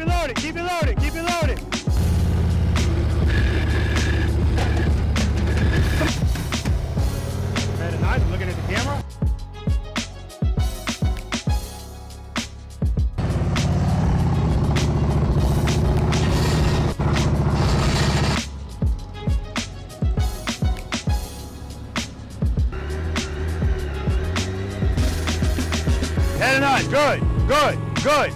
it loaded, keep it loaded, keep it loaded. Better nice, I'm looking at the camera. Head and on, good, good, good.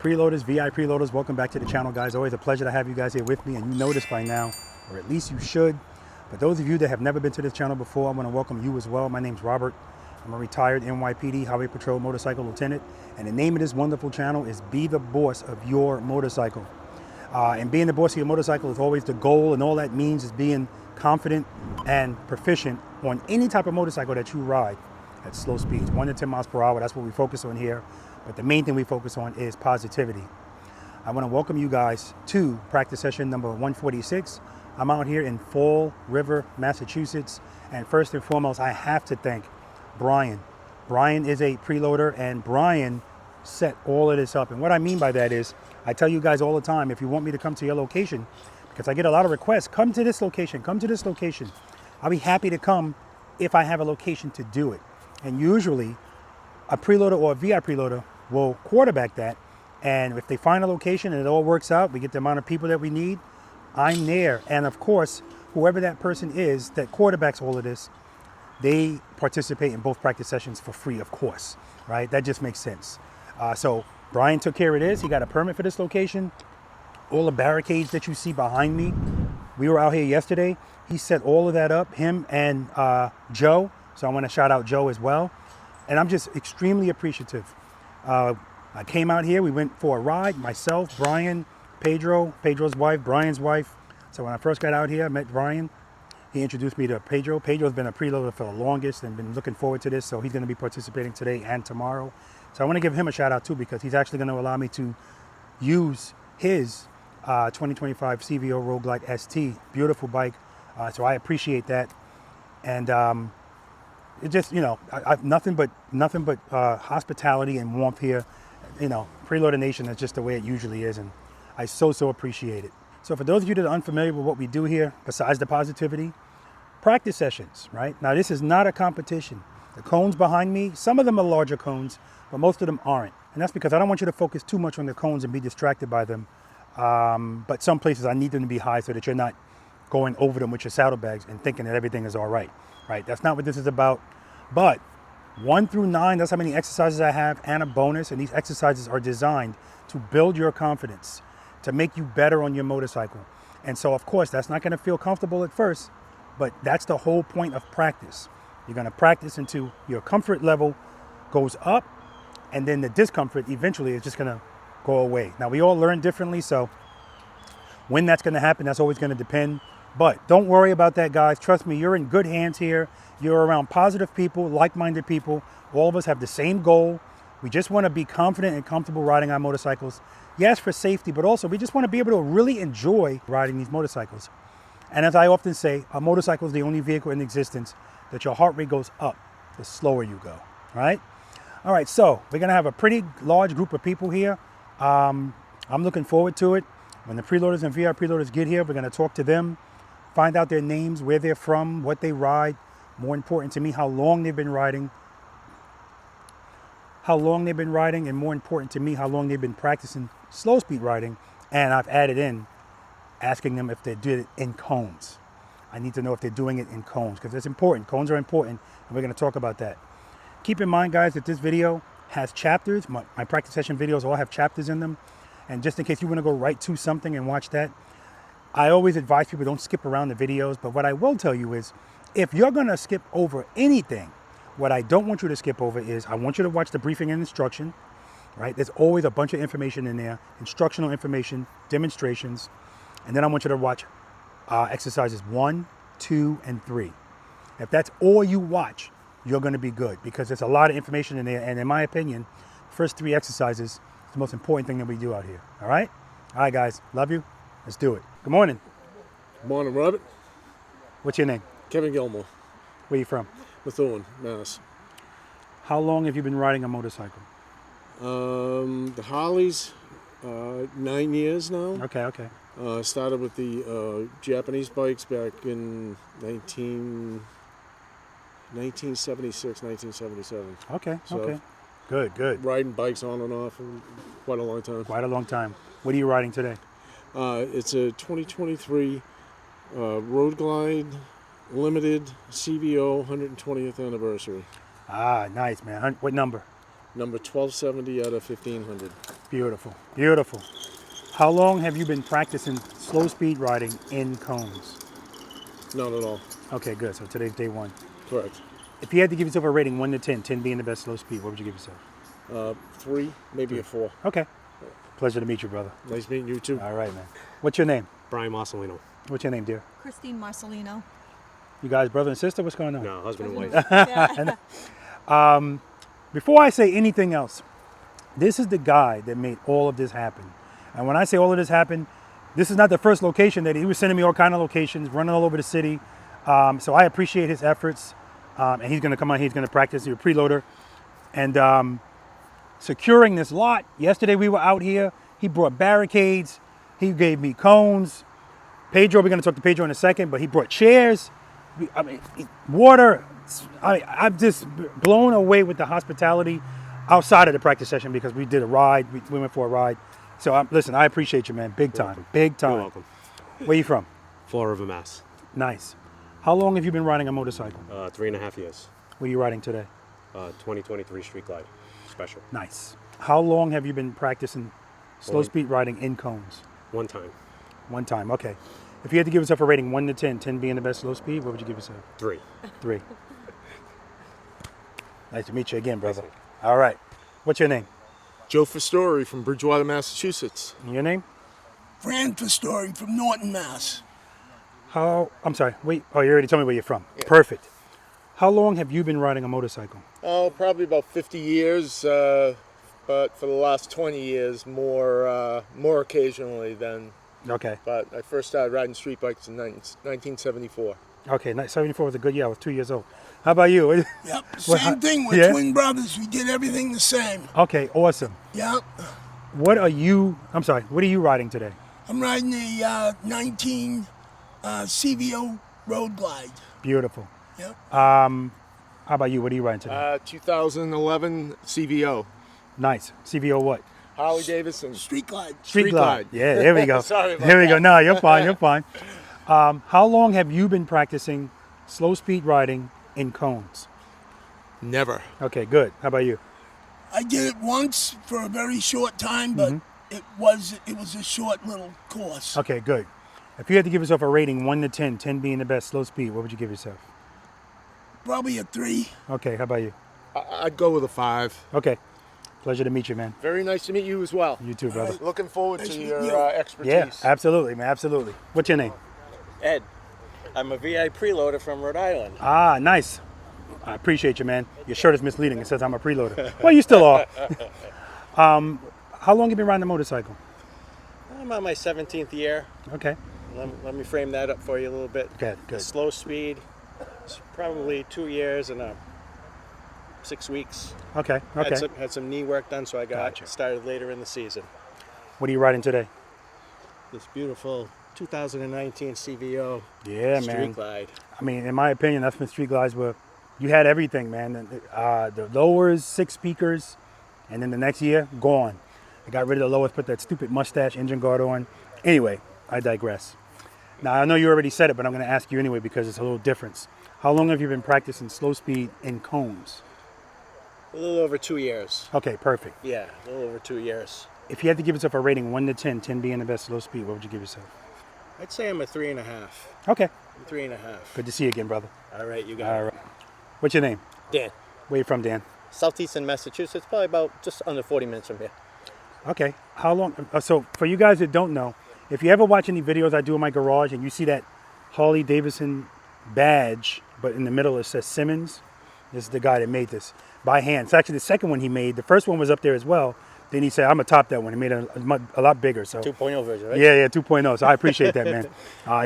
Preloaders, V.I.Preloaders, welcome back to the channel, guys. Always a pleasure to have you guys here with me, and you know this by now, or at least you should. But those of you that have never been to this channel before, I want to welcome you as well. My name's Robert. I'm a retired NYPD Highway Patrol Motorcycle Lieutenant, and the name of this wonderful channel is Be the Boss of Your Motorcycle. And being the boss of your motorcycle is always the goal, and all that means is being confident and proficient on any type of motorcycle that you ride at slow speeds, 1 to 10 miles per hour. That's what we focus on here. But the main thing we focus on is positivity. I want to welcome you guys to practice session number 146. I'm out here in Fall River, Massachusetts. And first and foremost, I have to thank Brian. Brian is a preloader, and Brian set all of this up. And what I mean by that is, I tell you guys all the time, if you want me to come to your location, because I get a lot of requests, come to this location, come to this location. I'll be happy to come if I have a location to do it. And usually, a preloader or a V.I.Preloader will quarterback that, and if they find a location and it all works out, we get the amount of people that we need, I'm there. And of course, whoever that person is that quarterbacks all of this, they participate in both practice sessions for free, of course, right? That just makes sense. So Brian took care of this. He got a permit for this location. All the barricades that you see behind me, we were out here yesterday. He set all of that up, him and Joe. So I want to shout out Joe as well. And I'm just extremely appreciative. I came out here, we went for a ride, myself, Brian, Pedro's wife, Brian's wife. So when I first got out here, I met Brian. He introduced me to Pedro. Pedro's been a preloader for the longest and been looking forward to this. So he's going to be participating today and tomorrow. So I want to give him a shout out too, because he's actually going to allow me to use his 2025 CVO Road Glide ST. Beautiful bike. So I appreciate that. And it just, you know, I've nothing but hospitality and warmth here. You know, Preloader Nation is just the way it usually is, and I so appreciate it. So for those of you that are unfamiliar with what we do here, besides the positivity, practice sessions, right? Now this is not a competition. The cones behind me, some of them are larger cones, but most of them aren't. And that's because I don't want you to focus too much on the cones and be distracted by them. But some places I need them to be high so that you're not going over them with your saddlebags and thinking that everything is all right, right? That's not what this is about. But 1 through 9, that's how many exercises I have, and a bonus. And these exercises are designed to build your confidence, to make you better on your motorcycle. And so, of course, that's not going to feel comfortable at first, but that's the whole point of practice. You're going to practice until your comfort level goes up, and then the discomfort eventually is just going to go away. Now, we all learn differently, so when that's going to happen, that's always going to depend. But don't worry about that, guys. Trust me, you're in good hands here. You're around positive people, like-minded people. All of us have the same goal. We just want to be confident and comfortable riding our motorcycles. Yes, for safety, but also we just want to be able to really enjoy riding these motorcycles. And as I often say, a motorcycle is the only vehicle in existence that your heart rate goes up the slower you go, right? All right, so we're going to have a pretty large group of people here. I'm looking forward to it. When the preloaders and V.I.Preloaders get here, we're going to talk to them, find out their names, where they're from, what they ride. More important to me, how long they've been riding. And more important to me, how long they've been practicing slow speed riding. And I've added in asking them if they did it in cones. I need to know if they're doing it in cones, because it's important. Cones are important, and we're going to talk about that. Keep in mind, guys, that this video has chapters. My practice session videos all have chapters in them. And just in case you want to go right to something and watch that, I always advise people don't skip around the videos. But what I will tell you is, if you're going to skip over anything, what I don't want you to skip over is I want you to watch the briefing and instruction, right? There's always a bunch of information in there, instructional information, demonstrations, and then I want you to watch exercises 1, 2, and 3. If that's all you watch, you're going to be good, because there's a lot of information in there. And in my opinion, first 3 exercises is the most important thing that we do out here. All right? All right, guys. Love you. Let's do it. Good morning. Good morning, Robert. What's your name? Kevin Gilmore. Where you from? Methuen, Mass. How long have you been riding a motorcycle? The Harleys, 9 years now. Okay. Started with the Japanese bikes back in 1976, 1977. Okay. So, Good. Riding bikes on and off for quite a long time. Quite a long time. What are you riding today? It's a 2023 Road Glide Limited CVO 120th anniversary. Ah, nice, man. What number? Number 1270 out of 1500. Beautiful. How long have you been practicing slow speed riding in cones? Not at all. Okay, good. So today's day 1. Correct. If you had to give yourself a rating 1 to 10, 10 being the best slow speed, what would you give yourself? 3, maybe a 4. Okay. Pleasure to meet you, brother. Nice meeting you too. All right, man. What's your name? Brian Marcelino. What's your name, dear? Christine Marcelino. You guys brother and sister? What's going on? No, husband and wife. Before I say anything else, this is the guy that made all of this happen. And when I say all of this happened, this is not the first location that he was sending me all kind of locations, running all over the city. So I appreciate his efforts. And he's going to come on here. He's going to practice your preloader. And securing this lot. Yesterday we were out here. He brought barricades. He gave me cones. Pedro, we're going to talk to Pedro in a second, but he brought chairs. Water. I'm just blown away with the hospitality outside of the practice session because we did a ride. We went for a ride. So listen, I appreciate you, man. Big time. Big time. You're welcome. Where you from? Fall River, Mass. Nice. How long have you been riding a motorcycle? 3.5 years. What are you riding today? 2023 Street Glide Special. Nice. How long have you been practicing slow speed riding in cones? 1 time. 1 time. Okay. If you had to give yourself a rating 1 to 10, 10 being the best slow speed, what would you give yourself? 3. 3. Nice to meet you again, brother. All right. What's your name? Joe Fistori from Bridgewater, Massachusetts. And your name? Fran Fistori from Norton, Mass. I'm sorry. Wait. Oh, you already told me where you're from. Yeah. Perfect. How long have you been riding a motorcycle? Oh, probably about 50 years, but for the last 20 years, more occasionally than. Okay. But I first started riding street bikes in 1974. Okay, 74 was a good year. I was 2 years old. How about you? Yep, same thing. We're twin brothers. We did everything the same. Okay, awesome. Yep. What are you riding today? I'm riding a 19 CVO Road Glide. Beautiful. Yep. How about you? What are you riding today? 2011 CVO. Nice. CVO what? Harley-Davidson. Street Glide. Street Glide. Yeah, there we go. Sorry about There we go. that. No, you're fine. You're fine. How long have you been practicing slow speed riding in cones? Never. Okay, good. How about you? I did it once for a very short time, but it was a short little course. Okay, good. If you had to give yourself a rating 1 to 10, 10 being the best slow speed, what would you give yourself? Probably a 3. Okay, how about you? I'd go with a 5. Okay. Pleasure to meet you, man. Very nice to meet you as well. You too, brother. Looking forward Nice to to your meet you. expertise. Yeah, absolutely, man. Absolutely. What's your name? Ed. I'm a V.I.Preloader from Rhode Island. Ah, nice. I appreciate you, man. Your shirt is misleading. It says I'm a preloader. Well, you still are. How long have you been riding a motorcycle? I'm on my 17th year. Okay. Let me frame that up for you a little bit. Good. Slow speed, it's probably 2 years and 6 weeks. Okay. Had some knee work done, so I got Gotcha. started later in the season. What are you riding today? This beautiful 2019 CVO Yeah, Street man. Glide. I mean, in my opinion, that's when street glides were. You had everything, man. The lowers, 6 speakers, and then the next year, gone. I got rid of the lowers, put that stupid mustache engine guard on. Anyway, I digress. Now, I know you already said it, but I'm going to ask you anyway because it's a little difference. How long have you been practicing slow speed in cones? A little over 2 years. Okay, perfect. Yeah, a little over 2 years. If you had to give yourself a rating 1 to 10, 10 being the best slow speed, what would you give yourself? I'd say I'm a 3.5. Okay. 3.5. Good to see you again, brother. All right, you got All it. right. What's your name? Dan. Where you from, Dan? Southeastern Massachusetts, probably about just under 40 minutes from here. Okay. How long? So for you guys that don't know, if you ever watch any videos I do in my garage and you see that Harley-Davidson badge, but in the middle it says Simmons, this is the guy that made this. by hand. It's actually the second one he made. The first one was up there as well. Then he said, I'm going to top that one. He made it a lot bigger. So 2.0 version, right? yeah, 2.0. So I appreciate that, man. It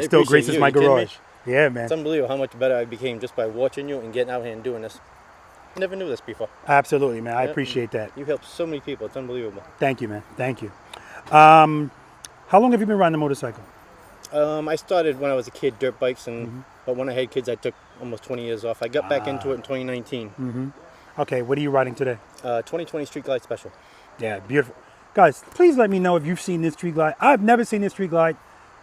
still appreciate graces you. my You kidding me? garage. Yeah, man. It's unbelievable how much better I became just by watching you and getting out here and doing this. Never knew this before. Absolutely, man. I Yeah. appreciate that. You helped so many people. It's unbelievable. Thank you, man. Thank you. How long have you been riding a motorcycle? I started when I was a kid, dirt bikes, and Mm-hmm. but when I had kids, I took almost 20 years off. I got back into it in 2019. Mm-hmm. Okay, what are you riding today? 2020 Street Glide Special. Yeah, beautiful. Guys, please let me know if you've seen this Street Glide. I've never seen this Street Glide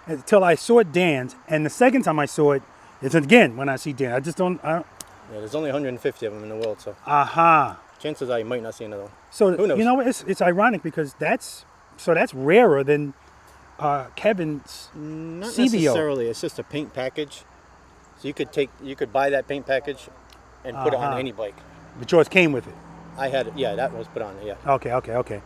until I saw it Dan's, and the second time I saw it, it's again when I see Dan. I just don't. Yeah, there's only 150 of them in the world, so Aha. chances are you might not see another one. So Who knows? you know what? It's ironic because that's rarer than Kevin's Not CVO. necessarily. It's just a paint package. So you could buy that paint package and put it on any bike. But yours came with it. I had it. Yeah, that was put on it. Yeah. Okay.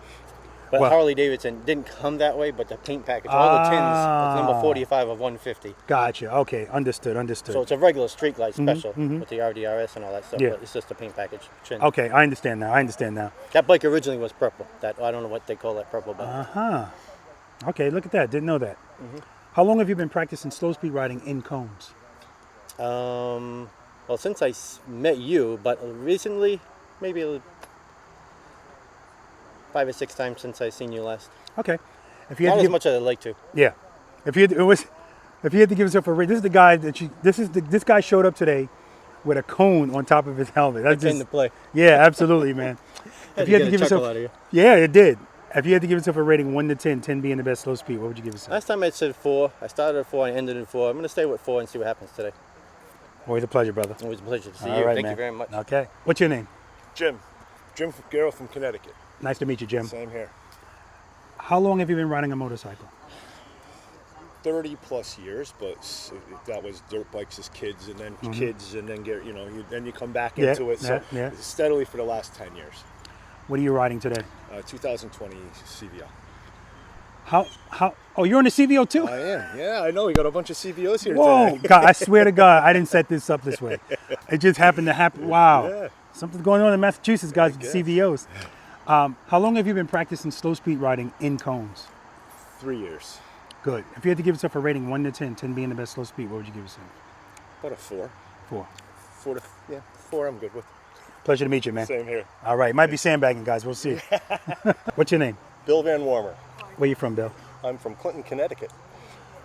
But Well- Harley-Davidson didn't come that way, but the paint package, all the tins, it's number 45 of 150. Gotcha. Okay, understood. So it's a regular Street Glide Special with the RDRS and all that stuff, Yeah. but it's just a paint package. Chin. Okay, I understand now. That bike originally was purple. That I don't know what they call that purple, but Okay, look at that. Didn't know that. How long have you been practicing slow speed riding in cones? well, since I met you, but recently, maybe 5 or 6 times since I seen you last. Okay. If you had Not to as give, much as I'd like to. yeah. If you had, if you had to give yourself a rate, this is the guy this guy showed up today with a cone on top of his helmet. That's Came to play. yeah, absolutely, man. If you had to give chuckle yourself, out of you. yeah, it did. If you had to give yourself a rating 1 to 10, 10 being the best slow speed, what would you give yourself? Last time I said 4. I started at 4 and ended at 4. I'm going to stay with 4 and see what happens today. Always a pleasure, brother. Always a pleasure to see All you. right, Thank man. you very much. Okay. What's your name? Jim Garrow from Connecticut. Nice to meet you, Jim. Same here. How long have you been riding a motorcycle? 30 plus years, but that was dirt bikes as kids, and then kids, and then then you come back Yeah, into it. So yeah. steadily for the last 10 years. What are you riding today? 2020 CVO. How? Oh, you're on the CVO too? I am. Yeah, I know. We got a bunch of CVOs here Whoa, today. God, I swear to God, I didn't set this up this way. It just happened to happen. Wow. Yeah. Something's going on in Massachusetts, guys, with guess. CVOs. How long have you been practicing slow speed riding in cones? 3 years. Good. If you had to give yourself a rating 1 to 10, 10 being the best slow speed, what would you give yourself? About a 4. 4. 4 I'm good with. Pleasure to meet you, man. Same here. All right. Might be sandbagging, guys. We'll see. What's your name? Bill Van Warmer. Where you from, Bill? I'm from Clinton, Connecticut.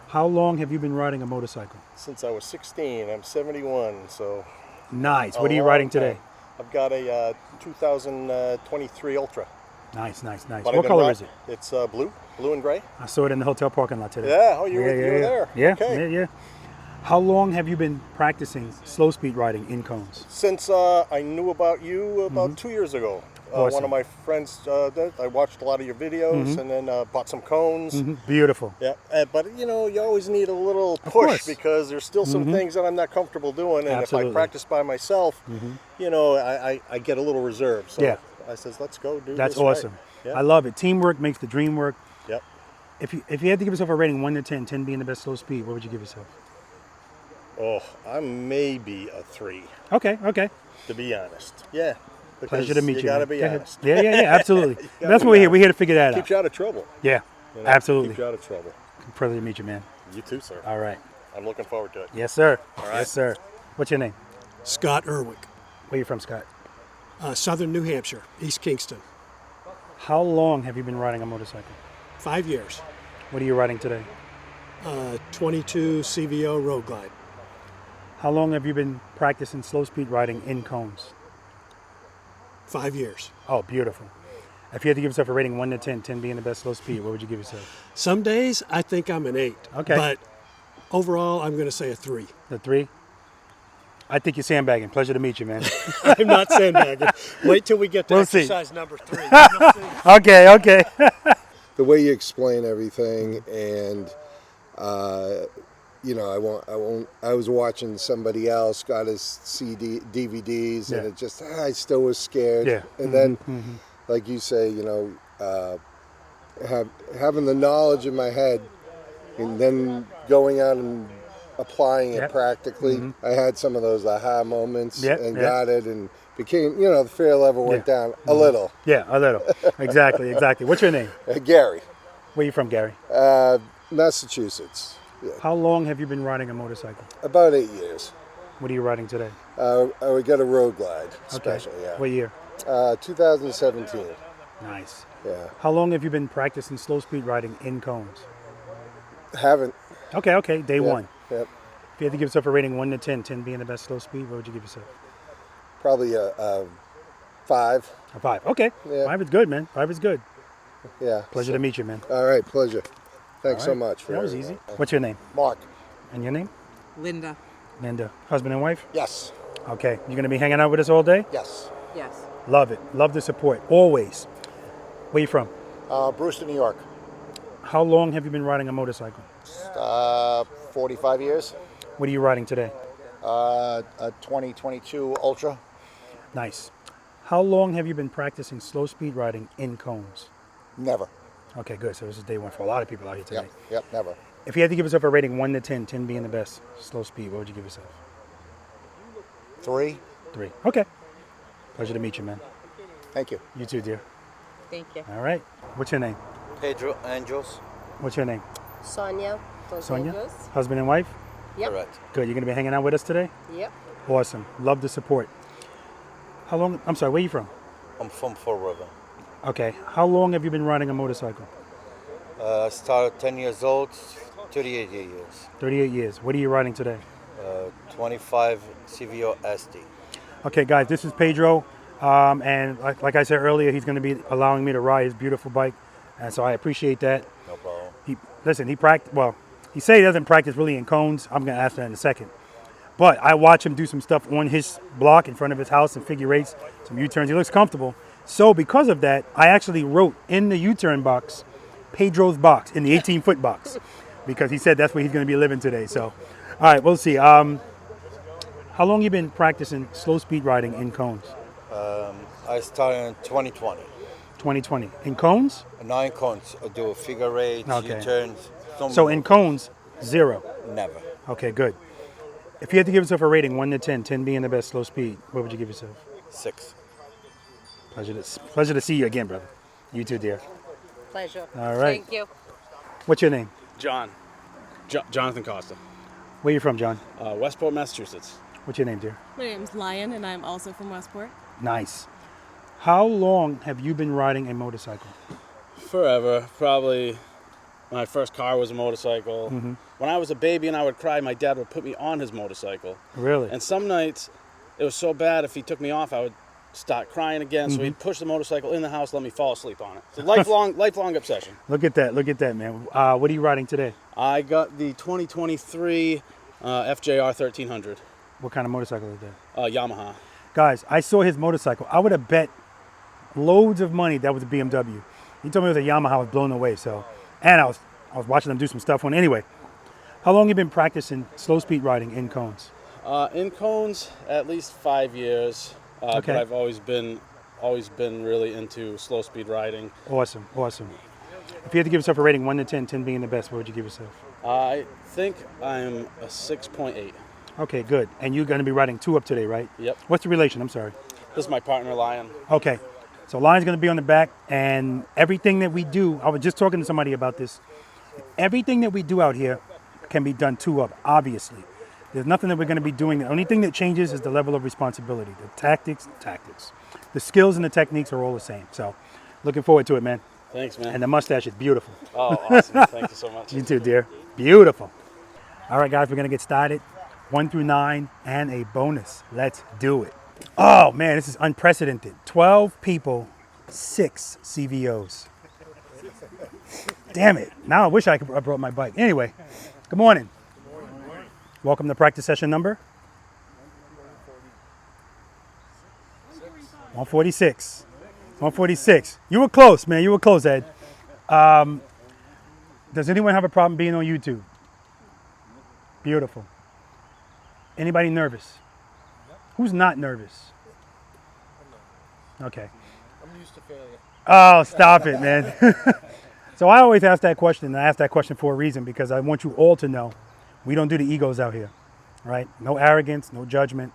How long have you been riding a motorcycle? Since I was 16, I'm 71, so... Nice. a What are you long riding today? time. I've got a 2023 Ultra. Nice. But What I've been color ri- is it? It's blue and gray. I saw it in the hotel parking lot today. Yeah, oh, you were there. Yeah, Okay. yeah. How long have you been practicing slow speed riding in cones? Since I knew about you about 2 years ago. One Awesome. of my friends, I watched a lot of your videos and then bought some cones. Beautiful. Yeah, but you always need a little course. push because there's still some things that I'm not comfortable doing, and Absolutely. if I practice by myself, I get a little reserved. So Yeah. I says, let's go do That's this right. awesome. Yeah. I love it. Teamwork makes the dream work. Yep. If you had to give yourself a rating 1 to 10, 10 being the best slow speed, what would you give yourself? Oh, I'm maybe a 3, Okay. to be honest. Yeah. Because Pleasure to meet you. You gotta man. be Go ahead. honest. Yeah, absolutely. gotta That's be what we're here. honest. We're here to figure that Keeps out. you out of trouble. Yeah, you know? absolutely. Keeps you out of trouble. Pleasure to meet you, man. You too, sir. All right. I'm looking forward to it. Yes, sir. right. Yes, sir. What's your name? Scott Erwick, Where you from, Scott? Southern New Hampshire, East Kingston. How long have you been riding a motorcycle? 5 years. What are you riding today? 22 CVO Road Glide. How long have you been practicing slow speed riding in cones? 5 years. Oh, beautiful. If you had to give yourself a rating 1 to 10, 10 being the best slow speed, what would you give yourself? Some days I think I'm an 8. Okay. But overall, I'm going to say a 3. The 3? I think you're sandbagging. Pleasure to meet you, man. I'm not sandbagging. Wait till we get to We'll see. exercise number 3. You'll see. Okay. The way you explain everything, and I was watching somebody else got his CD DVDs, and Yeah. it just I still was scared. Yeah. And then, like you say, having the knowledge in my head, and then going out and applying it Yep. practically, I had some of those aha moments Yep, and yep. got it and became, the fear level went Yeah. down a little. Yeah, a little. Exactly, exactly. What's your name? Gary, Where you from, Gary? Massachusetts. Yeah. How long have you been riding a motorcycle? About 8 years. What are you riding today? I would get a road glide special, yeah. What year? 2017. Nice. Yeah. How long have you been practicing slow speed riding in cones? Haven't. Okay, day Yep, one. Yep. If you had to give yourself a rating 1 to 10, 10 being the best slow speed, what would you give yourself? Probably a 5. A 5. Okay. Yeah. 5 is good, man. 5 is good. Yeah. Pleasure to meet you, man. All right, pleasure. Thanks All so right. much. For That was everything. easy. What's your name? Mark. And your name? Linda. Linda. Husband and wife? Yes. Okay. You going to be hanging out with us all day? Yes. Yes. Love it. Love the support. Always. Where you from? Brewster, New York. How long have you been riding a motorcycle? 45 years. What are you riding today? A 2022 Ultra. Nice. How long have you been practicing slow speed riding in cones? Never. Okay, good. So this is day one for a lot of people out here today. Yep, never. If you had to give yourself a rating 1 to 10, 10 being the best slow speed, what would you give yourself? 3. 3. Okay. Pleasure to meet you, man. Thank you. You too, dear. Thank you. All right. What's your name? Pedro Angels. What's your name? Sonia. Los Sonia? Angeles. Husband and wife? Yep. Correct. Good. You're going to be hanging out with us today? Yep. Awesome. Love the support. How long? I'm sorry, where are you from? I'm from Fall River. Okay. How long have you been riding a motorcycle? I started 10 years old, 38 years. 38 years. What are you riding today? 25 CVO SD. Okay, guys, this is Pedro. And like I said earlier, he's going to be allowing me to ride his beautiful bike. And so I appreciate that. No problem. He say he doesn't practice really in cones. I'm going to ask that in a second. But I watch him do some stuff on his block in front of his house and figure eights, some U-turns. He looks comfortable. So because of that, I actually wrote in the U-turn box, Pedro's box, in the 18-foot box, because he said that's where he's going to be living today. So, all right, we'll see. How long you been practicing slow speed riding in cones? I started in 2020. 2020. In cones? 9 cones. I do figure eights, Okay. U-turns. So in cones, 0. Never. Okay, good. If you had to give yourself a rating 1 to 10, 10 being the best slow speed, what would you give yourself? 6. Pleasure to see you again, brother. You too, dear. Pleasure. All right. Thank you. What's your name? John. Jonathan Costa. Where you from, John? Westport, Massachusetts. What's your name, dear? My name's Lion, and I'm also from Westport. Nice. How long have you been riding a motorcycle? Forever. Probably my first car was a motorcycle. Mm-hmm. When I was a baby and I would cry, my dad would put me on his motorcycle. Really? And some nights, it was so bad, if he took me off, I would start crying again. So he'd push the motorcycle in the house, let me fall asleep on it. It's a lifelong obsession. Look at that, man. What are you riding today? I got the 2023 FJR 1300. What kind of motorcycle is that? Yamaha. Guys, I saw his motorcycle. I would have bet loads of money that was a BMW. He told me it was a Yamaha. I was blown away. So, and I was watching them do some stuff on. Anyway, how long have you been practicing slow speed riding in cones? In cones, at least 5 years. Okay. But I've always been really into slow speed riding. Awesome. If you had to give yourself a rating 1 to 10, 10 being the best, what would you give yourself? I think I'm a 6.8. Okay, good. And you're going to be riding 2 up today, right? Yep. What's the relation? I'm sorry. This is my partner, Lion. Okay. So Lion's going to be on the back, and everything that we do, I was just talking to somebody about this. Everything that we do out here can be done 2 up, obviously. There's nothing that we're going to be doing. The only thing that changes is the level of responsibility. The tactics. The skills and the techniques are all the same. So looking forward to it, man. Thanks, man. And the mustache is beautiful. Oh, awesome. Thank you so much. You too, dear. Beautiful. All right, guys, we're going to get started. 1 through 9 and a bonus. Let's do it. Oh, man, this is unprecedented. 12 people, 6 CVOs. Damn it. Now I wish I brought my bike. Anyway, good morning. Welcome to practice session number 146. 146. You were close, man. You were close, Ed. Does anyone have a problem being on YouTube? Beautiful. Anybody nervous? Who's not nervous? Okay. I'm used to failure. Oh, stop it, man. So I always ask that question, and I ask that question for a reason, because I want you all to know We don't do the egos out here, right? No arrogance, no judgment.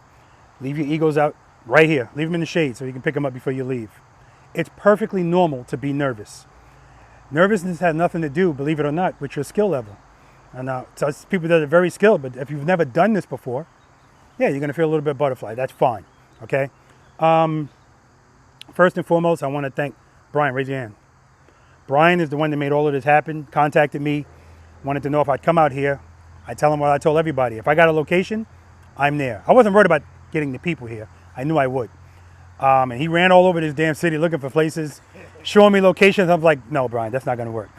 Leave your egos out right here. Leave them in the shade so you can pick them up before you leave. It's perfectly normal to be nervous. Nervousness has nothing to do, believe it or not, with your skill level. And so it's people that are very skilled, but if you've never done this before, yeah, you're going to feel a little bit butterfly. That's fine, okay? First and foremost, I want to thank Brian. Raise your hand. Brian is the one that made all of this happen, contacted me, wanted to know if I'd come out here. I tell him what I told everybody. If I got a location, I'm there. I wasn't worried about getting the people here. I knew I would. And he ran all over this damn city looking for places, showing me locations. I'm like, no, Brian, that's not going to work.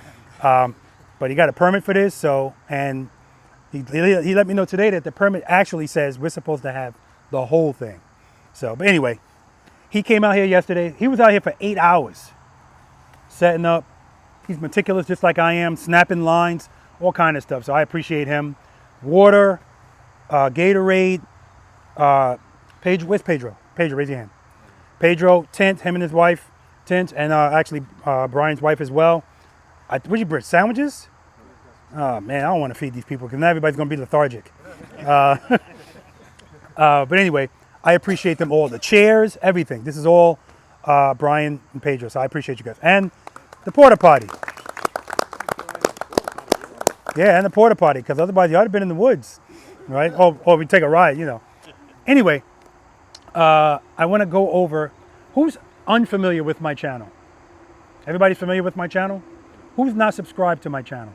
But he got a permit for this, and he let me know today that the permit actually says we're supposed to have the whole thing. So, but anyway, he came out here yesterday. He was out here for 8 hours, setting up. He's meticulous just like I am, snapping lines, all kind of stuff. So I appreciate him. Water, Gatorade, where's Pedro? Pedro, raise your hand. Pedro, tent, him and his wife, tent, and actually Brian's wife as well. What'd you bring, sandwiches? Oh man, I don't want to feed these people because now everybody's going to be lethargic. But anyway, I appreciate them all. The chairs, everything. This is all Brian and Pedro, so I appreciate you guys. And the porta potty. Yeah, and the porta potty, because otherwise you ought to have been in the woods, right? Or we take a ride, you know. Anyway, I want to go over who's unfamiliar with my channel. Everybody's familiar with my channel? Who's not subscribed to my channel?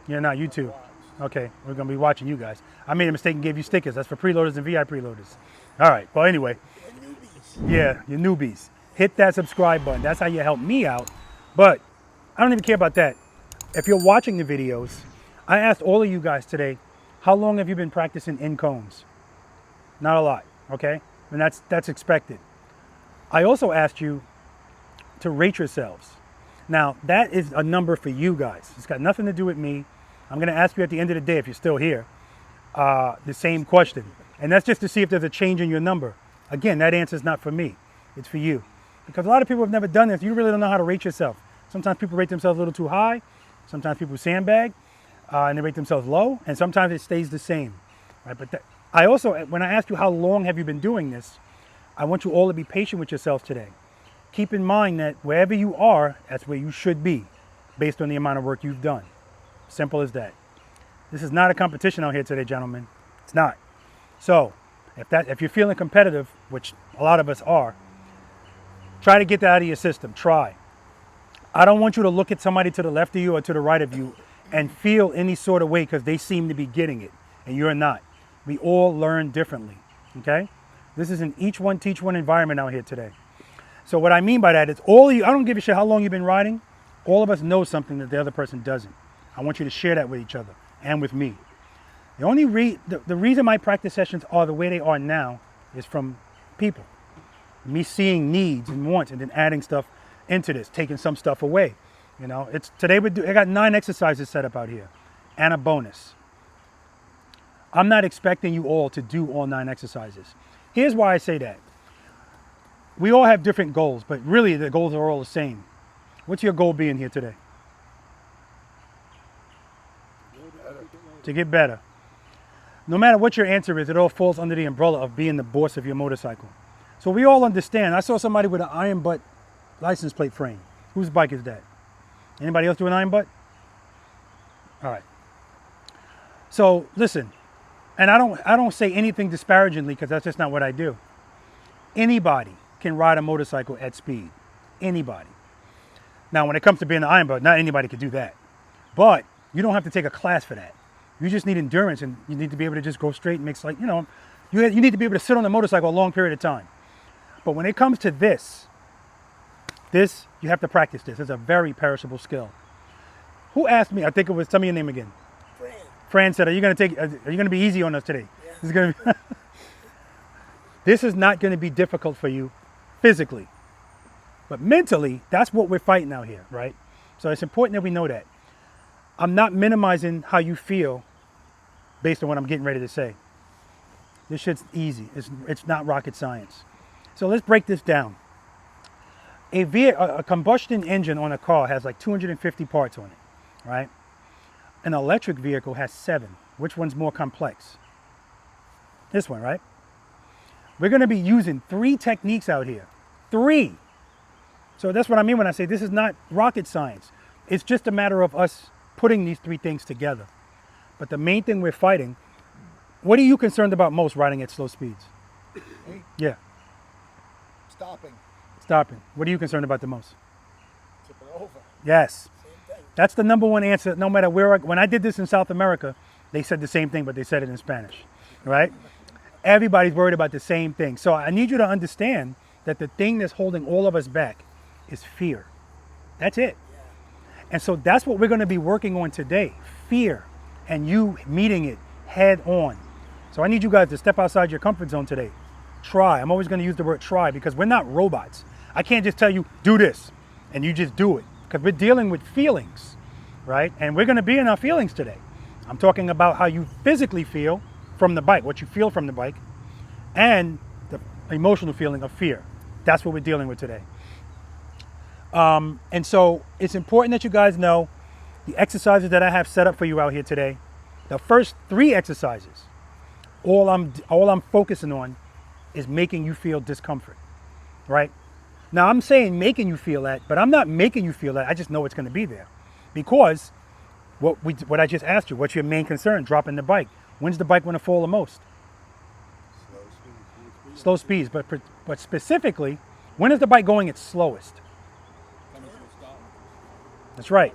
Yeah, not you too. Okay, we're going to be watching you guys. I made a mistake and gave you stickers. That's for preloaders and V.I.Preloaders. All right, well, anyway. Yeah, you newbies. Hit that subscribe button. That's how you help me out. But I don't even care about that. If you're watching the videos, I asked all of you guys today, how long have you been practicing in cones? Not a lot, okay? And that's expected. I also asked you to rate yourselves. Now, that is a number for you guys. It's got nothing to do with me. I'm going to ask you at the end of the day, if you're still here, the same question. And that's just to see if there's a change in your number. Again, that answer is not for me. It's for you. Because a lot of people have never done this. You really don't know how to rate yourself. Sometimes people rate themselves a little too high. Sometimes people sandbag and they rate themselves low. And sometimes it stays the same. Right? But I also, when I ask you how long have you been doing this, I want you all to be patient with yourselves today. Keep in mind that wherever you are, that's where you should be based on the amount of work you've done. Simple as that. This is not a competition out here today, gentlemen. It's not. So if you're feeling competitive, which a lot of us are, try to get that out of your system. Try. I don't want you to look at somebody to the left of you or to the right of you and feel any sort of way because they seem to be getting it and you're not. We all learn differently, okay? This is an each one teach one environment out here today. So what I mean by that is all of you, I don't give a shit how long you've been riding. All of us know something that the other person doesn't. I want you to share that with each other and with me. The reason my practice sessions are the way they are now is from people. Me seeing needs and wants and then adding stuff into this, taking some stuff away. You know, I got 9 exercises set up out here and a bonus. I'm not expecting you all to do all 9 exercises. Here's why I say that. We all have different goals, but really the goals are all the same. What's your goal being here today? To get better. No matter what your answer is, it all falls under the umbrella of being the boss of your motorcycle. So we all understand. I saw somebody with an iron butt license plate frame. Whose bike is that? Anybody else do an iron butt? All right. So listen, and I don't say anything disparagingly because that's just not what I do. Anybody can ride a motorcycle at speed. Anybody. Now, when it comes to being an iron butt, not anybody can do that. But you don't have to take a class for that. You just need endurance, and you need to be able to just go straight and mix, like, you know, you need to be able to sit on the motorcycle a long period of time. But when it comes to this, you have to practice this. It's a very perishable skill. Who asked me? I think it was, tell me your name again. Fran said, are you going to be easy on us today? Yeah. This is not going to be difficult for you physically. But mentally, that's what we're fighting out here, right? So it's important that we know that. I'm not minimizing how you feel based on what I'm getting ready to say. This shit's easy. It's not rocket science. So let's break this down. A combustion engine on a car has like 250 parts on it, right? an electric vehicle has 7. Which one's more complex? This one, right? We're going to be using 3 techniques out here. 3. So that's what I mean when I say this is not rocket science. It's just a matter of us putting these 3 things together. But the main thing we're fighting, what are you concerned about most riding at slow speeds? Me? Yeah, Stopping. stopping. What are you concerned about the most? Tipping over. Yes. Same thing. That's the number one answer, no matter where. When I did this in South America, they said the same thing, but they said it in Spanish, right? Everybody's worried about the same thing. So I need you to understand that the thing that's holding all of us back is fear. That's it. And so that's what we're going to be working on today, fear, and you meeting it head on. So I need you guys to step outside your comfort zone today. Try. I'm always going to use the word try because we're not robots. I can't just tell you, do this, and you just do it. Because we're dealing with feelings, right? And we're going to be in our feelings today. I'm talking about how you physically feel from the bike, what you feel from the bike, and the emotional feeling of fear. That's what we're dealing with today. And so it's important that you guys know the exercises that I have set up for you out here today. The first 3 exercises, all I'm focusing on is making you feel discomfort, right? Now I'm saying making you feel that, but I'm not making you feel that. I just know it's going to be there because what I just asked you, what's your main concern? Dropping the bike. When's the bike going to fall the most? Slow speeds, but specifically, when is the bike going its slowest? That's right.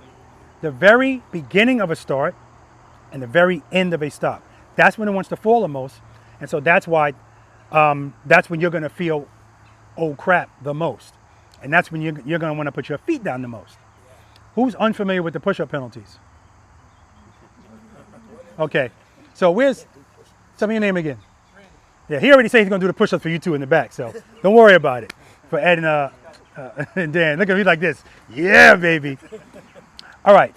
The very beginning of a start and the very end of a stop. That's when it wants to fall the most. And so that's why, that's when you're going to feel, oh crap, the most. And that's when you're going to want to put your feet down the most. Who's unfamiliar with the push-up penalties? Okay. So tell me your name again. Yeah, he already said he's going to do the push-ups for you two in the back. So don't worry about it. For Ed and Dan, look at me like this. Yeah, baby. All right.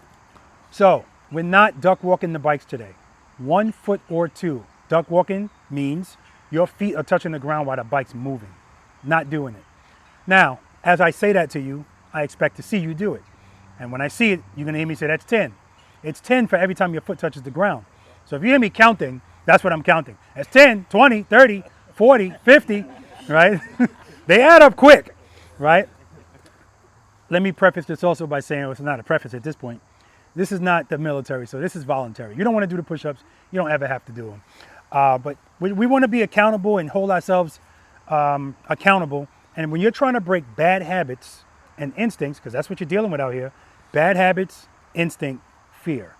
So we're not duck walking the bikes today. 1 foot or 2. Duck walking means your feet are touching the ground while the bike's moving. Not doing it. Now, as I say that to you, I expect to see you do it. And when I see it, you're going to hear me say, that's 10. It's 10 for every time your foot touches the ground. So if you hear me counting, that's what I'm counting. It's 10, 20, 30, 40, 50, right? They add up quick, right? Let me preface this also by saying, well, it's not a preface at this point. This is not the military, so this is voluntary. You don't want to do the push-ups. You don't ever have to do them. But we want to be accountable and hold ourselves accountable. And when you're trying to break bad habits and instincts, because that's what you're dealing with out here, bad habits, instinct, fear.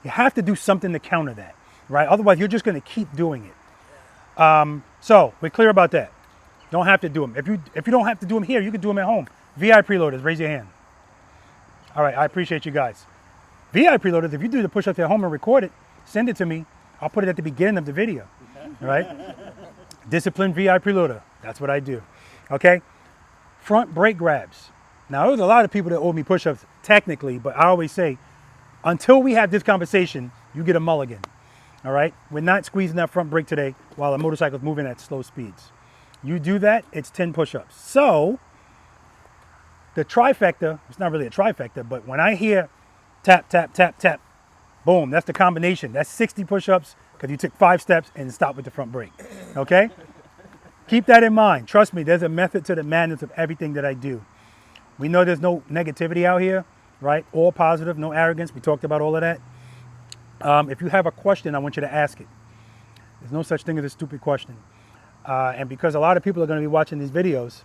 You have to do something to counter that, right? Otherwise, you're just going to keep doing it. So we're clear about that. Don't have to do them. If you don't have to do them here, you can do them at home. V.I.Preloaders, raise your hand. All right, I appreciate you guys. V.I.Preloaders, if you do the push-ups at home and record it, send it to me. I'll put it at the beginning of the video, all right? Disciplined V.I.Preloader, that's what I do, okay? Front brake grabs. Now, there's a lot of people that owe me push-ups technically, but I always say, until we have this conversation, you get a mulligan, all right? We're not squeezing that front brake today while a motorcycle's moving at slow speeds. You do that, it's 10 push-ups. So, the trifecta, it's not really a trifecta, but when I hear tap, tap, tap, tap, boom, that's the combination. That's 60 push-ups because you took 5 steps and stopped with the front brake, okay? Keep that in mind. Trust me, there's a method to the madness of everything that I do. We know there's no negativity out here, right? All positive, no arrogance. We talked about all of that. If you have a question, I want you to ask it. There's no such thing as a stupid question. And because a lot of people are going to be watching these videos,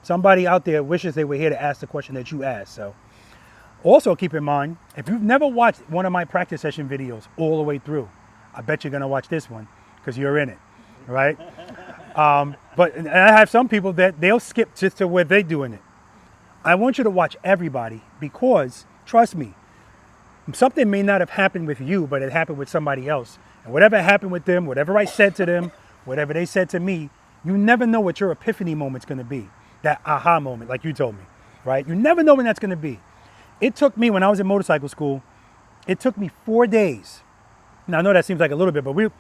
somebody out there wishes they were here to ask the question that you asked. So also keep in mind, if you've never watched one of my practice session videos all the way through, I bet you're going to watch this one because you're in it, right? But and I have some people that they'll skip just to where they're doing it. I want you to watch everybody because, trust me, something may not have happened with you, but it happened with somebody else. And whatever happened with them, whatever I said to them, whatever they said to me, you never know what your epiphany moment's going to be. That aha moment, like you told me, right? You never know when that's going to be. It took me, when I was in motorcycle school, it took me 4 days. Now, I know that seems like a little bit, but we're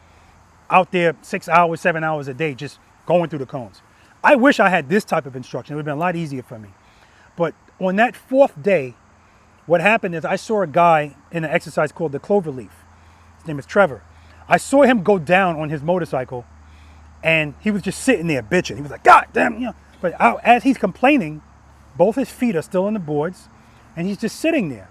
out there 6 hours, 7 hours a day, just going through the cones. I wish I had this type of instruction. It would have been a lot easier for me. But on that 4th day, What happened is I saw a guy in an exercise called the clover leaf. His name is Trevor. I saw him go down on his motorcycle, and he was just sitting there bitching. He was like, God damn, you know. But as he's complaining, both his feet are still on the boards, and he's just sitting there.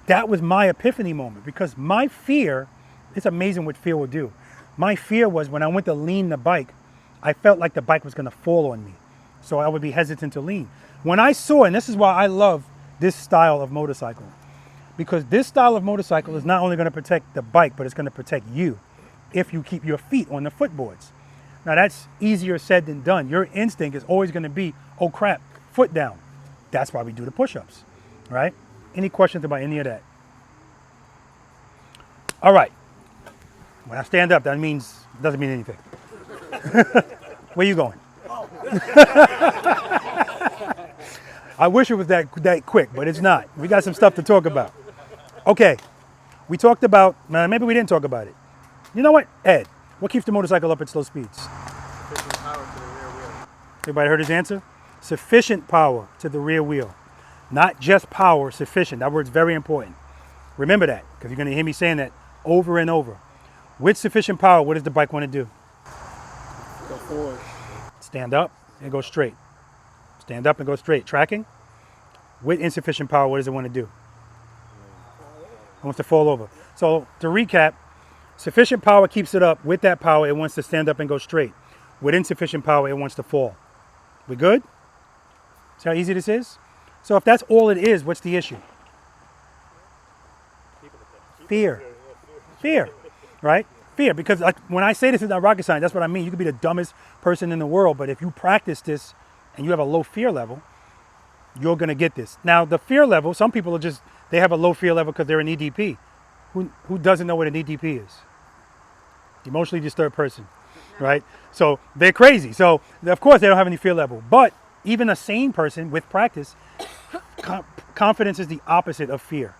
That was my epiphany moment, because my fear, it's amazing what fear will do. My fear was when I went to lean the bike, I felt like the bike was going to fall on me. So I would be hesitant to lean. When I saw, and this is why I love this style of motorcycle, because this style of motorcycle is not only going to protect the bike, but it's going to protect you if you keep your feet on the footboards. Now that's easier said than done. Your instinct is always going to be, oh crap, foot down. That's why we do the push-ups, right? Any questions about any of that? All right. When I stand up, that doesn't mean anything. Where you going? I wish it was that quick, but it's not. We got some stuff to talk about. Okay. We talked about, maybe we didn't talk about it. You know what? Ed, what keeps the motorcycle up at slow speeds? Sufficient power to the rear wheel. Everybody heard his answer? Sufficient power to the rear wheel. Not just power, sufficient. That word's very important. Remember that, because you're going to hear me saying that over and over. With sufficient power, what does the bike want to do? Go forward. Stand up and go straight. Stand up and go straight. Tracking. With insufficient power, what does it want to do? It wants to fall over. So to recap, sufficient power keeps it up. With that power, it wants to stand up and go straight. With insufficient power, it wants to fall. We good? See how easy this is? So if that's all it is, what's the issue? Fear. Fear, right? Fear, because when I say this is not rocket science, that's what I mean. You could be the dumbest person in the world, but if you practice this and you have a low fear level, you're going to get this. Now, the fear level, some people they have a low fear level because they're an EDP. Who doesn't know what an EDP is? Emotionally disturbed person, right? So they're crazy. So, of course, they don't have any fear level. But even a sane person with practice, confidence is the opposite of fear.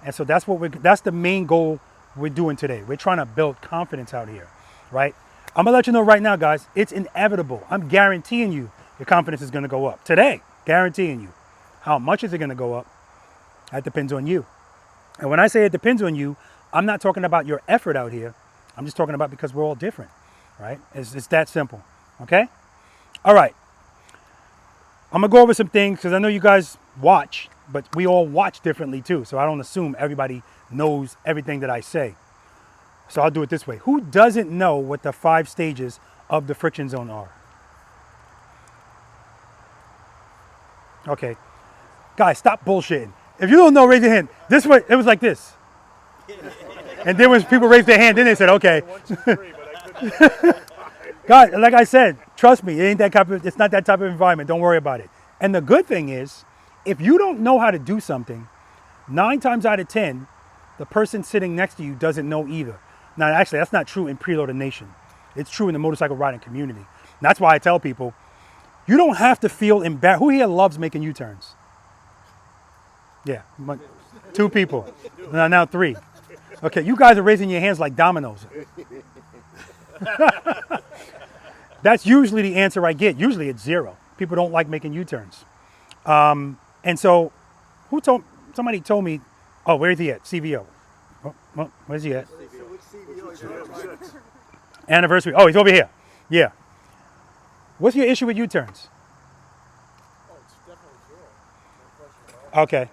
And so that's the main goal we're doing today. We're trying to build confidence out here, right? I'm gonna let you know right now, guys, it's inevitable. I'm guaranteeing you your confidence is gonna go up today, guaranteeing you. How much is it gonna go up? That depends on you. And when I say it depends on you, I'm not talking about your effort out here. I'm just talking about because we're all different, right? It's that simple, okay? All right. I'm gonna go over some things because I know you guys watch, but we all watch differently too. So I don't assume everybody knows everything that I say. So I'll do it this way. Who doesn't know what the 5 stages of the friction zone are? Okay. Guys, stop bullshitting. If you don't know, raise your hand. This way, it was like this. And then when people raised their hand, then they said, okay. God, like I said, trust me, it's not that type of environment. Don't worry about it. And the good thing is, if you don't know how to do something, 9 times out of 10, the person sitting next to you doesn't know either. Now, actually, that's not true in Preloader Nation. It's true in the motorcycle riding community. And that's why I tell people, you don't have to feel embarrassed. Who here loves making U-turns? Yeah, 2 people. Now 3. Okay, you guys are raising your hands like dominoes. That's usually the answer I get. Usually it's 0. People don't like making U-turns. And so, somebody told me, oh, where's he at? CVO. Oh, where's he at? Anniversary. Oh, he's over here. Yeah. What's your issue with U-turns? Oh, it's definitely 0. No question about it. Okay.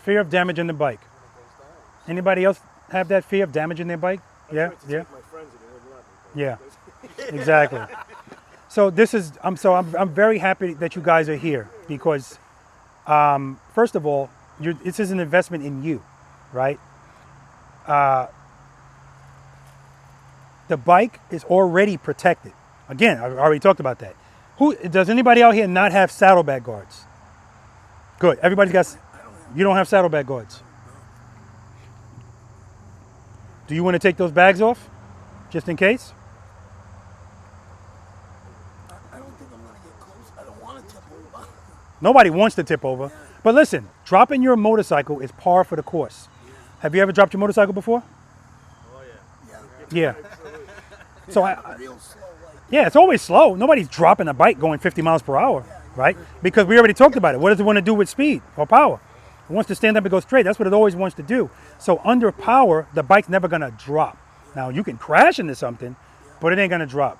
Fear of damaging the bike. Anybody else have that fear of damaging their bike? Yeah, yeah. Yeah, exactly. So I'm very happy that you guys are here because, first of all, this is an investment in you, right? The bike is already protected. Again, I already talked about that. Does anybody out here not have saddlebag guards? Good. Everybody's got. You don't have saddlebag guards. Do you want to take those bags off, just in case? I don't think I'm gonna get close. I don't want to tip over. Nobody wants to tip over. But listen, dropping your motorcycle is par for the course. Have you ever dropped your motorcycle before? Oh Yeah. So yeah, it's always slow. Nobody's dropping a bike going 50 miles per hour. right? Because we already talked about it. What does it want to do with speed or power? It wants to stand up and go straight. That's what it always wants to do. So under power, the bike's never going to drop. Now, you can crash into something, but it ain't going to drop.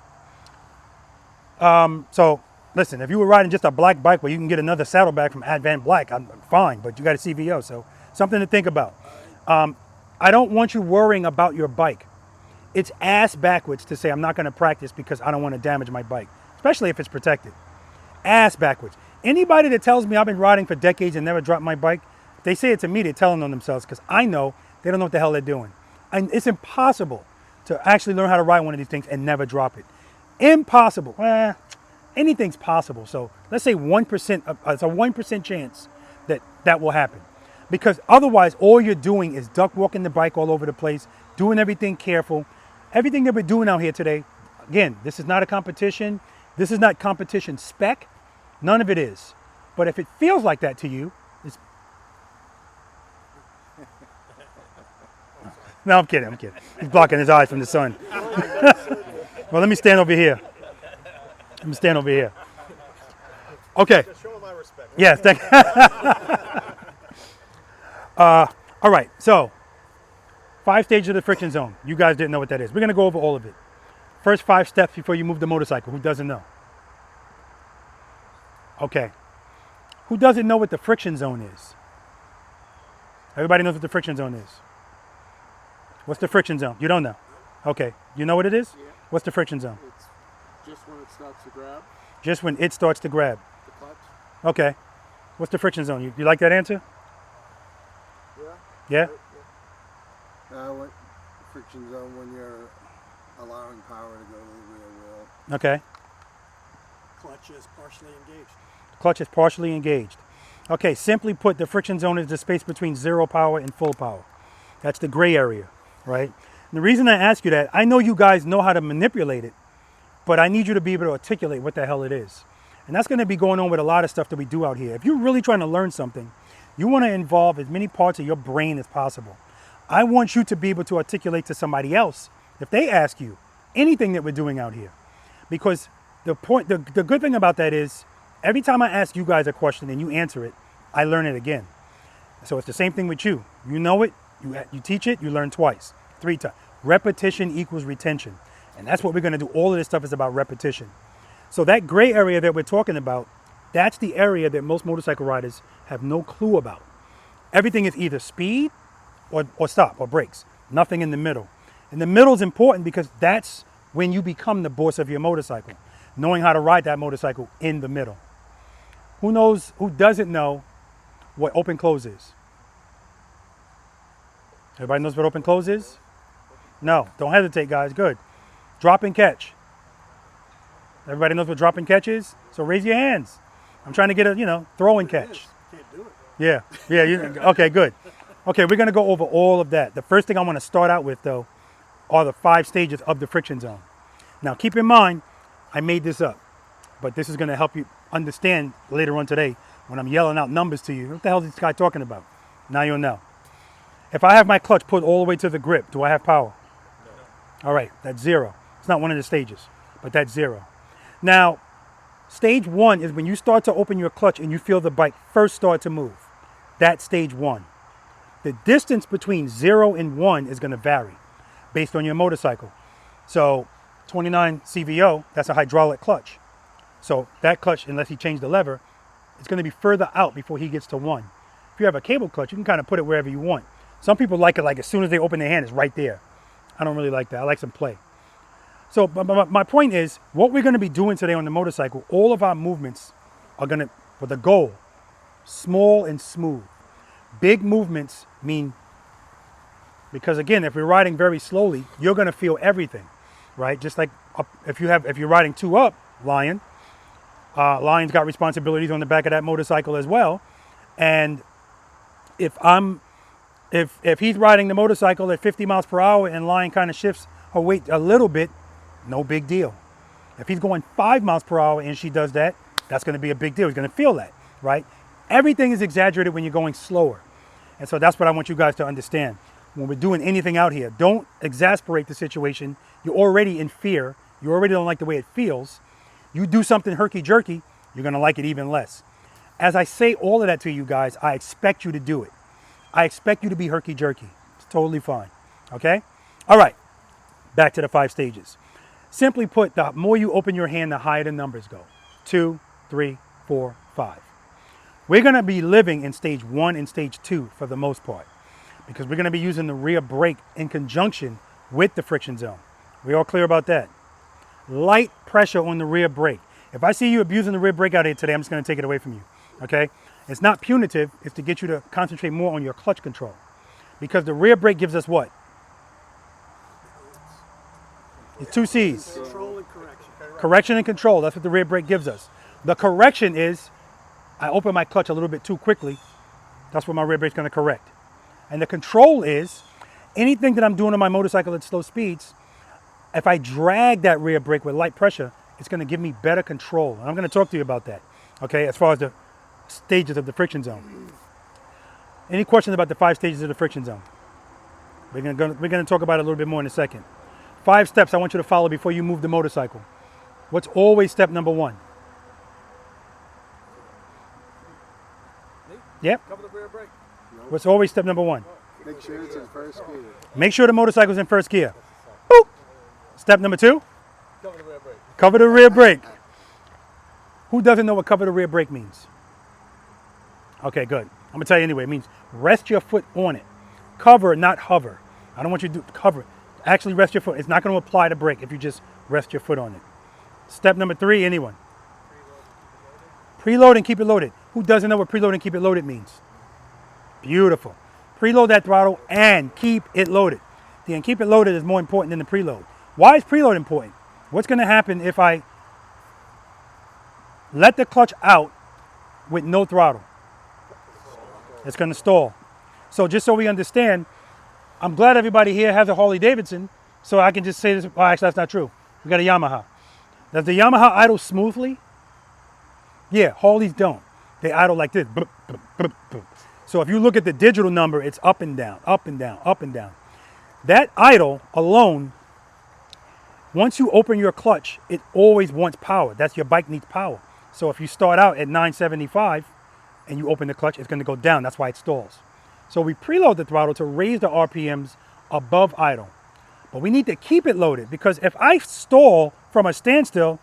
So, listen, if you were riding just a black bike where you can get another saddlebag from Advent Black, I'm fine, but you got a CVO, so something to think about. I don't want you worrying about your bike. It's ass backwards to say I'm not going to practice because I don't want to damage my bike, especially if it's protected. Ass backwards. Anybody that tells me I've been riding for decades and never dropped my bike, if they say it to me, they're telling on themselves because I know they don't know what the hell they're doing. And it's impossible to actually learn how to ride one of these things and never drop it. Impossible. Anything's possible. So let's say 1%, it's a 1% chance that that will happen. Because otherwise, all you're doing is duck walking the bike all over the place, doing everything careful. Everything that we're doing out here today, again, this is not a competition. This is not competition spec. None of it is. But if it feels like that to you, it's... No, I'm kidding. He's blocking his eyes from the sun. Well, let me stand over here. Okay. Show him my respect. Yes. All right. So, 5 stages of the friction zone. You guys didn't know what that is. We're going to go over all of it. First 5 steps before you move the motorcycle. Who doesn't know? Okay. Who doesn't know what the friction zone is? Everybody knows what the friction zone is. What's the friction zone? You don't know? Okay. You know what it is? Yeah. What's the friction zone? It's just when it starts to grab Just when it starts to grab. the clutch. Okay. What's the friction zone? You like that answer? Yeah. Yeah? What friction zone when you're allowing power to go to the rear wheel. Okay. Clutch is partially engaged. Clutch is partially engaged. Okay, simply put, the friction zone is the space between 0 power and full power. That's the gray area, right? And the reason I ask you that, I know you guys know how to manipulate it, but I need you to be able to articulate what the hell it is. And that's going to be going on with a lot of stuff that we do out here. If you're really trying to learn something, you want to involve as many parts of your brain as possible. I want you to be able to articulate to somebody else if they ask you anything that we're doing out here. Because the good thing about that is every time I ask you guys a question and you answer it, I learn it again. So it's the same thing with you. You know it, you teach it, you learn twice, 3 times. Repetition equals retention. And that's what we're going to do. All of this stuff is about repetition. So that gray area that we're talking about, that's the area that most motorcycle riders have no clue about. Everything is either speed or stop or brakes. Nothing in the middle. And the middle is important because that's when you become the boss of your motorcycle. Knowing how to ride that motorcycle in the middle. Who doesn't know what open close is? Everybody knows what open close is? No, don't hesitate, guys. Good. Drop and catch. Everybody knows what drop and catch is? So raise your hands. I'm trying to get a, throw and catch. Can't do it. Yeah. Okay, good. Okay, we're going to go over all of that. The first thing I want to start out with, though, are the 5 stages of the friction zone. Now, keep in mind, I made this up, but this is going to help you understand later on today when I'm yelling out numbers to you. What the hell is this guy talking about? Now you'll know. If I have my clutch put all the way to the grip, do I have power? No. All right, that's 0. It's not one of the stages, but that's 0. Now, stage 1 is when you start to open your clutch and you feel the bike first start to move. That's stage 1. The distance between 0 and 1 is going to vary based on your motorcycle. So 29 CVO, that's a hydraulic clutch. So that clutch, unless he changed the lever, it's going to be further out before he gets to 1. If you have a cable clutch, you can kind of put it wherever you want. Some people like it like as soon as they open their hand, it's right there. I don't really like that. I like some play. So my point is, what we're going to be doing today on the motorcycle, all of our movements are going to, with a goal, small and smooth. Big movements mean, because again, if we're riding very slowly, you're going to feel everything, right? Just like if you're riding 2 up, Lion, Lion's got responsibilities on the back of that motorcycle as well. And if he's riding the motorcycle at 50 miles per hour and Lion kind of shifts her weight a little bit, no big deal. If he's going 5 miles per hour and she does that, that's going to be a big deal. He's going to feel that, right? Everything is exaggerated when you're going slower. And so that's what I want you guys to understand. When we're doing anything out here, don't exasperate the situation. You're already in fear. You already don't like the way it feels. You do something herky-jerky, you're going to like it even less. As I say all of that to you guys, I expect you to do it. I expect you to be herky-jerky. It's totally fine, okay? All right, back to the 5 stages. Simply put, the more you open your hand, the higher the numbers go. 2, 3, 4, 5. We're going to be living in stage 1 and stage 2 for the most part, because we're going to be using the rear brake in conjunction with the friction zone. We all clear about that? Light pressure on the rear brake. If I see you abusing the rear brake out here today, I'm just going to take it away from you, okay? It's not punitive. It's to get you to concentrate more on your clutch control, because the rear brake gives us what? It's 2 C's. Control and correction. Correction and control. That's what the rear brake gives us. The correction is I open my clutch a little bit too quickly. That's what my rear brake's going to correct. And the control is anything that I'm doing on my motorcycle at slow speeds, if I drag that rear brake with light pressure, it's going to give me better control. And I'm going to talk to you about that, okay, as far as the stages of the friction zone. Any questions about the 5 stages of the friction zone? We're going to talk about it a little bit more in a second. 5 steps I want you to follow before you move the motorcycle. What's always step number 1? Yep. Cover the rear brake. What's always step number 1? Make sure it's in first gear. Make sure the motorcycle's in first gear. Boop. Step number 2? Cover the rear brake. Cover the rear brake. Who doesn't know what cover the rear brake means? Okay, good. I'm going to tell you anyway. It means rest your foot on it. Cover, not hover. I don't want you to do cover. Actually rest your foot. It's not going to apply to brake if you just rest your foot on it. Step number 3, anyone? Preload and keep it loaded. Who doesn't know what preload and keep it loaded means? Beautiful. Preload that throttle and keep it loaded. The keep it loaded is more important than the preload. Why is preload important? What's going to happen if I let the clutch out with no throttle? It's going to stall. So just so we understand, I'm glad everybody here has a Harley-Davidson, so I can just say this. Well, actually, that's not true. We got a Yamaha. Does the Yamaha idle smoothly? Yeah, Harleys don't. They idle like this. So if you look at the digital number, it's up and down, up and down, up and down. That idle alone, once you open your clutch, it always wants power. That's your bike needs power. So if you start out at 975 and you open the clutch, it's going to go down. That's why it stalls. So we preload the throttle to raise the RPMs above idle. But we need to keep it loaded, because if I stall from a standstill,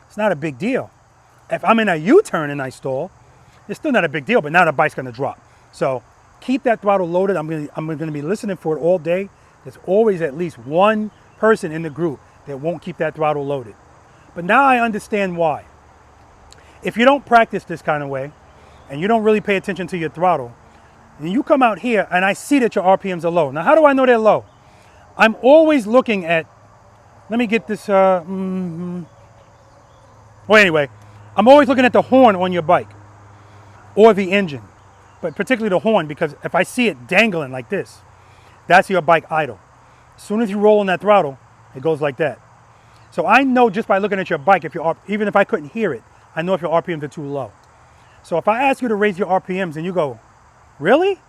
it's not a big deal. If I'm in a U-turn and I stall, it's still not a big deal, but now the bike's going to drop. So keep that throttle loaded. I'm going to be listening for it all day. There's always at least one person in the group that won't keep that throttle loaded. But now I understand why. If you don't practice this kind of way and you don't really pay attention to your throttle, and you come out here and I see that your RPMs are low. Now, how do I know they're low? I'm always looking at, let me get this, well, anyway, I'm always looking at the horn on your bike or the engine, but particularly the horn, because if I see it dangling like this, that's your bike idle. As soon as you roll on that throttle, it goes like that. So I know just by looking at your bike, even if I couldn't hear it, I know if your RPMs are too low. So if I ask you to raise your RPMs and you go, really?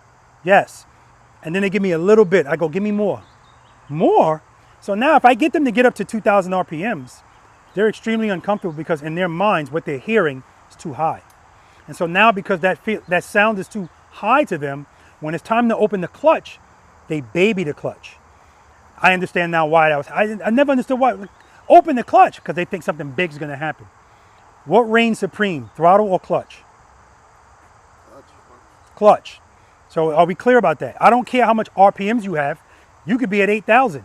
Yes. And then they give me a little bit. I go, give me more. More? So now if I get them to get up to 2,000 RPMs, they're extremely uncomfortable, because in their minds, what they're hearing is too high. And so now, because that sound is too high to them, when it's time to open the clutch, they baby the clutch. I understand now why that was. I never understood why. Open the clutch, because they think something big is going to happen. What reigns supreme, throttle or clutch? Clutch. So are we clear about that? I don't care how much RPMs you have. You could be at 8,000.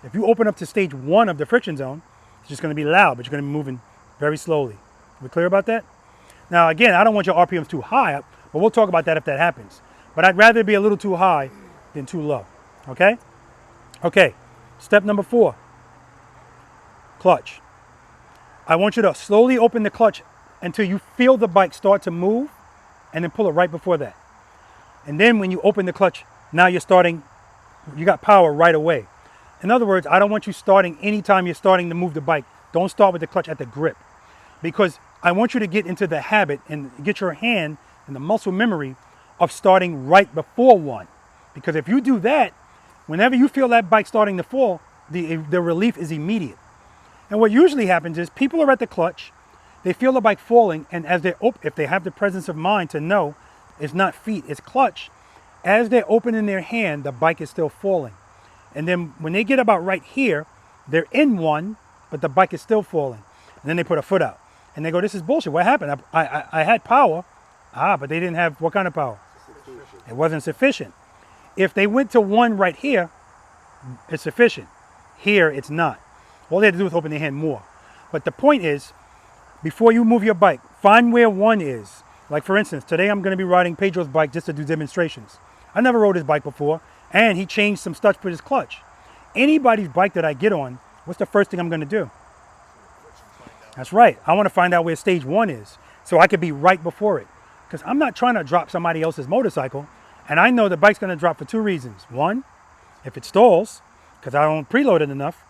If you open up to stage 1 of the friction zone, it's just going to be loud, but you're going to be moving very slowly. We clear about that? Now, again, I don't want your RPMs too high up, but we'll talk about that if that happens. But I'd rather be a little too high than too low. Okay? Okay. Step number 4. Clutch. I want you to slowly open the clutch until you feel the bike start to move, and then pull it right before that. And then when you open the clutch, now you got power right away. In other words, I don't want you starting anytime you're starting to move the bike. Don't start with the clutch at the grip, because I want you to get into the habit and get your hand and the muscle memory of starting right before 1. Because if you do that, whenever you feel that bike starting to fall, the relief is immediate. And what usually happens is people are at the clutch, they feel the bike falling, and as they if they have the presence of mind to know it's not feet, it's clutch, as they're opening their hand, the bike is still falling. And then when they get about right here, they're in one, but the bike is still falling. And then they put a foot out. And they go, this is bullshit. What happened? I had power. But they didn't have, what kind of power? It wasn't sufficient. If they went to one right here, it's sufficient. Here, it's not. All they had to do was open their hand more. But the point is, before you move your bike, find where one is. Like for instance, today I'm going to be riding Pedro's bike just to do demonstrations. I never rode his bike before, and he changed some stuff for his clutch. Anybody's bike that I get on, what's the first thing I'm going to do? That's right. I want to find out where stage one is so I could be right before it. Because I'm not trying to drop somebody else's motorcycle, and I know the bike's going to drop for two reasons. One, if it stalls, because I don't preload it enough,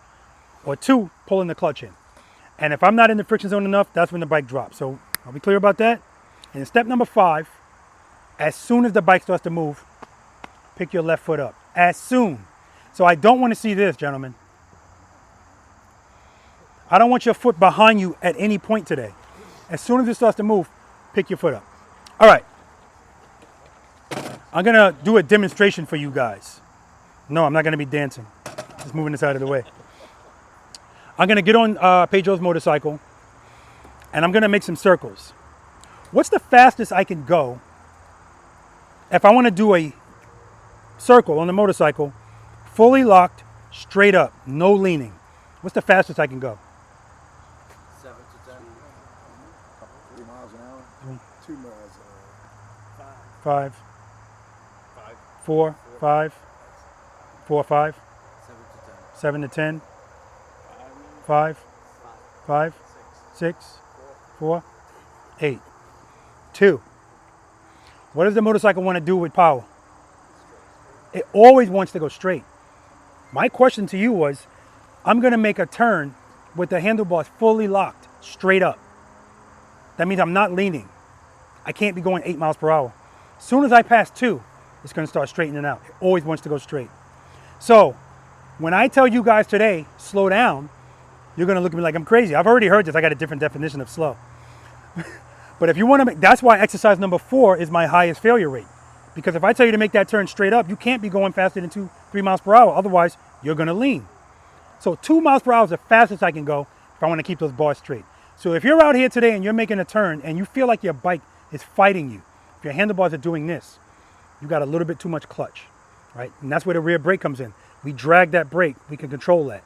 or two, pulling the clutch in. And if I'm not in the friction zone enough, that's when the bike drops. So are we clear about that? And step number 5, as soon as the bike starts to move, pick your left foot up. As soon. So I don't want to see this, gentlemen. I don't want your foot behind you at any point today. As soon as it starts to move, pick your foot up. All right. I'm going to do a demonstration for you guys. No, I'm not going to be dancing. Just moving this out of the way. I'm going to get on Pedro's motorcycle, and I'm going to make some circles. What's the fastest I can go if I want to do a circle on the motorcycle, fully locked, straight up, no leaning? What's the fastest I can go? 7 to 10. 3 miles an hour. 2 miles an hour. 5. 4, 5. 4, 5. 7 to 10. 5. 5. 6. 4. 8. 2. What does the motorcycle want to do with power? It always wants to go straight. My question to you was, I'm going to make a turn with the handlebars fully locked, straight up. That means I'm not leaning. I can't be going 8 miles per hour. As soon as I pass 2, it's going to start straightening out. It always wants to go straight. So when I tell you guys today, slow down, you're going to look at me like I'm crazy. I've already heard this. I got a different definition of slow. But if you want to make, that's why exercise number 4 is my highest failure rate. Because if I tell you to make that turn straight up, you can't be going faster than 3 miles per hour. Otherwise, you're going to lean. So 2 miles per hour is the fastest I can go if I want to keep those bars straight. So if you're out here today and you're making a turn and you feel like your bike is fighting you, if your handlebars are doing this, you got a little bit too much clutch, right? And that's where the rear brake comes in. We drag that brake. We can control that.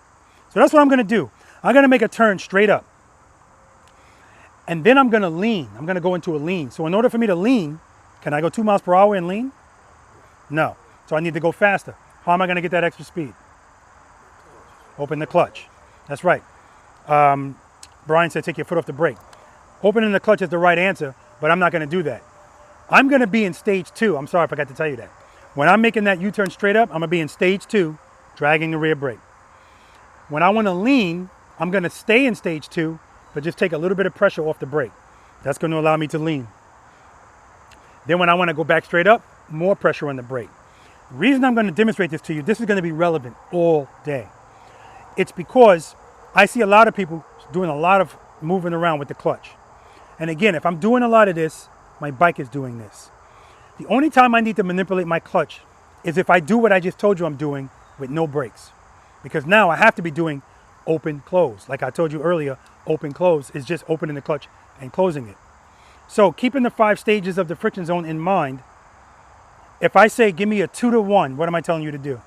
So that's what I'm going to do. I'm going to make a turn straight up. And then I'm going to lean. I'm going to go into a lean. So in order for me to lean, can I go 2 miles per hour and lean? No. So I need to go faster. How am I going to get that extra speed? Open the clutch. That's right. Brian said take your foot off the brake. Opening the clutch is the right answer, but I'm not going to do that. I'm going to be in stage 2. I'm sorry, I forgot to tell you that. When I'm making that U-turn straight up, I'm going to be in stage 2, dragging the rear brake. When I want to lean, I'm going to stay in stage 2, but just take a little bit of pressure off the brake. That's going to allow me to lean. Then when I want to go back straight up, more pressure on the brake. The reason I'm going to demonstrate this to you, this is going to be relevant all day. It's because I see a lot of people doing a lot of moving around with the clutch. And again, if I'm doing a lot of this, my bike is doing this. The only time I need to manipulate my clutch is if I do what I just told you I'm doing with no brakes. Because now I have to be doing open, close. Like I told you earlier, open, close is just opening the clutch and closing it. So keeping the 5 stages of the friction zone in mind, if I say give me a 2 to 1, what am I telling you to do?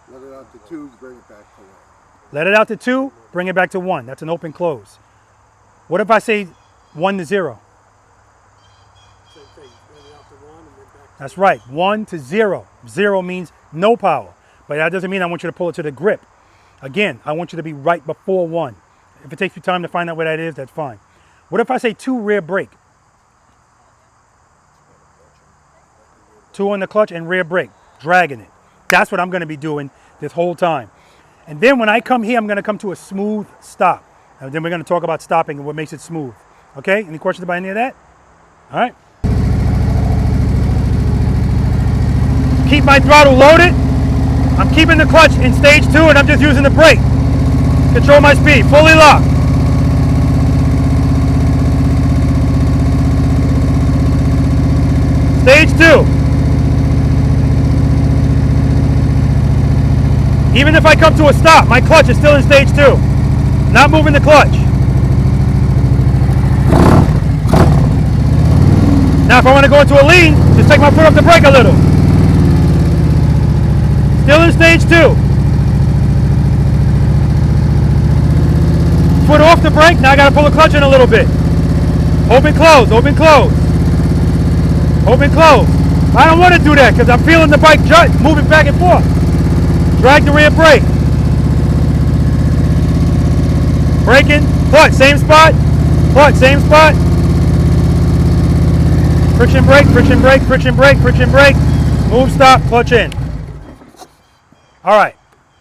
Let it out to 2, bring it back to 1. Let it out to 2, bring it back to 1. That's an open, close. What if I say 1 to 0? Same thing. Bring it out to 1 and then back to That's right, 1 to 0. 0 means no power. But that doesn't mean I want you to pull it to the grip. Again, I want you to be right before 1. If it takes you time to find out what that is, that's fine. What if I say 2 rear brake? 2 on the clutch and rear brake, dragging it. That's what I'm going to be doing this whole time. And then when I come here, I'm going to come to a smooth stop. And then we're going to talk about stopping and what makes it smooth. Okay? Any questions about any of that? All right. Keep my throttle loaded. I'm keeping the clutch in stage 2 and I'm just using the brake. Control my speed, fully locked. Stage 2. Even if I come to a stop, my clutch is still in stage 2. Not moving the clutch. Now if I want to go into a lean, just take my foot off the brake a little. Still in stage 2. Foot off the brake, now I gotta pull the clutch in a little bit. Open, close, open, close. Open, close. I don't want to do that because I'm feeling the bike moving back and forth. Drag the rear brake. Braking, clutch, same spot. Clutch, same spot. Friction brake, friction brake, friction brake, friction brake. Move, stop, clutch in. All right,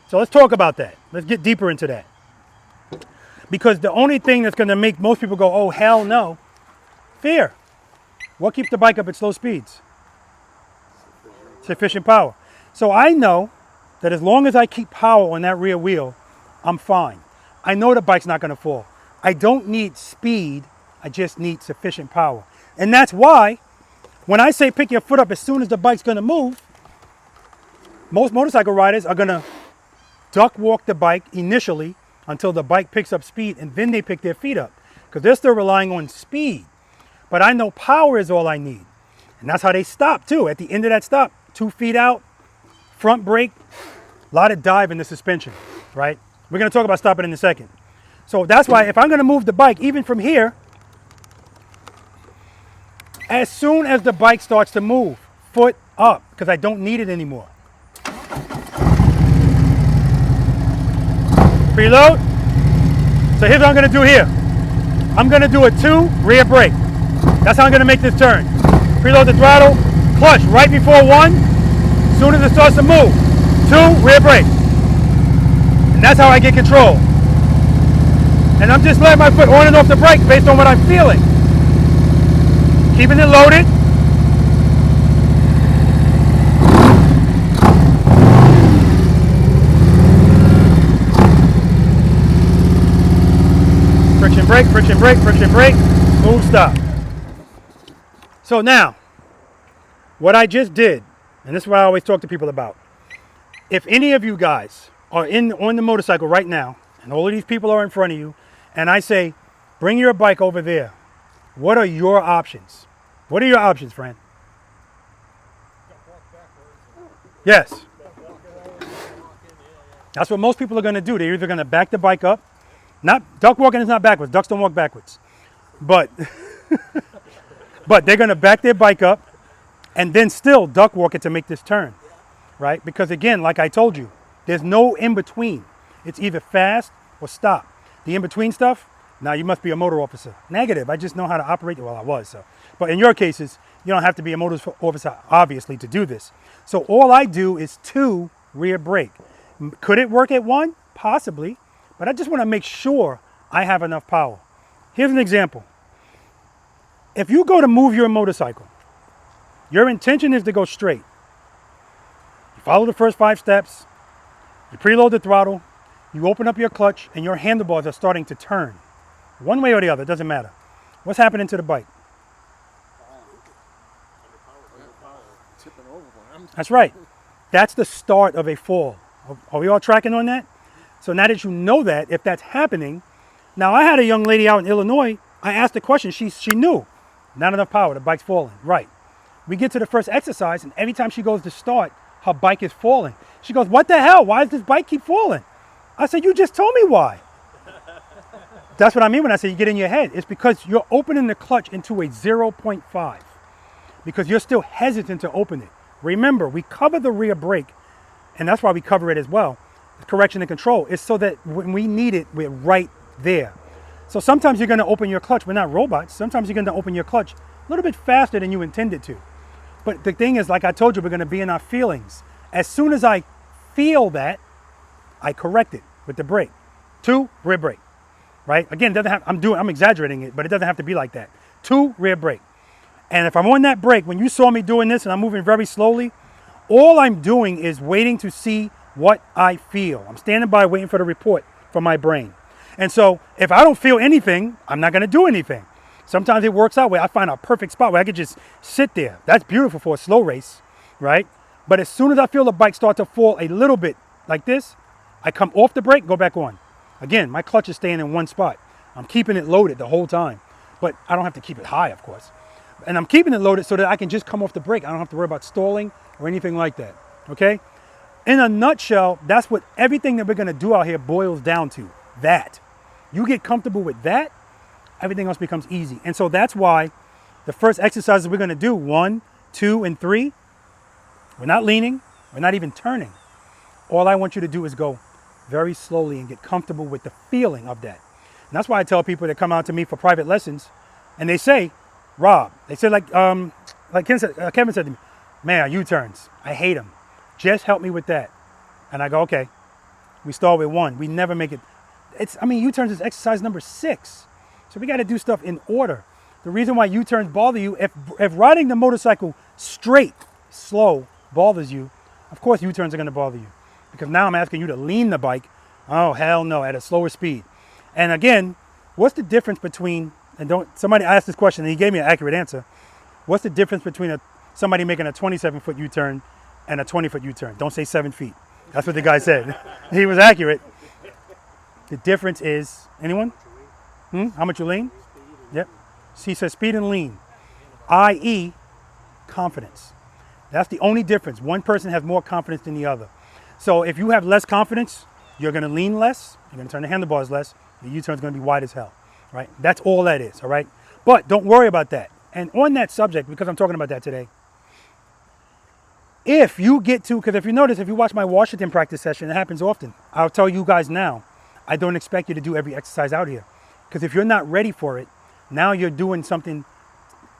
so let's talk about that. Let's get deeper into that. Because the only thing that's going to make most people go, oh, hell no, fear. What keeps the bike up at slow speeds? Sufficient power. So I know that as long as I keep power on that rear wheel, I'm fine. I know the bike's not going to fall. I don't need speed. I just need sufficient power. And that's why when I say pick your foot up as soon as the bike's going to move, most motorcycle riders are going to duck walk the bike initially until the bike picks up speed, and then they pick their feet up because they're still relying on speed. But I know power is all I need. And that's how they stop too. At the end of that stop, 2 feet out, front brake, a lot of dive in the suspension, right? We're going to talk about stopping in a second. So that's why if I'm going to move the bike, even from here, as soon as the bike starts to move, foot up, because I don't need it anymore. Preload. So here's what I'm going to do here. I'm going to do a 2 rear brake. That's how I'm going to make this turn. Preload the throttle, clutch right before 1. As soon as it starts to move, 2 rear brake. And that's how I get control. And I'm just letting my foot on and off the brake based on what I'm feeling. Keeping it loaded. Friction brake, friction brake, friction brake, move, stop. So now, what I just did, and this is what I always talk to people about. If any of you guys are on the motorcycle right now, and all of these people are in front of you, and I say, bring your bike over there, what are your options? What are your options, friend? Yes. That's what most people are going to do. They're either going to back the bike up. Duck walking is not backwards. Ducks don't walk backwards. But, but they're going to back their bike up and then still duck walk it to make this turn, right? Because again, like I told you, there's no in-between. It's either fast or stop. The in-between stuff, now you must be a motor officer. Negative. I just know how to operate. Well, I was. So. But in your cases, you don't have to be a motor officer, obviously, to do this. So all I do is 2 rear brake. Could it work at 1? Possibly. But I just want to make sure I have enough power. Here's an example. If you go to move your motorcycle, your intention is to go straight. You follow the first 5 steps. You preload the throttle. You open up your clutch, and your handlebars are starting to turn. One way or the other, it doesn't matter. What's happening to the bike? That's right. That's the start of a fall. Are we all tracking on that? So now that you know that, if that's happening, now I had a young lady out in Illinois, I asked the question, she knew, not enough power, the bike's falling. Right. We get to the first exercise, and every time she goes to start, her bike is falling. She goes, what the hell? Why does this bike keep falling? I said, you just told me why. That's what I mean when I say you get in your head. It's because you're opening the clutch into a 0.5 because you're still hesitant to open it. Remember, we cover the rear brake, and that's why we cover it as well. Correction and control is so that when we need it, we're right there. So sometimes you're going to open your clutch. We're not robots. Sometimes you're going to open your clutch a little bit faster than you intended to. But the thing is, like I told you, we're going to be in our feelings. As soon as I feel that, I correct it with the brake. 2 rear brake. Right? Again, it doesn't have, I'm exaggerating it, but it doesn't have to be like that. 2 rear brake. And if I'm on that brake, when you saw me doing this and I'm moving very slowly, all I'm doing is waiting to see what I feel. I'm standing by waiting for the report from my brain. And so if I don't feel anything, I'm not going to do anything. Sometimes it works out where I find a perfect spot where I could just sit there. That's beautiful for a slow race, right? But as soon as I feel the bike start to fall a little bit like this, I come off the brake, go back on. Again, my clutch is staying in one spot. I'm keeping it loaded the whole time, but I don't have to keep it high, of course. And I'm keeping it loaded so that I can just come off the brake. I don't have to worry about stalling or anything like that, okay? In a nutshell, that's what everything that we're gonna do out here boils down to, that. You get comfortable with that, everything else becomes easy. And so that's why the first exercises we're gonna do, 1, 2, and 3, we're not leaning, we're not even turning. All I want you to do is go very slowly and get comfortable with the feeling of that. And that's why I tell people that come out to me for private lessons and they say, Rob, they say like Kevin said to me, man, U-turns, I hate them. Just help me with that. And I go, okay, we start with 1. We never make it. U-turns is exercise number 6. So we got to do stuff in order. The reason why U-turns bother you, if riding the motorcycle straight, slow, bothers you, of course U-turns are going to bother you. Because now I'm asking you to lean the bike, oh, hell no, at a slower speed. And again, what's the difference between, somebody asked this question and he gave me an accurate answer. What's the difference between somebody making a 27-foot U-turn and a 20-foot U-turn? Don't say 7 feet. That's what the guy said. He was accurate. The difference is, anyone? How much you lean? Yep. He says speed and lean, i.e. confidence. That's the only difference. One person has more confidence than the other. So if you have less confidence, you're going to lean less, you're going to turn the handlebars less, the U-turn is going to be wide as hell, right? That's all that is, all right? But don't worry about that. And on that subject, because I'm talking about that today, if you get to, because if you notice, if you watch my Washington practice session, it happens often. I'll tell you guys now, I don't expect you to do every exercise out here. Because if you're not ready for it, now you're doing something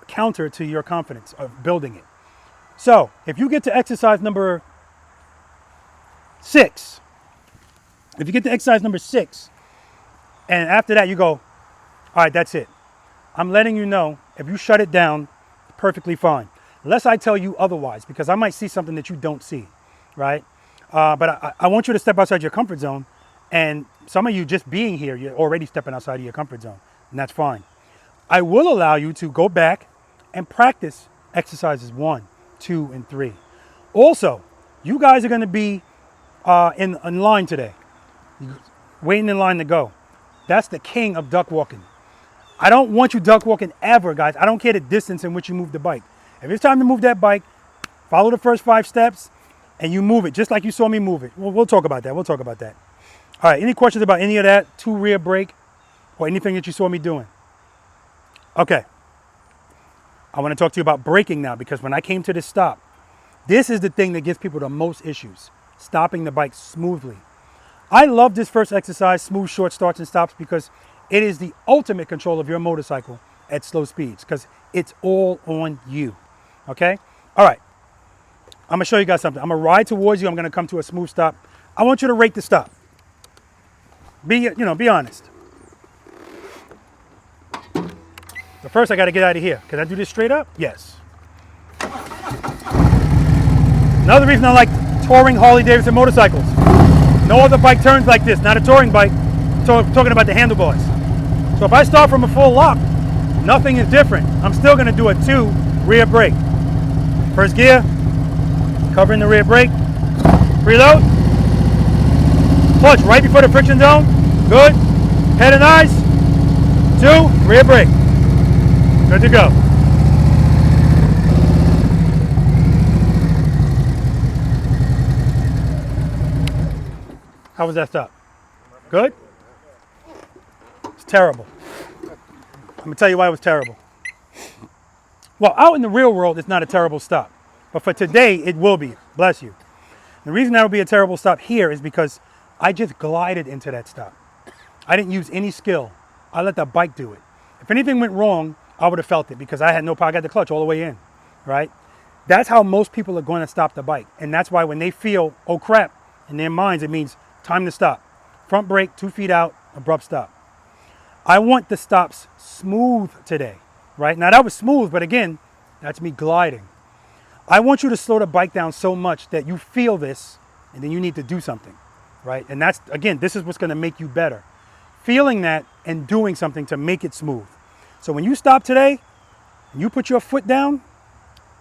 counter to your confidence of building it. So if you get to exercise number 6, if you get to exercise number 6, and after that you go, all right, that's it. I'm letting you know, if you shut it down, perfectly fine. Unless I tell you otherwise, because I might see something that you don't see, right? But I want you to step outside your comfort zone. And some of you just being here, you're already stepping outside of your comfort zone, and that's fine. I will allow you to go back and practice exercises 1, 2, and 3. Also, you guys are going to be in line today, waiting in line to go. That's the king of duck walking. I don't want you duck walking ever, guys. I don't care the distance in which you move the bike. If it's time to move that bike, follow the first 5 steps, and you move it just like you saw me move it. We'll talk about that. We'll talk about that. All right, any questions about any of that, 2 rear brake, or anything that you saw me doing? Okay. I want to talk to you about braking now, because when I came to this stop, this is the thing that gives people the most issues, stopping the bike smoothly. I love this first exercise, smooth short starts and stops, because it is the ultimate control of your motorcycle at slow speeds, because it's all on you, okay? All right, I'm going to show you guys something. I'm going to ride towards you. I'm going to come to a smooth stop. I want you to rate the stop. Be honest. But first I got to get out of here. Can I do this straight up? Yes. Another reason I like touring Harley-Davidson motorcycles. No other bike turns like this, not a touring bike. So I'm talking about the handlebars. So if I start from a full lock, nothing is different. I'm still going to do a 2 rear brake. First gear, covering the rear brake. Preload. Clutch right before the friction zone. Good. Head and eyes. 2, rear brake. Good to go. How was that stop? Good? It's terrible. I'm going to tell you why it was terrible. Well, out in the real world, it's not a terrible stop. But for today, it will be. Bless you. The reason that would be a terrible stop here is because I just glided into that stop. I didn't use any skill. I let the bike do it. If anything went wrong, I would have felt it because I had no power. I got the clutch all the way in, right? That's how most people are going to stop the bike. And that's why when they feel, oh crap, in their minds, it means time to stop. Front brake, 2 feet out, abrupt stop. I want the stops smooth today, right? Now that was smooth, but again, that's me gliding. I want you to slow the bike down so much that you feel this and then you need to do something, right? And that's, again, this is what's going to make you better. Feeling that and doing something to make it smooth. So when you stop today, and you put your foot down,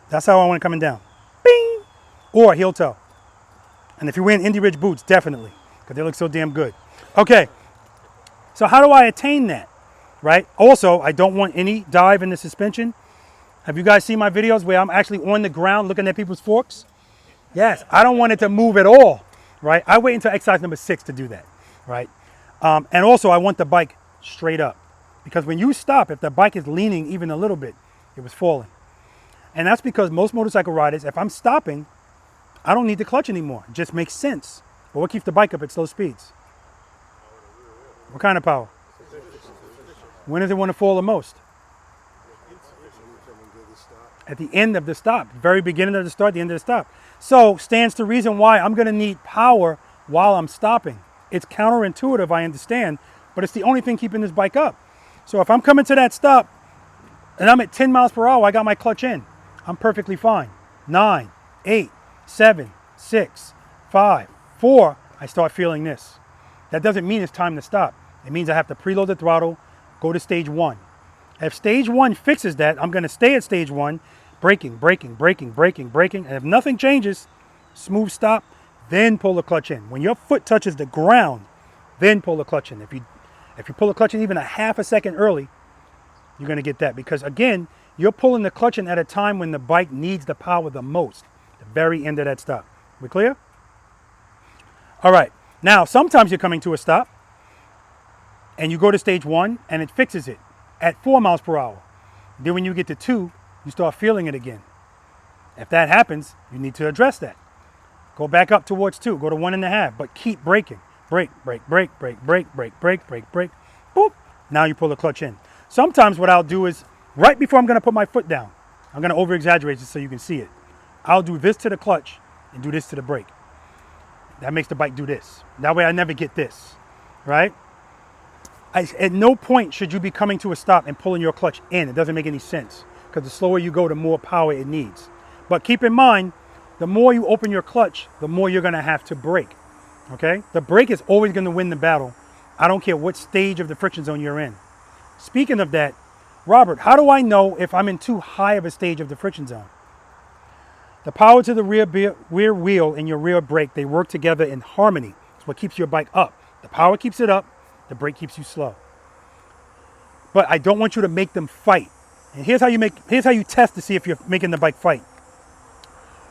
that's how I want it coming down. Bing! Or heel toe. And if you're wearing Indy Ridge boots, definitely, because they look so damn good. Okay, so how do I attain that, right? Also, I don't want any dive in the suspension. Have you guys seen my videos where I'm actually on the ground looking at people's forks? Yes, I don't want it to move at all, right? I wait until exercise number 6 to do that, right? And also, I want the bike straight up, because when you stop, if the bike is leaning even a little bit, it was falling. And that's because most motorcycle riders, if I'm stopping, I don't need the clutch anymore. It just makes sense. But what keeps the bike up at slow speeds? What kind of power? When does it want to fall the most? At the end of the stop. Very beginning of the start, the end of the stop. So stands to reason why I'm going to need power while I'm stopping. It's counterintuitive, I understand, but it's the only thing keeping this bike up. So if I'm coming to that stop and I'm at 10 miles per hour, I got my clutch in. I'm perfectly fine. 9, 8, 7, 6, 5, 4, I start feeling this. That doesn't mean it's time to stop. It means I have to preload the throttle, go to stage 1. If stage 1 fixes that, I'm going to stay at stage 1, braking, braking, braking, braking, braking. And if nothing changes, smooth stop, then pull the clutch in. When your foot touches the ground, then pull the clutch in. If you pull the clutch in even a half a second early, you're going to get that. Because again, you're pulling the clutch in at a time when the bike needs the power the most. The very end of that stop. We clear? All right. Now, sometimes you're coming to a stop and you go to stage 1 and it fixes it at 4 miles per hour. Then when you get to 2, you start feeling it again. If that happens, you need to address that. Go back up towards 2, go to 1.5, but keep braking. Brake, brake, brake, brake, brake, brake, brake, brake, brake. Boop. Now you pull the clutch in. Sometimes what I'll do is, right before I'm going to put my foot down, I'm going to over-exaggerate this so you can see it. I'll do this to the clutch and do this to the brake. That makes the bike do this. That way I never get this, right? At no point should you be coming to a stop and pulling your clutch in. It doesn't make any sense, because the slower you go, the more power it needs. But keep in mind, the more you open your clutch, the more you're going to have to brake, okay? The brake is always going to win the battle. I don't care what stage of the friction zone you're in. Speaking of that, Robert, how do I know if I'm in too high of a stage of the friction zone? The power to the rear wheel and your rear brake, they work together in harmony. It's what keeps your bike up. The power keeps it up, the brake keeps you slow. But I don't want you to make them fight. And here's how you test to see if you're making the bike fight.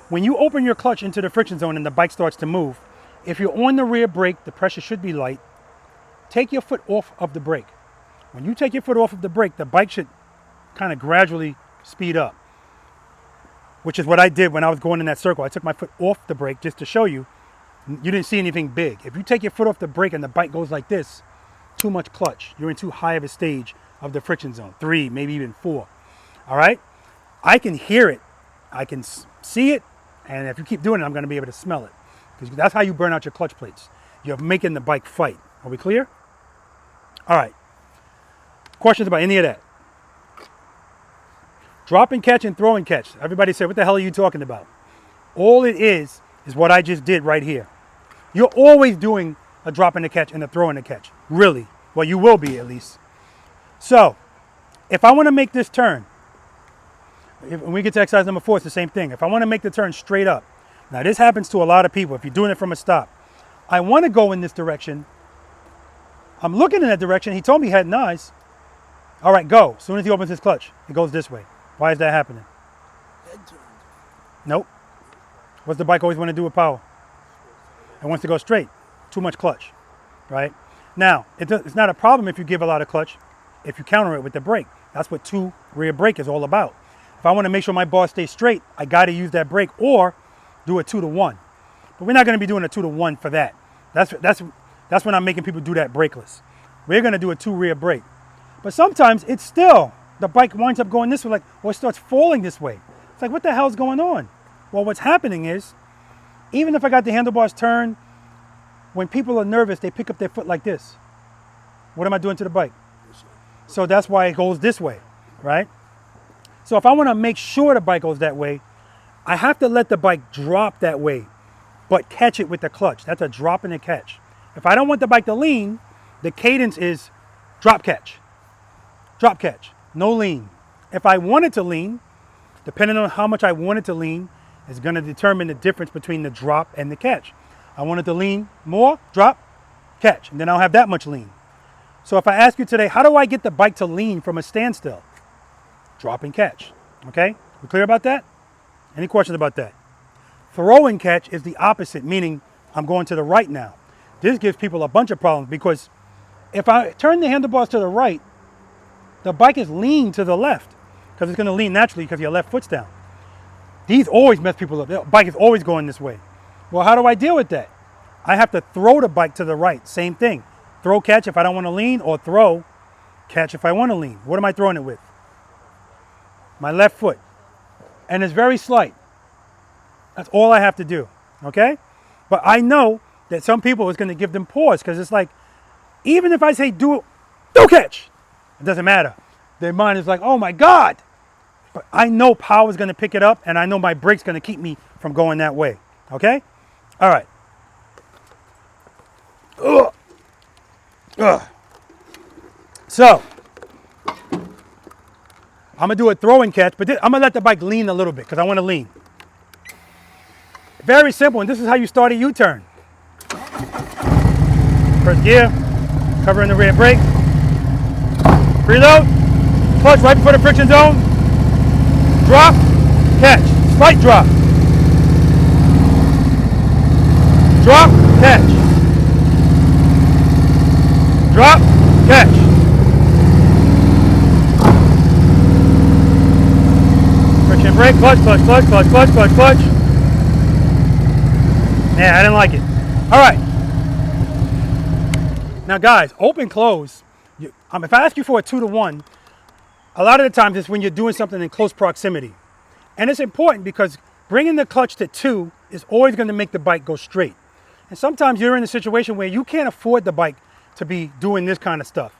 When you open your clutch into the friction zone and the bike starts to move, if you're on the rear brake, the pressure should be light. Take your foot off of the brake. When you take your foot off of the brake, the bike should kind of gradually speed up, which is what I did when I was going in that circle. I took my foot off the brake just to show you. You didn't see anything big. If you take your foot off the brake and the bike goes like this, too much clutch. You're in too high of a stage of the friction zone. 3, maybe even 4. All right? I can hear it. I can see it. And if you keep doing it, I'm going to be able to smell it. Because that's how you burn out your clutch plates. You're making the bike fight. Are we clear? All right. Questions about any of that? Drop and catch and throw and catch. Everybody said, what the hell are you talking about? All it is what I just did right here. You're always doing a drop and a catch and a throw and a catch. Really. Well, you will be at least. So, if I want to make this turn, when we get to exercise number 4, it's the same thing. If I want to make the turn straight up, now this happens to a lot of people if you're doing it from a stop. I want to go in this direction. I'm looking in that direction. He told me he had eyes. All right, go. As soon as he opens his clutch, it goes this way. Why is that happening? Nope. What's the bike always want to do with power? It wants to go straight. Too much clutch, right? Now, it's not a problem if you give a lot of clutch, if you counter it with the brake. That's what 2 rear brake is all about. If I want to make sure my bar stays straight, I got to use that brake or do a 2-to-1. But we're not going to be doing a 2-to-1 for that. That's when I'm making people do that brakeless. We're going to do a 2 rear brake. But sometimes it's still, the bike winds up going this way, or it starts falling this way. It's like, what the hell's going on? Well, what's happening is, even if I got the handlebars turned, when people are nervous, they pick up their foot like this. What am I doing to the bike? So that's why it goes this way, right? So if I want to make sure the bike goes that way, I have to let the bike drop that way, but catch it with the clutch. That's a drop and a catch. If I don't want the bike to lean, the cadence is drop catch, no lean. If I wanted to lean, depending on how much I wanted to lean, is going to determine the difference between the drop and the catch. I wanted to lean more, drop, catch, and then I'll have that much lean. So if I ask you today, how do I get the bike to lean from a standstill? Drop and catch, okay? We clear about that? Any questions about that? Throw and catch is the opposite, meaning I'm going to the right now. This gives people a bunch of problems because if I turn the handlebars to the right, the bike is lean to the left because it's going to lean naturally because your left foot's down. These always mess people up. The bike is always going this way. Well, how do I deal with that? I have to throw the bike to the right. Same thing. Throw, catch if I don't want to lean, or throw, catch if I want to lean. What am I throwing it with? My left foot. And it's very slight. That's all I have to do, okay? But I know that some people, it's going to give them pause because it's like, even if I say do catch, it doesn't matter. Their mind is like, oh my God. But I know power is going to pick it up, and I know my brake's going to keep me from going that way, okay? All right. Ugh. Ugh. So, I'm going to do a throw and catch, but I'm going to let the bike lean a little bit because I want to lean. Very simple, and this is how you start a U-turn. First gear, covering the rear brake. Preload, clutch right before the friction zone. Drop, catch, slight drop. Drop, catch. Drop, catch. Friction brake, clutch, clutch, clutch, clutch, clutch, clutch, clutch. Yeah, I didn't like it. All right. Now, guys, open, close. If I ask you for a 2-to-1, a lot of the times it's when you're doing something in close proximity. And it's important because bringing the clutch to 2 is always going to make the bike go straight. And sometimes you're in a situation where you can't afford the bike to be doing this kind of stuff.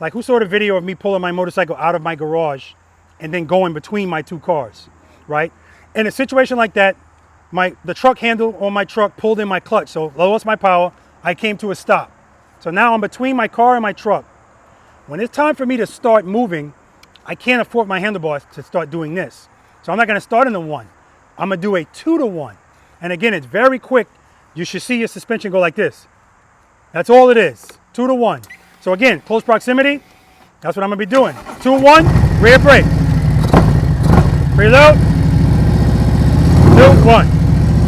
Like, who saw the video of me pulling my motorcycle out of my garage and then going between my 2 cars, right? In a situation like that, the truck handle on my truck pulled in my clutch, so lost my power. I came to a stop. So now I'm between my car and my truck. When it's time for me to start moving, I can't afford my handlebars to start doing this. So I'm not going to start in the 1. I'm going to do a 2-to-1. And again, it's very quick. You should see your suspension go like this. That's all it is, 2-to-1. So again, close proximity, that's what I'm going to be doing. 2-1, rear brake. Preload, 2-1.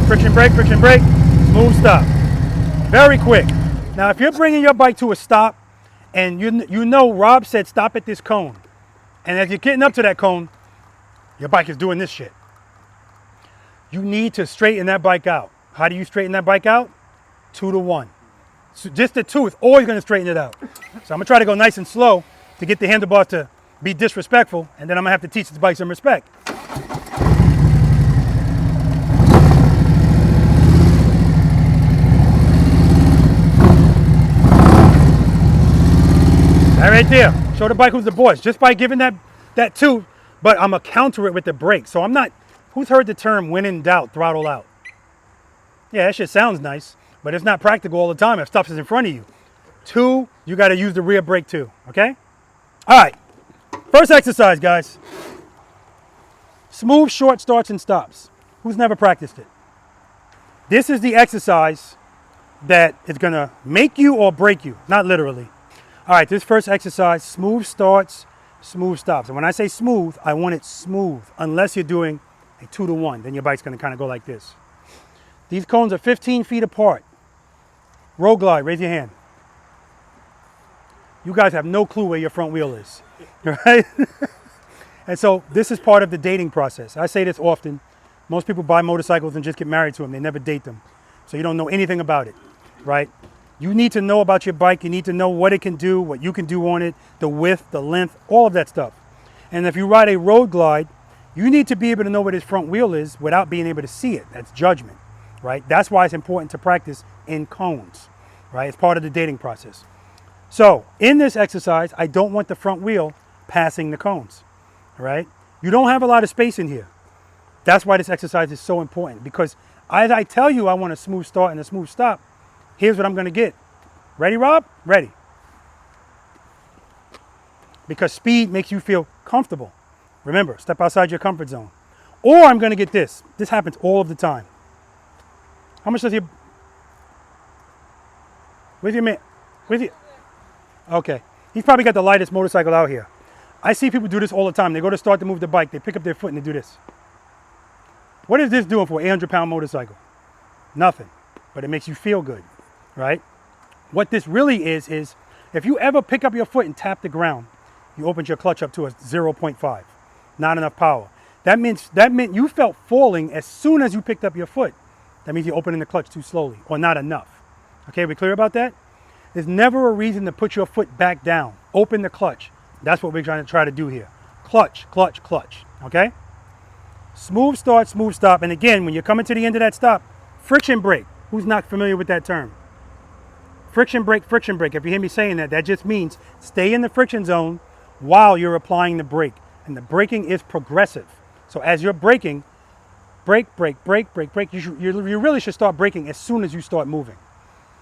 Friction brake, smooth stop. Very quick. Now, if you're bringing your bike to a stop, and you know Rob said stop at this cone, and as you're getting up to that cone, your bike is doing this shit. You need to straighten that bike out. How do you straighten that bike out? 2-to-1. So just the 2 is always going to straighten it out. So I'm going to try to go nice and slow to get the handlebars to be disrespectful, and then I'm going to have to teach this bike some respect. That right there. Show the bike who's the boss. Just by giving that 2, but I'm going to counter it with the brake. So I'm not, who's heard the term when in doubt, throttle out? Yeah, that shit sounds nice, but it's not practical all the time if stuff is in front of you. 2, you got to use the rear brake too, okay? All right, first exercise, guys. Smooth short starts and stops. Who's never practiced it? This is the exercise that is going to make you or break you, not literally. All right, this first exercise, smooth starts, smooth stops. And when I say smooth, I want it smooth, unless you're doing a 2-to-1. Then your bike's going to kind of go like this. These cones are 15 feet apart. Road glide, raise your hand. You guys have no clue where your front wheel is, right? And so this is part of the dating process. I say this often. Most people buy motorcycles and just get married to them. They never date them. So you don't know anything about it, right? You need to know about your bike. You need to know what it can do, what you can do on it, the width, the length, all of that stuff. And if you ride a road glide, you need to be able to know what his front wheel is without being able to see it. That's judgment, right? That's why it's important to practice in cones, right? It's part of the dating process. So in this exercise, I don't want the front wheel passing the cones, right? You don't have a lot of space in here. That's why this exercise is so important, because as I tell you I want a smooth start and a smooth stop, here's what I'm going to get. Ready, Rob? Ready. Because speed makes you feel comfortable. Remember, step outside your comfort zone. Or I'm gonna get this. This happens all of the time. How much does your, with your man, with you? Okay, he's probably got the lightest motorcycle out here. I see people do this all the time. They go to start to move the bike, they pick up their foot and they do this. What is this doing for an 800-pound motorcycle? Nothing, but it makes you feel good, right? What this really is if you ever pick up your foot and tap the ground, you opened your clutch up to a 0.5, not enough power. That meant you felt falling as soon as you picked up your foot. That means you're opening the clutch too slowly or not enough. Okay, we clear about that? There's never a reason to put your foot back down. Open the clutch. That's what we're trying to do here. Clutch, clutch, clutch, okay? Smooth start, smooth stop. And again, when you're coming to the end of that stop, friction brake. Who's not familiar with that term? Friction brake, friction brake. If you hear me saying that, that just means stay in the friction zone while you're applying the brake. And the braking is progressive. So as you're braking, brake, brake, brake, brake, brake, you really should start braking as soon as you start moving.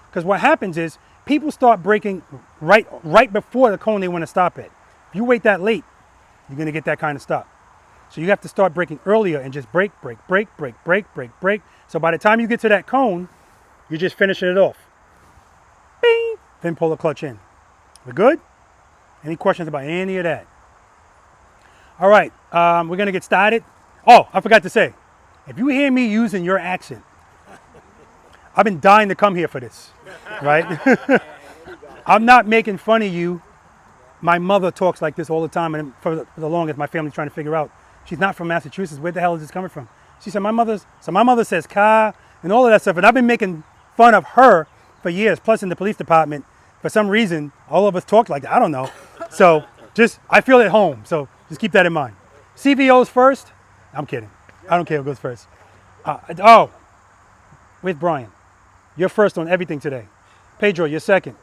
Because what happens is people start braking right before the cone they want to stop at. If you wait that late, you're going to get that kind of stop. So you have to start braking earlier and just brake, brake, brake, brake, brake, brake, brake. So by the time you get to that cone, you're just finishing it off. Bing! Then pull the clutch in. We're good? Any questions about any of that? All right, we're going to get started. Oh, I forgot to say, if you hear me using your accent, I've been dying to come here for this, right? I'm not making fun of you. My mother talks like this all the time, and for the longest, my family's trying to figure out. She's not from Massachusetts. Where the hell is this coming from? She said, my mother says car and all of that stuff, and I've been making fun of her for years. Plus, in the police department, for some reason, all of us talk like that. I don't know. So I feel at home. So just keep that in mind. CVO's first. I'm kidding. I don't care who goes first. With Brian. You're first on everything today. Pedro, you're second.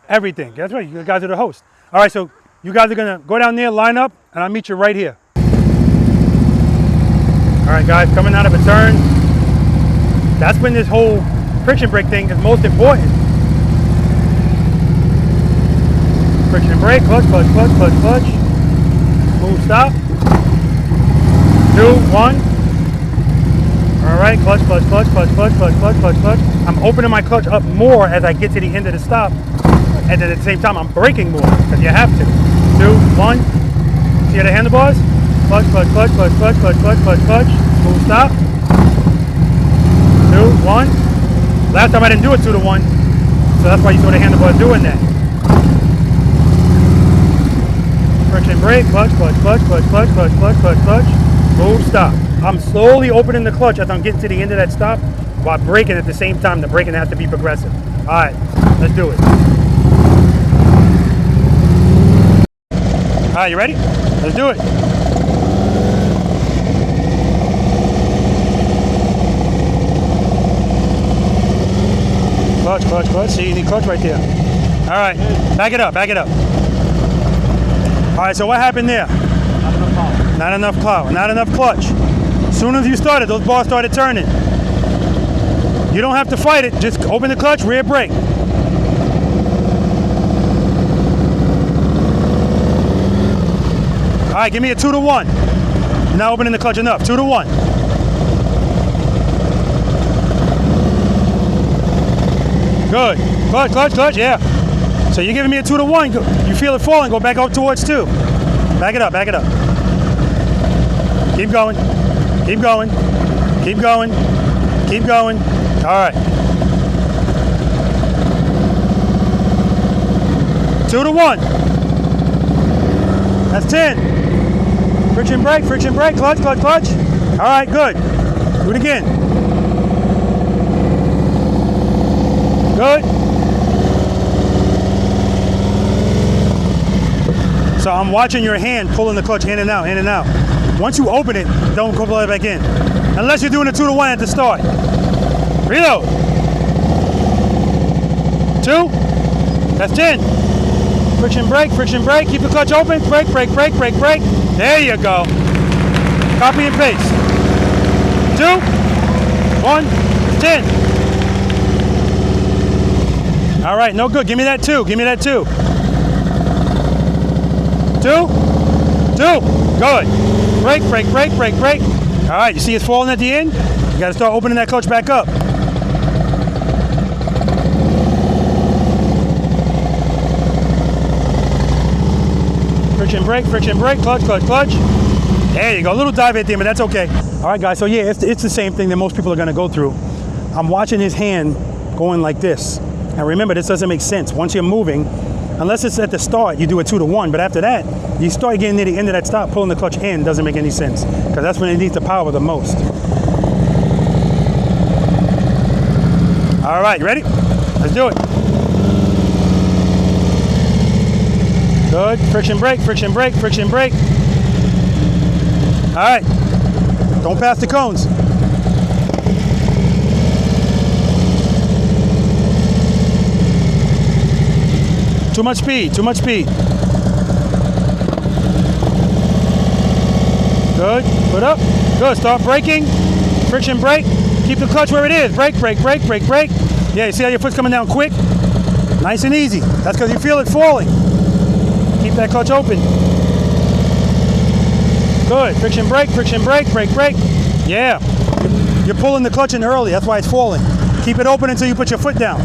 Everything. That's right. You guys are the host. All right, so you guys are going to go down there, line up, and I'll meet you right here. All right, guys, coming out of a turn. That's when this whole friction brake thing is most important. Friction brake, clutch, clutch, clutch, clutch, clutch. Smooth stop. 2, 1. All right, clutch, clutch, clutch, clutch, clutch, clutch, clutch, clutch, clutch. I'm opening my clutch up more as I get to the end of the stop. And then at the same time, I'm braking more because you have to. 2, 1. See the handlebars? Clutch, clutch, clutch, clutch, clutch, clutch, clutch, clutch, clutch. Smooth stop. 2, 1. Last time I didn't do it 2 to 1. So that's why you saw the handlebars doing that. Friction brake, clutch, clutch, clutch, clutch, clutch, clutch, clutch, clutch, clutch. Smooth stop. I'm slowly opening the clutch as I'm getting to the end of that stop while braking at the same time. The braking has to be progressive. All right, let's do it. All right, you ready? Let's do it. Clutch, clutch, clutch. See, you need clutch right there. All right, back it up, back it up. All right, so what happened there? Not enough power, not enough clutch. As soon as you started, those bars started turning. You don't have to fight it. Just open the clutch, rear brake. All right, give me a 2 to 1. You're not opening the clutch enough. 2 to 1. Good. Clutch, clutch, clutch, yeah. So you're giving me a 2 to 1. You feel it falling, go back up towards 2. Back it up, back it up. Keep going. Keep going. Keep going. Keep going. All right. 2 to 1. That's 10. Friction brake, clutch, clutch, clutch. All right, good. Do it again. Good. So I'm watching your hand pulling the clutch in and out, in and out. Once you open it, don't go pull it back in. Unless you're doing a 2 to 1 at the start. Reload. 2. That's 10. Friction brake, keep the clutch open. Brake, brake, brake, brake, brake. There you go. Copy and paste. 2, 1, 10. All right, no good. Give me that 2. Give me that 2. 2. 2. Good. Brake, brake, brake, brake, brake. All right, you see it's falling at the end? You got to start opening that clutch back up. Friction brake, clutch, clutch, clutch. There you go, a little dive at the end, but that's okay. All right, guys, so yeah, it's the same thing that most people are gonna go through. I'm watching his hand going like this. And remember, this doesn't make sense. Once you're moving, unless it's at the start, you do a 2 to 1, but after that, you start getting near the end of that stop, pulling the clutch in doesn't make any sense, because that's when it needs the power the most. All right, you ready? Let's do it. Good, friction brake, friction brake, friction brake. All right, don't pass the cones. Too much speed, too much speed. Good, put up, good, start braking. Friction brake, keep the clutch where it is. Brake, brake, brake, brake, brake. Yeah, you see how your foot's coming down quick? Nice and easy. That's because you feel it falling. Keep that clutch open. Good. Friction brake, brake, brake. Yeah. You're pulling the clutch in early. That's why it's falling. Keep it open until you put your foot down.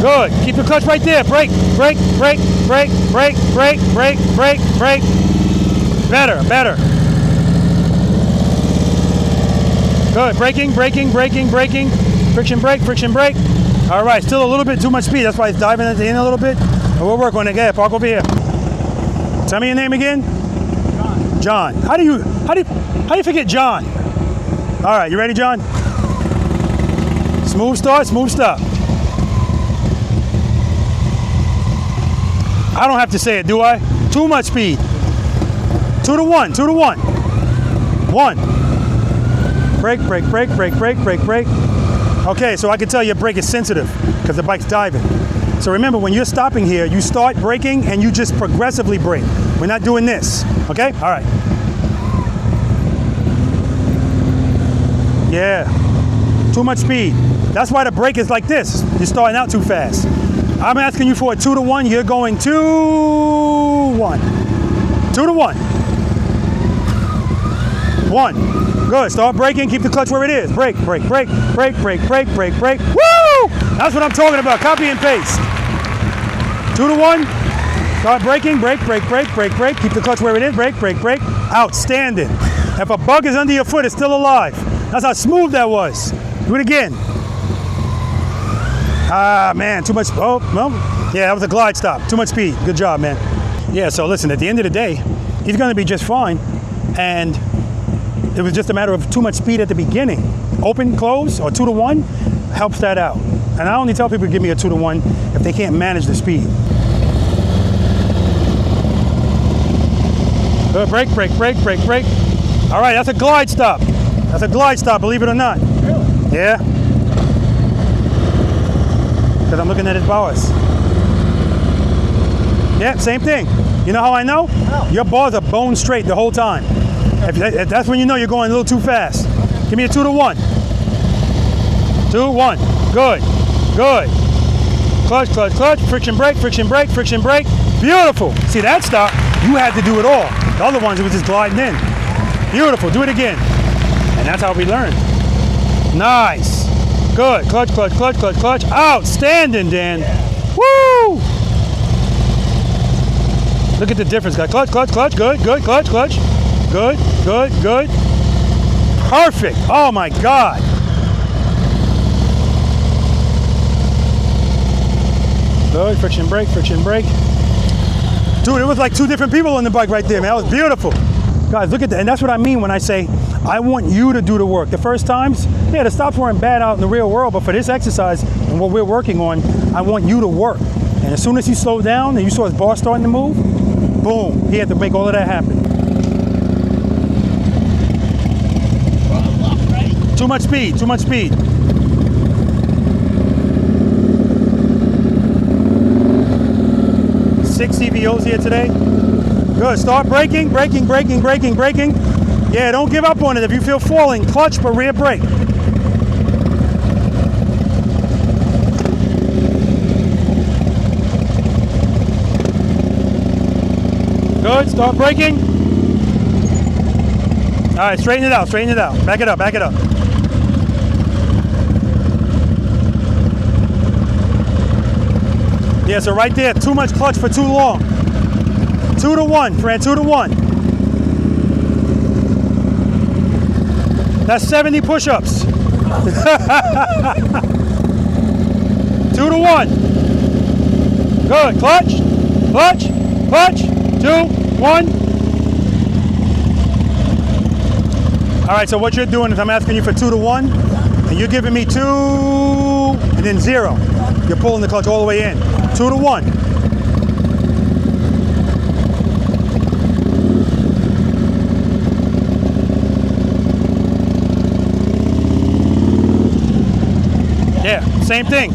Good. Keep the clutch right there. Brake, brake, brake, brake, brake, brake, brake, brake, brake. Better, better. Good. Braking, braking, braking, braking. Friction brake. All right. Still a little bit too much speed. That's why it's diving at the end a little bit. But we'll work on it. Yeah, park over here. Tell me your name again. John. How do you forget John? All right. You ready, John? Smooth start, smooth stop. I don't have to say it, do I? Too much speed. 2 to 1, 2 to 1. 1. Brake, brake, brake, brake, brake, brake, brake. Okay, so I can tell your brake is sensitive because the bike's diving. So remember, when you're stopping here, you start braking and you just progressively brake. We're not doing this, okay? All right. Yeah, too much speed. That's why the brake is like this. You're starting out too fast. I'm asking you for a 2 to 1. You're going 2 1. 2 to 1. 1. Good. Start braking. Keep the clutch where it is. Brake, brake, brake, brake, brake, brake, brake, brake. Woo! That's what I'm talking about. Copy and paste. 2 to 1. Start braking. Brake, brake, brake, brake, brake. Keep the clutch where it is. Brake, brake, brake. Outstanding. If a bug is under your foot, it's still alive. That's how smooth that was. Do it again. Ah, man, too much. Oh, well, yeah, that was a glide stop. Too much speed. Good job, man. Yeah, so listen, at the end of the day, he's going to be just fine. And it was just a matter of too much speed at the beginning. Open, close, or 2 to 1 helps that out. And I only tell people to give me a 2 to 1 if they can't manage the speed. Good, brake, brake, brake, brake, brake. All right, that's a glide stop. That's a glide stop, believe it or not. Really? Yeah. Because I'm looking at his bars. Yeah, same thing. You know how I know? How? Your bars are bone straight the whole time. If that's when you know you're going a little too fast. Give me a 2 to 1. 2, 1. Good. Good. Clutch, clutch, clutch. Friction brake, friction brake, friction brake. Beautiful. See that stop? You had to do it all. The other ones, it was just gliding in. Beautiful. Do it again. And that's how we learn. Nice. Good. Clutch, clutch, clutch, clutch, clutch. Outstanding, Dan. Woo! Look at the difference, guys. Clutch, clutch, clutch. Good, good. Clutch, clutch. Good, good, good. Perfect. Oh, my God. Good. Friction brake, friction brake. Dude, it was like 2 different people on the bike right there, man. That was beautiful. Guys, look at that. And that's what I mean when I say I want you to do the work. The first times, yeah, the stops weren't bad out in the real world, but for this exercise and what we're working on, I want you to work. And as soon as he slowed down and you saw his bar starting to move, boom, he had to make all of that happen. Too much speed, too much speed. Six CVOs here today. Good, start braking, braking, braking, braking, braking. Yeah, don't give up on it. If you feel falling, clutch but rear brake. Good, start braking. All right, straighten it out, straighten it out. Back it up, back it up. Yeah, so right there, too much clutch for too long. 2 to 1, Fran, 2 to 1. That's 70 push-ups. 2 to 1. Good, clutch, clutch, clutch, 2, 1. All right, so what you're doing is I'm asking you for 2 to 1, and you're giving me 2 and then 0. You're pulling the clutch all the way in. 2 to 1. Yeah, same thing.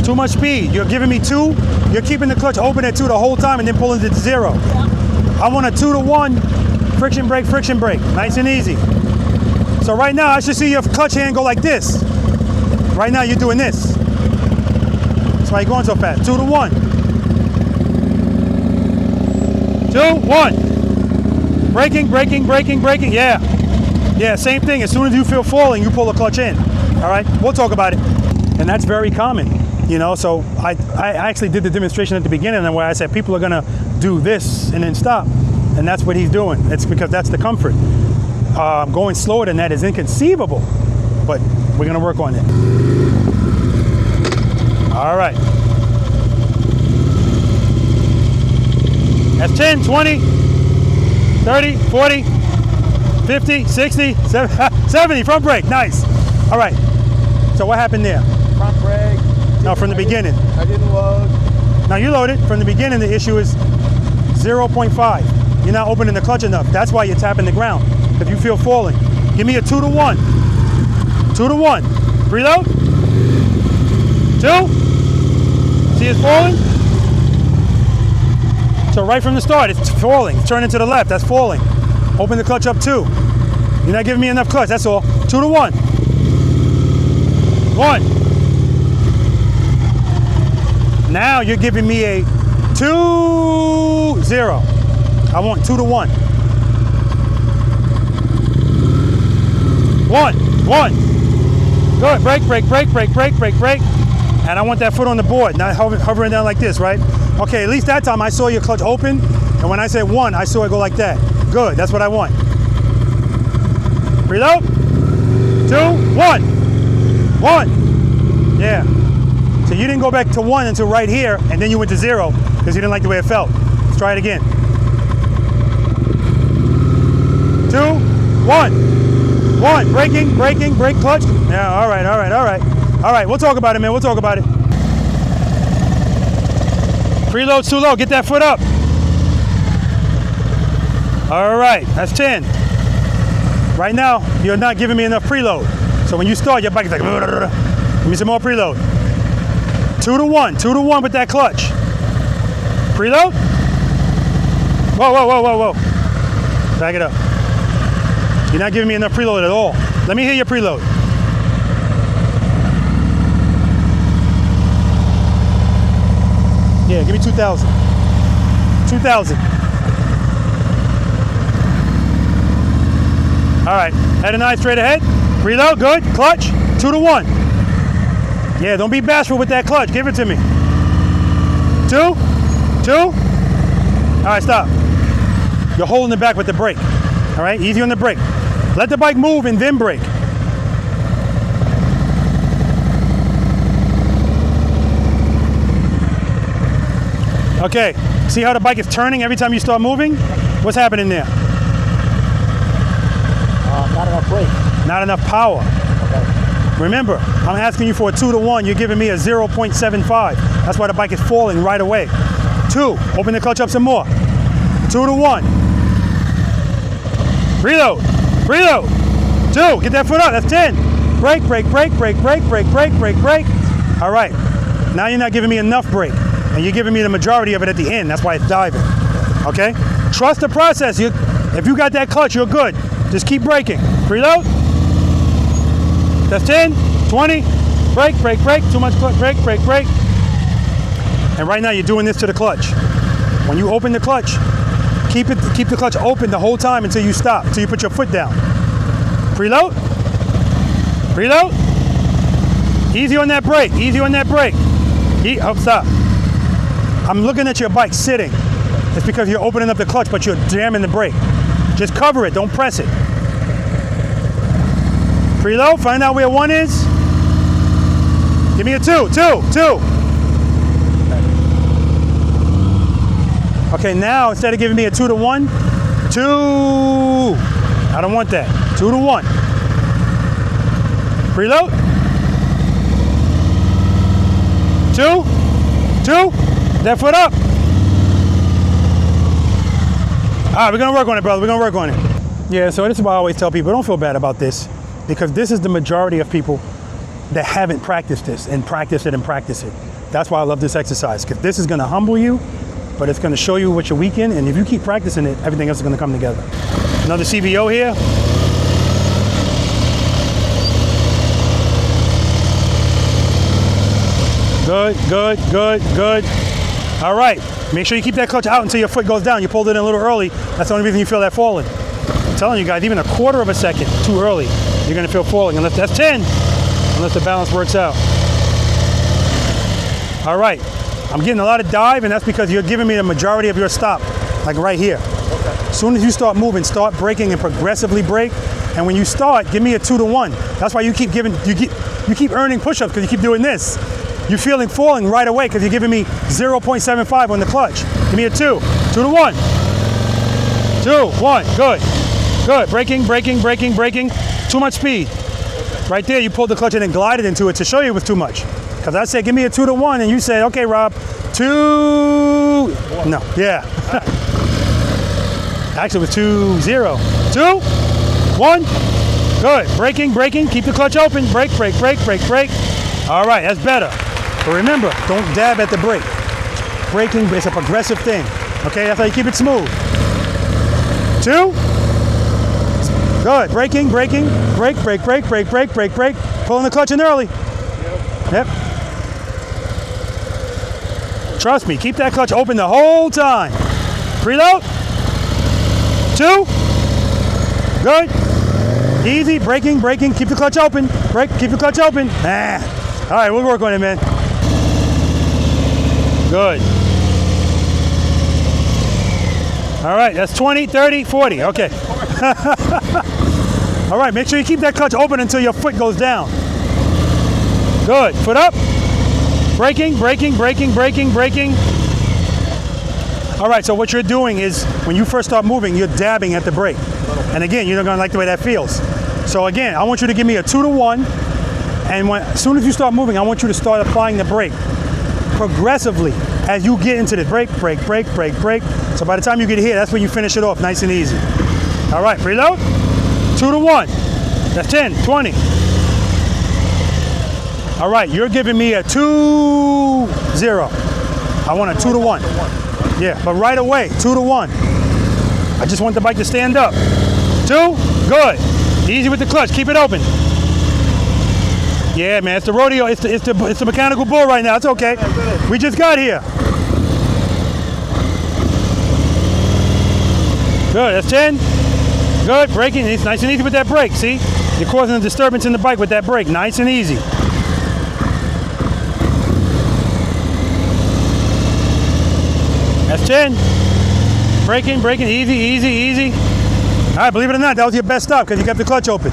Too much speed. You're giving me 2. You're keeping the clutch open at 2 the whole time and then pulling it to 0. I want a 2 to 1 friction brake, friction brake. Nice and easy. So right now I should see your clutch hand go like this. Right now you're doing this. That's why you're going so fast. 2 to 1. 2, 1. Braking, braking, braking, braking. Yeah. Yeah, same thing. As soon as you feel falling, you pull the clutch in. All right, we'll talk about it. And that's very common, you know, so I actually did the demonstration at the beginning where I said people are gonna do this and then stop. And that's what he's doing. It's because that's the comfort. Going slower than that is inconceivable, but we're gonna work on it. All right. That's 10, 20, 30, 40, 50, 60, 70, front brake, nice. All right, so what happened there? Front brake. No, from the beginning. I didn't load. Now you loaded. From the beginning, the issue is 0.5. You're not opening the clutch enough. That's why you're tapping the ground. If you feel falling. Give me a 2 to 1. 2 to 1. Preload. 2. See it's falling? So right from the start, it's falling. It's turning to the left. That's falling. Open the clutch up 2. You're not giving me enough clutch. That's all. 2 to 1. 1. Now you're giving me a 2, 0. I want 2 to 1. 1, 1. Good. Brake, brake, brake, brake, brake, brake, brake. And I want that foot on the board, not hovering down like this, right? Okay, at least that time I saw your clutch open, and when I said 1, I saw it go like that. Good. That's what I want. Preload. 2, 1. 1. Yeah. So you didn't go back to 1 until right here, and then you went to 0 because you didn't like the way it felt. Let's try it again. 2, 1. 1. Braking, braking, brake, clutch. Yeah, all right, all right, all right. All right, we'll talk about it, man. We'll talk about it. Preload's too low. Get that foot up. All right, that's 10. Right now, you're not giving me enough preload. So when you start, your bike is like, give me some more preload. 2 to 1, 2 to 1 with that clutch. Preload. Whoa, whoa, whoa, whoa, whoa. Back it up. You're not giving me enough preload at all. Let me hear your preload. Yeah, give me 2,000. 2,000. All right, head and eye straight ahead. Preload, good. Clutch, 2 to 1. Yeah, don't be bashful with that clutch. Give it to me. 2, 2. All right, stop. You're holding it back with the brake. All right, easy on the brake. Let the bike move and then brake. Okay, see how the bike is turning every time you start moving? What's happening there? Not enough brake. Not enough power. Okay. Remember, I'm asking you for a 2 to 1. You're giving me a 0.75. That's why the bike is falling right away. 2, open the clutch up some more. 2 to 1. Preload, preload. 2, get that foot up, that's 10. Brake, brake, brake, brake, brake, brake, brake, brake, brake. All right, now you're not giving me enough brake, and you're giving me the majority of it at the end. That's why it's diving, okay? Trust the process. If you got that clutch, you're good. Just keep braking. Preload. That's 10, 20. Brake, brake, brake. Too much clutch. Brake, brake, brake. And right now you're doing this to the clutch. When you open the clutch, keep the clutch open the whole time until you stop, until you put your foot down. Preload. Preload. Easy on that brake. Easy on that brake. Oh, stop. I'm looking at your bike sitting. It's because you're opening up the clutch, but you're jamming the brake. Just cover it. Don't press it. Preload. Find out where 1 is. Give me a 2. 2. Okay, now instead of giving me a 2 to 1, 2. I don't want that. 2 to 1. Preload. 2. That foot up. All right, we're gonna work on it, brother. We're gonna work on it. Yeah, so this is why I always tell people, don't feel bad about this, because this is the majority of people that haven't practiced this and practice it and practice it. That's why I love this exercise, because this is gonna humble you, but it's gonna show you what you're weak in, and if you keep practicing it, everything else is gonna come together. Another CVO here. Good. All right, make sure you keep that clutch out until your foot goes down. You pulled it in a little early. That's the only reason you feel that falling. I'm telling you guys, even a quarter of a second too early, you're gonna feel falling, unless that's 10, unless the balance works out. All right, I'm getting a lot of dive, and that's because you're giving me the majority of your stop, like right here. As soon as you start moving, start braking and progressively brake. And when you start, give me a 2 to 1. That's why you keep earning push-ups, because you keep doing this. You're feeling falling right away because you're giving me 0.75 on the clutch. Give me a 2. 2 to 1. 2, 1. Good. Braking. Too much speed. Right there, you pulled the clutch in and glided into it to show you it was too much. Because I said, give me a 2 to 1, and you said, okay, Rob, 2. No, yeah. Actually, it was 2, 0. 2, 1. Good. Braking. Keep the clutch open. Brake. All right, that's better. But remember, don't dab at the brake. Braking is a progressive thing. Okay, that's how you keep it smooth. 2. Good. Braking. Brake. Pulling the clutch in early. Yep. Trust me, keep that clutch open the whole time. Preload. 2. Good. Easy. Braking. Keep the clutch open. Brake. Keep the clutch open. All right, we'll work on it, man. Good. All right, that's 20, 30, 40. Okay. All right, make sure you keep that clutch open until your foot goes down. Good. Foot up. Braking. All right, so what you're doing is when you first start moving, you're dabbing at the brake. And again, you're not going to like the way that feels. So again, I want you to give me a 2 to 1. And as soon as you start moving, I want you to start applying the brake progressively as you get into the brake. So by the time you get here, that's when you finish it off nice and easy. All right, preload. 2 to 1. That's 10, 20. All right, you're giving me a 2, 0. I want a 2 to 1. Yeah, but right away, 2 to 1. I just want the bike to stand up. 2, good. Easy with the clutch, keep it open. Yeah, man, it's the rodeo, it's the mechanical bull right now, it's okay. We just got here. Good, that's 10. Good, braking, it's nice and easy with that brake, see? You're causing a disturbance in the bike with that brake, nice and easy. That's 10. Braking, easy. All right, believe it or not, that was your best stop because you kept the clutch open.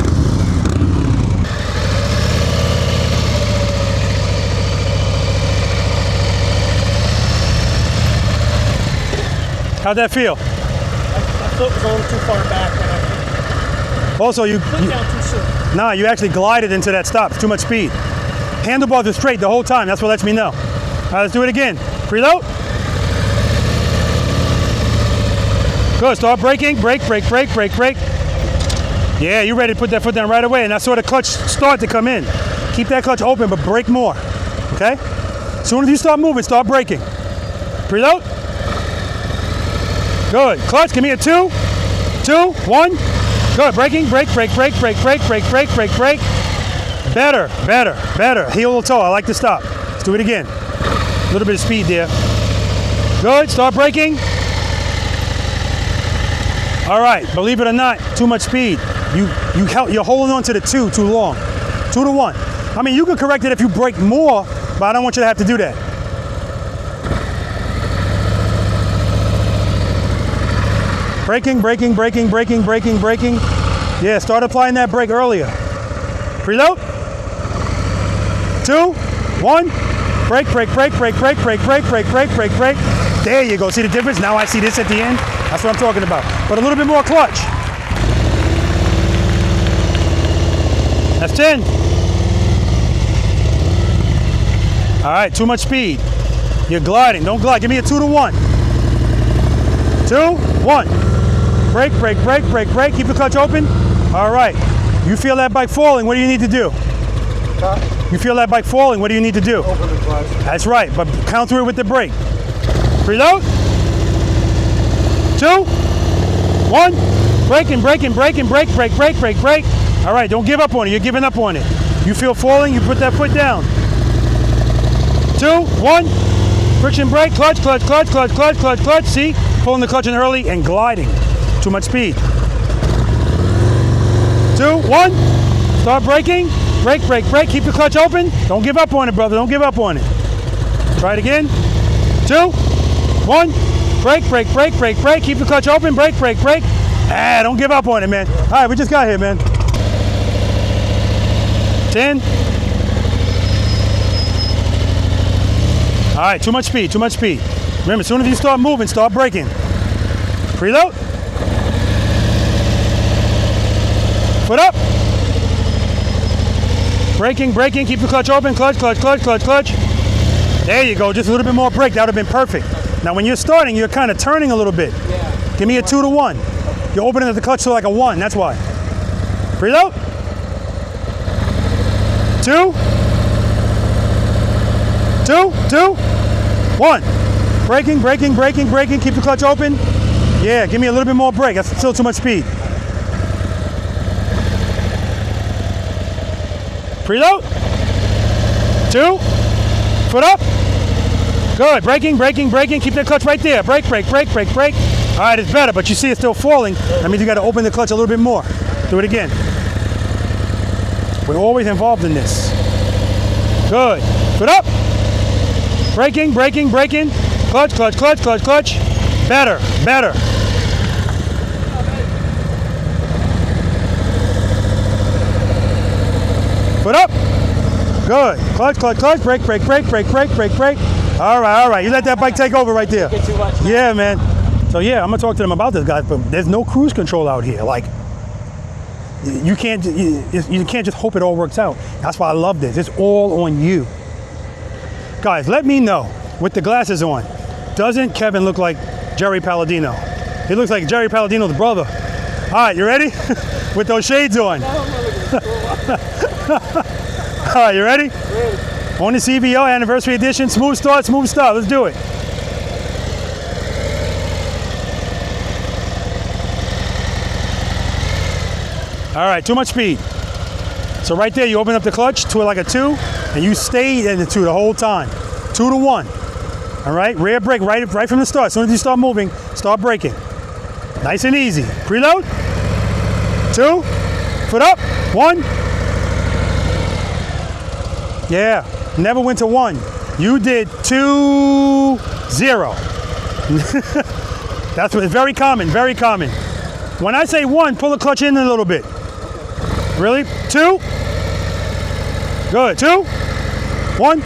How'd that feel? My foot was a little too far back. Also, you Put down too soon. Nah, you actually glided into that stop. It's too much speed. Handlebars are straight the whole time. That's what lets me know. All right, let's do it again. Preload. Good. Start braking. Brake. Yeah, you're ready to put that foot down right away, and I saw the clutch start to come in. Keep that clutch open, but brake more. Okay? As soon as you start moving, start braking. Preload. Good. Clutch. Give me a 2, 1. Good. Braking. Brake. Better. Heel to toe. I like to stop. Let's do it again. A little bit of speed there. Good, start braking. All right, believe it or not, too much speed. You're holding on to the 2 too long. 2 to 1. I mean, you can correct it if you brake more, but I don't want you to have to do that. Braking, braking, braking, braking, braking, braking. Yeah, start applying that brake earlier. Preload. 2, 1. Brake, brake, brake, brake, brake, brake, brake, brake, brake, brake, brake. There you go. See the difference? Now I see this at the end. That's what I'm talking about. But a little bit more clutch. That's 10. All right, too much speed. You're gliding. Don't glide. Give me a 2 to 1. 2, 1. Brake, brake, brake, brake, brake. Keep the clutch open. All right. You feel that bike falling. What do you need to do? You feel that bike falling. What do you need to do? Open the clutch. That's right. But counter it with the brake. Preload. 2, 1. Braking, braking, braking, brake, brake, brake, brake, brake. All right. Don't give up on it. You're giving up on it. You feel falling. You put that foot down. 2, 1. Friction brake. Clutch, clutch, clutch, clutch, clutch, clutch, clutch. See? Pulling the clutch in early and gliding. Too much speed. 2, 1. Start braking. Brake, brake, brake. Keep the clutch open. Don't give up on it, brother. Don't give up on it. Try it again. 2, 1. Brake, brake, brake, brake, brake. Keep the clutch open. Brake, brake, brake. Ah, don't give up on it, man. All right, we just got here, man. 10. All right, too much speed, too much speed. Remember, as soon as you start moving, start braking. Preload. Foot up. Braking, braking, keep the clutch open. Clutch, clutch, clutch, clutch, clutch. There you go, just a little bit more brake. That would have been perfect. Now, when you're starting, you're kind of turning a little bit. Yeah. Give me a 2 to 1. You're opening the clutch to like a 1, that's why. Preload. 2. 2, 2, 1. Braking, braking, braking, braking. Keep the clutch open. Yeah, give me a little bit more brake. That's still too much speed. Preload. 2. Foot up. Good. Braking, braking, braking. Keep that clutch right there. Brake, brake, brake, brake, brake. All right, it's better, but you see it's still falling. That means you got to open the clutch a little bit more. Do it again. We're always involved in this. Good. Foot up. Braking, braking, braking. Clutch, clutch, clutch, clutch, clutch. Better, better. Foot up. Good. Clutch, clutch, clutch. Brake, brake, brake, brake, brake, brake, brake. All right, all right. You let that bike take over right there. Yeah, man. So yeah, I'm gonna talk to them about this, guys. But there's no cruise control out here. Like, you can't just hope it all works out. That's why I love this. It's all on you. Guys, let me know with the glasses on. Doesn't Kevin look like Jerry Palladino? He looks like Jerry Palladino's brother. All right, you ready? With those shades on. All right, you ready? On the CVO Anniversary Edition. Smooth start, smooth start. Let's do it. All right, too much speed. So right there, you open up the clutch to like a 2, and you stay in the 2 the whole time. 2 to 1. All right, rear brake right from the start. As soon as you start moving, start braking. Nice and easy. Preload. 2. Foot up. 1. Yeah, never went to 1. You did 2, 0. That's very common, very common. When I say 1, pull the clutch in a little bit. Really? 2. Good. 2. 1.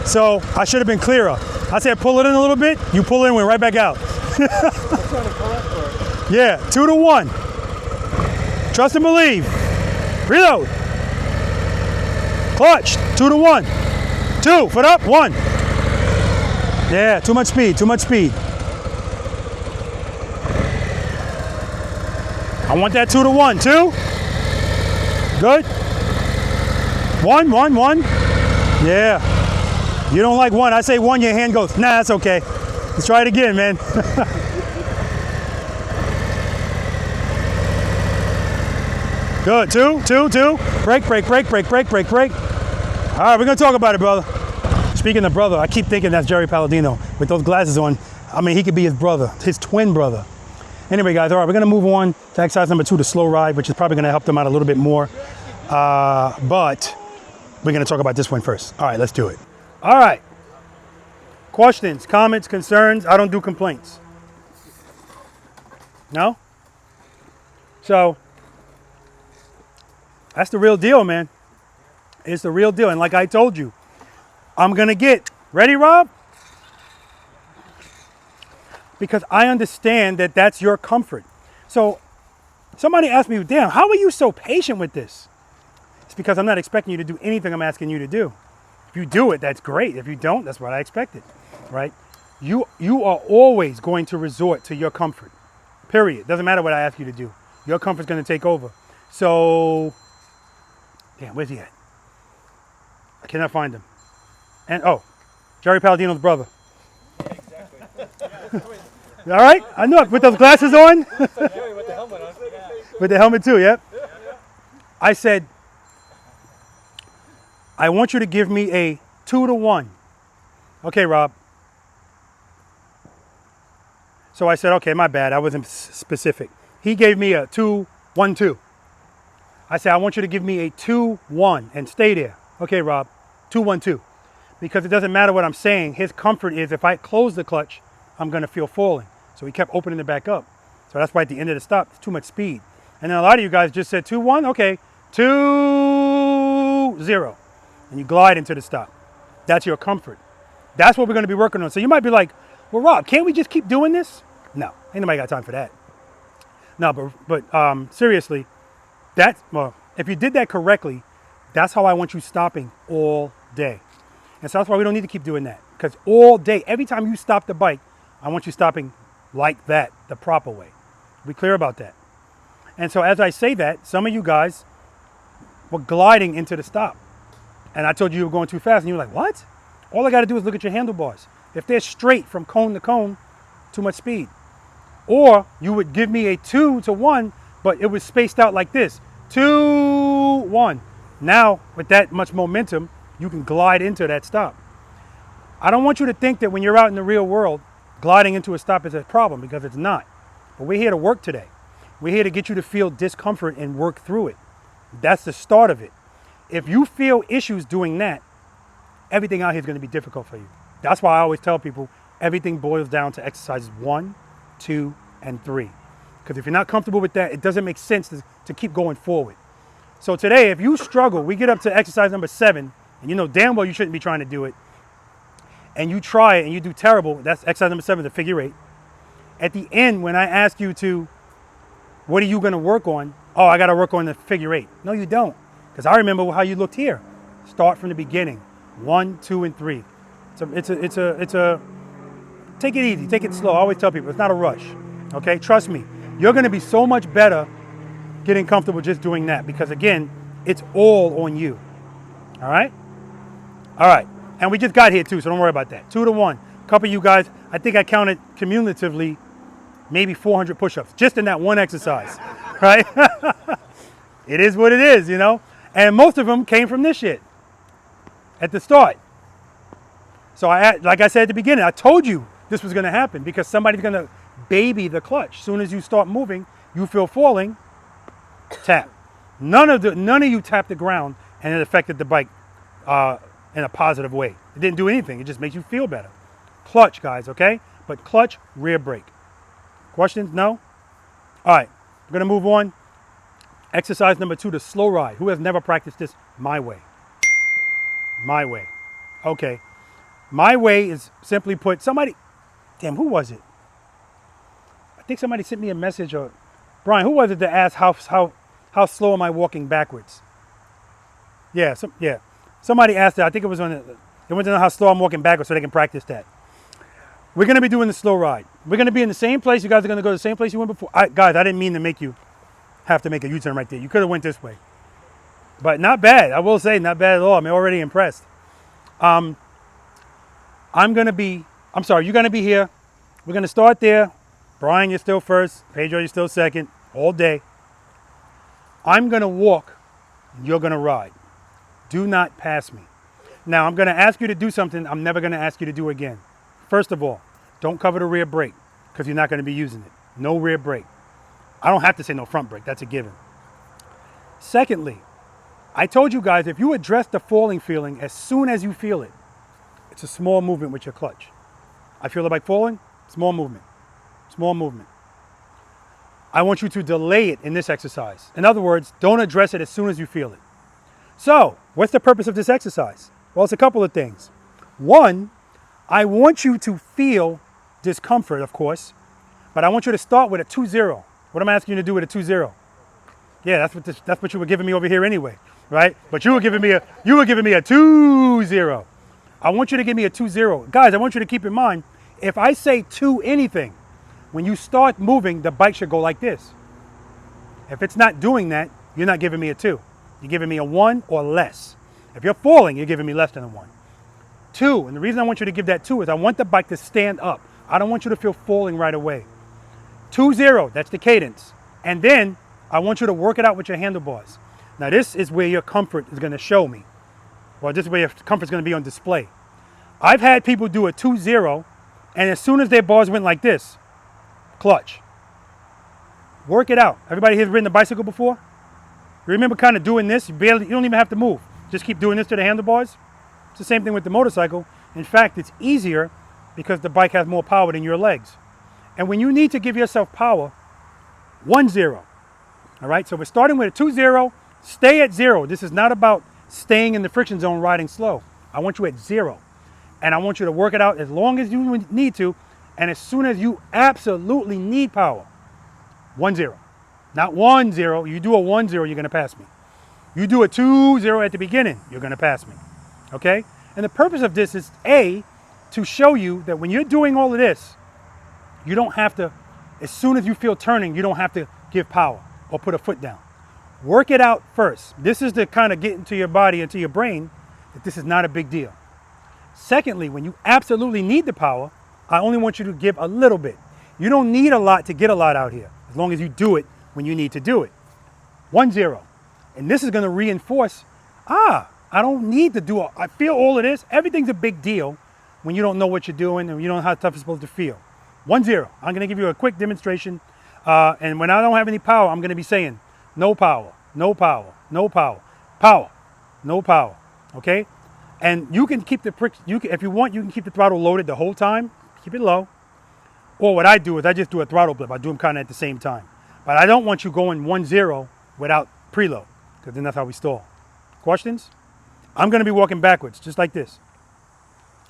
So I should have been clearer. I said pull it in a little bit. You pull it in, went right back out. Yeah. 2 to 1. Trust and believe. Reload. Clutch. 2 to 1. 2. Foot up. 1. Yeah. Too much speed. Too much speed. I want that 2 to 1. 2. Good. 1, 1, 1. Yeah. You don't like 1. I say 1, your hand goes, nah, that's okay. Let's try it again, man. Good. 2, 2, 2. Brake, brake, brake, brake, brake, brake, brake. All right, we're going to talk about it, brother. Speaking of brother, I keep thinking that's Jerry Palladino with those glasses on. I mean, he could be his brother, his twin brother. Anyway, guys, all right, we're gonna move on to exercise number 2, the slow ride, which is probably gonna help them out a little bit more. But we're gonna talk about this one first. All right, let's do it. All right. Questions, comments, concerns? I don't do complaints. No? So, that's the real deal, man. It's the real deal. And like I told you, I'm going to get, ready, Rob? Because I understand that that's your comfort. So, somebody asked me, damn, how are you so patient with this? It's because I'm not expecting you to do anything I'm asking you to do. If you do it, that's great. If you don't, that's what I expected, right? You are always going to resort to your comfort, period. Doesn't matter what I ask you to do. Your comfort's going to take over. So, damn, where's he at? I cannot find him. And, oh, Jerry Palladino's brother. All right? I know it. With those glasses on? With the helmet on. With the helmet too, yep. I said, I want you to give me a 2-to-1. Okay, Rob. So I said, okay, my bad. I wasn't specific. He gave me a 2-1-2. I said, I want you to give me a 2-1 and stay there. Okay, Rob, 2-1-2. Because it doesn't matter what I'm saying. His comfort is if I close the clutch, I'm going to feel falling. So he kept opening it back up. So that's why at the end of the stop, it's too much speed. And then a lot of you guys just said 2-1. Okay, 2-0. And you glide into the stop. That's your comfort. That's what we're going to be working on. So you might be like, well, Rob, can't we just keep doing this? No, ain't nobody got time for that. No, but seriously, well, if you did that correctly, that's how I want you stopping all day. And so that's why we don't need to keep doing that. Because all day, every time you stop the bike, I want you stopping like that, the proper way. Be clear about that. And so as I say that, some of you guys were gliding into the stop. And I told you were going too fast, and you were like, what? All I got to do is look at your handlebars. If they're straight from cone to cone, too much speed. Or you would give me a 2-to-1, but it was spaced out like this. 2-1. Now, with that much momentum, you can glide into that stop. I don't want you to think that when you're out in the real world, gliding into a stop is a problem, because it's not. But we're here to work today. We're here to get you to feel discomfort and work through it. That's the start of it. If you feel issues doing that, everything out here is going to be difficult for you. That's why I always tell people everything boils down to exercises 1, 2, and 3. Because if you're not comfortable with that, it doesn't make sense to keep going forward. So today, if you struggle, we get up to exercise number 7, and you know damn well you shouldn't be trying to do it, and you try it and you do terrible, that's exercise number 7, the figure 8. At the end, when I ask you to, what are you going to work on? Oh, I got to work on the figure 8. No, you don't. Because I remember how you looked here. Start from the beginning. 1, 2, and 3. It's a take it easy, take it slow. I always tell people, it's not a rush. Okay, trust me. You're going to be so much better getting comfortable just doing that, because again, it's all on you. All right? All right. And we just got here too, so don't worry about that. 2-to-1. A couple of you guys, I think I counted cumulatively maybe 400 push-ups just in that one exercise, right? It is what it is, you know? And most of them came from this shit at the start. So like I said at the beginning, I told you this was going to happen, because somebody's going to baby the clutch. As soon as you start moving, you feel falling, tap. None of you tapped the ground, and it affected the bike in a positive way. It didn't do anything. It just makes you feel better. Clutch, guys, okay? But clutch, rear brake. Questions? No? All right, we're going to move on. Exercise number 2, the slow ride. Who has never practiced this? My way. My way. Okay. My way is simply put, somebody, damn, who was it? I think somebody sent me a message, or Brian, who was it that asked how slow am I walking backwards? Yeah, somebody asked that. I think it was they want to know how slow I'm walking backwards so they can practice that. We're going to be doing the slow ride. We're going to be in the same place. You guys are going to go to the same place you went before. Guys, I didn't mean to make you have to make a U-turn right there. You could have went this way. But not bad. I will say, not bad at all. I'm already impressed. You're going to be here. We're going to start there. Brian, you're still first. Pedro, you're still second. All day. I'm going to walk. You're going to ride. Do not pass me. Now, I'm going to ask you to do something I'm never going to ask you to do again. First of all, don't cover the rear brake because you're not going to be using it. No rear brake. I don't have to say no front brake. That's a given. Secondly, I told you guys if you address the falling feeling as soon as you feel it, it's a small movement with your clutch. I feel the bike falling, small movement. Small movement. I want you to delay it in this exercise. In other words, don't address it as soon as you feel it. So, what's the purpose of this exercise? Well, it's a couple of things. One, I want you to feel discomfort, of course, but I want you to start with a 2-0. What am I asking you to do with a 2-0? Yeah, that's what you were giving me over here anyway, right? But you were giving me a 2-0. I want you to give me a 2-0. Guys, I want you to keep in mind, if I say 2 anything, when you start moving, the bike should go like this. If it's not doing that, you're not giving me a 2. You're giving me a 1 or less. If you're falling, you're giving me less than a 1. 2, and the reason I want you to give that 2 is I want the bike to stand up. I don't want you to feel falling right away. 2-0, that's the cadence. And then I want you to work it out with your handlebars. Now this is where your comfort is going to show me. Well, this is where your comfort is going to be on display. I've had people do a 2-0, and as soon as their bars went like this, clutch. Work it out. Everybody here ridden a bicycle before? You remember kind of doing this? You don't even have to move. Just keep doing this to the handlebars. It's the same thing with the motorcycle. In fact, it's easier because the bike has more power than your legs. And when you need to give yourself power, 1-0. All right, so we're starting with a 2-0. Stay at 0. This is not about staying in the friction zone riding slow. I want you at 0. And I want you to work it out as long as you need to. And as soon as you absolutely need power, 1-0. Not 1-0. You do a 1-0, you're going to pass me. You do a 2-0 at the beginning, you're going to pass me. Okay? And the purpose of this is, A, to show you that when you're doing all of this, you don't have to, as soon as you feel turning, you don't have to give power or put a foot down. Work it out first. This is to kind of get into your body, into your brain, that this is not a big deal. Secondly, when you absolutely need the power, I only want you to give a little bit. You don't need a lot to get a lot out here, as long as you do it when you need to do it. 1-0. And this is going to reinforce, I don't need to do I feel all of this. Everything's a big deal when you don't know what you're doing and you don't know how tough it's supposed to feel. 1-0. I'm going to give you a quick demonstration. And when I don't have any power, I'm going to be saying, no power, no power, no power, power, no power. Okay? And you can keep if you want, you can keep the throttle loaded the whole time. Keep it low. Or what I do is I just do a throttle blip. I do them kind of at the same time. But I don't want you going 1-0 without preload, because then that's how we stall. Questions? I'm going to be walking backwards, just like this.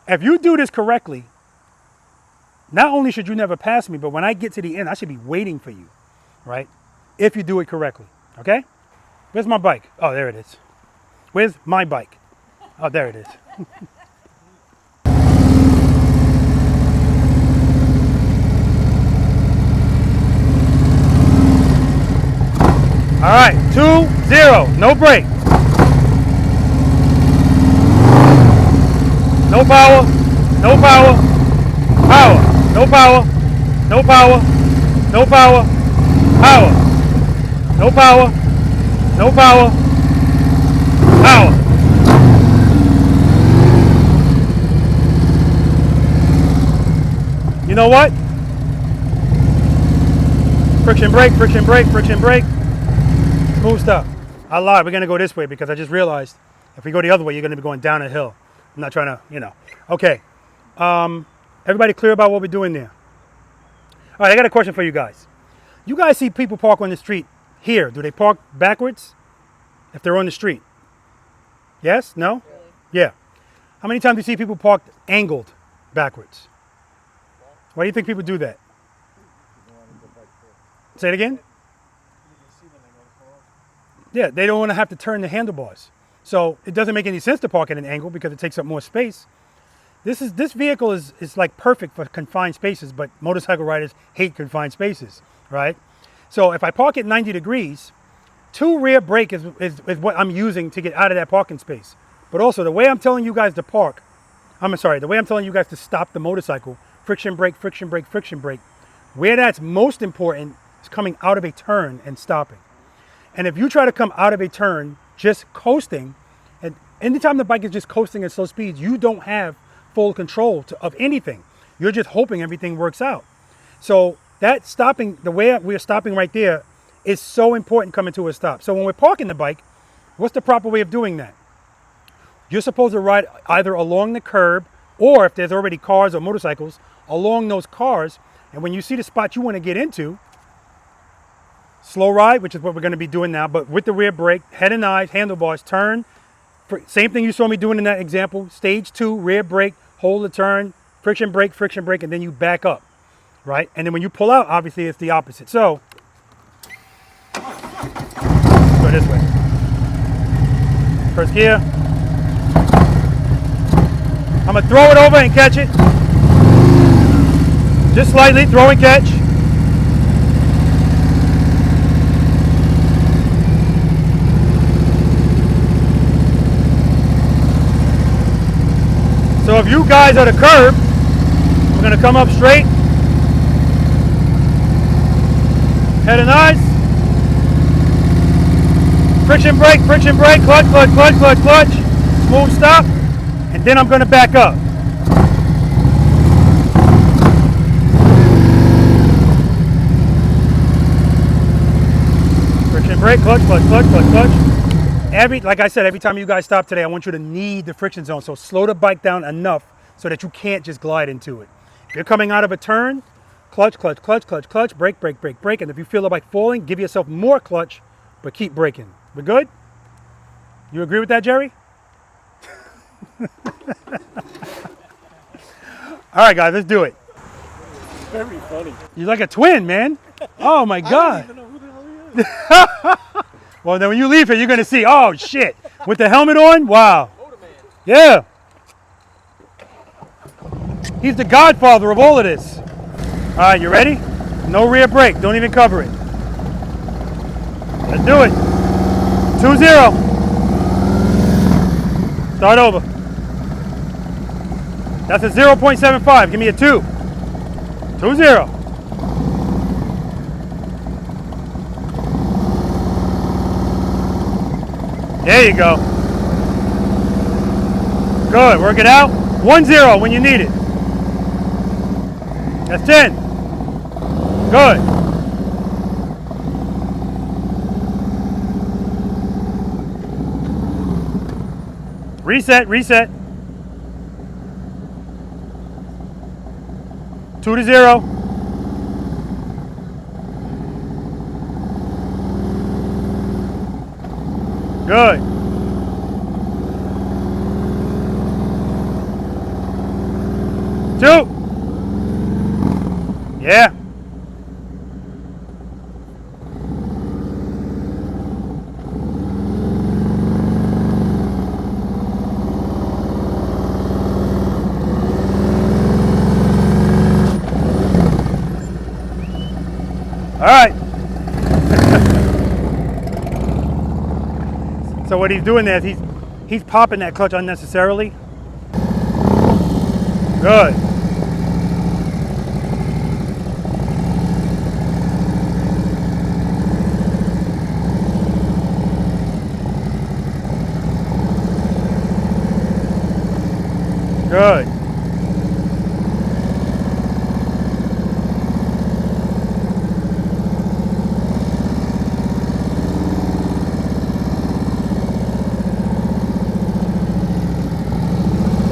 If you do this correctly, not only should you never pass me, but when I get to the end, I should be waiting for you, right? If you do it correctly, okay? Where's my bike? Oh, there it is. Where's my bike? Oh, there it is. All right, 2-0, no brake. No power, no power, power, no power, no power, no power, power, no power, no power, power. You know what? Friction brake, friction brake, friction brake. Smooth stuff. I lied. We're going to go this way because I just realized if we go the other way, you're going to be going down a hill. I'm not trying to, Okay. Everybody clear about what we're doing there? All right, I got a question for you guys. You guys see people park on the street here. Do they park backwards if they're on the street? Yes? No? Yeah. How many times do you see people parked angled backwards? Why do you think people do that? Say it again? Yeah, they don't want to have to turn the handlebars. So it doesn't make any sense to park at an angle because it takes up more space. This vehicle is like perfect for confined spaces, but motorcycle riders hate confined spaces, right? So if I park at 90 degrees, 2 rear brake is what I'm using to get out of that parking space. But also the way I'm telling you guys to park, the way I'm telling you guys to stop the motorcycle, friction brake, friction brake, friction brake, where that's most important is coming out of a turn and stopping. And if you try to come out of a turn just coasting, and anytime the bike is just coasting at slow speeds, you don't have full control of anything. You're just hoping everything works out. So that stopping, the way we're stopping right there, is so important coming to a stop. So when we're parking the bike, what's the proper way of doing that? You're supposed to ride either along the curb, or if there's already cars or motorcycles, along those cars. And when you see the spot you want to get into, slow ride, which is what we're going to be doing now, but with the rear brake, head and eyes, handlebars, turn. Same thing you saw me doing in that example. Stage 2, rear brake, hold the turn, friction brake, and then you back up, right? And then when you pull out, obviously it's the opposite. So, go this way. First gear. I'm going to throw it over and catch it. Just slightly, throw and catch. So if you guys are the curb, we're going to come up straight. Head and eyes. Friction brake, clutch, smooth stop, and then I'm going to back up. Friction brake, clutch. Like I said, every time you guys stop today, I want you to need the friction zone. So slow the bike down enough so that you can't just glide into it. If you're coming out of a turn, clutch, brake. And if you feel the bike falling, give yourself more clutch, but keep braking. We're good? You agree with that, Jerry? All right, guys, let's do it. Very funny. You're like a twin, man. Oh, my God. I don't even know who the hell he is. Well, then when you leave here, you're going to see, oh, shit. With the helmet on? Wow. Yeah. He's the godfather of all of this. All right, you ready? No rear brake. Don't even cover it. Let's do it. 2-0. Start over. That's a 0.75. Give me a 2. 2-0. There you go. Good. Work it out. 1-0 when you need it. That's 10. Good. Reset. 2-0. Good. Two. Yeah. All right. So what he's doing there is he's popping that clutch unnecessarily. Good. Good.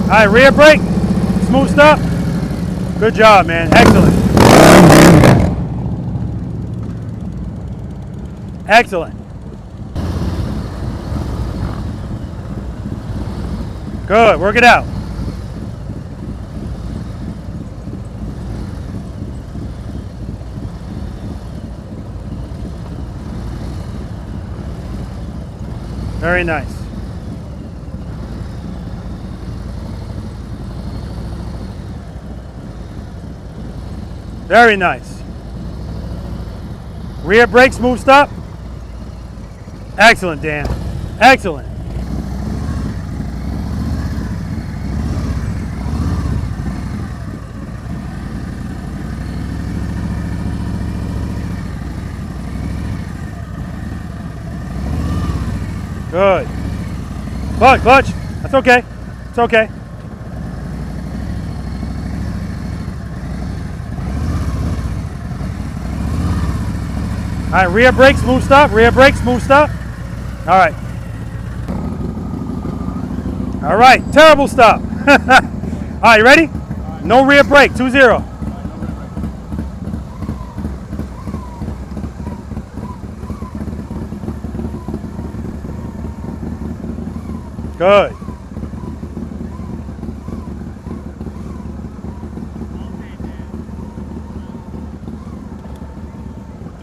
All right, rear brake, smooth stop. Good job, man. Excellent. Excellent. Good, work it out. Very nice. Very nice. Rear brake, smooth stop. Excellent, Dan. Excellent. Good. Clutch. That's okay. It's okay. All right, rear brake, smooth stop. Rear brake, smooth stop. All right. All right, terrible stop. All right, you ready? No rear brake, 2-0. Good.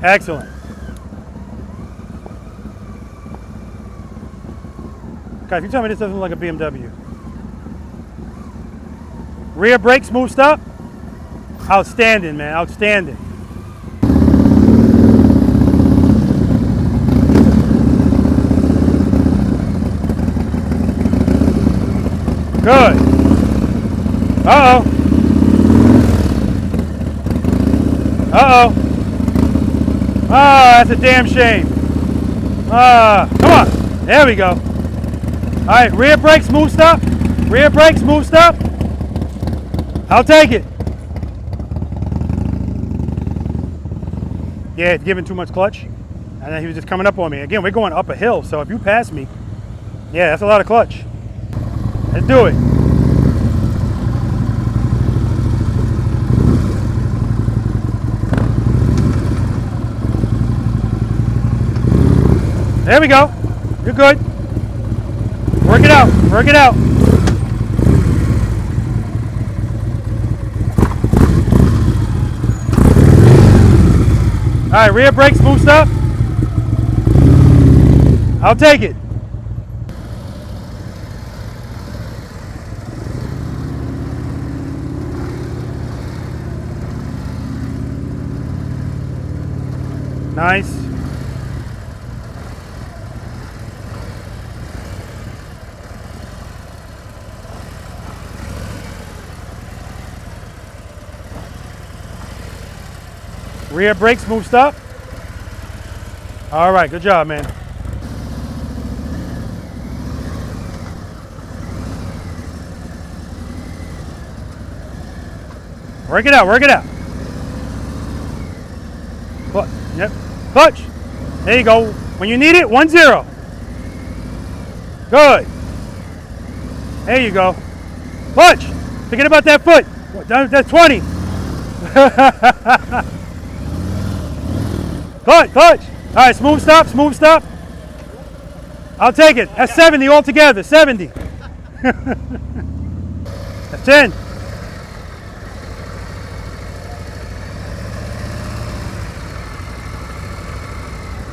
Excellent. Guys, you tell me this doesn't look like a BMW. Rear brake, smooth stop. Outstanding, man. Outstanding. Good. Uh-oh. Uh-oh. Ah, that's a damn shame. Come on. There we go. All right, rear brake, smooth stop. Rear brake, smooth stop. I'll take it. Yeah, it's giving too much clutch. And then he was just coming up on me. Again, we're going up a hill, so if you pass me, yeah, that's a lot of clutch. Let's do it. There we go. You're good. Work it out. Work it out. All right, rear brake, smooth stop. I'll take it. Nice. Rear brake, smooth stop. All right, good job, man. Work it out, work it out. Yep, clutch. There you go. When you need it, 1-0. Good. There you go. Clutch. Forget about that foot. That's 20. Clutch. All right, smooth stop, smooth stop. I'll take it. That's 70 altogether, 70. That's 10.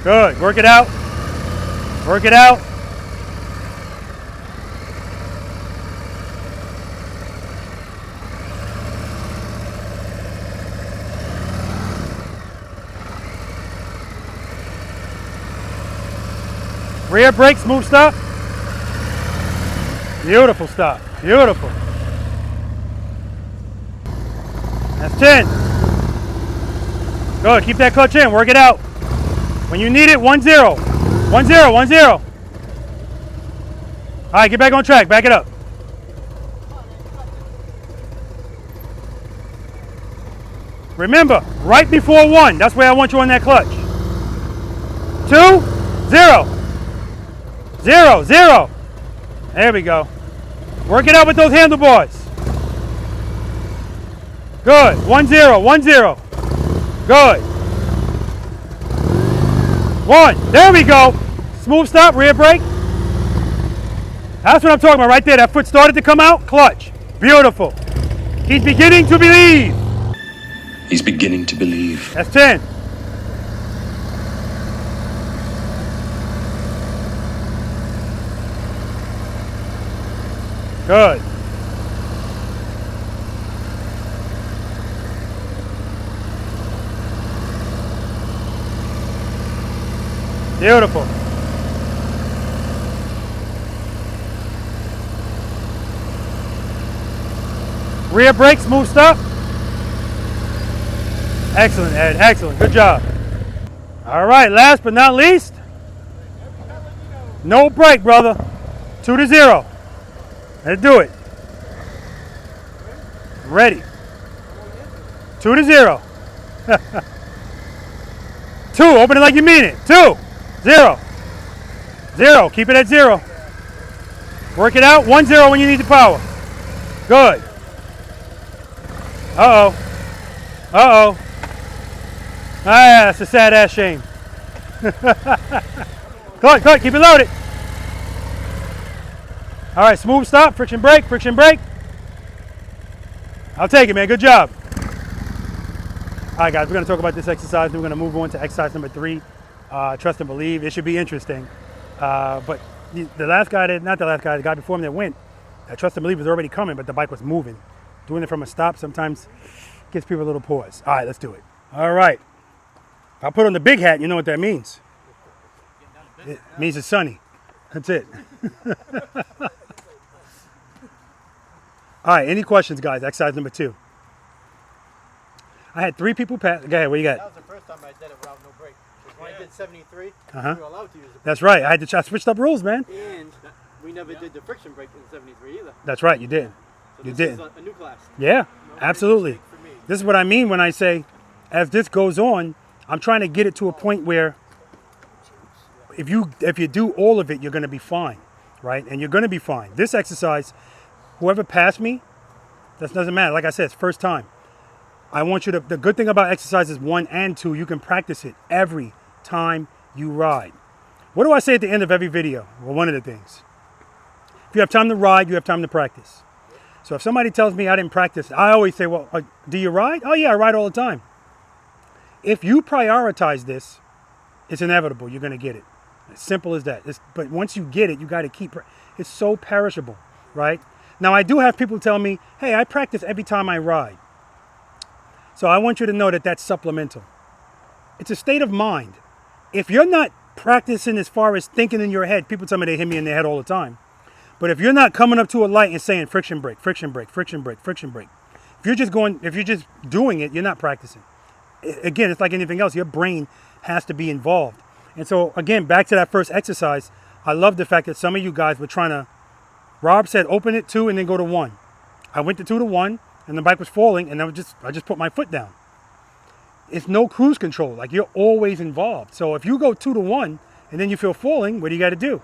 Good, work it out. Work it out. Rear brake, smooth stop. Beautiful stop, beautiful. That's 10. Good, keep that clutch in, work it out. When you need it, 1-0. 1-0, 1-0. All right, get back on track, back it up. Remember, right before 1, that's where I want you on that clutch. 2, 0. 0, 0. There we go. Work it out with those handlebars. Good. 1-0, 1-0. Good. 1. There we go. Smooth stop, rear brake. That's what I'm talking about right there. That foot started to come out. Clutch. Beautiful. He's beginning to believe. He's beginning to believe. That's 10. Good. Beautiful. Rear brake, smooth stop. Excellent, Ed. Excellent. Good job. All right, last but not least, no brake, brother. 2 to 0. Let's do it. Ready. 2 to 0. 2, open it like you mean it. 2, 0. 0, keep it at 0. Work it out, 1, 0 when you need the power. Good. Uh-oh. Uh-oh. Ah, that's a sad ass shame. Good, good, keep it loaded. All right, smooth stop, friction brake, friction brake. I'll take it, man, good job. All right, guys, we're gonna talk about this exercise. We're gonna move on to exercise number 3, trust and believe. It should be interesting. But the last guy, not the last guy, the guy before him that went, trust and believe was already coming, but the bike was moving. Doing it from a stop sometimes gives people a little pause. All right, let's do it. All right. I'll put on the big hat, you know what that means. It means it's sunny. That's it. All right, any questions, guys? Exercise number 2. I had 3 people pass. Go ahead, what you got? That was the first time I did it without no brake. Because when I did 73, we were allowed to use it. That's right. I switched up rules, man. And we never did the friction brake in 73 either. That's right, you did. So You this did. is a new class. Yeah, absolutely. This is what I mean when I say, as this goes on, I'm trying to get it to a point where if you do all of it, you're going to be fine, right? And you're going to be fine. This exercise, whoever passed me, that doesn't matter. Like I said, it's first time. I want you to, the good thing about exercises 1 and 2, you can practice it every time you ride. What do I say at the end of every video? Well, one of the things. If you have time to ride, you have time to practice. So if somebody tells me I didn't practice, I always say, well, do you ride? Oh yeah, I ride all the time. If you prioritize this, it's inevitable. You're going to get it. As simple as that. But once you get it, you got to keep it. It's so perishable, right? Now, I do have people tell me, hey, I practice every time I ride. So I want you to know that that's supplemental. It's a state of mind. If you're not practicing as far as thinking in your head, people tell me they hit me in their head all the time. But if you're not coming up to a light and saying friction brake, friction brake, friction brake, friction brake, if you're just doing it, you're not practicing. Again, it's like anything else. Your brain has to be involved. And so, again, back to that first exercise, I love the fact that some of you guys were trying to, Rob said, open it 2 and then go to 1. I went to 2 to 1, and the bike was falling, and I just put my foot down. It's no cruise control. Like, you're always involved. So if you go 2 to 1, and then you feel falling, what do you got to do?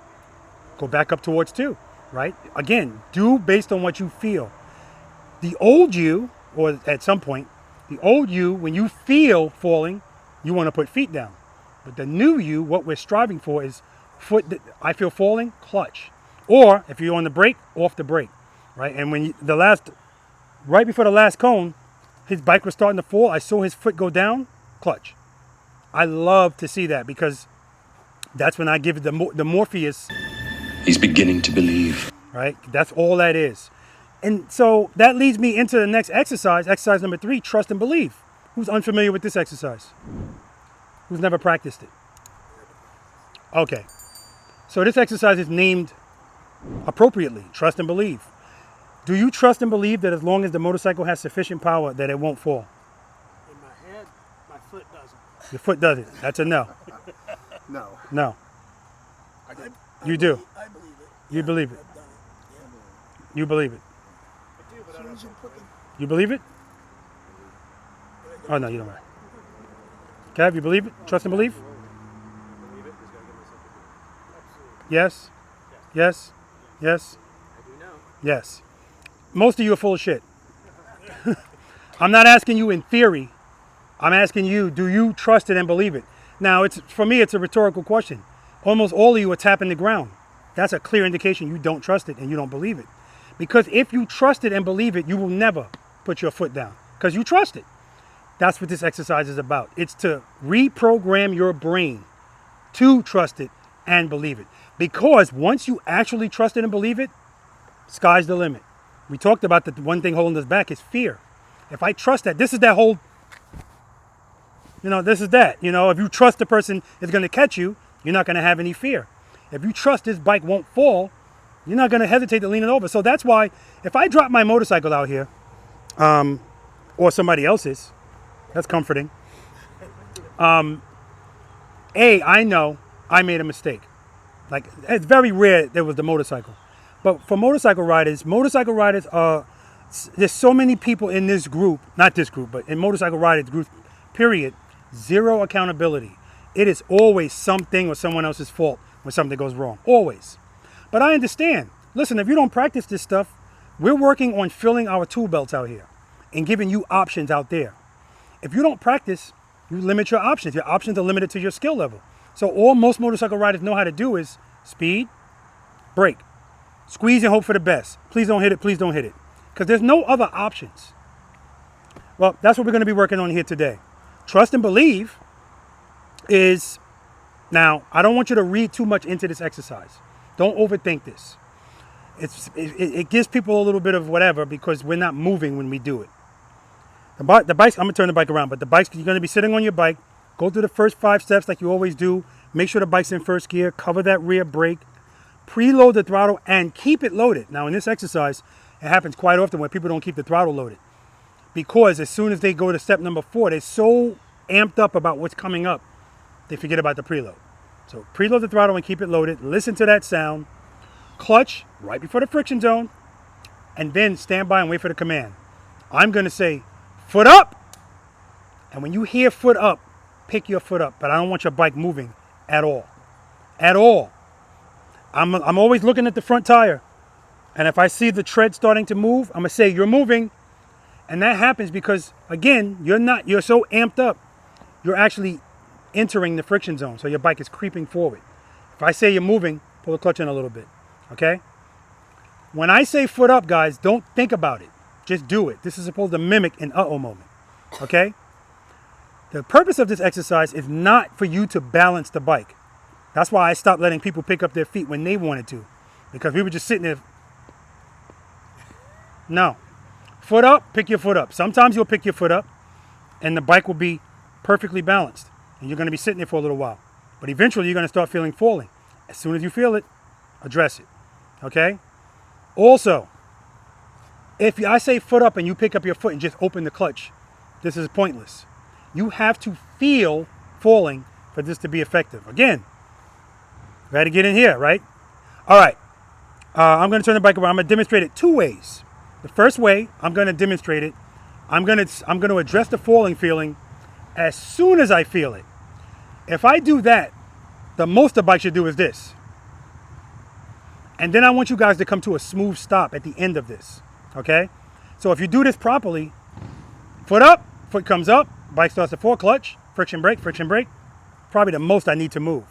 Go back up towards 2, right? Again, do based on what you feel. The old you, or at some point, the old you, when you feel falling, you want to put feet down. But the new you, what we're striving for is foot, I feel falling, clutch. Or if you're on the brake, off the brake, right? And when right before the last cone, his bike was starting to fall. I saw his foot go down, clutch. I love to see that because that's when I give it the Morpheus. He's beginning to believe. Right? That's all that is. And so that leads me into the next exercise, exercise number 3, trust and believe. Who's unfamiliar with this exercise? Who's never practiced it? Okay. So this exercise is named appropriately, trust and believe. Do you trust and believe that as long as the motorcycle has sufficient power that it won't fall? In my head, my foot doesn't. Your foot doesn't. That's a no. No. No. You do. I believe it. You believe it. I've done it. You believe it. As soon as you put the You believe it? Oh, no, you don't. Cav, you believe it? Trust and believe? Yes? Yes? Yes? I do know. Yes. Most of you are full of shit. I'm not asking you in theory. I'm asking you, do you trust it and believe it? Now, for me, it's a rhetorical question. Almost all of you are tapping the ground. That's a clear indication you don't trust it and you don't believe it. Because if you trust it and believe it, you will never put your foot down because you trust it. That's what this exercise is about. It's to reprogram your brain to trust it and believe it. Because once you actually trust it and believe it, sky's the limit. We talked about that the one thing holding us back is fear. If I trust that, this is that whole, this is that. If you trust the person is going to catch you, you're not going to have any fear. If you trust this bike won't fall, you're not going to hesitate to lean it over. So that's why if I drop my motorcycle out here, or somebody else's, that's comforting. I know I made a mistake. Like, it's very rare there was the motorcycle. But for motorcycle riders are, there's so many people in this group, not this group, but in motorcycle riders group, period, zero accountability. It is always something or someone else's fault when something goes wrong, always. But I understand. Listen, if you don't practice this stuff, we're working on filling our tool belts out here and giving you options out there. If you don't practice, you limit your options. Your options are limited to your skill level. So all most motorcycle riders know how to do is speed, brake, squeeze and hope for the best. Please don't hit it, please don't hit it. Because there's no other options. Well, that's what we're going to be working on here today. Trust and believe is, now, I don't want you to read too much into this exercise. Don't overthink this. It gives people a little bit of whatever because we're not moving when we do it. The bikes, I'm going to turn the bike around, but the bikes, you're going to be sitting on your bike, go through the first 5 steps like you always do, make sure the bike's in first gear, cover that rear brake, preload the throttle, and keep it loaded. Now, in this exercise, it happens quite often where people don't keep the throttle loaded because as soon as they go to step number 4, they're so amped up about what's coming up, they forget about the preload. So preload the throttle and keep it loaded. Listen to that sound. Clutch right before the friction zone, and then stand by and wait for the command. I'm going to say, foot up. And when you hear foot up, pick your foot up. But I don't want your bike moving at all. At all. I'm always looking at the front tire. And if I see the tread starting to move, I'm going to say, you're moving. And that happens because, again, you're so amped up, you're actually entering the friction zone. So your bike is creeping forward. If I say you're moving, pull the clutch in a little bit. Okay? When I say foot up, guys, don't think about it. Just do it. This is supposed to mimic an uh-oh moment. Okay? The purpose of this exercise is not for you to balance the bike. That's why I stopped letting people pick up their feet when they wanted to. Because we were just sitting there. No. Foot up, pick your foot up. Sometimes you'll pick your foot up and the bike will be perfectly balanced. And you're going to be sitting there for a little while. But eventually you're going to start feeling falling. As soon as you feel it, address it. Okay? Also, if I say foot up and you pick up your foot and just open the clutch, this is pointless. You have to feel falling for this to be effective. Again, we had to get in here, right? All right. I'm going to turn the bike around. I'm going to demonstrate it 2 ways. The first way, I'm going to demonstrate it. I'm going to address the falling feeling as soon as I feel it. If I do that, the most the bike should do is this. And then I want you guys to come to a smooth stop at the end of this. Okay? So if you do this properly, foot up, foot comes up, bike starts to fall, clutch, friction brake, probably the most I need to move.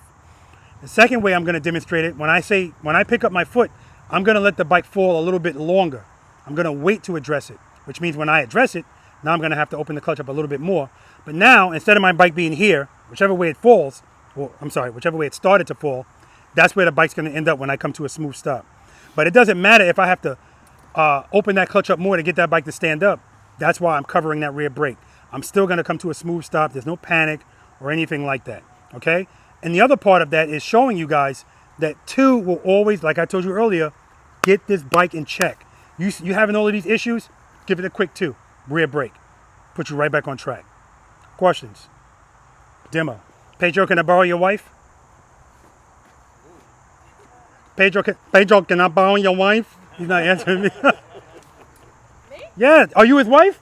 The second way I'm going to demonstrate it, when I pick up my foot, I'm going to let the bike fall a little bit longer. I'm going to wait to address it, which means when I address it, now I'm going to have to open the clutch up a little bit more. But now, instead of my bike being here, whichever way it falls, whichever way it started to fall, that's where the bike's going to end up when I come to a smooth stop. But it doesn't matter if I have to open that clutch up more to get that bike to stand up. That's why I'm covering that rear brake. I'm still going to come to a smooth stop. There's no panic or anything like that. Okay? And the other part of that is showing you guys that 2 will always, like I told you earlier, get this bike in check. You having all of these issues? Give it a quick 2. Rear brake. Put you right back on track. Questions? Demo. Pedro, can I borrow your wife? Pedro, can I borrow your wife? He's not answering me. Me? Yeah. Are you his wife?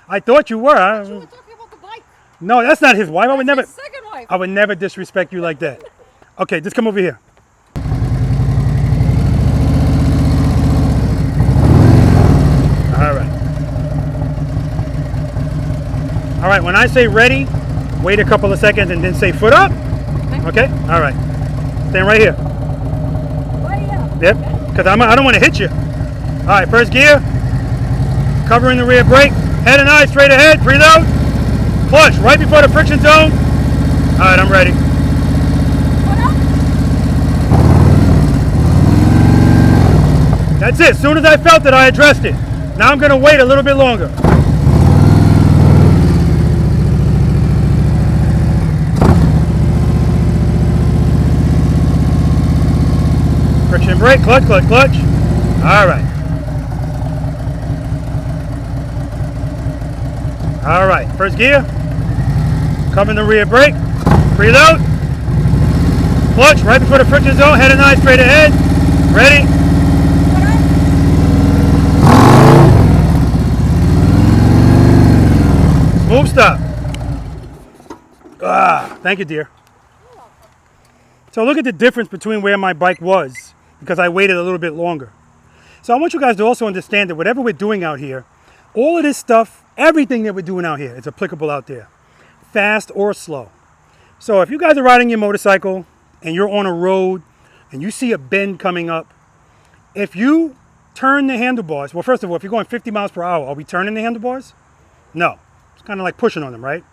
I thought you were. I thought you were talking about the bike. No, that's not his wife. I would never. Second wife. I would never disrespect you like that. Okay, just come over here. All right. All right. When I say ready, wait a couple of seconds and then say foot up. Okay. All right. Stand right here. Yep, because I don't want to hit you. All right, first gear. Covering the rear brake. Head and eye straight ahead. Preload. Clutch right before the friction zone. All right, I'm ready. That's it. As soon as I felt it, I addressed it. Now I'm going to wait a little bit longer. Friction brake, clutch. All right. All right, first gear. Covering the rear brake. Preload. Clutch right before the friction zone. Head and eye straight ahead. Ready? Smooth stop. Thank you, dear. So look at the difference between where my bike was because I waited a little bit longer. So I want you guys to also understand that whatever we're doing out here, all of this stuff, everything that we're doing out here is applicable out there, fast or slow. So if you guys are riding your motorcycle and you're on a road and you see a bend coming up, if you turn the handlebars, well, first of all, if you're going 50 miles per hour, are we turning the handlebars? No. It's kind of like pushing on them, right?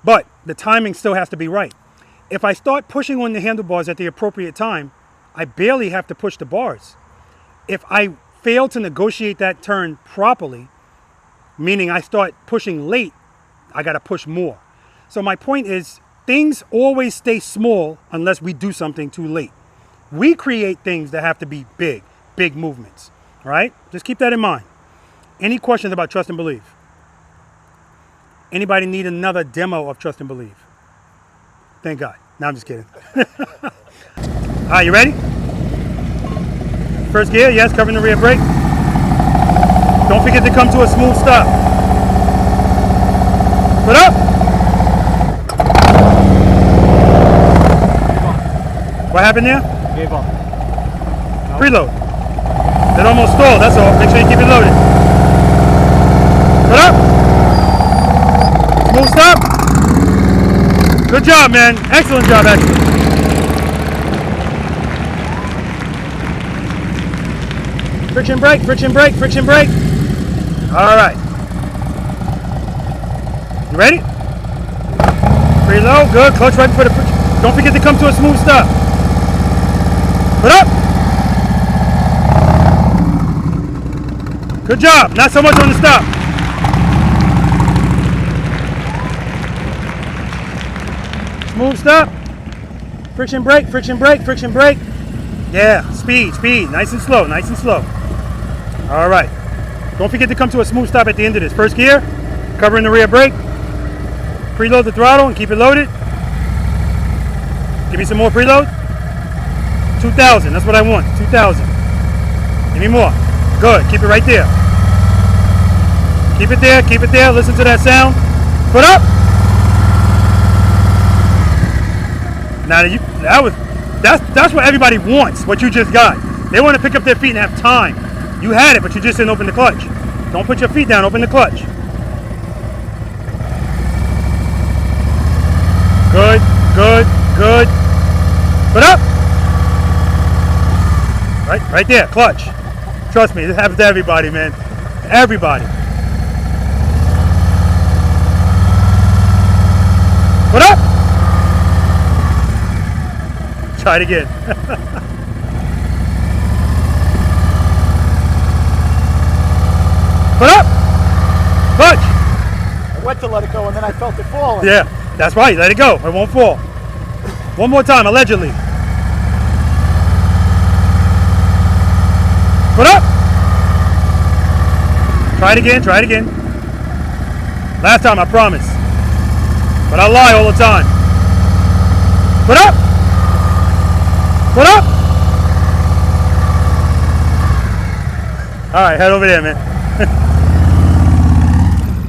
But the timing still has to be right. If I start pushing on the handlebars at the appropriate time, I barely have to push the bars. If I fail to negotiate that turn properly, meaning I start pushing late, I got to push more. So my point is, things always stay small unless we do something too late. We create things that have to be big, big movements, all right? Just keep that in mind. Any questions about trust and believe? Anybody need another demo of trust and believe? Thank God. No, I'm just kidding. All right, you ready? First gear, yes, covering the rear brake. Don't forget to come to a smooth stop. Put up. What happened there? Gave up. Preload. It almost stalled, that's all. Make sure you keep it loaded. Put up. Smooth stop. Good job, man. Excellent job, actually. Friction brake, friction brake, friction brake. All right. You ready? Preload, good. Clutch right before the friction. Don't forget to come to a smooth stop. Put up. Good job. Not so much on the stop. Smooth stop. Friction brake, friction brake, friction brake. Yeah, speed, speed. Nice and slow, nice and slow. All right. Don't forget to come to a smooth stop at the end of this. First gear, covering the rear brake. Preload the throttle and keep it loaded. Give me some more preload. 2,000, that's what I want, 2,000. Give me more. Good, keep it right there. Keep it there, listen to that sound. Put up. Now that's what everybody wants, what you just got. They want to pick up their feet and have time. You had it, but you just didn't open the clutch. Don't put your feet down, open the clutch. Good, good, good. Put up. Right there, clutch. Trust me, this happens to everybody, man. Everybody. Put up. Try it again. Put up. Clutch. I went to let it go and then I felt it falling. Yeah, that's right. Let it go. It won't fall. One more time, allegedly. Put up. Try it again, try it again. Last time, I promise. But I lie all the time. Put up. Put up. All right, head over there, man.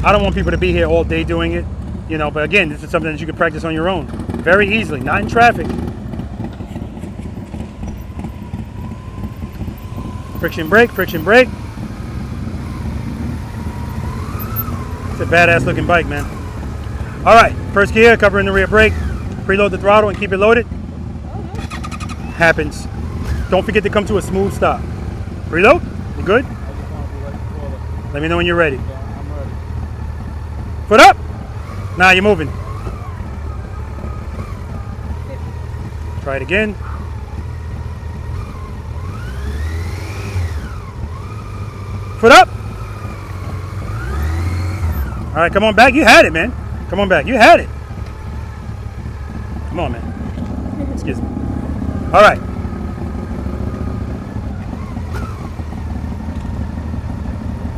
I don't want people to be here all day doing it, you know, but again, this is something that you can practice on your own very easily, not in traffic. Friction brake, friction brake. It's a badass looking bike, man. All right, first gear, covering the rear brake. Preload the throttle and keep it loaded. Happens. Don't forget to come to a smooth stop. Preload, you good? Let me know when you're ready. Foot up. Now you're moving. Try it again. Foot up. All right, come on back. You had it, man. Come on back. You had it. Come on, man. Excuse me. All right.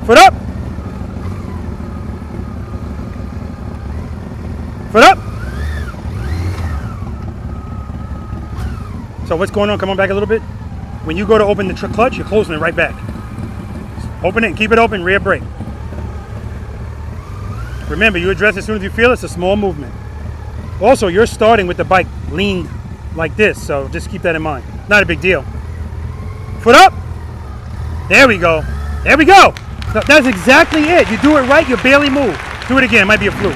Foot up. Foot up. So what's going on? Come on back a little bit. when you go to open the clutch, you're closing it right back. Open it and keep it open, rear brake. Remember, you address it as soon as you feel it. It's a small movement. Also, you're starting with the bike leaned like this, so just keep that in mind. Not a big deal. Foot up. There we go. There we go. That's exactly it. You do it right, you barely move. Do it again. It might be a fluke.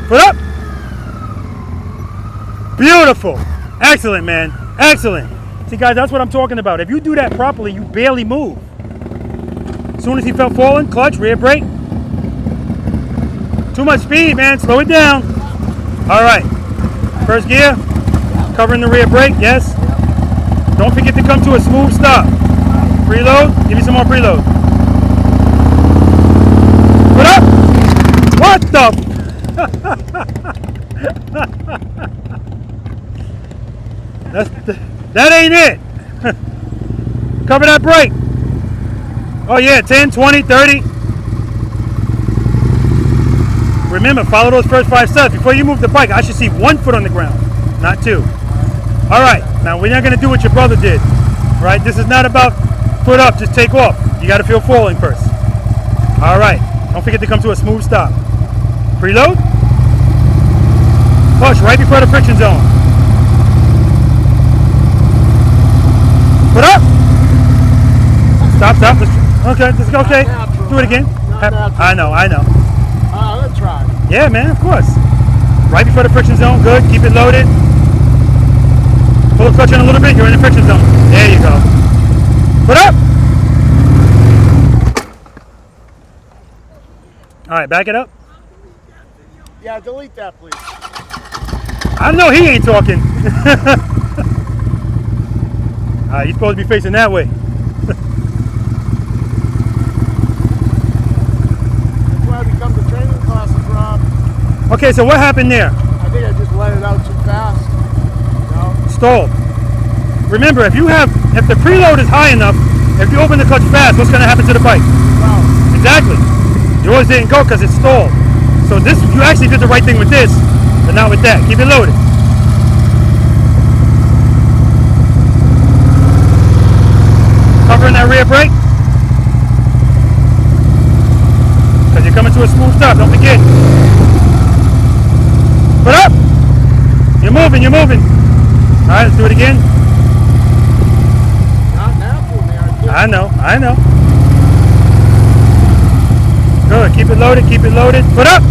Foot up. Beautiful. Excellent, man. Excellent. See, guys, that's what I'm talking about. If you do that properly, you barely move. As soon as he felt falling, clutch, rear brake. Too much speed, man. Slow it down. All right. First gear. Covering the rear brake. Yes. Don't forget to come to a smooth stop. Preload. Give me some more preload. Put up. What the? That ain't it. Cover that brake. Oh yeah, 10, 20, 30. Remember, follow those first 5 steps. Before you move the bike, I should see 1 foot on the ground, not 2. All right, now we're not gonna do what your brother did, right? This is not about foot up, just take off. You gotta feel falling first. All right, don't forget to come to a smooth stop. Preload. Push right before the friction zone. Put up. Stop. Okay, let's go. Okay, do it again. I know. Let's try. Yeah, man, of course. Right before the friction zone. Good. Keep it loaded. Pull the clutch in a little bit. You're in the friction zone. There you go. Put up. All right, back it up. Yeah, delete that, please. I know he ain't talking. All right, you're supposed to be facing that way. That's why we come to training classes, Rob. Okay, so what happened there? I think I just let it out too fast. No? Stalled. Remember, if the preload is high enough, if you open the clutch fast, what's going to happen to the bike? Wow. Exactly. Yours didn't go because it's stalled. So this, you actually did the right thing with this, but not with that. Keep it loaded. Covering that rear brake. Because you're coming to a smooth stop, don't forget. Put up. You're moving. All right, let's do it again. Not natural, man. I know. Good, keep it loaded. Put up.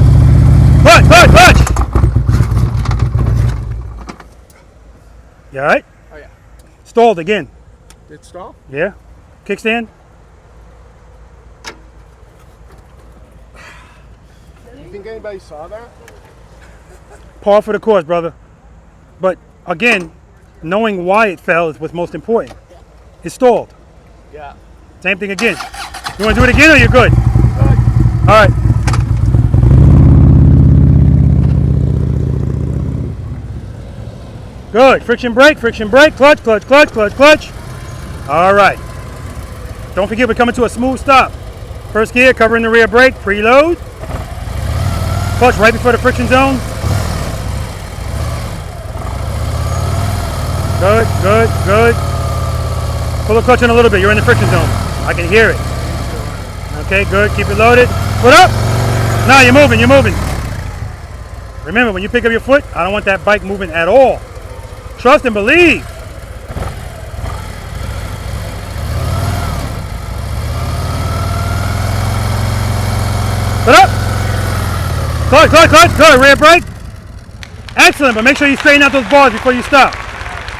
Clutch. You all right? Oh, yeah. Stalled again. Did stall? Yeah. Kickstand. You think anybody saw that? Par for the course, brother. But again, knowing why it fell is what's most important. It stalled. Yeah. Same thing again. You want to do it again or you're good? Good. All right. Good. Friction brake, clutch. All right. Don't forget we're coming to a smooth stop. First gear, covering the rear brake, preload. Clutch right before the friction zone. Good. Pull the clutch in a little bit. You're in the friction zone. I can hear it. Okay, good. Keep it loaded. Foot up. No, you're moving. Remember, when you pick up your foot, I don't want that bike moving at all. Trust and believe. Foot up. Clutch. Good. Rear brake. Excellent, but make sure you straighten out those bars before you stop.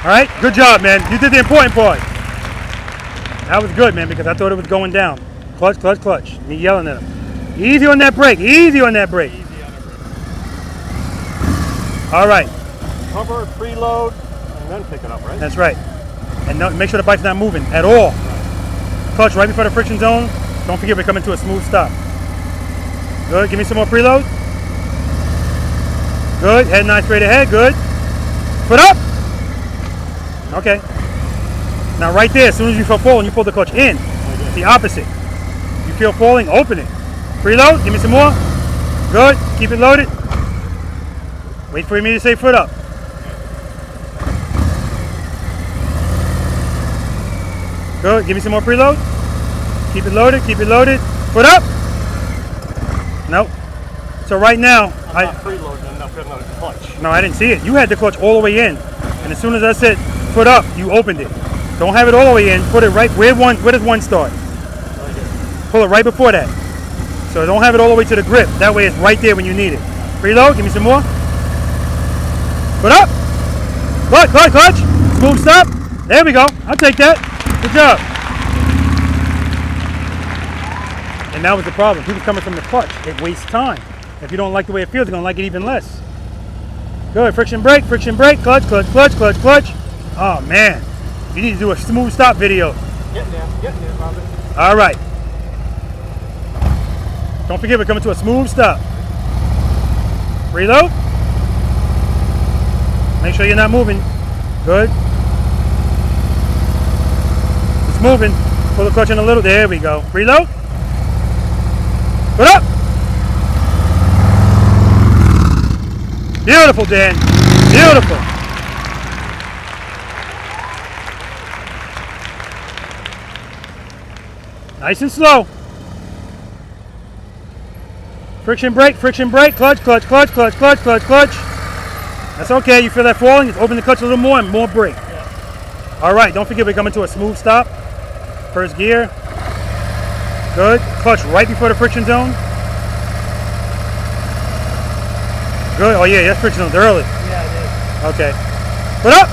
All right, good job, man. You did the important part. That was good, man, because I thought it was going down. Clutch. Me yelling at him. Easy on that brake. All right. Cover, preload, and then pick it up, right? That's right. And make sure the bike's not moving at all. Clutch right before the friction zone. Don't forget we're coming to a smooth stop. Good. Give me some more preload. Good. Head nice straight ahead. Good. Foot up. Okay. Now right there, as soon as you feel falling, you pull the clutch in. It's the opposite. You feel falling, open it. Preload. Give me some more. Good. Keep it loaded. Wait for me to say foot up. Good. Give me some more preload. Keep it loaded. Keep it loaded. Foot up. Nope. So right now, I'm not preloading enough in the clutch. No, I didn't see it. You had the clutch all the way in, and as soon as I said foot up, you opened it. Don't have it all the way in. Put it right where does one start? Right here. Pull it right before that. So don't have it all the way to the grip. That way it's right there when you need it. Preload. Give me some more. Foot up. Clutch, clutch, clutch. Smooth stop. There we go. I'll take that. Good job. And that was the problem. People coming from the clutch. It wastes time. If you don't like the way it feels, you're going to like it even less. Good. Friction brake, clutch, clutch, clutch, clutch, clutch. Oh, man. You need to do a smooth stop video. Getting there, Robert. All right. Don't forget, we're coming to a smooth stop. Reload. Make sure you're not moving. Good. It's moving. Pull the clutch in a little. There we go. Reload. Put up. Beautiful, Dan. Beautiful. Nice and slow. Friction brake, clutch, clutch, clutch, clutch, clutch, clutch, clutch. That's okay. You feel that falling? Just open the clutch a little more and more brake. Yeah. All right. Don't forget, we're coming to a smooth stop. First gear. Good. Clutch right before the friction zone. Good. Oh yeah, that's friction zone early. Yeah, it is. Okay. Put up.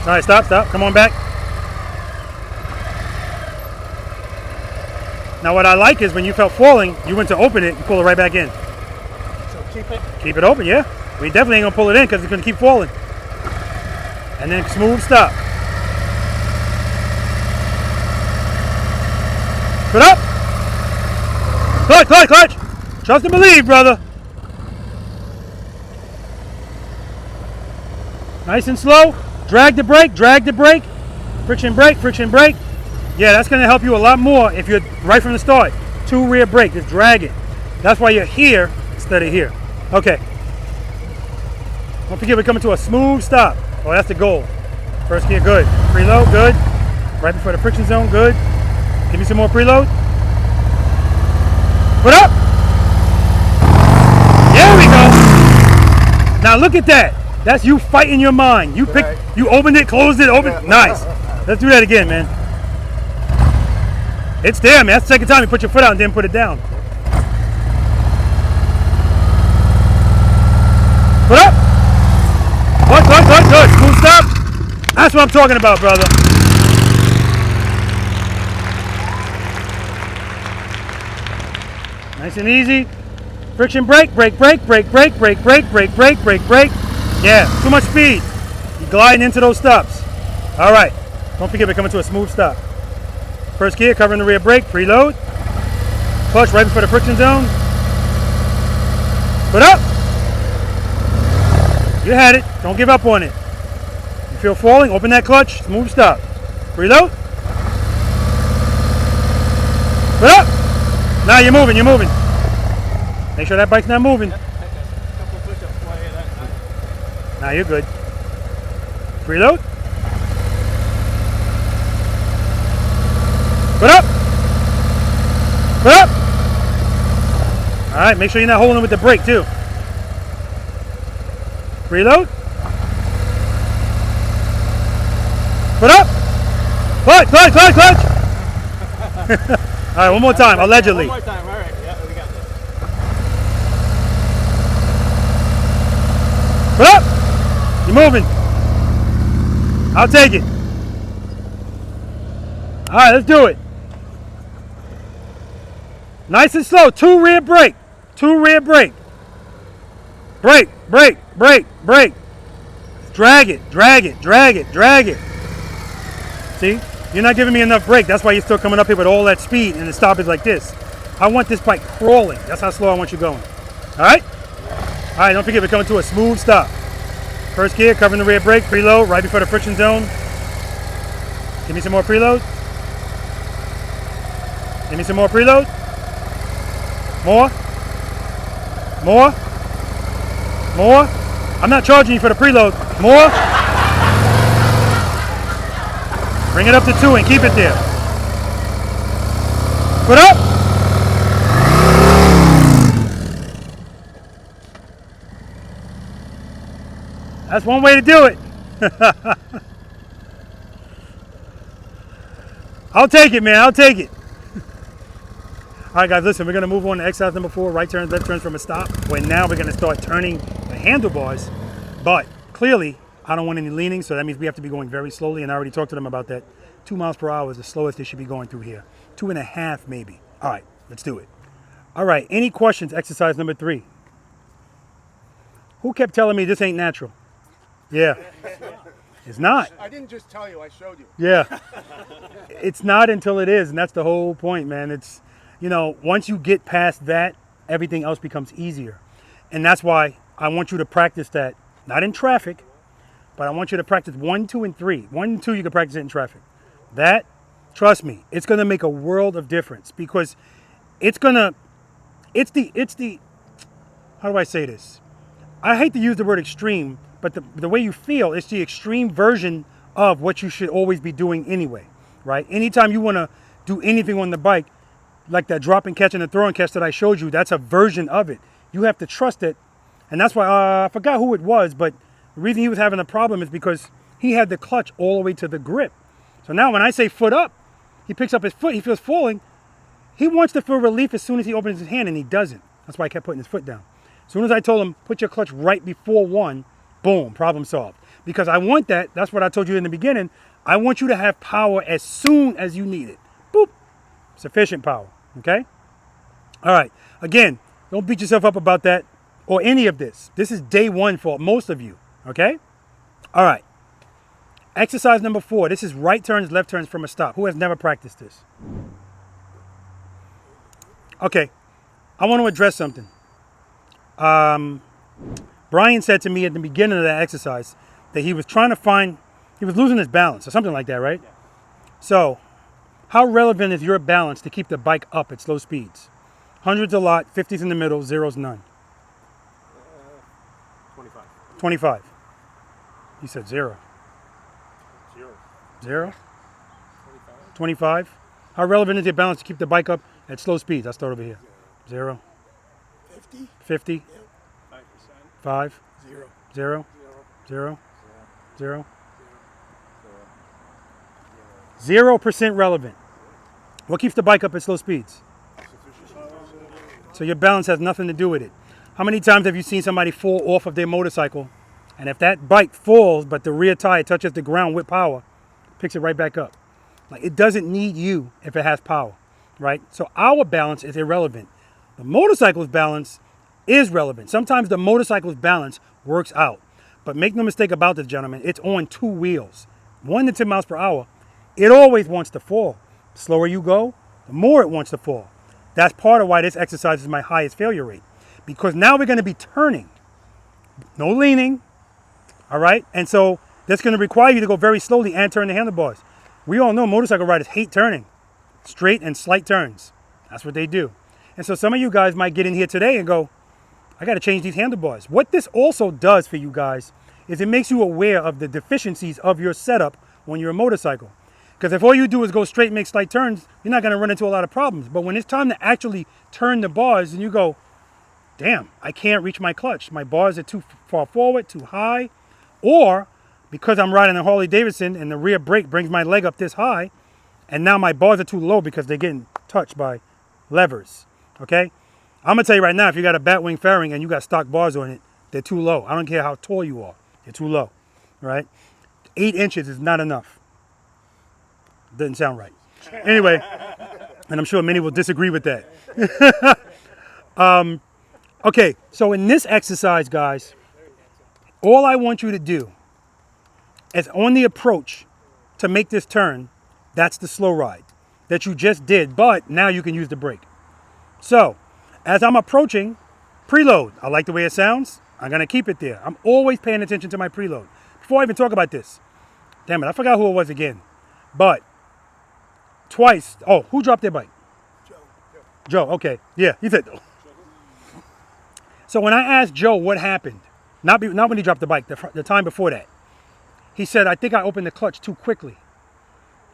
All right. Stop. Stop. Come on back. Now what I like is when you felt falling, you went to open it and pull it right back in. So keep it. Keep it open, yeah. We definitely ain't gonna pull it in because it's gonna keep falling. And then smooth stop. Put up. Clutch, clutch, clutch. Trust and believe, brother. Nice and slow. Drag the brake, drag the brake. Friction brake, friction brake. Yeah, that's going to help you a lot more if you're right from the start. 2 rear brake, just drag it. That's why you're here instead of here. Okay. Don't forget, we're coming to a smooth stop. Oh, that's the goal. First gear, good. Preload, good. Right before the friction zone, good. Give me some more preload. Put up. There we go. Now look at that. That's you fighting your mind. You picked, you opened it, closed it, opened. Nice. Let's do that again, man. It's there, man. That's the second time you put your foot out and then put it down. Put up. Good, good, good, good. Smooth stop. That's what I'm talking about, brother. Nice and easy. Friction brake, brake, brake, brake, brake, brake, brake, brake, brake, brake, brake. Yeah, too much speed. You're gliding into those stops. All right. Don't forget, we're coming to a smooth stop. First gear, covering the rear brake, preload. Clutch right before the friction zone. Put up. You had it. Don't give up on it. You feel falling, open that clutch, smooth stop. Preload. Put up. Now you're moving, you're moving. Make sure that bike's not moving. Now you're good. Preload. Put up. Put up. All right, make sure you're not holding it with the brake too. Preload. Put up. Clutch, clutch, clutch, clutch. All right, one more time, allegedly. One more time, all right. Yeah, we got this. Put up. You're moving. I'll take it. All right, let's do it. Nice and slow. 2 rear brake. 2 rear brake. Brake, brake, brake, brake. Drag it, drag it, drag it, drag it. See? You're not giving me enough brake. That's why you're still coming up here with all that speed and the stop is like this. I want this bike crawling. That's how slow I want you going. All right? All right, don't forget, we're coming to a smooth stop. First gear, covering the rear brake, preload, right before the friction zone. Give me some more preload. Give me some more preload. More. More. More. I'm not charging you for the preload. More. Bring it up to 2 and keep it there. Put up. That's one way to do it. I'll take it, man. I'll take it. All right, guys, listen, we're going to move on to exercise number 4, right turns, left turns from a stop, where now we're going to start turning the handlebars. But clearly, I don't want any leaning, so that means we have to be going very slowly, and I already talked to them about that. 2 miles per hour is the slowest they should be going through here. 2.5 maybe. All right, let's do it. All right, any questions? Exercise number 3. Who kept telling me this ain't natural? Yeah. It's not. I didn't just tell you, I showed you. Yeah. It's not until it is, and that's the whole point, man. It's, you know, once you get past that, everything else becomes easier. And that's why I want you to practice that, not in traffic, but I want you to practice 1, 2, and 3. 1 and 2, you can practice it in traffic. That, trust me, it's going to make a world of difference, because it's the, how do I say this? I hate to use the word extreme, but the way you feel, it's the extreme version of what you should always be doing anyway, right? Anytime you want to do anything on the bike, like that drop and catch and the throw and catch that I showed you, that's a version of it. You have to trust it. And that's why, I forgot who it was, but the reason he was having a problem is because he had the clutch all the way to the grip. So now when I say foot up, he picks up his foot, he feels falling. He wants to feel relief as soon as he opens his hand, and he doesn't. That's why I kept putting his foot down. As soon as I told him, put your clutch right before 1, boom, problem solved. Because I want that, that's what I told you in the beginning, I want you to have power as soon as you need it. Boop, sufficient power, okay? All right, again, don't beat yourself up about that or any of this. This is day 1 for most of you, okay? All right, exercise number 4. This is right turns, left turns from a stop. Who has never practiced this? Okay, I want to address something. Brian said to me at the beginning of that exercise that he was trying to find, he was losing his balance or something like that, right? Yeah. So, how relevant is your balance to keep the bike up at slow speeds? 100's a lot, 50's in the middle, 0's none. 25. 25. You said 0. 0? 25. How relevant is your balance to keep the bike up at slow speeds? I'll start over here. 0. 50. 50. 5. 0. 0. 0. 0. 0% relevant. What keeps the bike up at slow speeds? So your balance has nothing to do with it. How many times have you seen somebody fall off of their motorcycle, and if that bike falls but the rear tire touches the ground with power, picks it right back up? Like, it doesn't need you if it has power, right? So our balance is irrelevant. The motorcycle's balance is relevant. Sometimes the motorcycle's balance works out. But make no mistake about this, gentlemen, it's on 2 wheels. 1 to 10 miles per hour, it always wants to fall. The slower you go, the more it wants to fall. That's part of why this exercise is my highest failure rate. Because now we're going to be turning. No leaning, all right? And so that's going to require you to go very slowly and turn the handlebars. We all know motorcycle riders hate turning. Straight and slight turns. That's what they do. And so some of you guys might get in here today and go, I got to change these handlebars. What this also does for you guys is it makes you aware of the deficiencies of your setup on your motorcycle. Because if all you do is go straight and make slight turns, you're not going to run into a lot of problems. But when it's time to actually turn the bars and you go, damn, I can't reach my clutch. My bars are too far forward, too high. Or because I'm riding a Harley-Davidson and the rear brake brings my leg up this high, and now my bars are too low because they're getting touched by levers, okay? I'm going to tell you right now, if you got a Batwing fairing and you got stock bars on it, they're too low. I don't care how tall you are. They're too low, right? 8 inches is not enough. Doesn't sound right. Anyway, and I'm sure many will disagree with that. Okay, so in this exercise, guys, all I want you to do is on the approach to make this turn, that's the slow ride that you just did, but now you can use the brake. So, as I'm approaching, preload. I like the way it sounds. I'm going to keep it there. I'm always paying attention to my preload. Before I even talk about this, damn it, I forgot who it was again. But twice, oh, who dropped their bike? Joe, okay. Yeah, he said. So when I asked Joe what happened, not when he dropped the bike, the time before that, he said, I think I opened the clutch too quickly.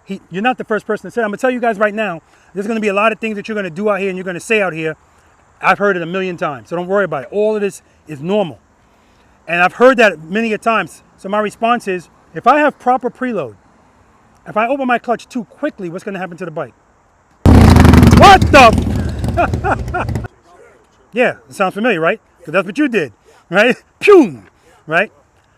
You're not the first person to say it. I'm going to tell you guys right now, there's going to be a lot of things that you're going to do out here and you're going to say out here. I've heard it a million times, so don't worry about it. All of this is normal. And I've heard that many a times. So my response is, if I have proper preload, if I open my clutch too quickly, what's going to happen to the bike? What the? Yeah, it sounds familiar, right? Because that's what you did, right? Pew! Right?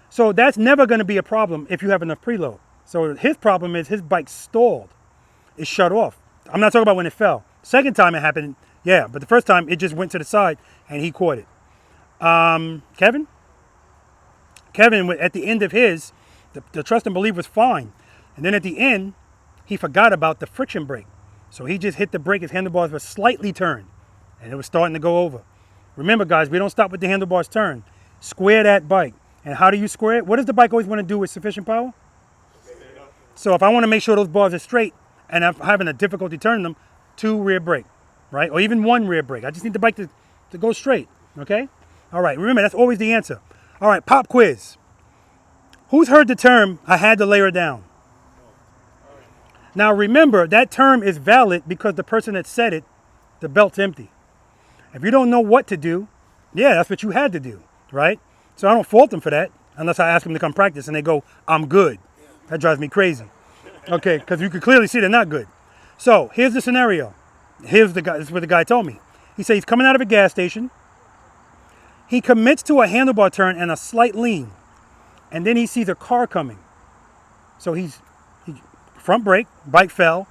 So that's never going to be a problem if you have enough preload. So his problem is his bike stalled. It shut off. I'm not talking about when it fell. Second time it happened, yeah, but the first time it just went to the side and he caught it. Kevin, at the end of his, the trust and believe was fine. And then at the end, he forgot about the friction brake. So he just hit the brake, his handlebars were slightly turned. And it was starting to go over. Remember, guys, we don't stop with the handlebars turn. Square that bike. And how do you square it? What does the bike always want to do with sufficient power? So if I want to make sure those bars are straight and I'm having a difficulty turning them, 2 rear brake, right? Or even 1 rear brake. I just need the bike to go straight, okay? All right, remember, that's always the answer. All right, pop quiz. Who's heard the term, I had to lay her down? Now remember, that term is valid because the person that said it, the belt's empty. If you don't know what to do, yeah, that's what you had to do, right? So I don't fault them for that unless I ask them to come practice and they go, I'm good. That drives me crazy. Okay, because you can clearly see they're not good. So here's the scenario. Here's the guy. This is what the guy told me. He said he's coming out of a gas station. He commits to a handlebar turn and a slight lean. And then he sees a car coming. So he front brake, bike fell.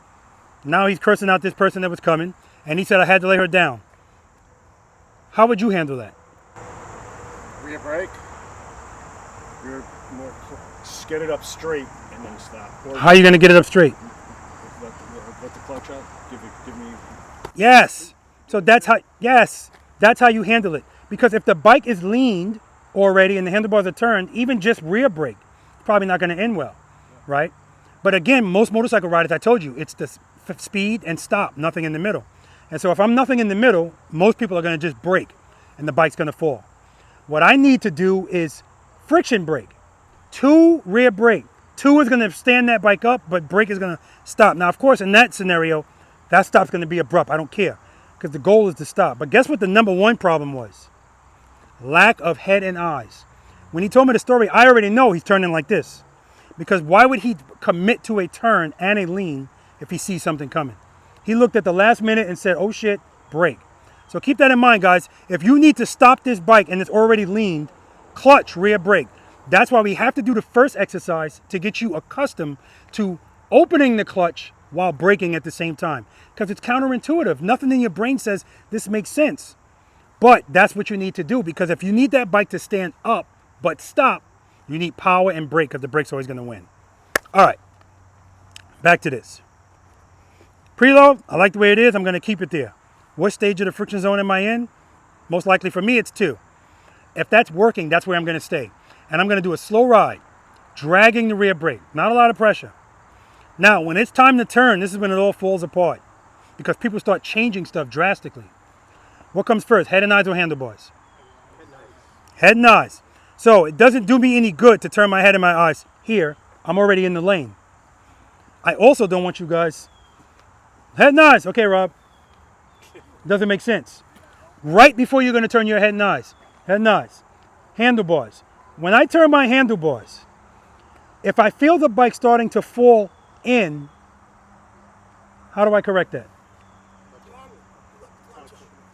Now he's cursing out this person that was coming. And he said, I had to lay her down. How would you handle that? Rear brake. Get it up straight and then stop. Or how are you going to get it up straight? Let the clutch out. Give me. Yes. So that's how you handle it. Because if the bike is leaned already and the handlebars are turned, even just rear brake, it's probably not going to end well, right? But again, most motorcycle riders, I told you, it's the speed and stop, nothing in the middle. And so if I'm nothing in the middle, most people are going to just brake and the bike's going to fall. What I need to do is friction brake. 2 rear brake. 2 is going to stand that bike up, but brake is going to stop. Now, of course, in that scenario, that stop's going to be abrupt. I don't care because the goal is to stop. But guess what the number 1 problem was? Lack of head and eyes. When he told me the story, I already know he's turning like this. Because why would he commit to a turn and a lean if he sees something coming? He looked at the last minute and said, oh shit, brake. So keep that in mind, guys. If you need to stop this bike and it's already leaned, clutch, rear brake. That's why we have to do the first exercise to get you accustomed to opening the clutch while braking at the same time. Because it's counterintuitive. Nothing in your brain says this makes sense. But that's what you need to do. Because if you need that bike to stand up but stop, you need power and brake because the brake's always going to win. All right. Back to this. Preload, I like the way it is. I'm going to keep it there. What stage of the friction zone am I in? Most likely for me, it's 2. If that's working, that's where I'm going to stay. And I'm going to do a slow ride, dragging the rear brake. Not a lot of pressure. Now, when it's time to turn, this is when it all falls apart. Because people start changing stuff drastically. What comes first, head and eyes or handlebars? Head and eyes. So it doesn't do me any good to turn my head and my eyes here. I'm already in the lane. I also don't want you guys... Head and eyes. Okay, Rob. Doesn't make sense. Right before you're going to turn your head and eyes. Head and eyes. Handlebars. When I turn my handlebars, if I feel the bike starting to fall in, how do I correct that?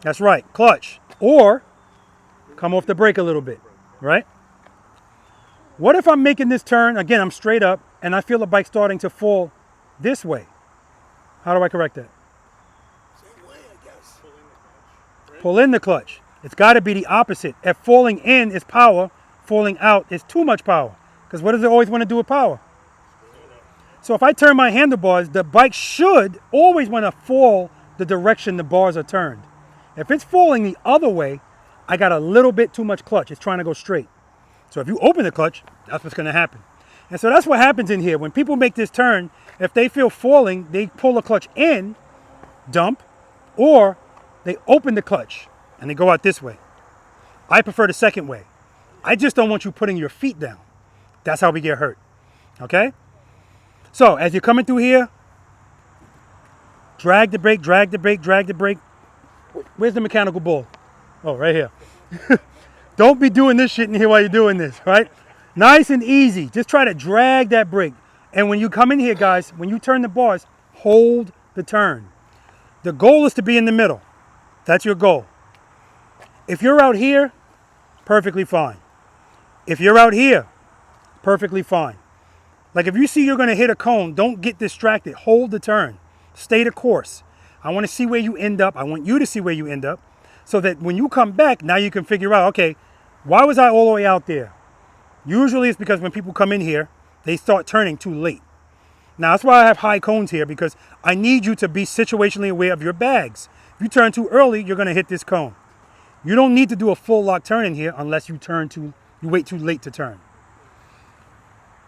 That's right, clutch. Or come off the brake a little bit, right? What if I'm making this turn, again, I'm straight up, and I feel the bike starting to fall this way? How do I correct that? Same way, I guess. Pull in the clutch. It's got to be the opposite. If falling in is power, falling out is too much power. Because what does it always want to do with power? So if I turn my handlebars, the bike should always want to fall the direction the bars are turned. If it's falling the other way, I got a little bit too much clutch. It's trying to go straight. So if you open the clutch, that's what's going to happen. And so that's what happens in here. When people make this turn, if they feel falling, they pull the clutch in, dump, or they open the clutch and they go out this way. I prefer the second way. I just don't want you putting your feet down. That's how we get hurt. Okay? So as you're coming through here, drag the brake, drag the brake, drag the brake. Where's the mechanical bull? Oh, right here. Don't be doing this shit in here while you're doing this, right? Nice and easy. Just try to drag that brake. And when you come in here, guys, when you turn the bars, hold the turn. The goal is to be in the middle. That's your goal. If you're out here, perfectly fine. If you're out here, perfectly fine. Like if you see you're gonna hit a cone, don't get distracted. Hold the turn. Stay the course. I wanna see where you end up. I want you to see where you end up so that when you come back, now you can figure out, okay, why was I all the way out there? Usually it's because when people come in here, they start turning too late. Now that's why I have high cones here, because I need you to be situationally aware of your bags. If you turn too early, you're gonna hit this cone. You don't need to do a full lock turn in here unless you wait too late to turn.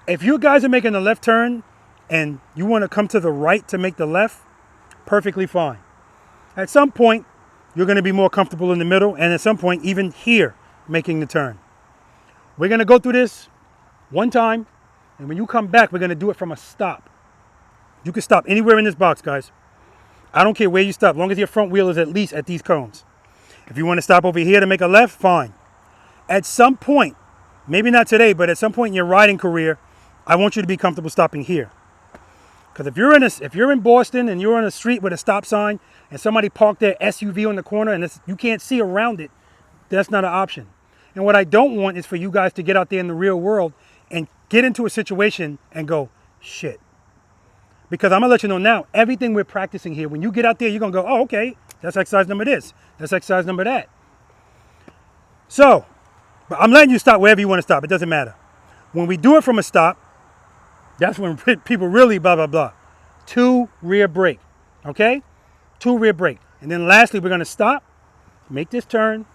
If you guys are making a left turn and you want to come to the right to make the left, perfectly fine. At some point, you're going to be more comfortable in the middle, and at some point, even here, making the turn. We're going to go through this one time, and when you come back, we're going to do it from a stop. You can stop anywhere in this box, guys. I don't care where you stop, as long as your front wheel is at least at these cones. If you want to stop over here to make a left, fine. At some point, maybe not today, but at some point in your riding career, I want you to be comfortable stopping here. Because if you're in Boston and you're on a street with a stop sign and somebody parked their SUV on the corner and you can't see around it, that's not an option. And what I don't want is for you guys to get out there in the real world and get into a situation and go, shit. Because I'm going to let you know now, everything we're practicing here, when you get out there, you're going to go, oh, okay, that's exercise number this. That's exercise number that. So, but I'm letting you stop wherever you want to stop. It doesn't matter. When we do it from a stop, that's when people really blah, blah, blah. 2 rear brake, okay? 2 rear brake. And then lastly, we're going to stop, make this turn,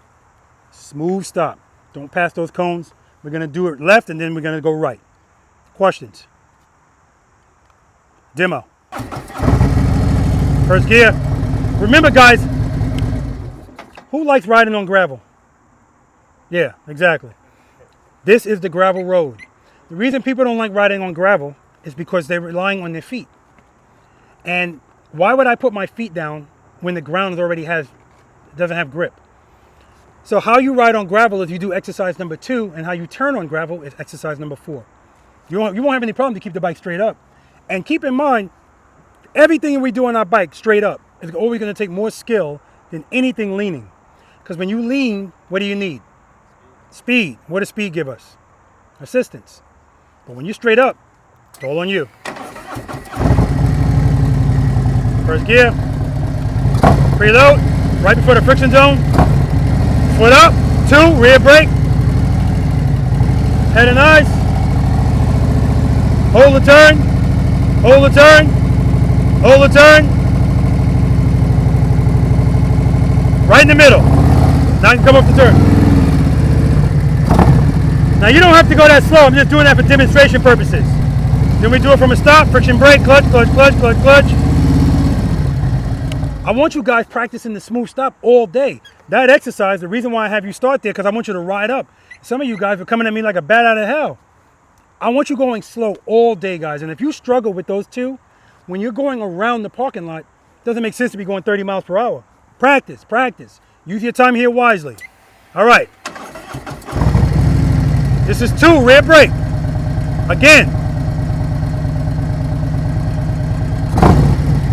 smooth stop. Don't pass those cones. We're going to do it left, and then we're going to go right. Questions? Demo. First gear. Remember, guys, who likes riding on gravel? Yeah, exactly. This is the gravel road. The reason people don't like riding on gravel is because they're relying on their feet. And why would I put my feet down when the ground doesn't have grip? So how you ride on gravel is you do exercise number 2, and how you turn on gravel is exercise number 4. You won't have any problem to keep the bike straight up. And keep in mind, everything we do on our bike straight up is always going to take more skill than anything leaning. Because when you lean, what do you need? Speed. What does speed give us? Assistance. But when you're straight up, it's all on you. First gear. Preload. Right before the friction zone. Foot up. 2. Rear brake. Head and eyes. Hold the turn. Hold the turn. Hold the turn. Right in the middle. Now you can come up the turn. Now you don't have to go that slow. I'm just doing that for demonstration purposes. Then we do it from a stop, friction brake, clutch, clutch, clutch, clutch, clutch. I want you guys practicing the smooth stop all day. That exercise, the reason why I have you start there, because I want you to ride up. Some of you guys are coming at me like a bat out of hell. I want you going slow all day, guys. And if you struggle with those two, when you're going around the parking lot, it doesn't make sense to be going 30 miles per hour. Practice, practice. Use your time here wisely. All right. This is 2, rear brake. Again.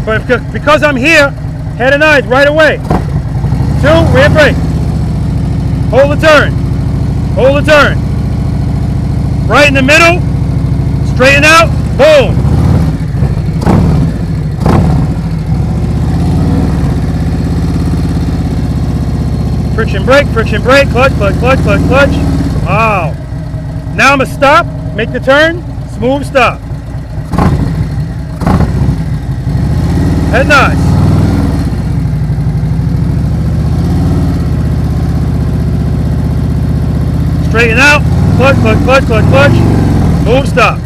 But because I'm here, head and eyes right away. 2, rear brake. Hold the turn. Hold the turn. Right in the middle. Straighten out. Boom. Friction brake, clutch, clutch, clutch, clutch, clutch. Wow. Now I'm going to stop, make the turn, smooth stop. Head nice. Straighten out, clutch, clutch, clutch, clutch, clutch. Smooth stop.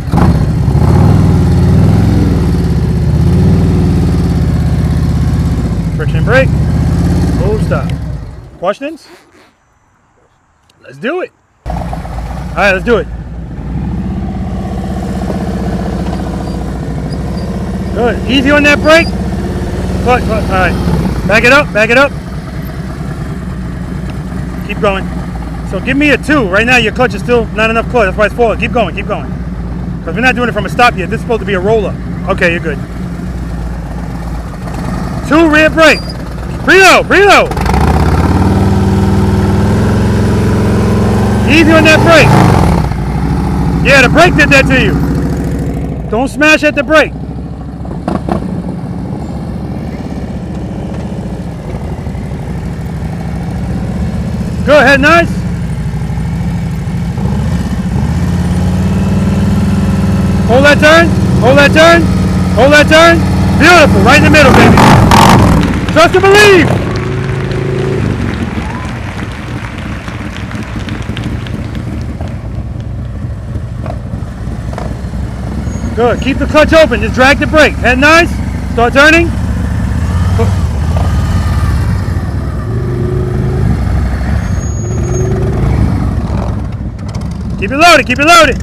Friction brake, smooth stop. Questions? Let's do it. All right, let's do it. Good. Easy on that brake. Clutch. All right. Back it up. Back it up. Keep going. So give me a 2. Right now your clutch is still not enough clutch. That's why it's falling. Keep going. Keep going. Because we're not doing it from a stop yet. This is supposed to be a roller. Okay, you're good. 2 rear brake. Preload. Preload. Easy on that brake. Yeah, the brake did that to you. Don't smash at the brake. Go ahead, nice. Hold that turn. Hold that turn. Hold that turn. Beautiful. Right in the middle, baby. Trust and believe. Good. Keep the clutch open. Just drag the brake. Head nice. Start turning. Keep it loaded. Keep it loaded.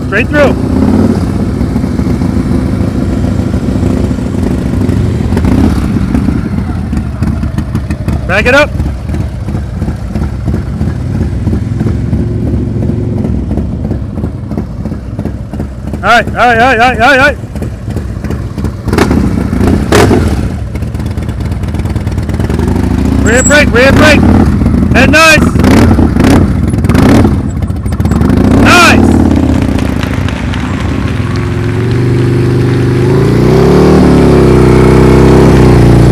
Straight through. Back it up. All right, all right, all right, all right, all right. Rear brake, rear brake. Head nice. Nice.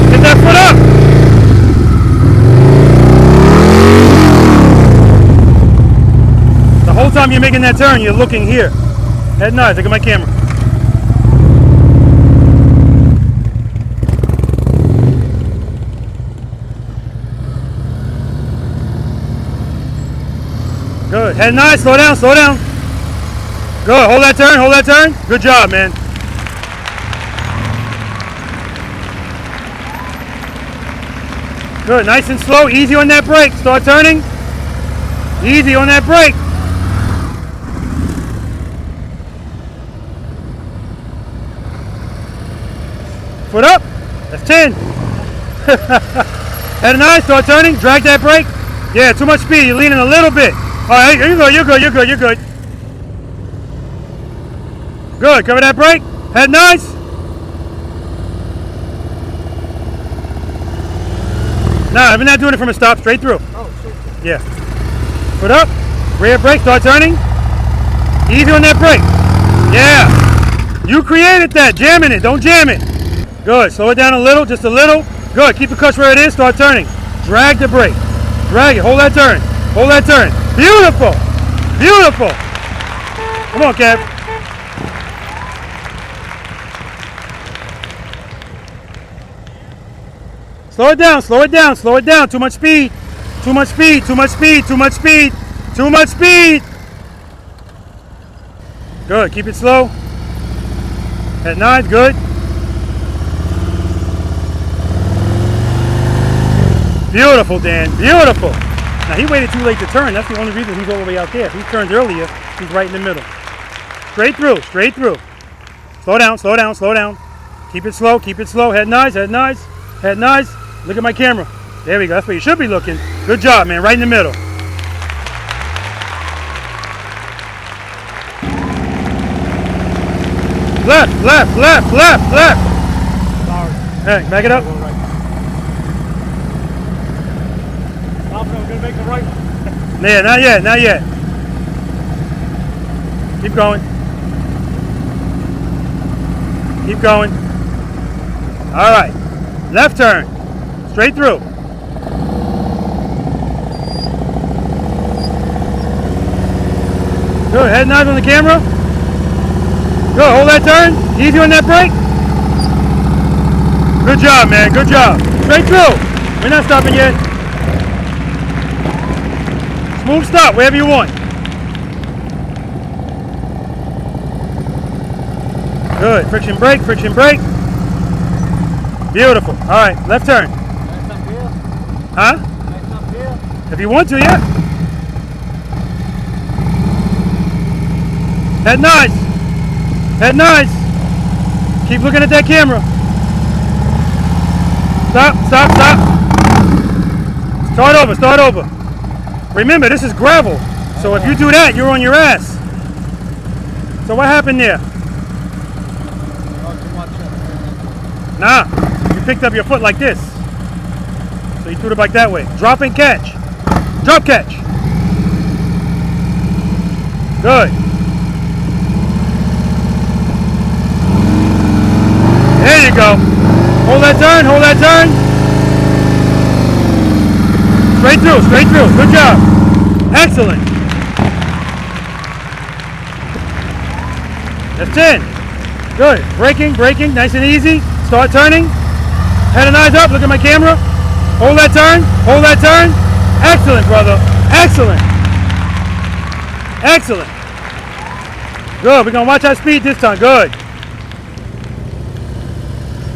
Get that foot up. The whole time you're making that turn, you're looking here. Head nice, look at my camera. Good, head nice, slow down, slow down. Good, hold that turn, hold that turn. Good job, man. Good, nice and slow, easy on that brake. Start turning. Easy on that brake. Foot up. That's 10. Head nice. Start turning. Drag that brake. Yeah, too much speed. You're leaning a little bit. All right, you're good. You're good. You're good. You're good. Good. Cover that brake. Head nice. Nah, we're not doing it from a stop. Straight through. Oh, straight through. Yeah. Foot up. Rear brake. Start turning. Easy on that brake. Yeah. You created that. Jamming it. Don't jam it. Good. Slow it down a little, just a little. Good. Keep the clutch where it is. Start turning. Drag the brake. Drag it. Hold that turn. Hold that turn. Beautiful. Beautiful. Come on, Kev. Slow it down. Slow it down. Slow it down. Too much speed. Too much speed. Too much speed. Too much speed. Too much speed. Good. Keep it slow. Head nice. Good. Beautiful, Dan. Beautiful. Now, he waited too late to turn. That's the only reason he's all the way out there. If he turned earlier, he's right in the middle. Straight through. Straight through. Slow down. Slow down. Slow down. Keep it slow. Keep it slow. Head nice. Head nice. Head nice. Look at my camera. There we go. That's where you should be looking. Good job, man. Right in the middle. Left, left, left, left, left. Sorry. Hey, back it up. I'm gonna make the right one. Yeah, not yet, not yet. Keep going. Keep going. All right. Left turn. Straight through. Good. Head nod on the camera. Good. Hold that turn. Easy on that brake. Good job, man. Good job. Straight through. We're not stopping yet. Smooth stop, wherever you want. Good. Friction brake, friction brake. Beautiful. All right, left turn. Nice up here. Huh? Nice up here. If you want to, yeah. Head nice. Head nice. Keep looking at that camera. Stop, stop, stop. Start over, start over. Remember, this is gravel. So if you do that, you're on your ass. So what happened there? Nah, you picked up your foot like this. So you threw the bike that way. Drop and catch. Drop catch. Good. There you go. Hold that turn, hold that turn. Straight through, straight through. Good job. Excellent. That's 10. Good. Braking, braking, nice and easy. Start turning. Head and eyes up, look at my camera. Hold that turn, hold that turn. Excellent, brother. Excellent. Excellent. Good, we're gonna watch our speed this time. Good.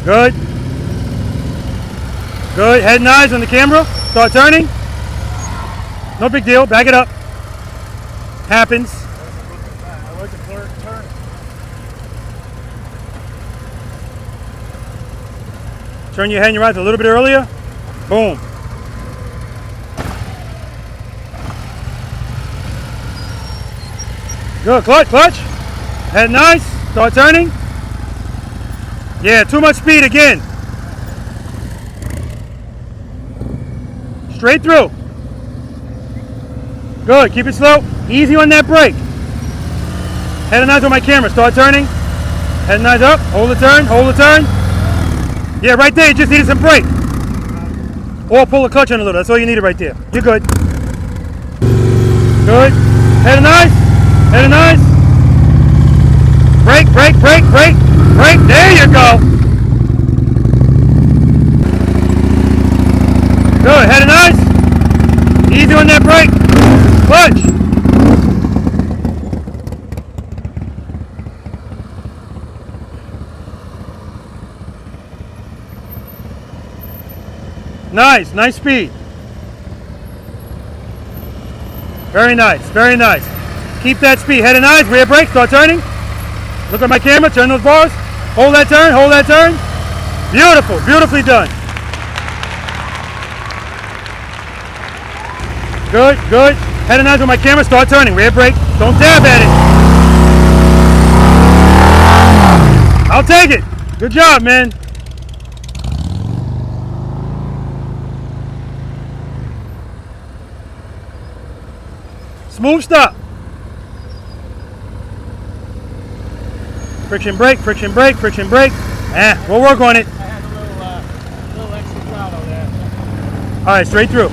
Good. Good, head and eyes on the camera. Start turning. No big deal, back it up. Happens. I like a turn. Turn your head and your eyes a little bit earlier. Boom. Good, clutch, clutch. Head nice. Start turning. Yeah, too much speed again. Straight through. Good, keep it slow. Easy on that brake. Head and eyes on my camera. Start turning. Head and eyes up. Hold the turn, hold the turn. Yeah, right there, you just needed some brake. Or pull the clutch on a little. That's all you needed right there. You're good. Good. Head and eyes. Head and eyes. Brake, brake, brake, brake, brake. There you go. Good. Head and eyes. Easy on that brake. Clutch. Nice, nice speed. Very nice, very nice. Keep that speed. Head and eyes, rear brake, start turning. Look at my camera, turn those bars. Hold that turn, hold that turn. Beautiful, beautifully done. Good, good. Head and eyes on my camera, start turning. Rear brake, don't dab at it. I'll take it. Good job, man. Smooth stop. Friction brake, friction brake, friction brake. We'll work on it. I had a little extra crowd on there. All right, straight through.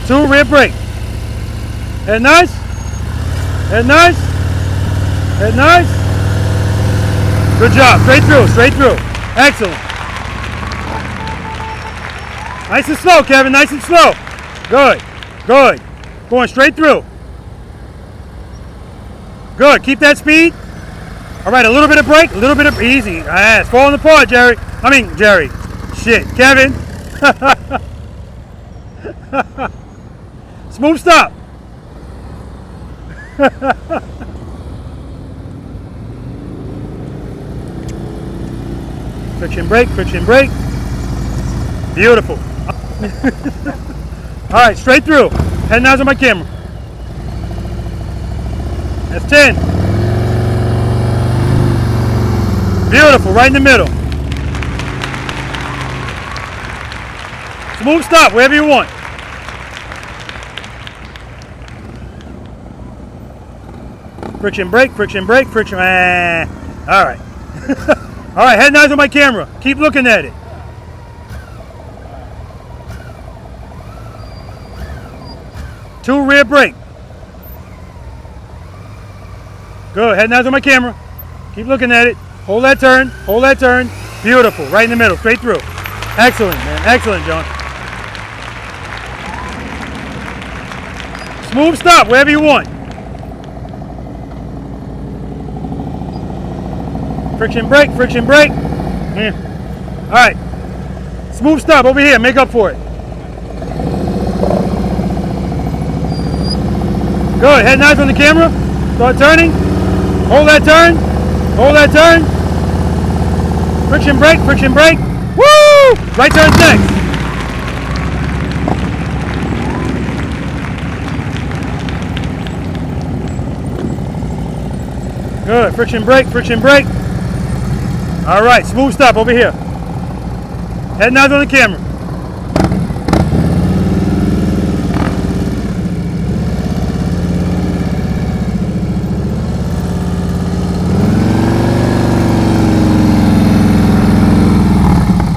2, rear brake. Head nice. Head nice. Head nice. Good job. Straight through, straight through. Excellent. Nice and slow, Kevin. Nice and slow. Good. Good. Going straight through. Good. Keep that speed. All right, a little bit of brake, a little bit of easy. It's falling apart, Jerry. I mean, Jerry. Shit, Kevin. Smooth stop. Friction brake, friction brake. Beautiful. All right, straight through. Head and eyes on my camera. That's 10. Beautiful, right in the middle. Smooth stop, wherever you want. Friction brake, friction brake, friction. All right. All right, head and eyes on my camera. Keep looking at it. Two rear brake. Good. Head and eyes on my camera. Keep looking at it. Hold that turn. Hold that turn. Beautiful. Right in the middle. Straight through. Excellent, man. Excellent, John. Smooth stop wherever you want. Friction brake. Friction brake. Yeah. All right. Smooth stop over here. Make up for it. Good. Head and eyes on the camera. Start turning. Hold that turn. Hold that turn. Friction brake, friction brake. Woo! Right turn's next. Good. Friction brake, friction brake. All right, smooth stop over here. Head nods on the camera.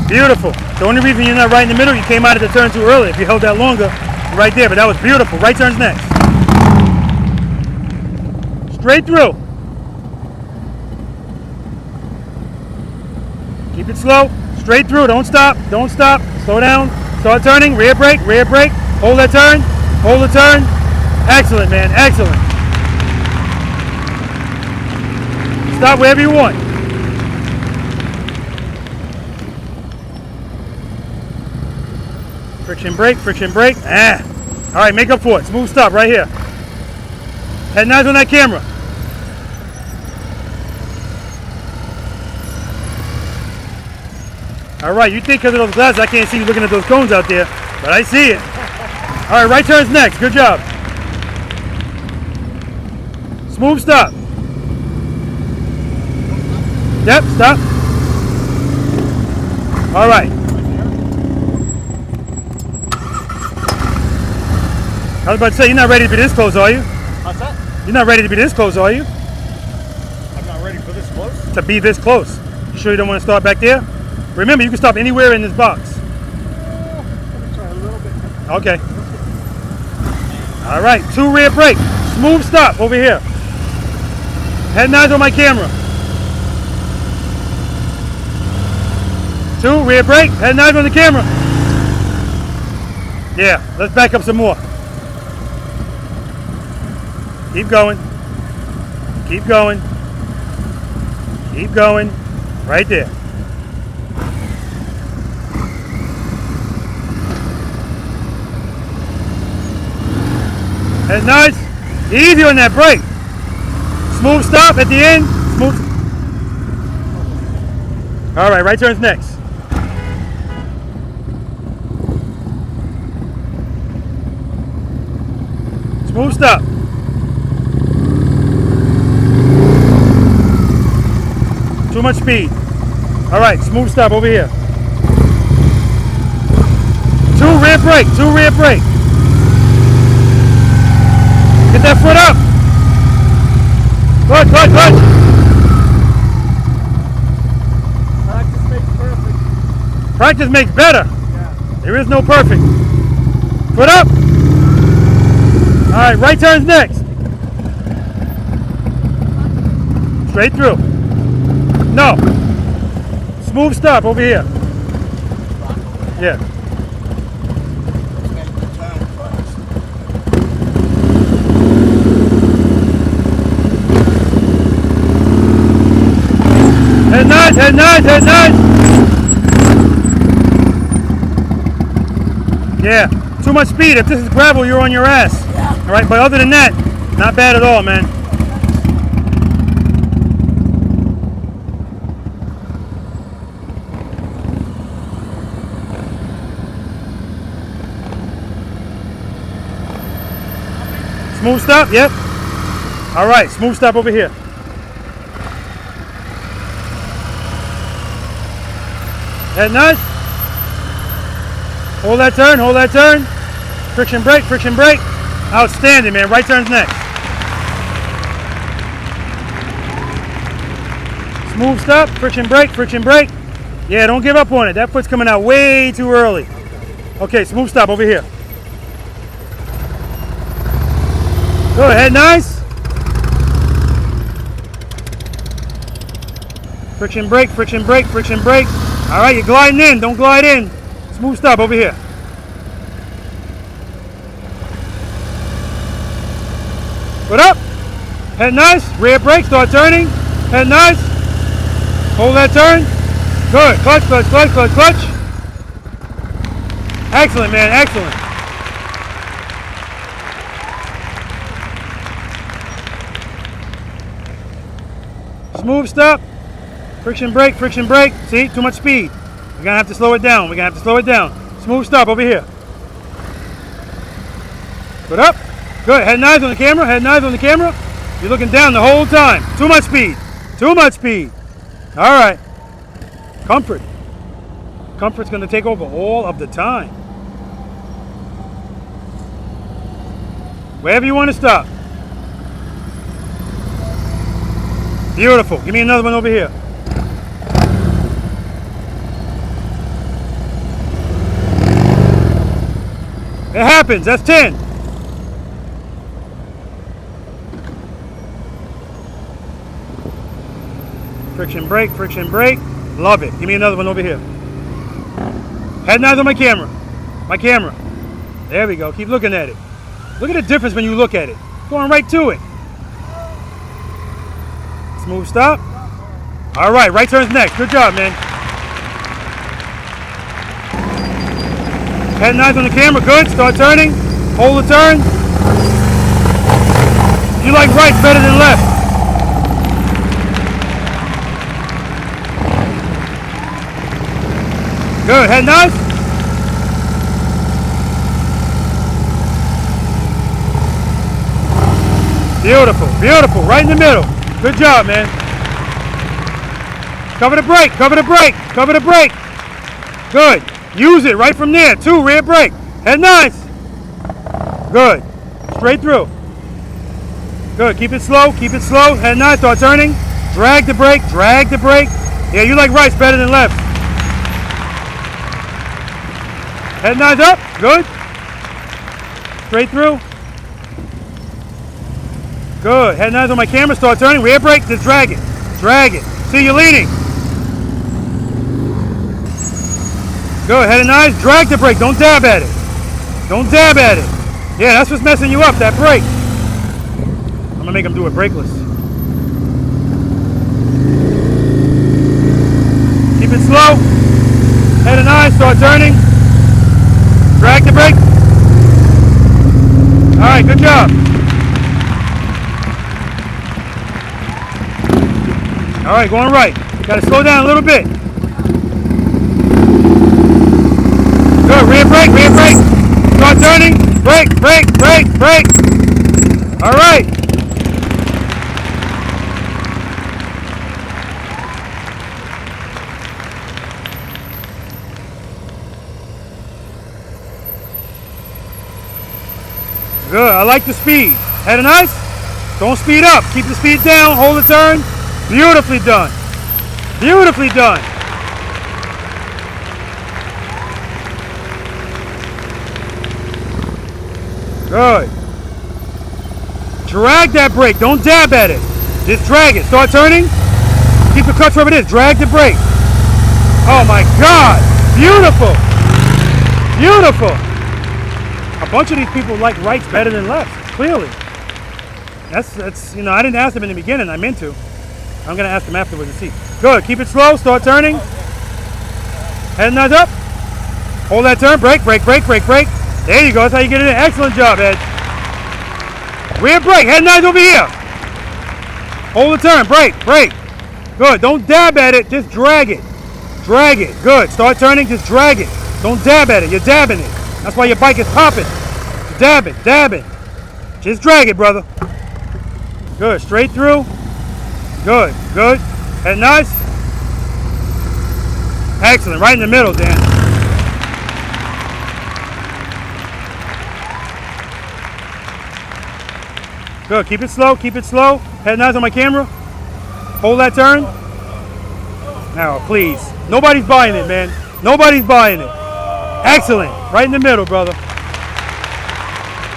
Beautiful. The only reason you're not right in the middle, you came out of the turn too early. If you held that longer, you're right there, but that was beautiful. Right turn's next. Straight through. Keep it slow. Straight through. Don't stop. Don't stop. Slow down. Start turning. Rear brake. Rear brake. Hold that turn. Hold the turn. Excellent, man. Excellent. Stop wherever you want. Friction brake. Friction brake. Ah. All right, make up for it. Smooth stop right here. Head nods on that camera. All right, you think because of those glasses I can't see you looking at those cones out there, but I see it. All right, right turn's next. Good job. Smooth stop. Yep, stop. All right. I was about to say, you're not ready to be this close, are you? What's that? You're not ready to be this close, are you? I'm not ready for this close. To be this close. You sure you don't want to start back there? Remember, you can stop anywhere in this box. Let me try a little bit. Okay. All right, 2 rear brake. Smooth stop over here. Head nods on my camera. 2 rear brake. Head nods on the camera. Yeah, let's back up some more. Keep going. Keep going. Keep going. Right there. That's nice. Easy on that brake. Smooth stop at the end. Smooth. All right, right turn's next. Smooth stop. Too much speed. All right, smooth stop over here. 2 rear brake, 2 rear brake. Get that foot up. Clutch, clutch, clutch. Practice makes perfect. Practice makes better. Yeah. There is no perfect. Foot up. All right, right turn's next. Straight through. No. Smooth stop over here. Yeah. Head nice, head nice, head nice. Yeah, too much speed. If this is gravel, you're on your ass. All right, but other than that, not bad at all, man. Smooth stop, yep. All right, smooth stop over here. Head nice. Hold that turn, hold that turn. Friction brake, friction brake. Outstanding, man. Right turn's next. Smooth stop, friction brake, friction brake. Yeah, don't give up on it. That foot's coming out way too early. Okay, smooth stop over here. Go ahead, nice. Friction brake, friction brake, friction brake. All right, you're gliding in. Don't glide in. Smooth stop over here. Foot up. Head nice. Rear brake. Start turning. Head nice. Hold that turn. Good. Clutch, clutch, clutch, clutch, clutch. Excellent, man. Excellent. Smooth stop. Friction brake, friction brake. See, too much speed. We're gonna have to slow it down. We're gonna have to slow it down. Smooth stop over here. Good up. Good. Head and eyes on the camera. Head and eyes on the camera. You're looking down the whole time. Too much speed. Too much speed. All right. Comfort. Comfort's gonna take over all of the time. Wherever you want to stop. Beautiful. Give me another one over here. It happens. That's 10. Friction brake, friction brake. Love it. Give me another one over here. Head and eyes on my camera. My camera. There we go. Keep looking at it. Look at the difference when you look at it. Going right to it. Smooth stop. All right. Right turn's next. Good job, man. Head and eyes on the camera. Good. Start turning. Hold the turn. You like right better than left. Good. Head and eyes. Beautiful. Beautiful. Right in the middle. Good job, man. Cover the brake. Cover the brake. Cover the brake. Good. Use it right from there. 2, rear brake. Head nice. Good. Straight through. Good. Keep it slow. Keep it slow. Head nice. Start turning. Drag the brake. Drag the brake. Yeah, you like right's better than left. Head nice up. Good. Straight through. Good. Head nice on my camera. Start turning. Rear brake. Just drag it. Drag it. See, you're leaning. Good. Head and eyes. Drag the brake. Don't dab at it. Don't dab at it. Yeah, that's what's messing you up, that brake. I'm going to make him do it brakeless. Keep it slow. Head and eyes. Start turning. Drag the brake. All right, good job. All right, going right. Got to slow down a little bit. Good, rear brake, rear brake. Start turning. Brake, brake, brake, brake. All right. Good, I like the speed. Head and eyes. Don't speed up. Keep the speed down. Hold the turn. Beautifully done. Beautifully done. Good. Drag that brake. Don't dab at it. Just drag it. Start turning. Keep the clutch wherever it is. Drag the brake. Oh my God. Beautiful. Beautiful. A bunch of these people like rights better than lefts. Clearly. That's you know, I didn't ask them in the beginning. I meant to. I'm going to ask them afterwards to see. Good. Keep it slow. Start turning. Head nice up. Hold that turn. Brake, brake, brake, brake, brake. There you go. That's how you get it in. Excellent job, Ed. Rear brake. Head nice over here. Hold the turn. Brake, brake. Good. Don't dab at it. Just drag it. Drag it. Good. Start turning. Just drag it. Don't dab at it. You're dabbing it. That's why your bike is popping. Dabbing, dabbing. Just drag it, brother. Good. Straight through. Good, good. Head nice. Excellent. Right in the middle, Dan. Good. Keep it slow. Keep it slow. Head nice on my camera. Hold that turn. Now, please. Nobody's buying it, man. Nobody's buying it. Excellent. Right in the middle, brother.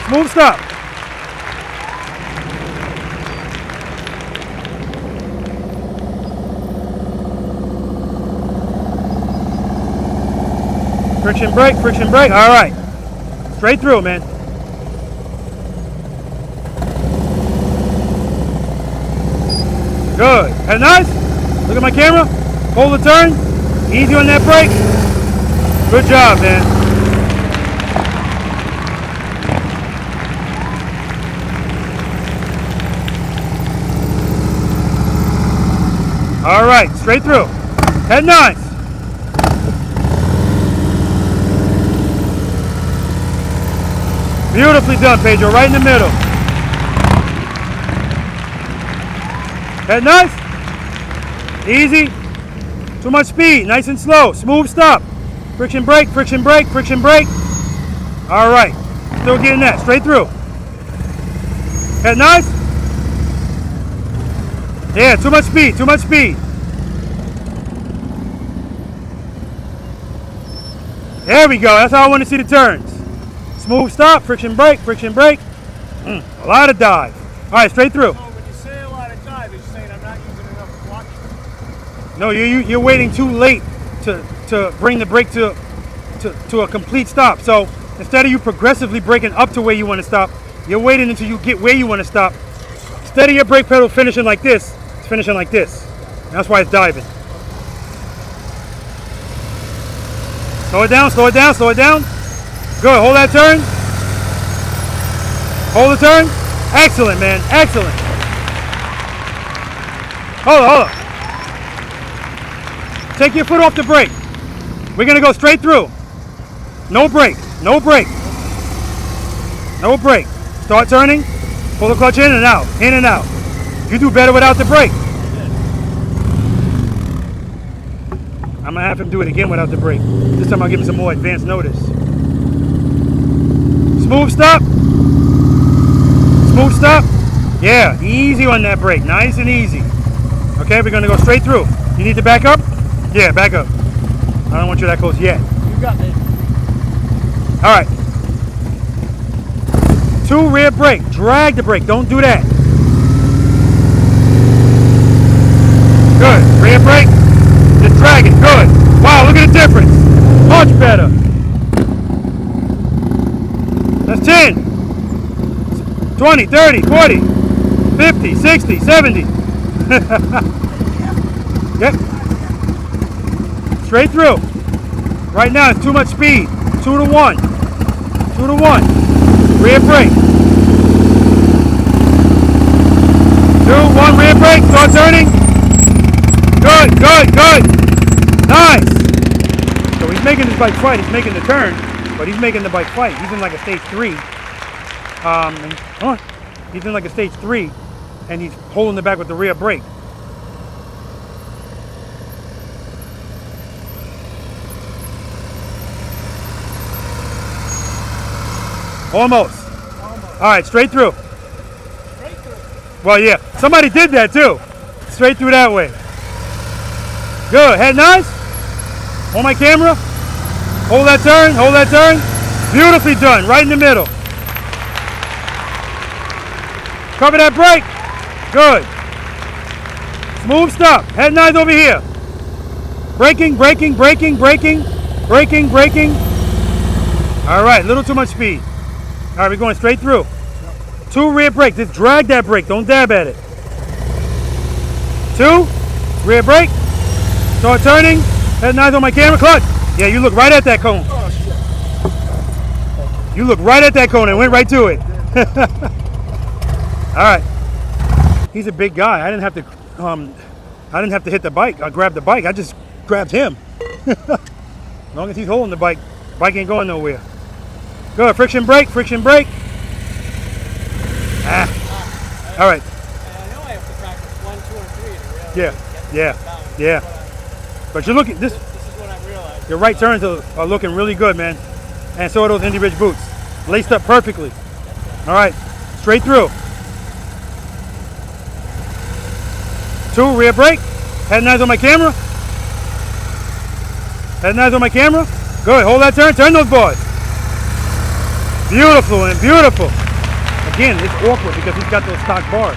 Smooth stop. Friction brake, friction brake. All right. Straight through, man. Good. Head nice. Look at my camera. Hold the turn. Easy on that brake. Good job, man. straight through. Head nice. Beautifully done, Pedro, right in the middle. Head nice. Easy. Too much speed, nice and slow. Smooth stop. Friction brake, friction brake, friction brake. All right, still getting that, straight through. Head nice. Yeah, too much speed, too much speed. There we go, that's how I want to see the turns. Smooth stop, friction brake, friction brake. A lot of dive. All right, straight through. So when you say a lot of dive, you're saying I'm not using enough clutch? No, you're waiting too late to bring the brake to a complete stop. So instead of you progressively braking up to where you want to stop, you're waiting until you get where you want to stop. Instead of your brake pedal finishing like this, it's finishing like this. And that's why it's diving. Slow it down, slow it down, slow it down. Good, hold that turn. Hold the turn. Excellent, man, excellent. Hold on, hold on. Take your foot off the brake. We're gonna go straight through. No brake, no brake. No brake. Start turning, pull the clutch in and out, in and out. You do better without the brake. I'm gonna have him do it again without the brake. This time I'll give him some more advance notice. Smooth stop. Smooth stop. Yeah, easy on that brake, nice and easy. Okay, we're gonna go straight through. You need to back up? Yeah, back up. I don't want you that close yet. You got me. All right. 2 rear brake, drag the brake, don't do that. Good, rear brake, just drag it, good. Wow, look at the difference. Much better. That's 10, 20, 30, 40, 50, 60, 70. Yep. Straight through. Right now it's too much speed. 2 to 1. 2 to 1. Rear brake. 2, 1, rear brake. Start turning. Good, good, good. Nice. So he's making this bike fight. He's making the turn, but he's making the bike fight. He's in like a stage 3. He's in like a stage 3, and he's holding the back with the rear brake. Almost. All right, straight through. Straight through. Well, yeah, somebody did that too. Straight through that way. Good, head nice. On my camera. Hold that turn, hold that turn. Beautifully done, right in the middle. Cover that brake. Good. Smooth stop. Head nice over here. Braking, braking, braking, braking, braking, braking. All right, a little too much speed. All right, we're going straight through. 2 rear brakes. Just drag that brake. Don't dab at it. 2 rear brake. Start turning. Head nice on my camera. Clutch. Yeah, you look right at that cone. You look right at that cone and went right to it. All right. He's a big guy. I didn't have to hit the bike. I grabbed the bike. I just grabbed him. As long as he's holding the bike ain't going nowhere. Good. Friction brake. Friction brake. Ah. All right. I know I have to practice 1, 2, and 3 to really Yeah. get Yeah. Yeah. But you're looking. This is what I realized. Your right turns are looking really good, man. And so are those Indy Ridge boots. Laced up perfectly. All right. Straight through. 2 rear brake. Head nice on my camera. Head nice on my camera. Good. Hold that turn. Turn those bars. Beautiful and beautiful. Again, it's awkward because he's got those stock bars.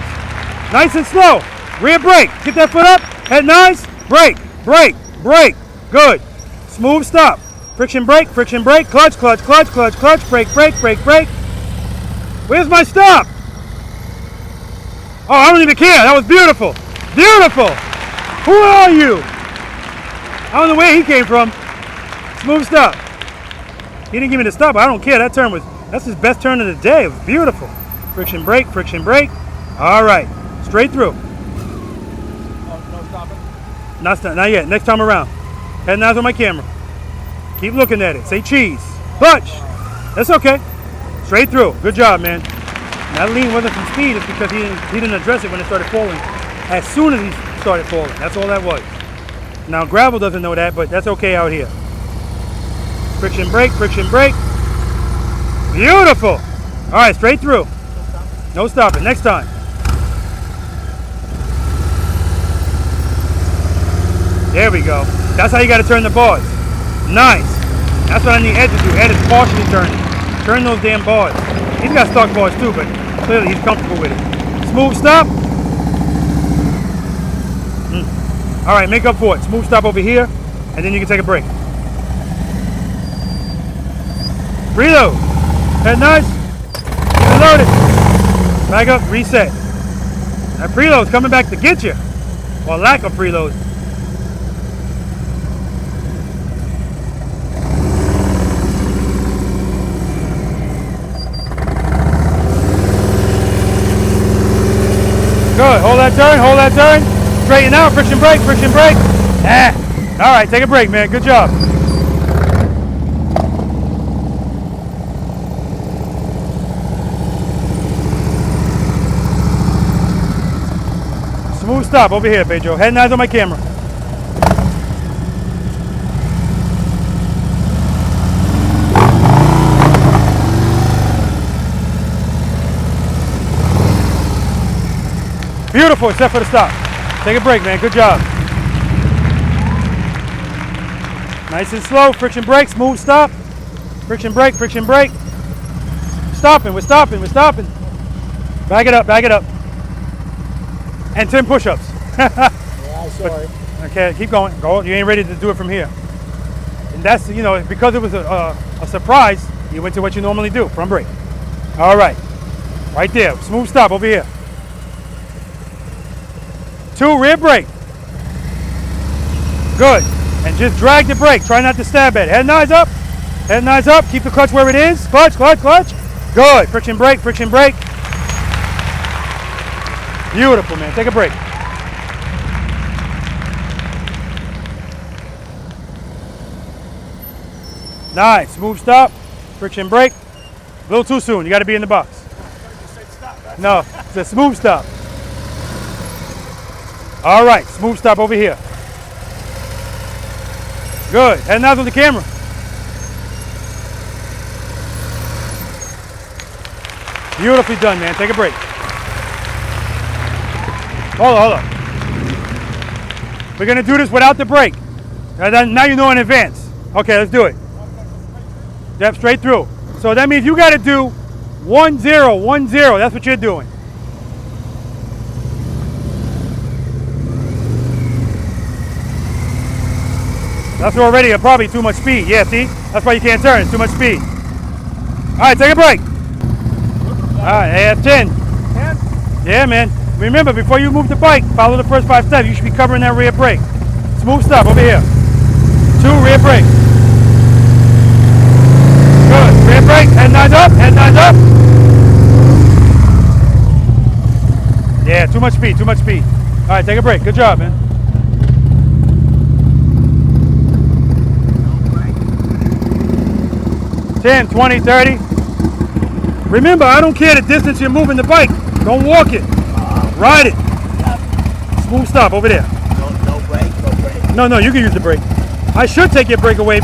Nice and slow. Rear brake. Get that foot up. Head nice. Brake. Brake. Brake. Good. Smooth stop. Friction brake. Friction brake. Clutch. Clutch. Clutch. Clutch. Clutch. Brake. Brake. Brake. Brake. Where's my stop? Oh, I don't even care. That was beautiful. Beautiful. Who are you? I don't know where he came from. Smooth stop. He didn't give me the stop. I don't care. That's his best turn of the day. It was beautiful. Friction brake. Friction brake. All right. Straight through. Oh, no stopping? Not yet. Next time around. Head and eyes on my camera. Keep looking at it. Say cheese. Clutch. That's okay. Straight through. Good job, man. That lean wasn't from speed. It's because he didn't address it when it started falling. As soon as he started falling. That's all that was. Now gravel doesn't know that, but that's okay out here. Friction brake. Friction brake. Beautiful. All right, straight through. No stopping. Next time. There we go. That's how you got to turn the bars. Nice. That's what I need Ed to do. Ed is partially turning. Turn those damn bars. He's got stock bars too, but clearly he's comfortable with it. Smooth stop. All right, make up for it. Smooth stop over here, and then you can take a break. Reload. Head nice. Reload it. Back up, reset. That preload's coming back to get you. Or lack of preload. Good. Hold that turn. Hold that turn. Straighten out. Friction brake. Friction brake. All right. Take a break, man. Good job. Smooth stop over here, Pedro. Head and eyes on my camera. Beautiful, except for the stop. Take a break, man. Good job. Nice and slow. Friction brake, smooth stop. Friction brake, friction brake. Stopping, we're stopping, we're stopping. Back it up, back it up. And 10 push-ups. Yeah, sorry. Okay, keep going. Go. You ain't ready to do it from here. And that's, you know, because it was a surprise, you went to what you normally do, front brake. All right. Right there. Smooth stop over here. 2, rear brake. Good. And just drag the brake. Try not to stab at it. Head and eyes up. Head and eyes up. Keep the clutch where it is. Clutch, clutch, clutch. Good. Friction brake, friction brake. Beautiful, man. Take a break. Nice. Smooth stop. Friction brake. A little too soon. You got to be in the box. No, it's a smooth stop. All right. Smooth stop over here. Good. Head and eyes on the camera. Beautifully done, man. Take a break. Hold on. We're going to do this without the brake. Now you know in advance. Okay, let's do it. Yep, straight through. So that means you got to do 1 0 1 0. That's what you're doing. That's already probably too much speed. Yeah, see? That's why you can't turn. It's too much speed. All right, take a break. All right, that's 10. 10? Yeah, man. Remember, before you move the bike, follow the first 5 steps. You should be covering that rear brake. Smooth stop over here. 2, rear brake. Good. Rear brake. Head and eyes up. Head and eyes up. Yeah, too much speed. Too much speed. All right, take a break. Good job, man. $10, $20, $30. Remember, I don't care the distance you're moving the bike. Don't walk it. Ride it. Smooth stop over there. No brake, no brake. No, you can use the brake. I should take your brake away,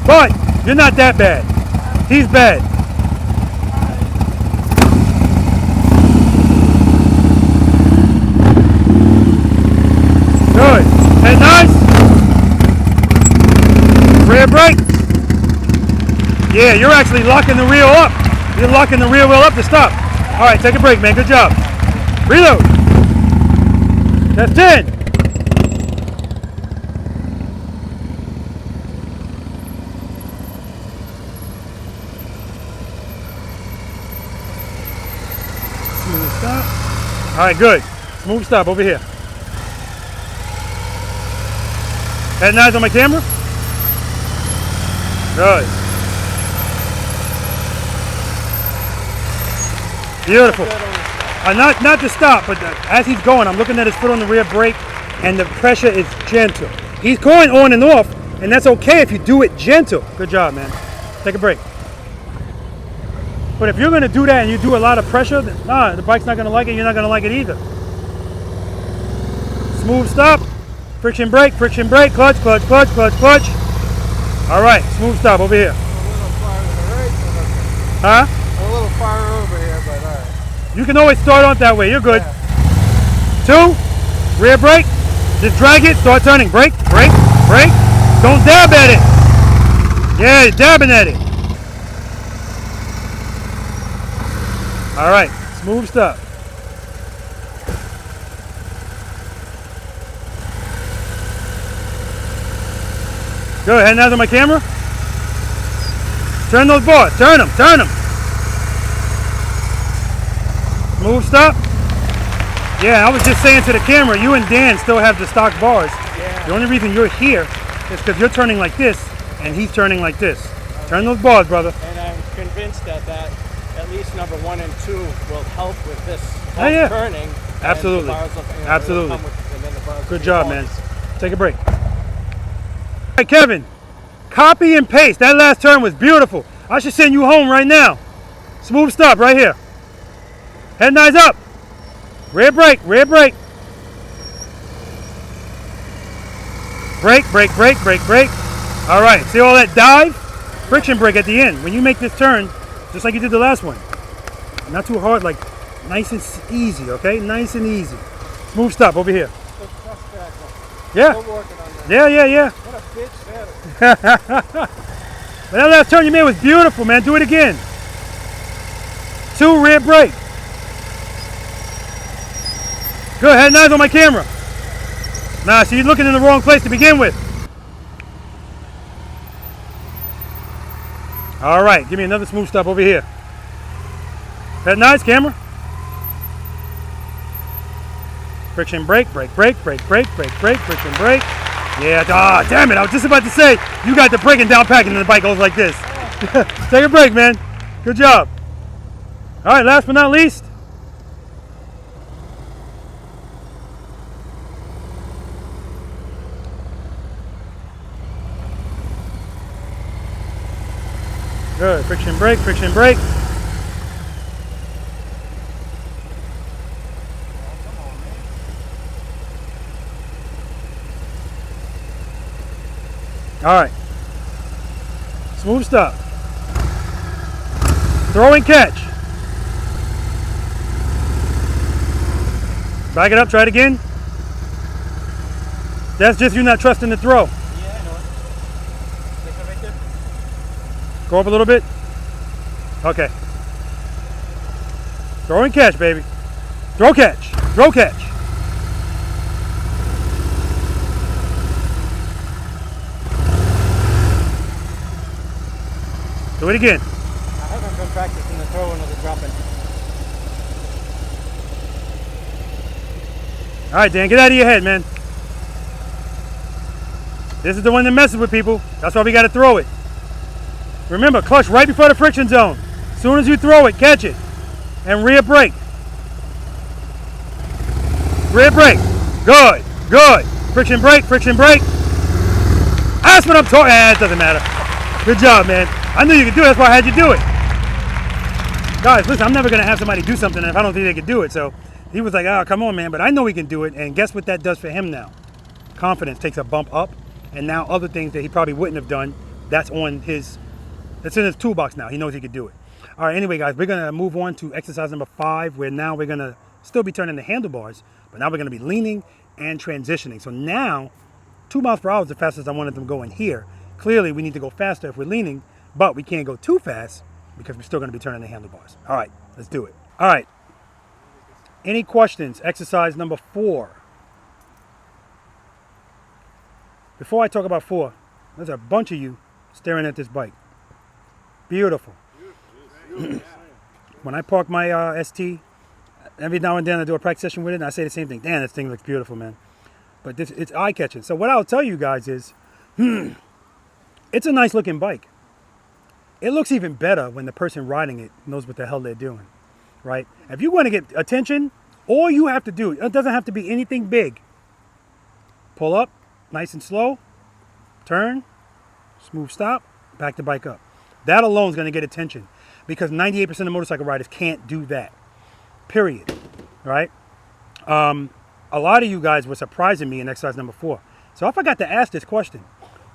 but you're not that bad. He's bad. Good. Head nice. Rear brake. Yeah, you're actually locking the wheel up. You're locking the rear wheel up to stop. All right, take a break, man. Good job. Reload. That's 10. Smooth stop. All right, good. Smooth stop over here. Head and eyes on my camera. Good. Beautiful. Not to stop, but as he's going, I'm looking at his foot on the rear brake. and the pressure is gentle. He's going on and off, and that's okay if you do it gentle. Good job, man. Take a break. But if you're gonna do that and you do a lot of pressure, nah, the bike's not gonna like it, you're not gonna like it either. Smooth stop, friction brake, clutch, clutch, clutch, clutch, clutch. All right, smooth stop over here. Huh? A little far over here, but all right. You can always start on that way, you're good. Yeah. 2, rear brake, just drag it, start turning, brake, brake, brake. Don't dab at it. Yeah, you're dabbing at it. All right, smooth stop. Good, head now to my camera. Turn those bars, turn them, turn them. Smooth stop. Yeah, I was just saying to the camera, you and Dan still have the stock bars. Yeah. The only reason you're here is because you're turning like this and he's turning like this. Turn those bars, brother. And I'm convinced that at least number 1 and 2 will help with this turning. Absolutely. Absolutely. Good job, man. Take a break. All right, Kevin, copy and paste. That last turn was beautiful. I should send you home right now. Smooth stop right here. Head and eyes up. Rear brake, rear brake. Brake, brake, brake, brake, brake. All right, see all that dive? Friction brake at the end. When you make this turn, just like you did the last one. Not too hard, like nice and easy, okay? Nice and easy. Smooth stop over here. Yeah. Yeah, yeah, yeah. What a bitch saddle. But that last turn you made was beautiful, man. Do it again. 2, rear brake. Good, head and eyes on my camera. Nah, so you're looking in the wrong place to begin with. All right, give me another smooth stop over here. Head and eyes, camera. Friction brake, brake, brake, brake, brake, brake, brake, friction brake. Yeah, damn it, I was just about to say, you got the braking down pat and the bike goes like this. Take a break, man. Good job. All right, last but not least. Good, friction brake, friction brake. All right, smooth stop. Throw and catch. Back it up, try it again. That's just you not trusting the throw. Yeah, I know it. Right there. Go up a little bit. Okay. Throw and catch, baby. Throw catch. Throw catch. Do it again. I haven't been practicing the throwing or the dropping. All right, Dan, get out of your head, man. This is the one that messes with people. That's why we got to throw it. Remember, clutch right before the friction zone. As soon as you throw it, catch it. And rear brake. Rear brake. Good, good. Friction brake, friction brake. That's what I'm talking. It doesn't matter. Good job, man. I knew you could do it. That's why I had you do it. Guys, listen, I'm never going to have somebody do something if I don't think they can do it. So he was like, oh, come on, man. But I know he can do it. And guess what that does for him now? Confidence takes a bump up. And now other things that he probably wouldn't have done, that's in his toolbox now. He knows he could do it. All right, anyway, guys, we're going to move on to exercise number 5, where now we're going to still be turning the handlebars, but now we're going to be leaning and transitioning. So now, 2 miles per hour is the fastest I wanted them going here. Clearly, we need to go faster if we're leaning, but we can't go too fast because we're still going to be turning the handlebars. All right, let's do it. All right. Any questions? Exercise number 4. Before I talk about 4, there's a bunch of you staring at this bike. Beautiful. When I park my ST, every now and then I do a practice session with it, and I say the same thing. Damn, this thing looks beautiful, man. But it's eye-catching. So what I'll tell you guys is, it's a nice looking bike. It looks even better when the person riding it knows what the hell they're doing, right? If you want to get attention, all you have to do, it doesn't have to be anything big. Pull up, nice and slow. Turn, smooth stop, back the bike up. That alone is going to get attention because 98% of motorcycle riders can't do that. Period. Right? A lot of you guys were surprising me in exercise number 4. So I forgot to ask this question.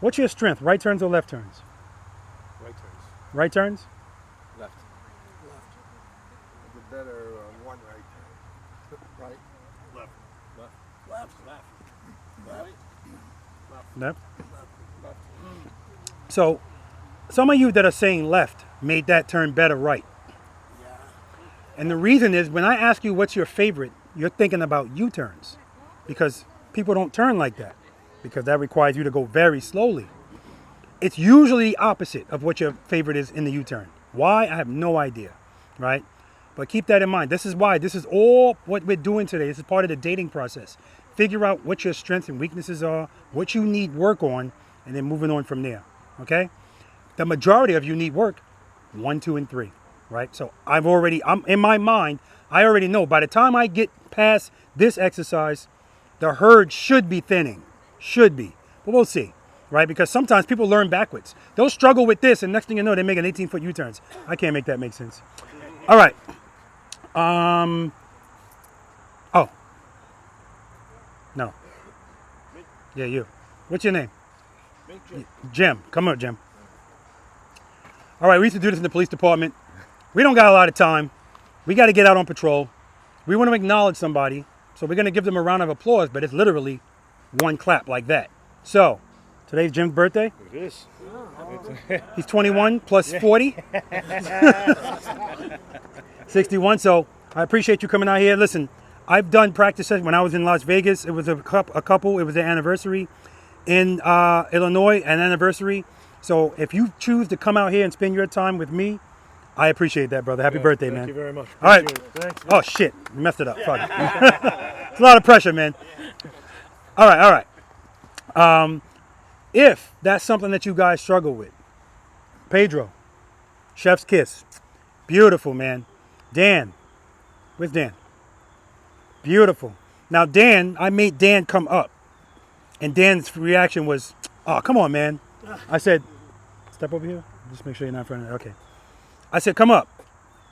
What's your strength? Right turns or left turns? Right turns. Right turns? Left. Left. The better one right turn. Right. Left. Left. Left. Right. Left. So some of you that are saying left made that turn better right. Yeah. And the reason is when I ask you what's your favorite, you're thinking about U-turns because people don't turn like that because that requires you to go very slowly. It's usually the opposite of what your favorite is in the U-turn. Why? I have no idea, right? But keep that in mind. This is why. This is all what we're doing today. This is part of the dating process. Figure out what your strengths and weaknesses are, what you need work on, and then moving on from there, okay? The majority of you need work 1, 2, and 3, right? So I'm in my mind, I already know by the time I get past this exercise, the herd should be thinning, should be, but we'll see, right? Because sometimes people learn backwards. They'll struggle with this, and next thing you know, they make an 18-foot U-turns. I can't make that make sense. All right. Oh. No. Yeah, you. What's your name? Jim. Come on, Jim. All right, we used to do this in the police department. We don't got a lot of time. We got to get out on patrol. We want to acknowledge somebody, so we're going to give them a round of applause, but it's literally one clap like that. So, today's Jim's birthday. It is. He's 21 plus 40. 61. So, I appreciate you coming out here. Listen, I've done practice sessions when I was in Las Vegas. It was a couple. It was their anniversary. In Illinois, an anniversary. So if you choose to come out here and spend your time with me, I appreciate that, brother. Happy birthday, man. Thank you very much. All right. Thanks. Oh, shit. You messed it up. Fuck it. It's a lot of pressure, man. All right. If that's something that you guys struggle with, Pedro, Chef's Kiss. Beautiful, man. Dan. Where's Dan? Beautiful. Now, Dan, I made Dan come up. And Dan's reaction was, oh, come on, man. I said, step over here. Just make sure you're not in front of it. Okay. I said, come up.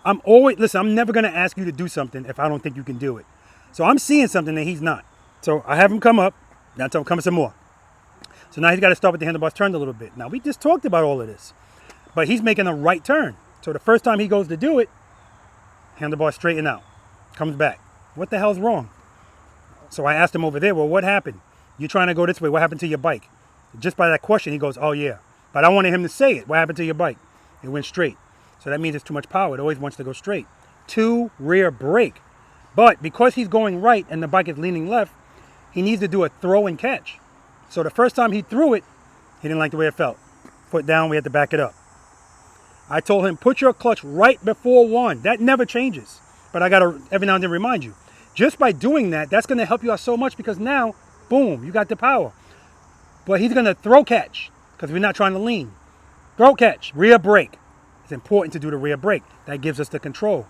I'm never going to ask you to do something if I don't think you can do it. So I'm seeing something that he's not. So I have him come up. Now I tell him, come some more. So now he's got to start with the handlebars turned a little bit. Now we just talked about all of this. But he's making a right turn. So the first time he goes to do it, handlebars straighten out. Comes back. What the hell's wrong? So I asked him over there, well, what happened? You're trying to go this way. What happened to your bike? Just by that question, he goes, oh, yeah. But I wanted him to say it. What happened to your bike? It went straight. So that means it's too much power. It always wants to go straight. 2, rear brake. But because he's going right and the bike is leaning left, he needs to do a throw and catch. So the first time he threw it, he didn't like the way it felt. Foot down, we had to back it up. I told him, put your clutch right before 1. That never changes. But I got to every now and then remind you. Just by doing that, that's going to help you out so much because now, boom, you got the power. But he's going to throw catch because we're not trying to lean. Throw catch, rear brake. It's important to do the rear brake. That gives us the control.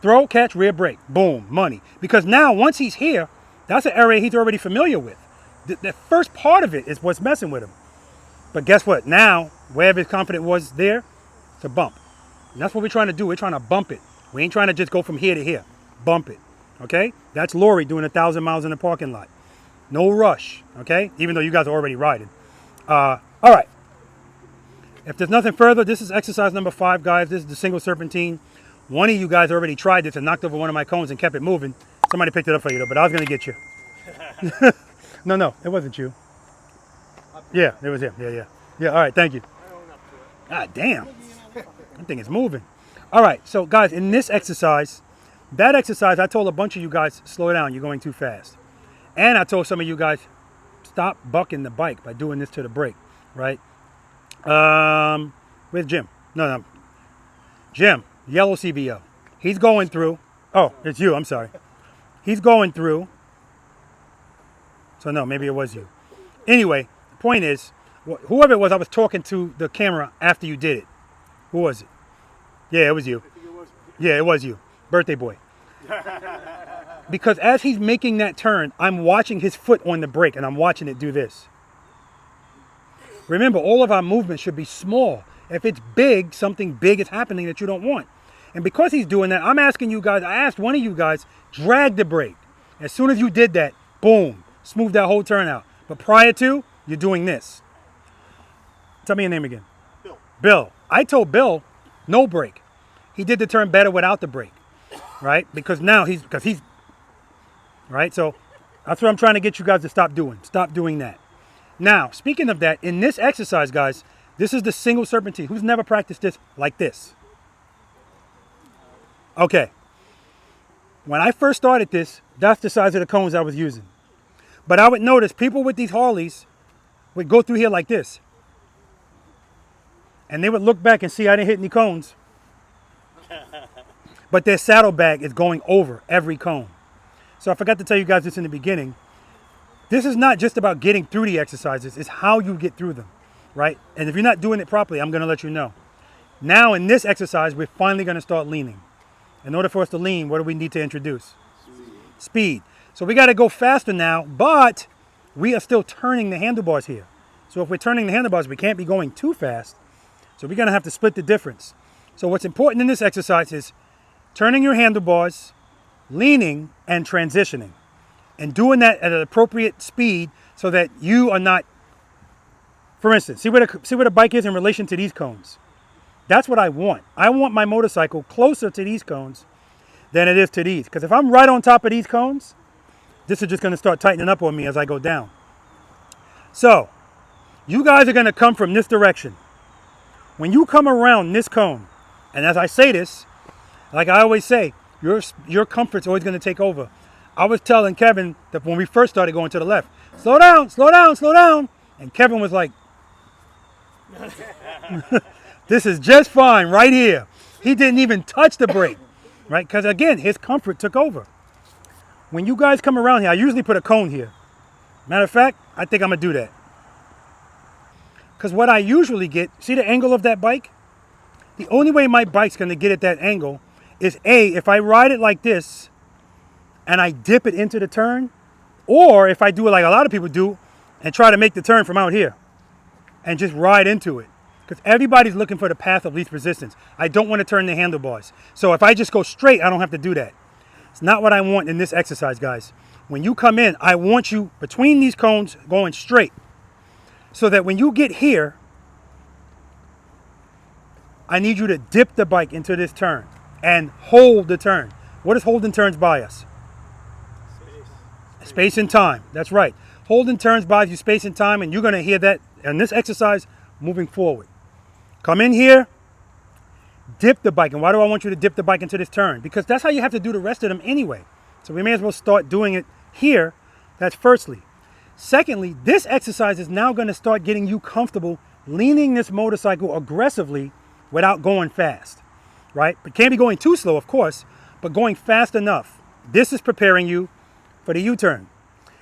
Throw, catch, rear brake. Boom, money. Because now, once he's here, that's an area he's already familiar with. The first part of it is what's messing with him. But guess what? Now, wherever his confidence was there, it's a bump. And that's what we're trying to do. We're trying to bump it. We ain't trying to just go from here to here. Bump it. Okay? That's Lori doing 1,000 miles in the parking lot. No rush. Okay? Even though you guys are already riding. All right. If there's nothing further, this is exercise number 5, guys. This is the single serpentine. One of you guys already tried this and knocked over one of my cones and kept it moving. Somebody picked it up for you, though, but I was going to get you. No, it wasn't you. Yeah, it was him. Yeah, all right, thank you. God damn. That thing is moving. All right, so, guys, in this exercise, I told a bunch of you guys, slow down, you're going too fast. And I told some of you guys, stop bucking the bike by doing this to the brake, right? Where's Jim? No. Jim, yellow CVO. He's going through. Oh, it's you. I'm sorry. He's going through. So no, maybe it was you. Anyway, the point is, whoever it was, I was talking to the camera after you did it. Who was it? Yeah, it was you. Yeah, it was you. Birthday boy. Because as he's making that turn, I'm watching his foot on the brake and I'm watching it do this. Remember, all of our movement should be small. If it's big, something big is happening that you don't want. And because he's doing that, I'm asking you guys, I asked one of you guys, drag the brake. As soon as you did that, boom, smooth that whole turn out. But prior to, you're doing this. Tell me your name again. Bill. Bill. I told Bill, no brake. He did the turn better without the brake, right? Because now he's, right? So that's what I'm trying to get you guys to stop doing. Stop doing that. Now, speaking of that, in this exercise, guys, this is the single serpentine. Who's never practiced this like this? Okay. When I first started this, that's the size of the cones I was using. But I would notice people with these Harleys would go through here like this. And they would look back and see I didn't hit any cones. But their saddlebag is going over every cone. So I forgot to tell you guys this in the beginning. This is not just about getting through the exercises. It's how you get through them, right? And if you're not doing it properly, I'm going to let you know. Now in this exercise, we're finally going to start leaning. In order for us to lean, what do we need to introduce? Speed. So we got to go faster now, but we are still turning the handlebars here. So if we're turning the handlebars, we can't be going too fast. So we're going to have to split the difference. So what's important in this exercise is turning your handlebars, leaning, and transitioning. And doing that at an appropriate speed so that you are not, for instance, see where the bike is in relation to these cones. That's what I want. I want my motorcycle closer to these cones than it is to these. Because if I'm right on top of these cones, this is just going to start tightening up on me as I go down. So, you guys are going to come from this direction. When you come around this cone, and as I say this, like I always say, your comfort's always going to take over. I was telling Kevin that when we first started going to the left, slow down, slow down, slow down. And Kevin was like, this is just fine right here. He didn't even touch the brake, right? Because again, his comfort took over. When you guys come around here, I usually put a cone here. Matter of fact, I think I'm going to do that. Because what I usually get, see the angle of that bike? The only way my bike's going to get at that angle is A, if I ride it like this, and I dip it into the turn, or if I do it like a lot of people do and try to make the turn from out here and just ride into it. Because everybody's looking for the path of least resistance. I don't want to turn the handlebars. So if I just go straight, I don't have to do that. It's not what I want in this exercise, guys. When you come in, I want you between these cones going straight. So that when you get here, I need you to dip the bike into this turn and hold the turn. What is holding turns by us? Space and time. That's right. Holding turns buys you space and time, and you're going to hear that in this exercise moving forward. Come in here, dip the bike. And why do I want you to dip the bike into this turn? Because that's how you have to do the rest of them anyway. So we may as well start doing it here. That's firstly. Secondly, this exercise is now going to start getting you comfortable leaning this motorcycle aggressively without going fast, right? But can't be going too slow, of course, but going fast enough. This is preparing you for the U-turn.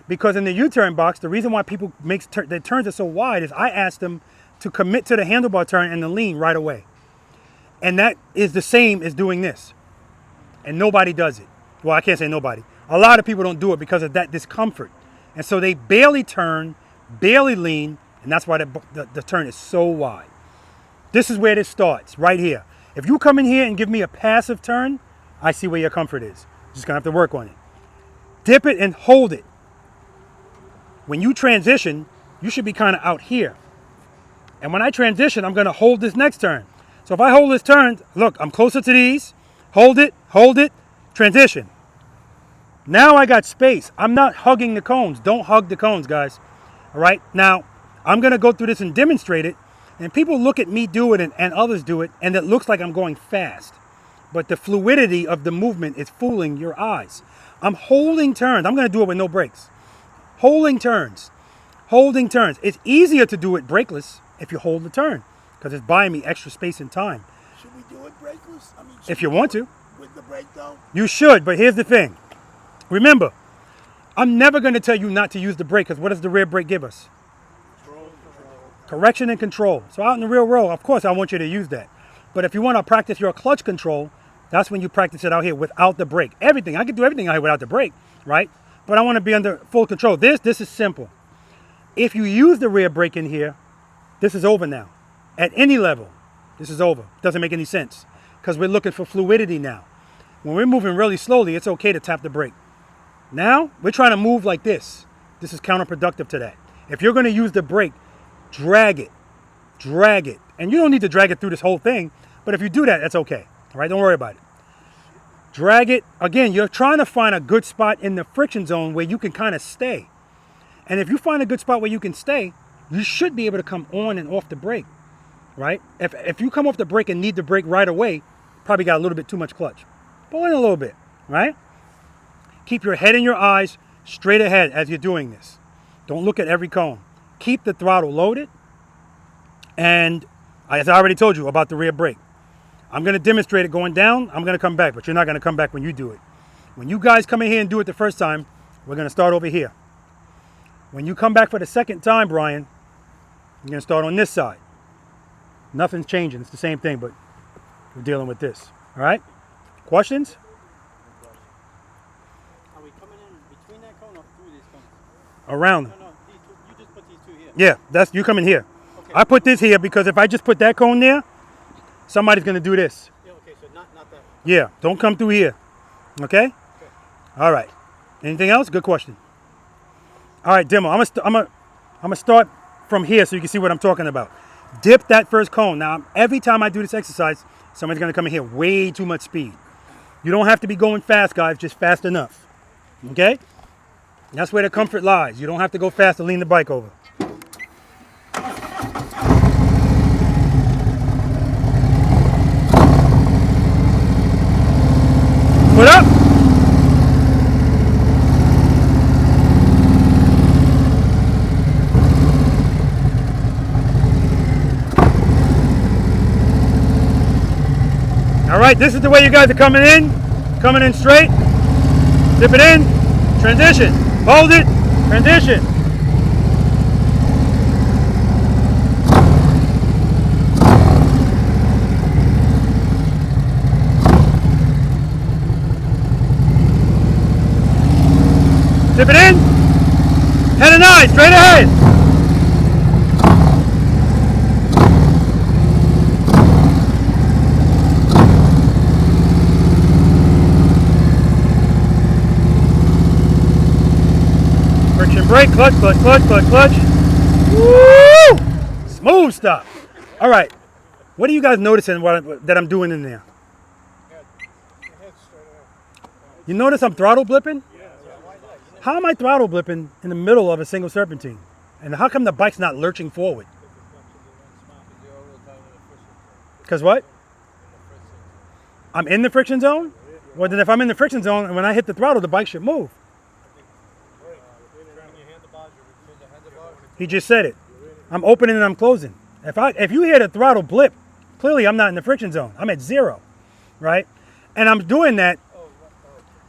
Because in the U-turn box, the reason why people make their turns are so wide is I asked them to commit to the handlebar turn and the lean right away. And that is the same as doing this. And nobody does it. Well, I can't say nobody. A lot of people don't do it because of that discomfort. And so they barely turn, barely lean, and that's why the turn is so wide. This is where this starts, right here. If you come in here and give me a passive turn, I see where your comfort is. You're just going to have to work on it. Dip it and hold it. When you transition, you should be kind of out here. And when I transition, I'm going to hold this next turn. So if I hold this turn, look, I'm closer to these. Hold it, transition. Now I got space. I'm not hugging the cones. Don't hug the cones, guys. All right? Now, I'm going to go through this and demonstrate it. And people look at me do it and others do it, and it looks like I'm going fast. But the fluidity of the movement is fooling your eyes. I'm holding turns. I'm going to do it with no brakes. Holding turns. Holding turns. It's easier to do it brakeless if you hold the turn because it's buying me extra space and time. Should we do it brakeless? I mean, if you want to. With the brake though? You should, but here's the thing. Remember, I'm never going to tell you not to use the brake because what does the rear brake give us? Control. Correction and control. So out in the real world, of course, I want you to use that. But if you want to practice your clutch control, That's when you practice it out here without the brake. Everything, I can do everything out here without the brake, right? But I want to be under full control. This is simple. If you use the rear brake in here, this is over now. At any level, this is over. Doesn't make any sense because we're looking for fluidity now. When we're moving really slowly, it's okay to tap the brake. Now, we're trying to move like this. This is counterproductive to that. If you're going to use the brake, drag it. Drag it. And you don't need to drag it through this whole thing, but if you do that, that's okay. All right, don't worry about it. Drag it. Again, you're trying to find a good spot in the friction zone where you can kind of stay. And if you find a good spot where you can stay, you should be able to come on and off the brake, right? If you come off the brake and need the brake right away, probably got a little bit too much clutch. Pull in a little bit, right? Keep your head and your eyes straight ahead as you're doing this. Don't look at every cone. Keep the throttle loaded. And as I already told you about the rear brake, I'm going to demonstrate it going down. I'm going to come back, but you're not going to come back when you do it. When you guys come in here and do it the first time, we're going to start over here. When you come back for the second time, Brian, you're going to start on this side. Nothing's changing. It's the same thing, but we're dealing with this. All right? Questions? Are we coming in between that cone or through these cones? Around. No, these two, you just put these two here. Yeah, that's you coming here. Okay. I put this here because if I just put that cone there, somebody's going to do this. Yeah, okay, so not that. Yeah, don't come through here. Okay? All right. Anything else? Good question. All right, demo. I'm gonna start from here so you can see what I'm talking about. Dip that first cone. Now, every time I do this exercise, somebody's gonna come in here way too much speed. You don't have to be going fast, guys, just fast enough. Okay? That's where the comfort lies. You don't have to go fast to lean the bike over. Put up. All right, this is the way you guys are coming in straight, dip it in, transition, hold it, transition. Dip it in, head and eyes, straight ahead. Friction brake, clutch, clutch, clutch, clutch, clutch. Woo! Smooth stuff. All right, what are you guys noticing that I'm doing in there? You notice I'm throttle blipping? How am I throttle blipping in the middle of a single serpentine? And how come the bike's not lurching forward? Because what? I'm in the friction zone? Well, then if I'm in the friction zone and when I hit the throttle, the bike should move. He just said it. I'm opening and I'm closing. If you hear the throttle blip, clearly I'm not in the friction zone. I'm at 0, right? And I'm doing that.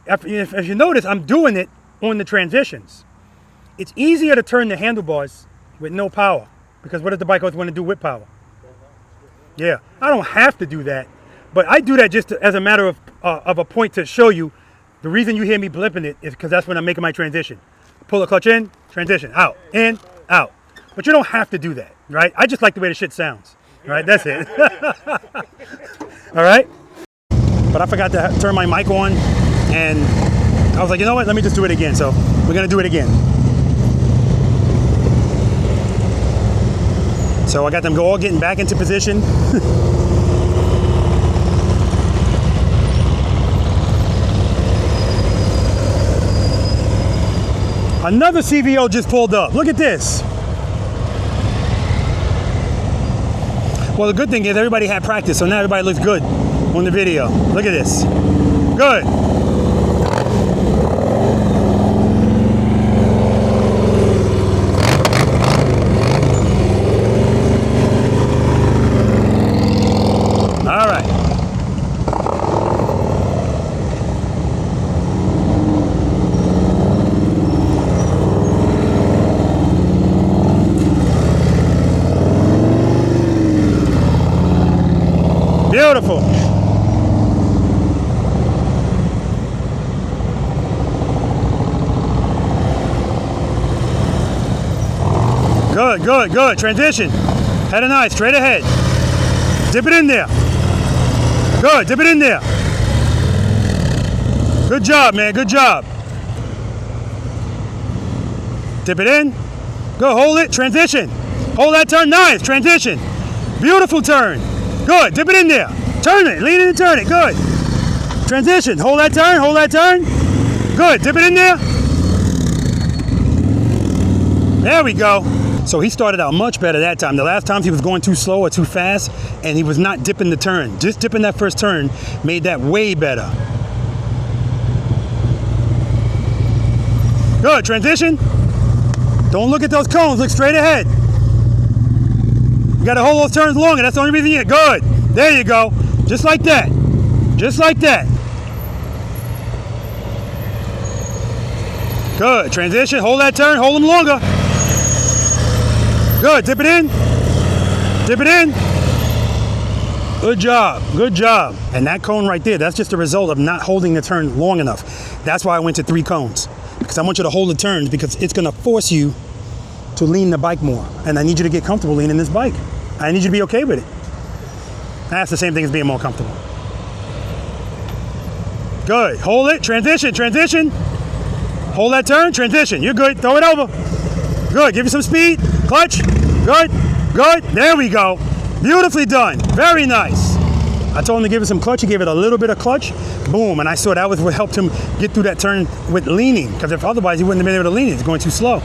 If you notice, I'm doing it on the transitions. It's easier to turn the handlebars with no power because what does the bike always want to do with power? Yeah, I don't have to do that, but I do that just as a matter of a point to show you the reason you hear me blipping it is because that's when I'm making my transition. Pull the clutch in, transition, out, in, out. But you don't have to do that, right? I just like the way the shit sounds, right? That's it. All right? But I forgot to turn my mic on, and I was like, you know what? Let me just do it again. So we're going to do it again. So I got them all getting back into position. Another CVO just pulled up. Look at this. Well, the good thing is everybody had practice, so now everybody looks good on the video. Look at this. Good. All right. Beautiful. Good, good, good. Transition. Head and eye, straight ahead. Dip it in there. Good, dip it in there. Good job, man, good job. Dip it in. Go, hold it, transition. Hold that turn, nice, transition. Beautiful turn. Good, dip it in there. Turn it, lean it and turn it, good. Transition, hold that turn, hold that turn. Good, dip it in there. There we go. So he started out much better that time. The last times he was going too slow or too fast, and he was not dipping the turn. Just dipping that first turn made that way better. Good, transition. Don't look at those cones, look straight ahead. You gotta hold those turns longer, that's the only reason you get good. There you go, just like that. Just like that. Good, transition, hold that turn, hold them longer. Good, dip it in. Dip it in. Good job, good job. And that cone right there, that's just a result of not holding the turn long enough. That's why I went to 3 cones. Because I want you to hold the turns because it's gonna force you to lean the bike more. And I need you to get comfortable leaning this bike. I need you to be okay with it. That's the same thing as being more comfortable. Good, hold it, transition, transition. Hold that turn, transition, you're good, throw it over. Good, give you some speed, clutch, good, good, there we go. Beautifully done, very nice. I told him to give it some clutch, he gave it a little bit of clutch, boom, and I saw that was what helped him get through that turn with leaning, because if otherwise he wouldn't have been able to lean it, it's going too slow.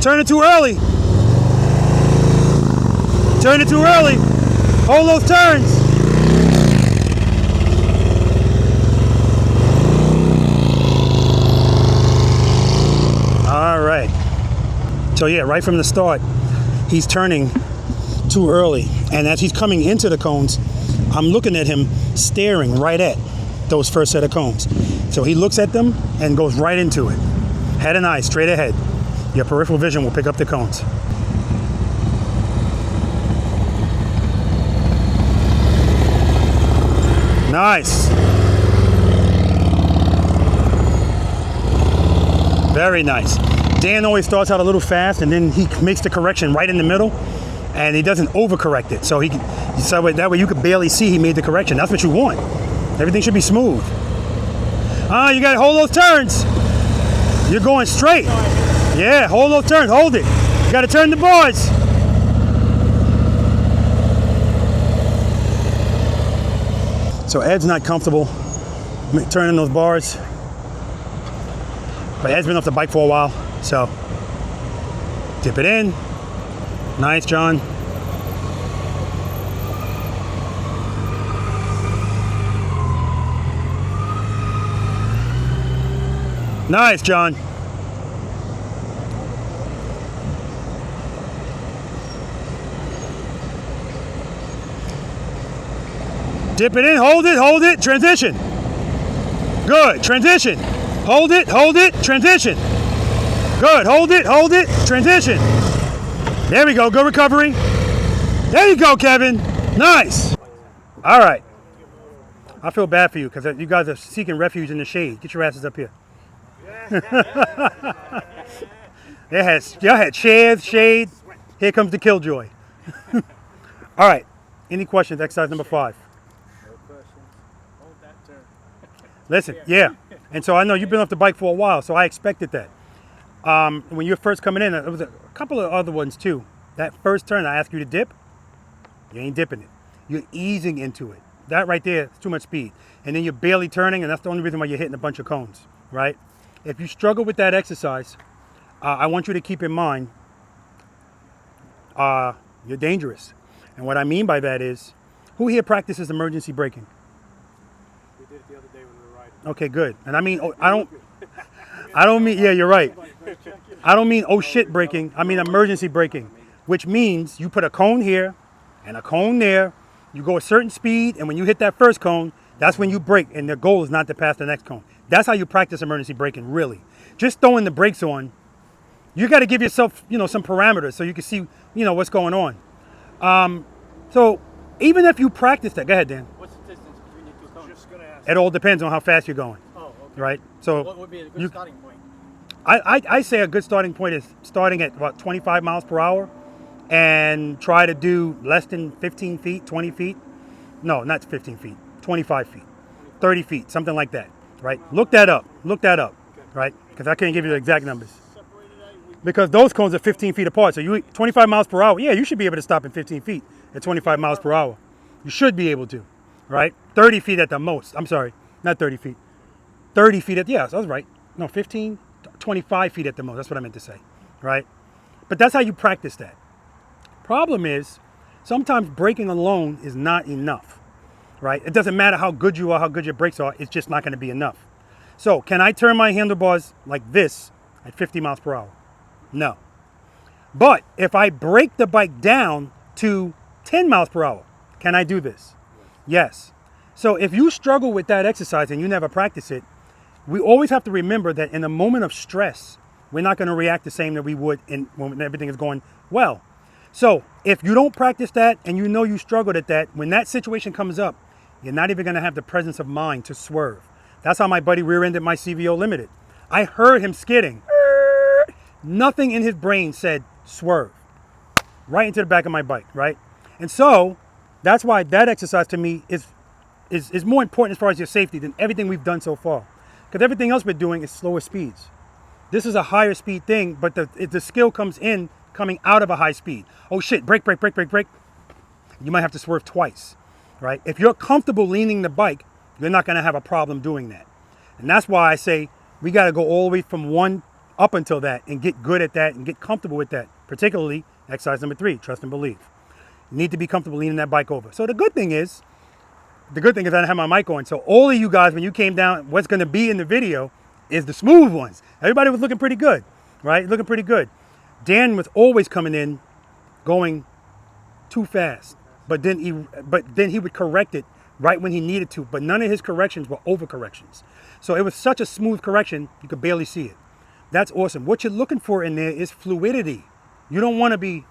Turn it too early. Turn it too early. Hold those turns. All right. So yeah, right from the start, he's turning too early. And as he's coming into the cones, I'm looking at him staring right at those first set of cones. So he looks at them and goes right into it. Head and eye, straight ahead. Your peripheral vision will pick up the cones. Nice. Very nice. Dan always starts out a little fast and then he makes the correction right in the middle and he doesn't overcorrect it. So that way you could barely see he made the correction. That's what you want. Everything should be smooth. You gotta hold those turns. You're going straight. Yeah, hold those turns, hold it. You gotta turn the bars. So Ed's not comfortable turning those bars. But Ed's been off the bike for a while, so dip it in. Nice, John. Nice, John. Dip it in, hold it, transition. Good, transition. Hold it, transition. Good, hold it, transition. There we go, good recovery. There you go, Kevin. Nice. All right. I feel bad for you because you guys are seeking refuge in the shade. Get your asses up here. Y'all had chairs, shade. Here comes the killjoy. All right. Any questions? Exercise number 5. No questions. Hold that turn. Listen, yeah. And so I know you've been off the bike for a while, so I expected that. When you were first coming in, there was a couple of other ones too. That first turn, I asked you to dip. You ain't dipping it. You're easing into it. That right there is too much speed. And then you're barely turning, and that's the only reason why you're hitting a bunch of cones, right? If you struggle with that exercise, I want you to keep in mind, you're dangerous. And what I mean by that is, who here practices emergency braking? We did it the other day when we were riding. Okay, good. And I mean, I don't mean, yeah, you're right. I don't mean, oh shit braking. I mean emergency braking, which means you put a cone here and a cone there. You go a certain speed, and when you hit that first cone, that's when you brake, and the goal is not to pass the next cone. That's how you practice emergency braking, really. Just throwing the brakes on, you got to give yourself, some parameters so you can see, what's going on. So even if you practice that, go ahead, Dan. What's the distance between the two cones? It all depends on how fast you're going. Oh, okay. Right? So what would be a good starting point? I say a good starting point is starting at about 25 miles per hour and try to do less than 15 feet, 20 feet. No, not 15 feet, 25 feet, 30 feet, something like that, right? Look that up, right? Because I can't give you the exact numbers. Because those cones are 15 feet apart. So you 25 miles per hour, yeah, you should be able to stop in 15 feet at 25 miles per hour. You should be able to, right? 30 feet at the most. I'm sorry, not 30 feet. 30 feet at, yeah, I was right. No, 15, 25 feet at the most. That's what I meant to say, right? But that's how you practice that. Problem is, sometimes braking alone is not enough, right? It doesn't matter how good you are, how good your brakes are, it's just not going to be enough. So can I turn my handlebars like this at 50 miles per hour? No. But if I break the bike down to 10 miles per hour, can I do this? Yes. So if you struggle with that exercise and you never practice it, we always have to remember that in a moment of stress, we're not going to react the same that we would when everything is going well. So if you don't practice that and you know you struggled at that, when that situation comes up, you're not even going to have the presence of mind to swerve. That's how my buddy rear-ended my CVO Limited. I heard him skidding. Nothing in his brain said swerve. Right into the back of my bike, right? And so that's why that exercise to me is more important as far as your safety than everything we've done so far. Because everything else we're doing is slower speeds. This is a higher speed thing, but the skill comes in coming out of a high speed. Oh shit, brake. You might have to swerve twice, right? If you're comfortable leaning the bike, you're not gonna have a problem doing that. And that's why I say we gotta go all the way from 1 up until that and get good at that and get comfortable with that. Particularly exercise number 3, trust and believe. You need to be comfortable leaning that bike over. So the good thing is I didn't have my mic on. So all of you guys, when you came down, what's gonna be in the video is the smooth ones. Everybody was looking pretty good, right? Looking pretty good. Dan was always coming in going too fast, but then he would correct it right when he needed to, but none of his corrections were overcorrections. So it was such a smooth correction, you could barely see it. That's awesome. What you're looking for in there is fluidity. You don't want to be,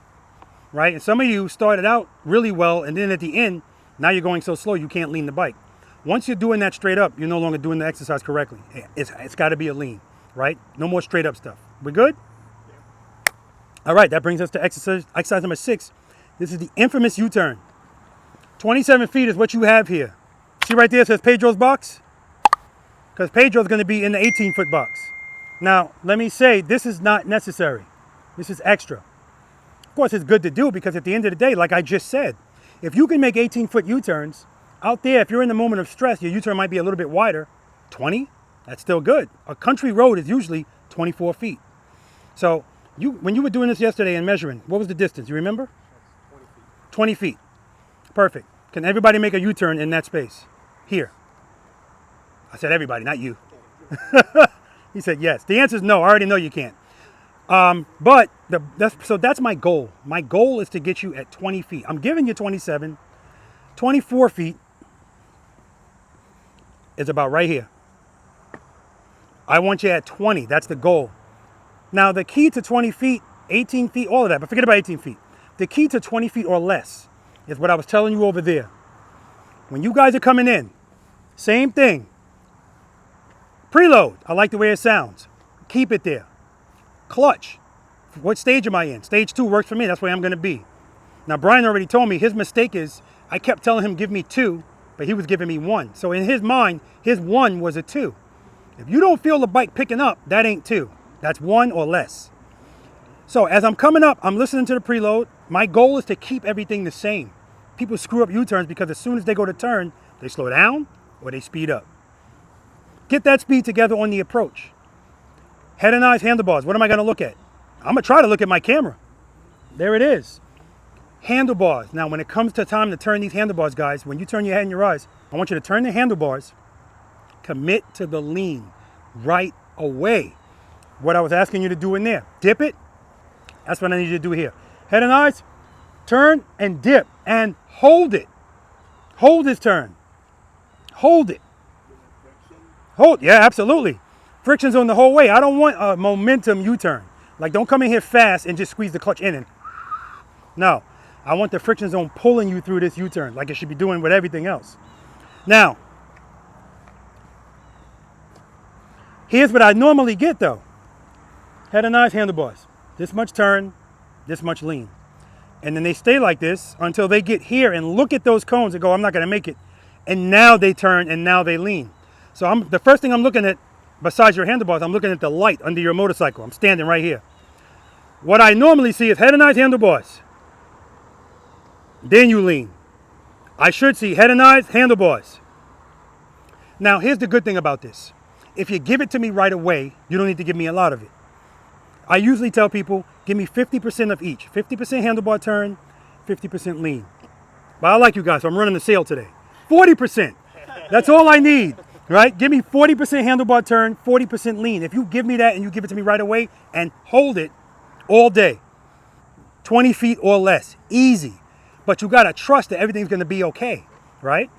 right? And some of you started out really well, and then at the end, now you're going so slow you can't lean the bike. Once you're doing that straight up, you're no longer doing the exercise correctly. It's got to be a lean, right? No more straight up stuff. We good? All right, that brings us to exercise number 6. This is the infamous U-turn. 27 feet is what you have here. See right there, it says Pedro's box? Because Pedro's going to be in the 18-foot box. Now, let me say, this is not necessary. This is extra. Of course, it's good to do because at the end of the day, like I just said, if you can make 18-foot U-turns, out there, if you're in the moment of stress, your U-turn might be a little bit wider. 20, that's still good. A country road is usually 24 feet. So when you were doing this yesterday and measuring, what was the distance? You remember? 20 feet. Perfect. Can everybody make a U-turn in that space? Here. I said everybody, not you. He said yes. The answer is no. I already know you can't. But that's my goal. My goal is to get you at 20 feet. I'm giving you 27. 24 feet is about right here. I want you at 20. That's the goal. Now, the key to 20 feet, 18 feet, all of that, but forget about 18 feet. The key to 20 feet or less is what I was telling you over there. When you guys are coming in, same thing. Preload. I like the way it sounds. Keep it there. Clutch. What stage am I in? Stage 2 works for me. That's where I'm going to be. Now, Brian already told me his mistake is I kept telling him give me 2, but he was giving me 1. So in his mind, his 1 was a 2. If you don't feel the bike picking up, that ain't 2. That's 1 or less. So as I'm coming up, I'm listening to the preload. My goal is to keep everything the same. People screw up U-turns because as soon as they go to turn, they slow down or they speed up. Get that speed together on the approach. Head and eyes, handlebars. What am I going to look at? I'm going to try to look at my camera. There it is. Handlebars. Now, when it comes to time to turn these handlebars, guys, when you turn your head and your eyes, I want you to turn the handlebars, commit to the lean right away. What I was asking you to do in there. Dip it. That's what I need you to do here. Head and eyes, turn and dip and hold it. Hold this turn. Hold it. Hold, yeah, absolutely. Friction's on the whole way. I don't want a momentum U-turn. Like, don't come in here fast and just squeeze the clutch in. No, I want the friction zone pulling you through this U-turn like it should be doing with everything else. Now, here's what I normally get though. head and eyes, handlebars. This much turn, this much lean. And then they stay like this until they get here and look at those cones and go, I'm not gonna make it. And now they turn and now they lean. So the first thing I'm looking at, besides your handlebars, I'm looking at the light under your motorcycle. I'm standing right here. What I normally see is head and eyes, handlebars. Then you lean. I should see head and eyes, handlebars. Now, here's the good thing about this. If you give it to me right away, you don't need to give me a lot of it. I usually tell people, give me 50% of each. 50% handlebar turn, 50% lean. But I like you guys, so I'm running a sale today. 40%. That's all I need, right? Give me 40% handlebar turn, 40% lean. If you give me that and you give it to me right away and hold it all day, 20 feet or less, easy. But you gotta trust that everything's gonna be okay, right?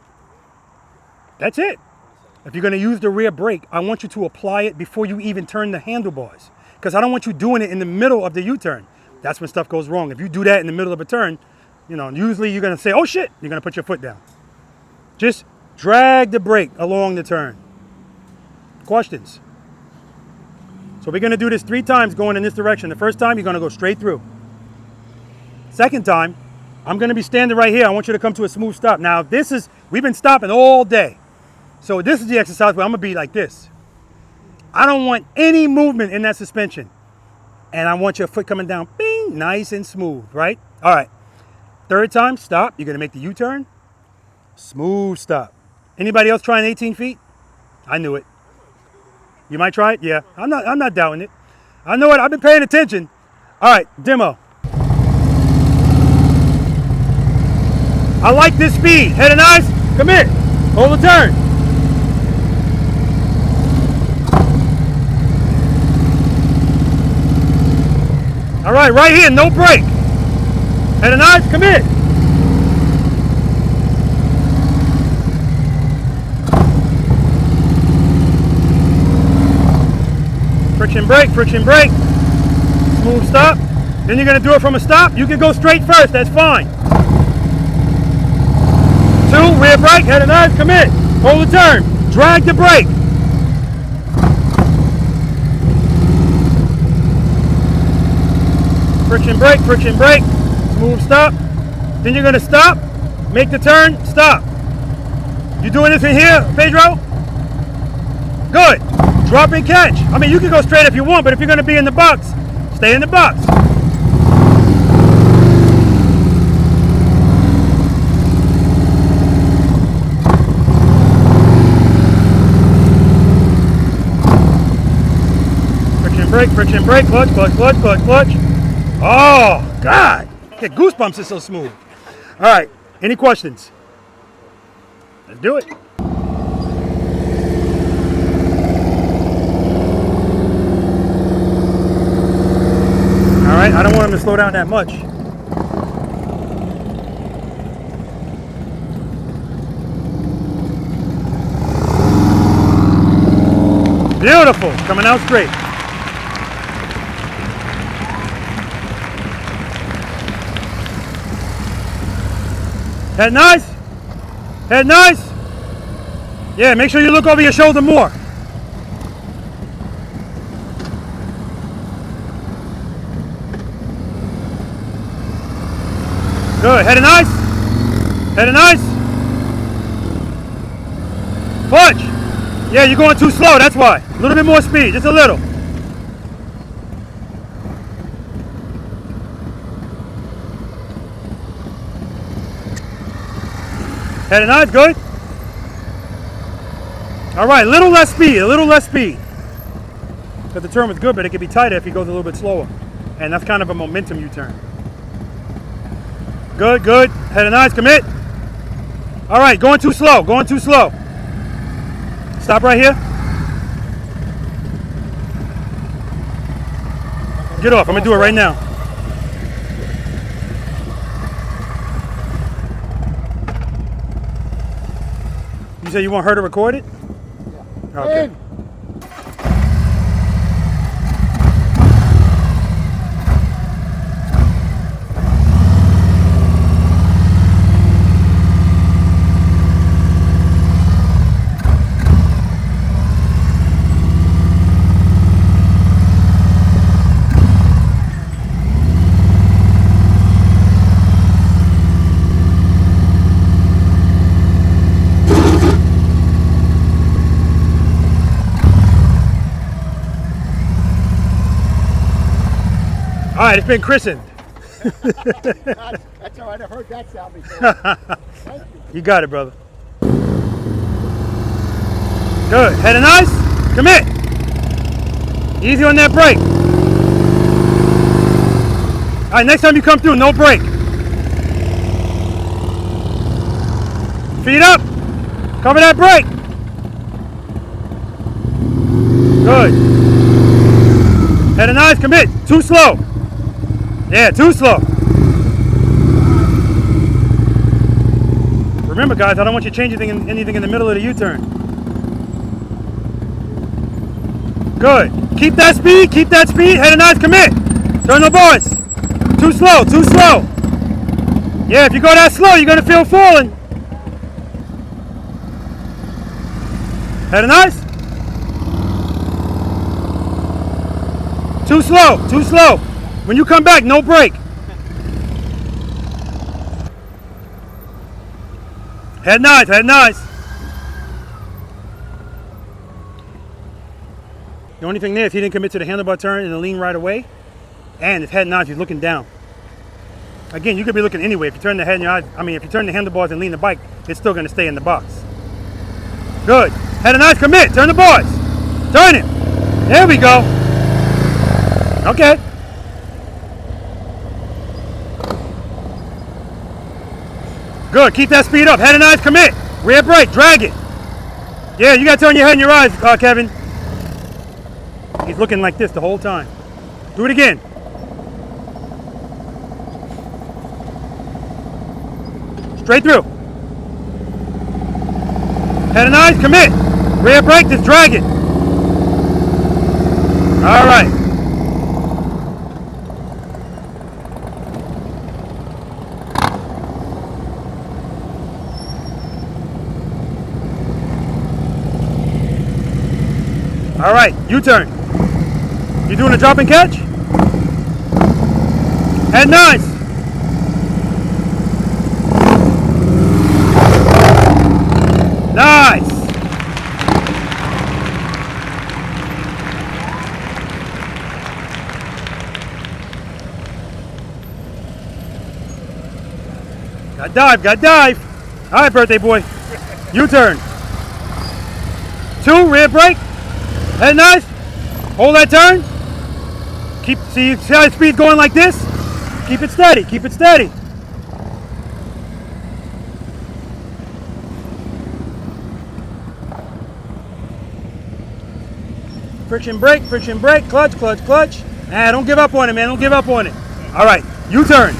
That's it. If you're gonna use the rear brake, I want you to apply it before you even turn the handlebars. Because I don't want you doing it in the middle of the U-turn. That's when stuff goes wrong. If you do that in the middle of a turn, you know, usually you're gonna say, oh shit, you're gonna put your foot down. Just drag the brake along the turn. Questions? So we're gonna do this 3 times going in this direction. The first time, you're gonna go straight through. Second time, I'm gonna be standing right here. I want you to come to a smooth stop. Now we've been stopping all day. So this is the exercise where I'm gonna be like this. I don't want any movement in that suspension. And I want your foot coming down, bing, nice and smooth, right? All right, third time, stop. You're gonna make the U-turn, smooth stop. Anybody else trying 18 feet? I knew it. You might try it? Yeah, I'm not doubting it. I know it, I've been paying attention. All right, demo. I like this speed. Head and eyes, come here, hold the turn. All right, right here, no brake. Head and eyes, come in. Friction brake, friction brake. Smooth stop. Then you're gonna do it from a stop. You can go straight first, that's fine. 2, rear brake, head and eyes, come in. Hold the turn, drag the brake. Friction brake, smooth stop. Then you're gonna stop, make the turn, stop. You doing this in here, Pedro? Good. Drop and catch. I mean, you can go straight if you want, but if you're gonna be in the box, stay in the box. Friction brake, clutch, clutch, clutch, clutch, clutch. Oh, God. Get goosebumps, it's so smooth. All right, any questions? Let's do it. All right, I don't want him to slow down that much. Beautiful, coming out straight. Head nice? Head nice? Yeah, make sure you look over your shoulder more. Good, head and nice? Head and nice? Punch! Yeah, you're going too slow, that's why. A little bit more speed, just a little. Head and eyes, good. All right, a little less speed, a little less speed. Because the turn was good, but it could be tighter if he goes a little bit slower. And that's kind of a momentum U-turn. Good, good. Head and eyes, commit. All right, going too slow, going too slow. Stop right here. Get off, I'm gonna do it right now. You said you want her to record it? Yeah. Okay. right, it's been christened. That's all right. I've heard that sound before. Thank you. You got it, brother. Good. Head and eyes. Commit. Easy on that brake. All right, next time you come through, no brake. Feet up. Cover that brake. Good. Head and eyes, commit. Too slow. Yeah, too slow. Remember, guys, I don't want you to change anything in the middle of the U-turn. Good. Keep that speed. Keep that speed. Head and eyes, commit. Turn the boards. Too slow. Too slow. Yeah, if you go that slow, you're going to feel falling. Head and eyes. Too slow. Too slow. When you come back, no brake. Head and eyes. Head and eyes. The only thing there is he didn't commit to the handlebar turn and the lean right away. And his head and eyes, he's looking down. Again, you could be looking anyway. If you turn the head and your eyes, if you turn the handlebars and lean the bike, it's still going to stay in the box. Good. Head and eyes, commit. Turn the boards. Turn it. There we go. Okay. Good. Keep that speed up. Head and eyes, commit. Rear brake. Drag it. Yeah, you got to turn your head and your eyes, Kevin. He's looking like this the whole time. Do it again. Straight through. Head and eyes, commit. Rear brake, just drag it. All right. All right, U-turn. You doing a drop and catch? Head nice. Nice. Got dive, got dive. All right, birthday boy. U-turn. 2, rear brake. Head nice. Hold that turn. See how the speed's going like this? Keep it steady, keep it steady. Friction brake, clutch, clutch, clutch. Nah, don't give up on it, man, don't give up on it. All right, U-turn.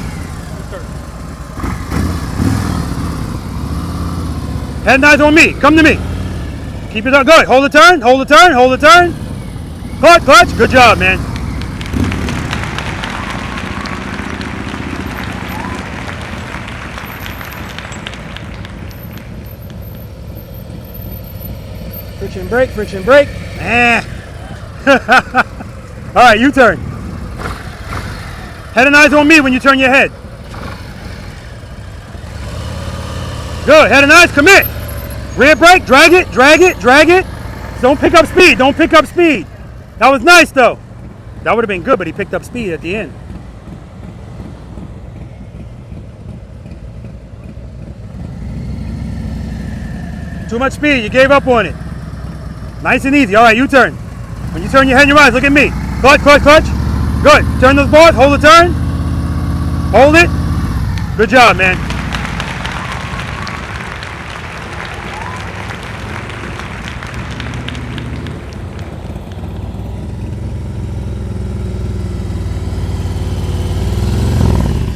Head and eyes on me, come to me. Keep it up, good, hold the turn, hold the turn, hold the turn. Clutch, clutch, good job, man. Friction brake. Ah. All right, U-turn. Head and eyes on me when you turn your head. Good, head and eyes, commit. Rear brake, drag it, drag it, drag it. Don't pick up speed, don't pick up speed. That was nice though. That would have been good, but he picked up speed at the end. Too much speed, you gave up on it. Nice and easy. All right, U-turn. When you turn your head and your eyes, look at me. Clutch, clutch, clutch. Good. Turn those bars, hold the turn. Hold it. Good job, man.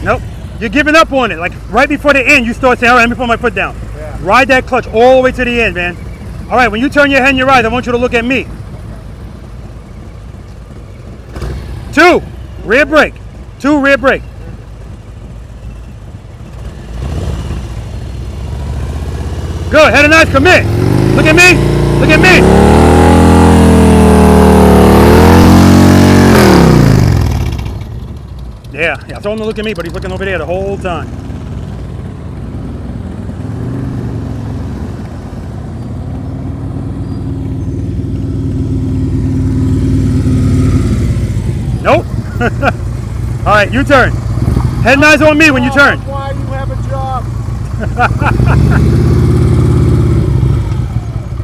Nope. You're giving up on it. Like right before the end, you start saying, all right, let me put my foot down. Yeah. Ride that clutch all the way to the end, man. All right, when you turn your head and your eyes, I want you to look at me. 2, rear brake. 2, rear brake. Good, head and eyes, commit. Look at me, look at me. Yeah, I told him to look at me, but he's looking over there the whole time. Nope. All right, U-turn. Head and eyes on me when you turn. Why you have a job?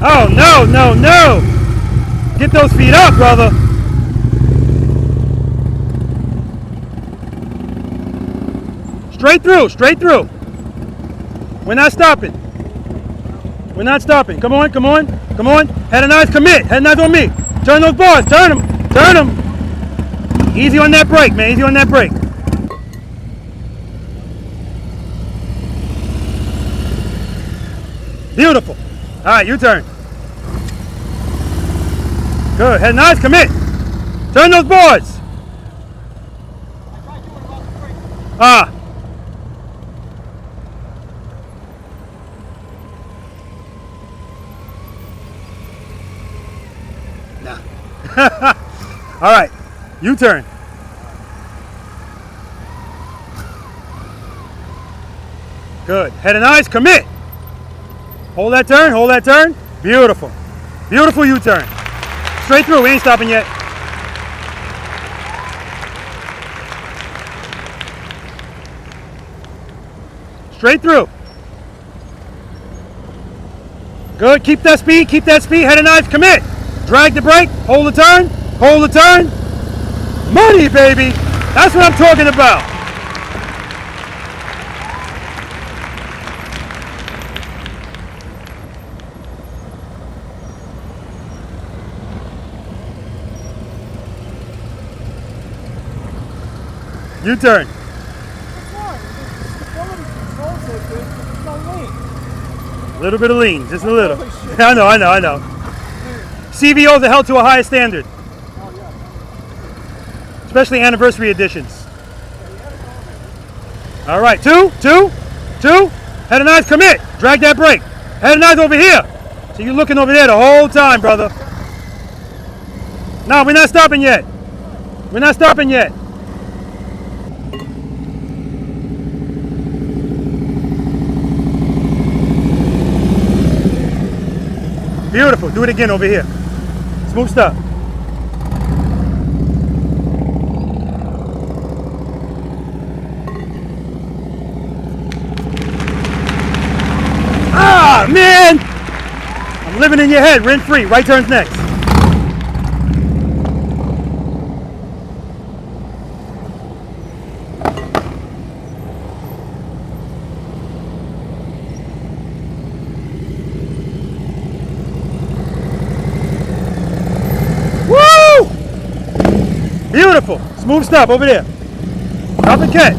Oh, no, no, no. Get those feet up, brother. Straight through, straight through. We're not stopping. We're not stopping. Come on, come on, come on. Head and eyes, commit. Head and eyes on me. Turn those bars, turn them, turn them. Easy on that brake, man, easy on that brake. Beautiful. All right, U-turn. Good, head and eyes, commit. Turn those boards. Ah. Nah. All right, U-turn. Good, head and eyes, commit. Hold that turn, hold that turn. Beautiful. Beautiful U-turn. Straight through, we ain't stopping yet. Straight through. Good, keep that speed, head and eyes, commit. Drag the brake, hold the turn, hold the turn. Money, baby. That's what I'm talking about. U-turn. A little bit of lean, just a little. I know, I know, I know. CVOs are held to a higher standard. Especially anniversary editions. All right, two. Head and eyes, commit. Drag that brake. Head and eyes over here. So you're looking over there the whole time, brother. No, we're not stopping yet. We're not stopping yet. Beautiful. Do it again over here. Smooth stop. Ah, man! I'm living in your head. Rent free. Right turns next. Beautiful. Smooth stop over there. Stop and catch.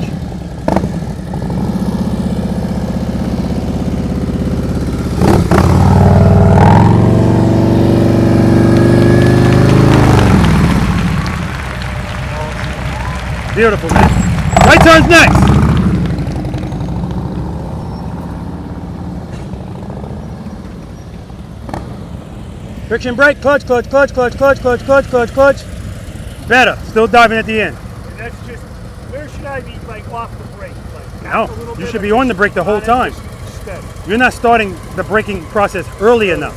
Beautiful, man. Right turns next. Friction brake, clutch, clutch, clutch, clutch, clutch, clutch, clutch, clutch, clutch. Better. Still diving at the end. And that's just, where should I be, like, off the brake? Like, No, you should be on the brake the whole time. You're not starting the braking process early enough.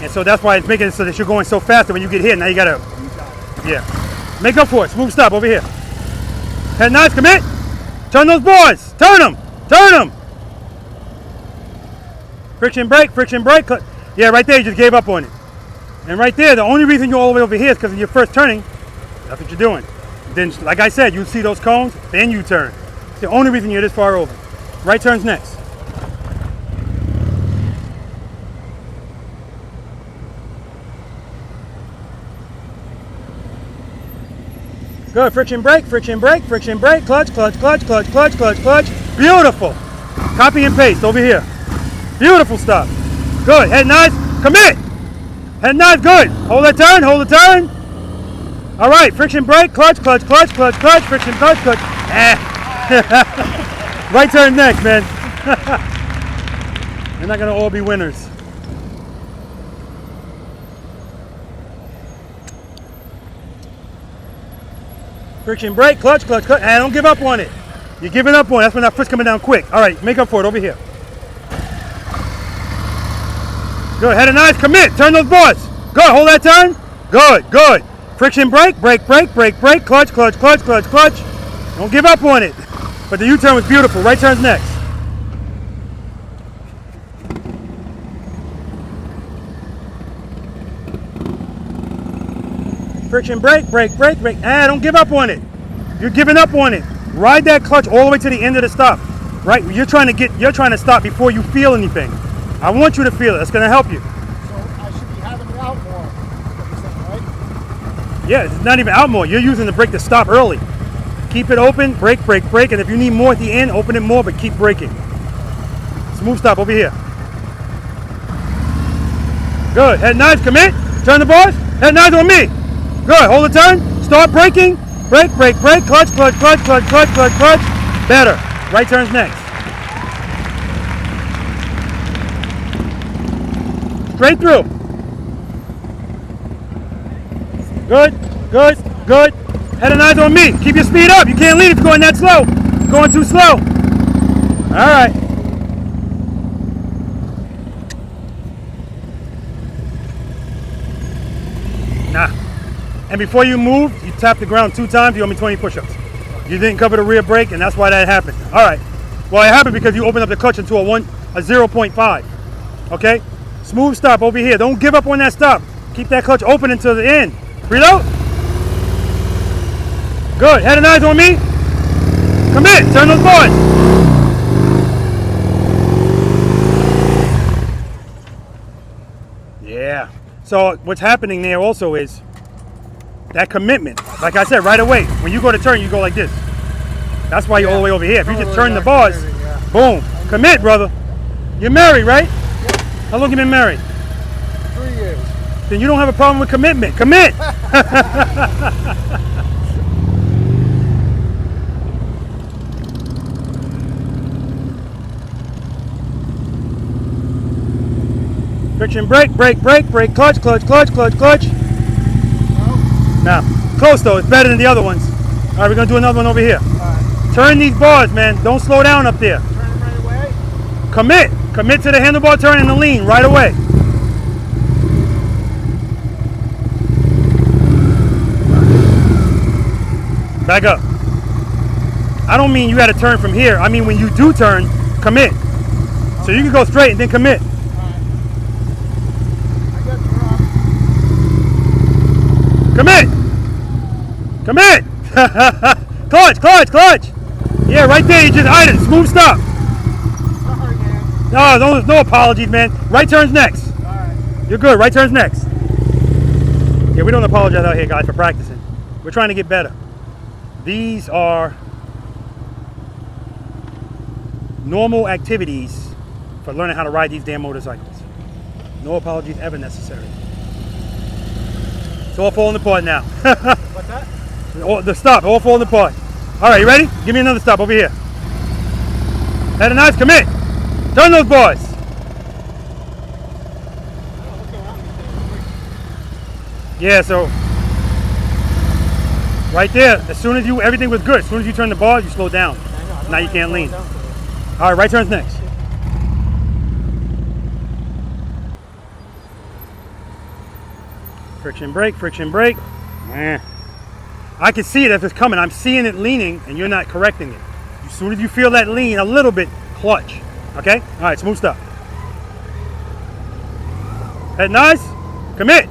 And so that's why it's making it so that you're going so fast that when you get hit, now you gotta, yeah. Make up for it. Smooth stop over here. Head nice, commit. Turn those boards. Turn them. Turn them. Friction brake, yeah, right there you just gave up on it. And right there, the only reason you're all the way over here is because of your first turning. That's what you're doing. Then, like I said, you see those cones, then you turn. It's the only reason you're this far over. Right turns next. Good, friction brake, friction brake, friction brake, clutch, clutch, clutch, clutch, clutch, clutch, clutch. Beautiful. Copy and paste over here. Beautiful stuff. Good, head nice, commit. Head nice, good. Hold that turn, hold the turn. All right, friction brake, clutch, clutch, clutch, clutch, clutch, friction clutch, clutch. Right turn next, man. They're not gonna all be winners. Friction brake, clutch, clutch, clutch, and don't give up on it. You're giving up on it. That's when that foot's coming down quick. All right, make up for it over here. Good, head and eyes, commit. Turn those boards. Good, hold that turn. Good, good. Friction brake, brake, brake, brake, brake, clutch, clutch, clutch, clutch, clutch. Don't give up on it. But the U-turn was beautiful. Right turn's next. Friction brake, brake, brake, brake. Ah, don't give up on it. You're giving up on it. Ride that clutch all the way to the end of the stop. Right? You're trying to stop before you feel anything. I want you to feel it. That's gonna help you. So I should be having it out more. Right? Yeah, it's not even out more. You're using the brake to stop early. Keep it open, brake, brake, brake, and if you need more at the end, open it more, but keep braking. Smooth stop over here. Good. Head knives, commit. Turn the bars. Head knives on me. Good. Hold the turn. Start braking. Brake, brake, brake. Clutch, clutch, clutch, clutch, clutch, clutch, clutch. Better. Right turn's next. Straight through. Good, good, good. Head and eyes on me. Keep your speed up. You can't lead if you're going that slow. You're going too slow. All right. Nah. And before you move, you tap the ground 2 times. You owe me 20 push-ups. You didn't cover the rear brake, and that's why that happened. All right. Well, it happened because you opened up the clutch into a 0.5. Okay? Smooth stop over here. Don't give up on that stop. Keep that clutch open until the end. Reload. Good. Head and eyes on me. Commit. Turn those boards. Yeah. So what's happening there also is that commitment. Like I said, right away, when you go to turn, you go like this. That's why you're all the way over here. If you just turn the bars, boom. Commit, brother. You're married, right? How long you been married? 3 years. Then you don't have a problem with commitment. Commit. Friction brake, brake, brake, brake, clutch, clutch, clutch, clutch, clutch. Now, close though. It's better than the other ones. All right, we're gonna do another one over here. Turn these bars, man. Don't slow down up there. Turn them right away. Commit. Commit to the handlebar turn and the lean right away. Back up. I don't mean you got to turn from here. I mean when you do turn, commit. So you can go straight and then commit. Commit. Commit. Clutch, clutch, clutch. Yeah, right there. You just idle. Smooth stop. Sorry, man. No apologies, man. Right turn's next. All right. You're good. Right turn's next. Yeah, we don't apologize out here, guys, for practicing. We're trying to get better. These are normal activities for learning how to ride these damn motorcycles. No apologies ever necessary. It's all falling apart now. What's that? The stop, all falling apart. All right, you ready? Give me another stop over here. Head and eyes, commit. Turn those boys. Yeah, so right there, as soon as everything was good. As soon as you turn the bar, you slow down. Now you can't lean. All right, right turn's next. Friction brake, friction brake. I can see it if it's coming. I'm seeing it leaning and you're not correcting it. As soon as you feel that lean a little bit, clutch. Okay? All right, smooth stop. Head nice. Commit.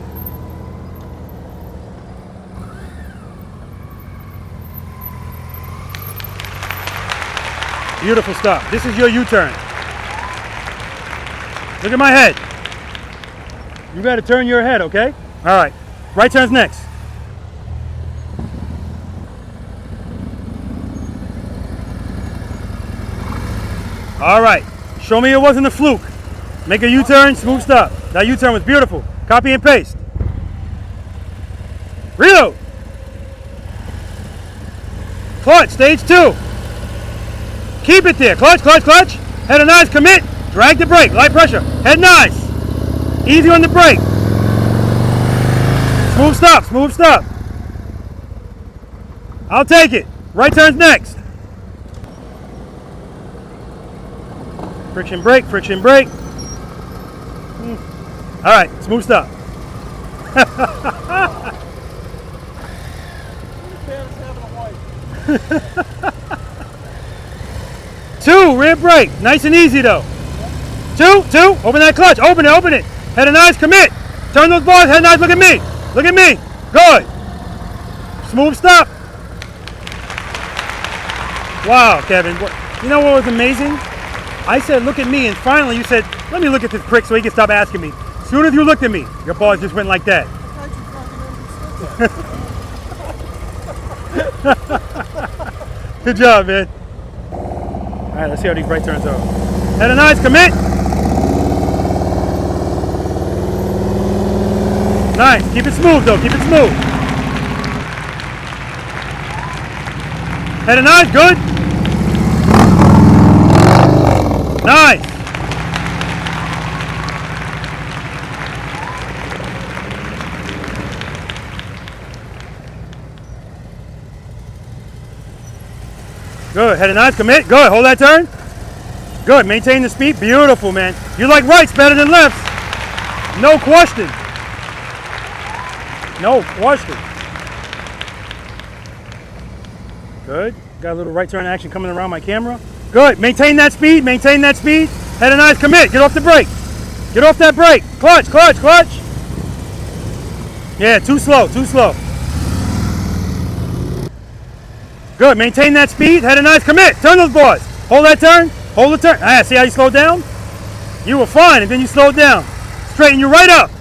Beautiful stop. This is your U-turn. Look at my head. You got to turn your head, okay? All right. Right turn's next. All right. Show me it wasn't a fluke. Make a U-turn, smooth stop. That U-turn was beautiful. Copy and paste. Reload. Clutch, stage 2. Keep it there. Clutch, clutch, clutch. Head and eyes, commit. Drag the brake. Light pressure. Head and eyes. Easy on the brake. Smooth stop, smooth stop. I'll take it. Right turn's next. Friction brake, friction brake. All right, smooth stop. Two, rear brake. Nice and easy though. Two. Open that clutch. Open it. Head and eyes, commit. Turn those bars, head and eyes, look at me. Good. Smooth stop. Wow, Kevin. You know what was amazing? I said, look at me, and finally you said, let me look at this prick so he can stop asking me. As soon as you looked at me, your bars just went like that. Good job, man. All right, let's see how these right turns are. Head and eyes, commit. Nice. Keep it smooth, though. Keep it smooth. Head and eyes, good. Nice. Good. Head and eyes, commit. Good. Hold that turn. Good. Maintain the speed. Beautiful, man. You like rights better than lefts. No question. No question. Good. Got a little right turn action coming around my camera. Good. Maintain that speed. Maintain that speed. Head and eyes, commit. Get off the brake. Get off that brake. Clutch, clutch, clutch. Yeah, too slow, too slow. Good. Maintain that speed. Head and eyes, commit. Turn those bars. Hold that turn. Hold the turn. Ah, see how you slowed down? You were fine, and then you slowed down. Straighten you right up.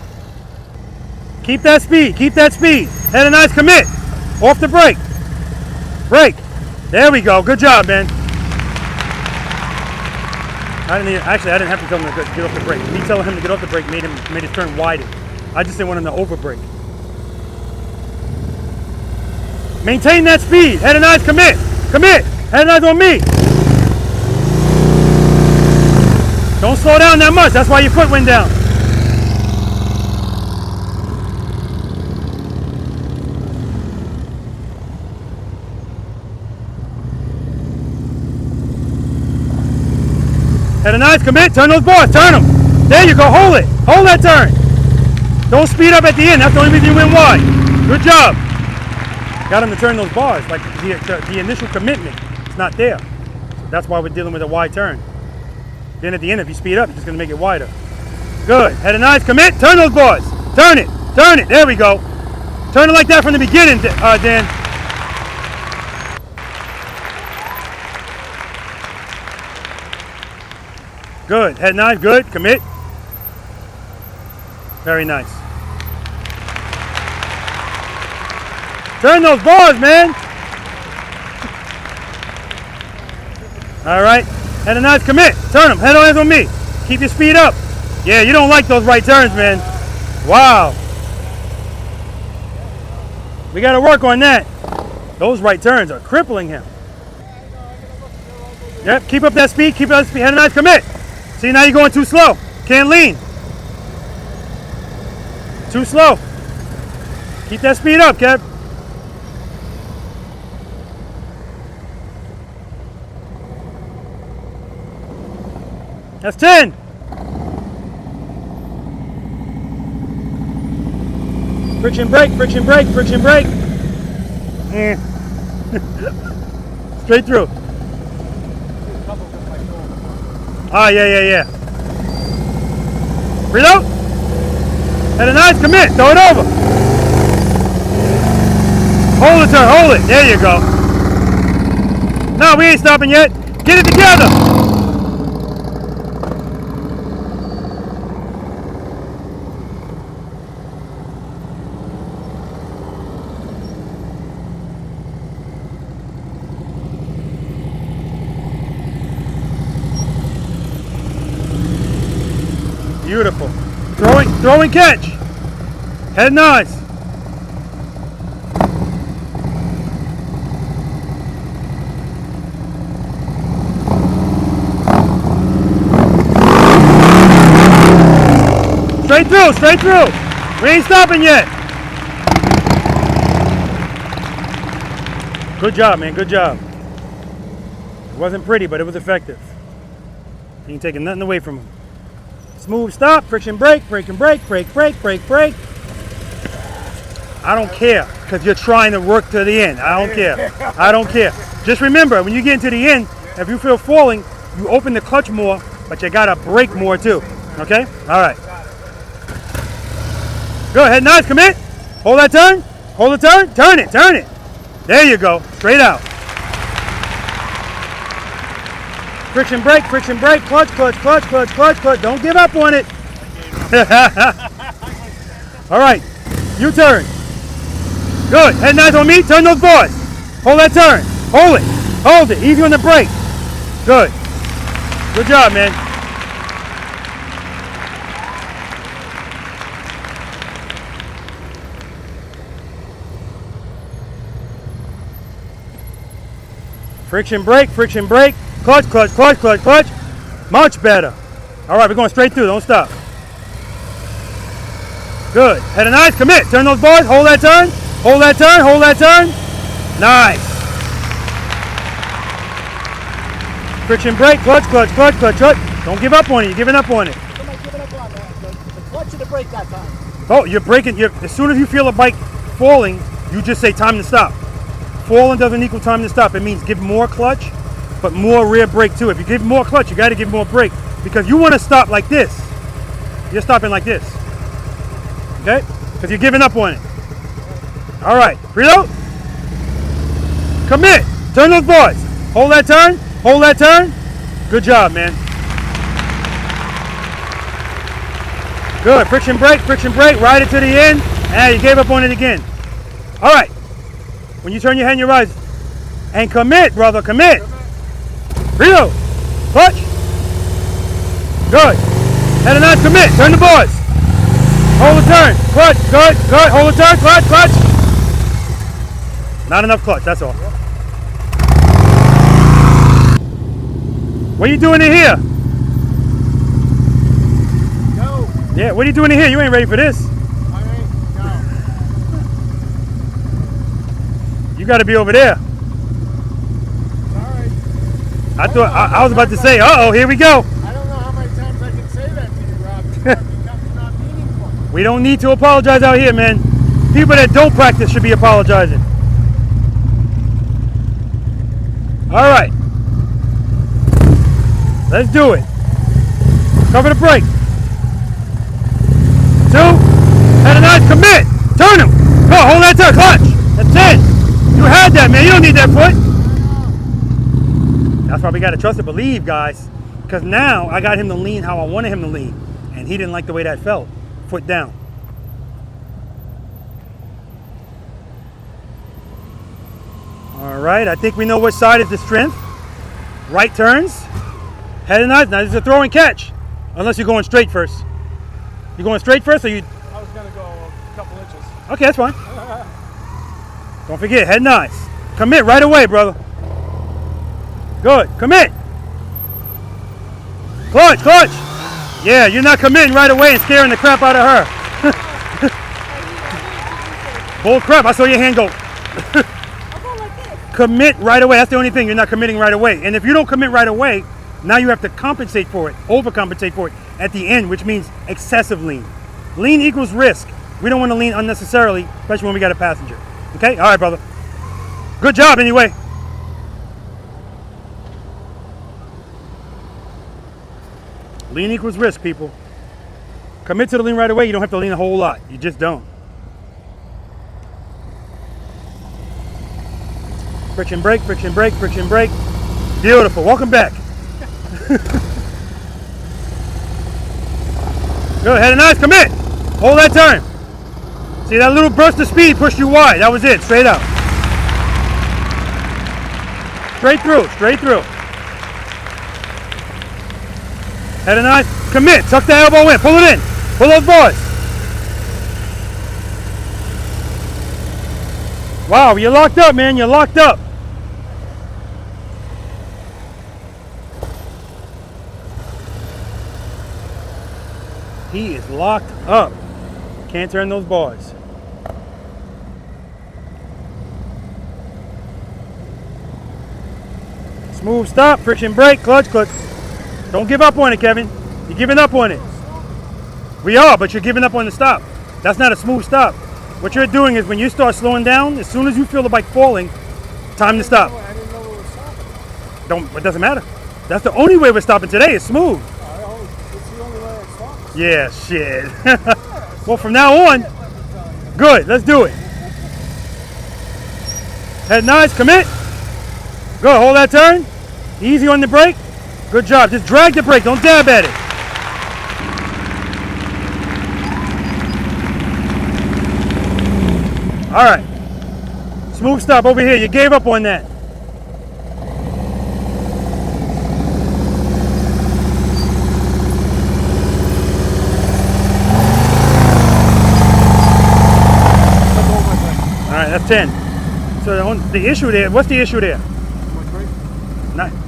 Keep that speed. Keep that speed. Head and eyes, commit. Off the brake. Brake. There we go. Good job, man. I didn't have to tell him to get off the brake. Me telling him to get off the brake made his turn widen. I just didn't want him to over brake. Maintain that speed. Head and eyes, commit. Commit. Head and eyes on me. Don't slow down that much. That's why your foot went down. Head and eyes, commit. Turn those bars. Turn them. There you go. Hold it. Hold that turn. Don't speed up at the end. That's the only reason you went wide. Good job. Got him to turn those bars. Like the initial commitment, it's not there. So that's why we're dealing with a wide turn. Then at the end, if you speed up, you're just going to make it wider. Good. Head and eyes, commit. Turn those bars. Turn it. Turn it. There we go. Turn it like that from the beginning, Dan. Good. Head and eyes, good. Commit. Very nice. Turn those bars, man. All right. Head and eyes, commit. Turn them. Head and eyes on me. Keep your speed up. Yeah, you don't like those right turns, man. Wow. We got to work on that. Those right turns are crippling him. Yep, keep up that speed. Keep up that speed. Head and eyes, commit. See, now you're going too slow. Can't lean. Too slow. Keep that speed up, Kev. That's 10. Friction brake, friction brake, friction brake. Straight through. Ah, yeah. Reload. Head and eyes, commit. Throw it over. Hold the turn, hold it. There you go. No, we ain't stopping yet. Get it together. Beautiful. Throw and catch. Head and eyes. Straight through, straight through. We ain't stopping yet. Good job, man, good job. It wasn't pretty, but it was effective. You ain't taking nothing away from him. Smooth stop, friction brake, brake and brake, brake, brake, brake, brake. I don't care, because you're trying to work to the end. I don't care. I don't care. Just remember, when you get into the end, if you feel falling, you open the clutch more, but you gotta brake more too. Okay? All right. Go ahead, nice, commit. Hold that turn. Hold the turn. Turn it, turn it. There you go. Straight out. Friction brake, clutch, clutch, clutch, clutch, clutch, clutch. Don't give up on it. All right, U-turn. Good. Head nice on me. Turn those boards. Hold that turn. Hold it. Hold it. Easy on the brake. Good. Good job, man. Friction brake, clutch, clutch, clutch, clutch, clutch. Much better. All right, we're going straight through. Don't stop. Good. Head and eyes, commit. Turn those bars. Hold that turn. Hold that turn. Hold that turn. Nice. Friction brake, clutch, clutch, clutch, clutch, clutch. Don't give up on it. You're giving up on it. What am I giving up on? The clutch or the brake that time? Oh, you're braking. As soon as you feel a bike falling, you just say time to stop. Falling doesn't equal time to stop. It means give more clutch, but more rear brake too. If you give more clutch, you got to give more brake, because you want to stop like this. You're stopping like this. Okay? Because you're giving up on it. All right. Preload. Commit. Turn those boards. Hold that turn. Hold that turn. Good job, man. Good. Friction brake. Ride it to the end. And you gave up on it again. All right. When you turn your head and your eyes. And commit, brother. Commit. Preload. Clutch. Good. Head and on. Commit. Turn the boards. Hold the turn. Clutch. Good. Good. Hold the turn. Clutch. Clutch. Not enough clutch. That's all. What are you doing in here? No. Yeah, what are you doing in here? You ain't ready for this. I ain't. No. You got to be over there. Sorry. I was about to say, uh-oh, here we go. I don't know how many times I can say that to you, Rob. It becomes not meaningful. We don't need to apologize out here, man. People that don't practice should be apologizing. All right. Let's do it. Cover the brake. 2. Head and eyes, commit. Turn him. Go, hold that turn, clutch. That's it. You had that, man. You don't need that foot. That's why we got to trust and believe, guys. Because now I got him to lean how I wanted him to lean. And he didn't like the way that felt. Foot down. All right, I think we know which side is the strength. Right turns. Head and eyes. Now this is a throw and catch. Unless you're going straight first. You going straight first or you? I was going to go a couple inches. Okay, that's fine. Don't forget, head and eyes. Commit right away, brother. Good, commit. Clutch, clutch. Yeah, you're not committing right away and scaring the crap out of her. Bull crap, I saw your hand go. Commit right away. That's the only thing. You're not committing right away. And if you don't commit right away, now you have to compensate for it, overcompensate for it at the end, which means excessive lean. Lean equals risk. We don't want to lean unnecessarily, especially when we got a passenger. Okay? All right, brother. Good job anyway. Lean equals risk, people. Commit to the lean right away. You don't have to lean a whole lot. You just don't. Friction brake, friction brake, friction brake. Beautiful. Welcome back. Go ahead and nice. Commit. Hold that turn. See that little burst of speed pushed you wide. That was it. Straight out. Straight through. Straight through. Head and nice. Commit. Tuck the elbow in. Pull it in. Pull those bars. Wow, you're locked up, man. You're locked up. He is locked up. Can't turn those bars. Smooth stop, friction brake, clutch, clutch. Don't give up on it, Kevin. You're giving up on it. We are, but you're giving up on the stop. That's not a smooth stop. What you're doing is when you start slowing down, as soon as you feel the bike falling, time to stop. I didn't know it was stopping. It doesn't matter. That's the only way we're stopping today. It's smooth. It's the only way I stopped. Yeah, shit. Well, from now on, good. Let's do it. Head nice. Commit. Go. Hold that turn. Easy on the brake. Good job. Just drag the brake. Don't dab at it. All right. Smooth stop over here. You gave up on that. All right, that's 10. So the issue there, what's the issue there?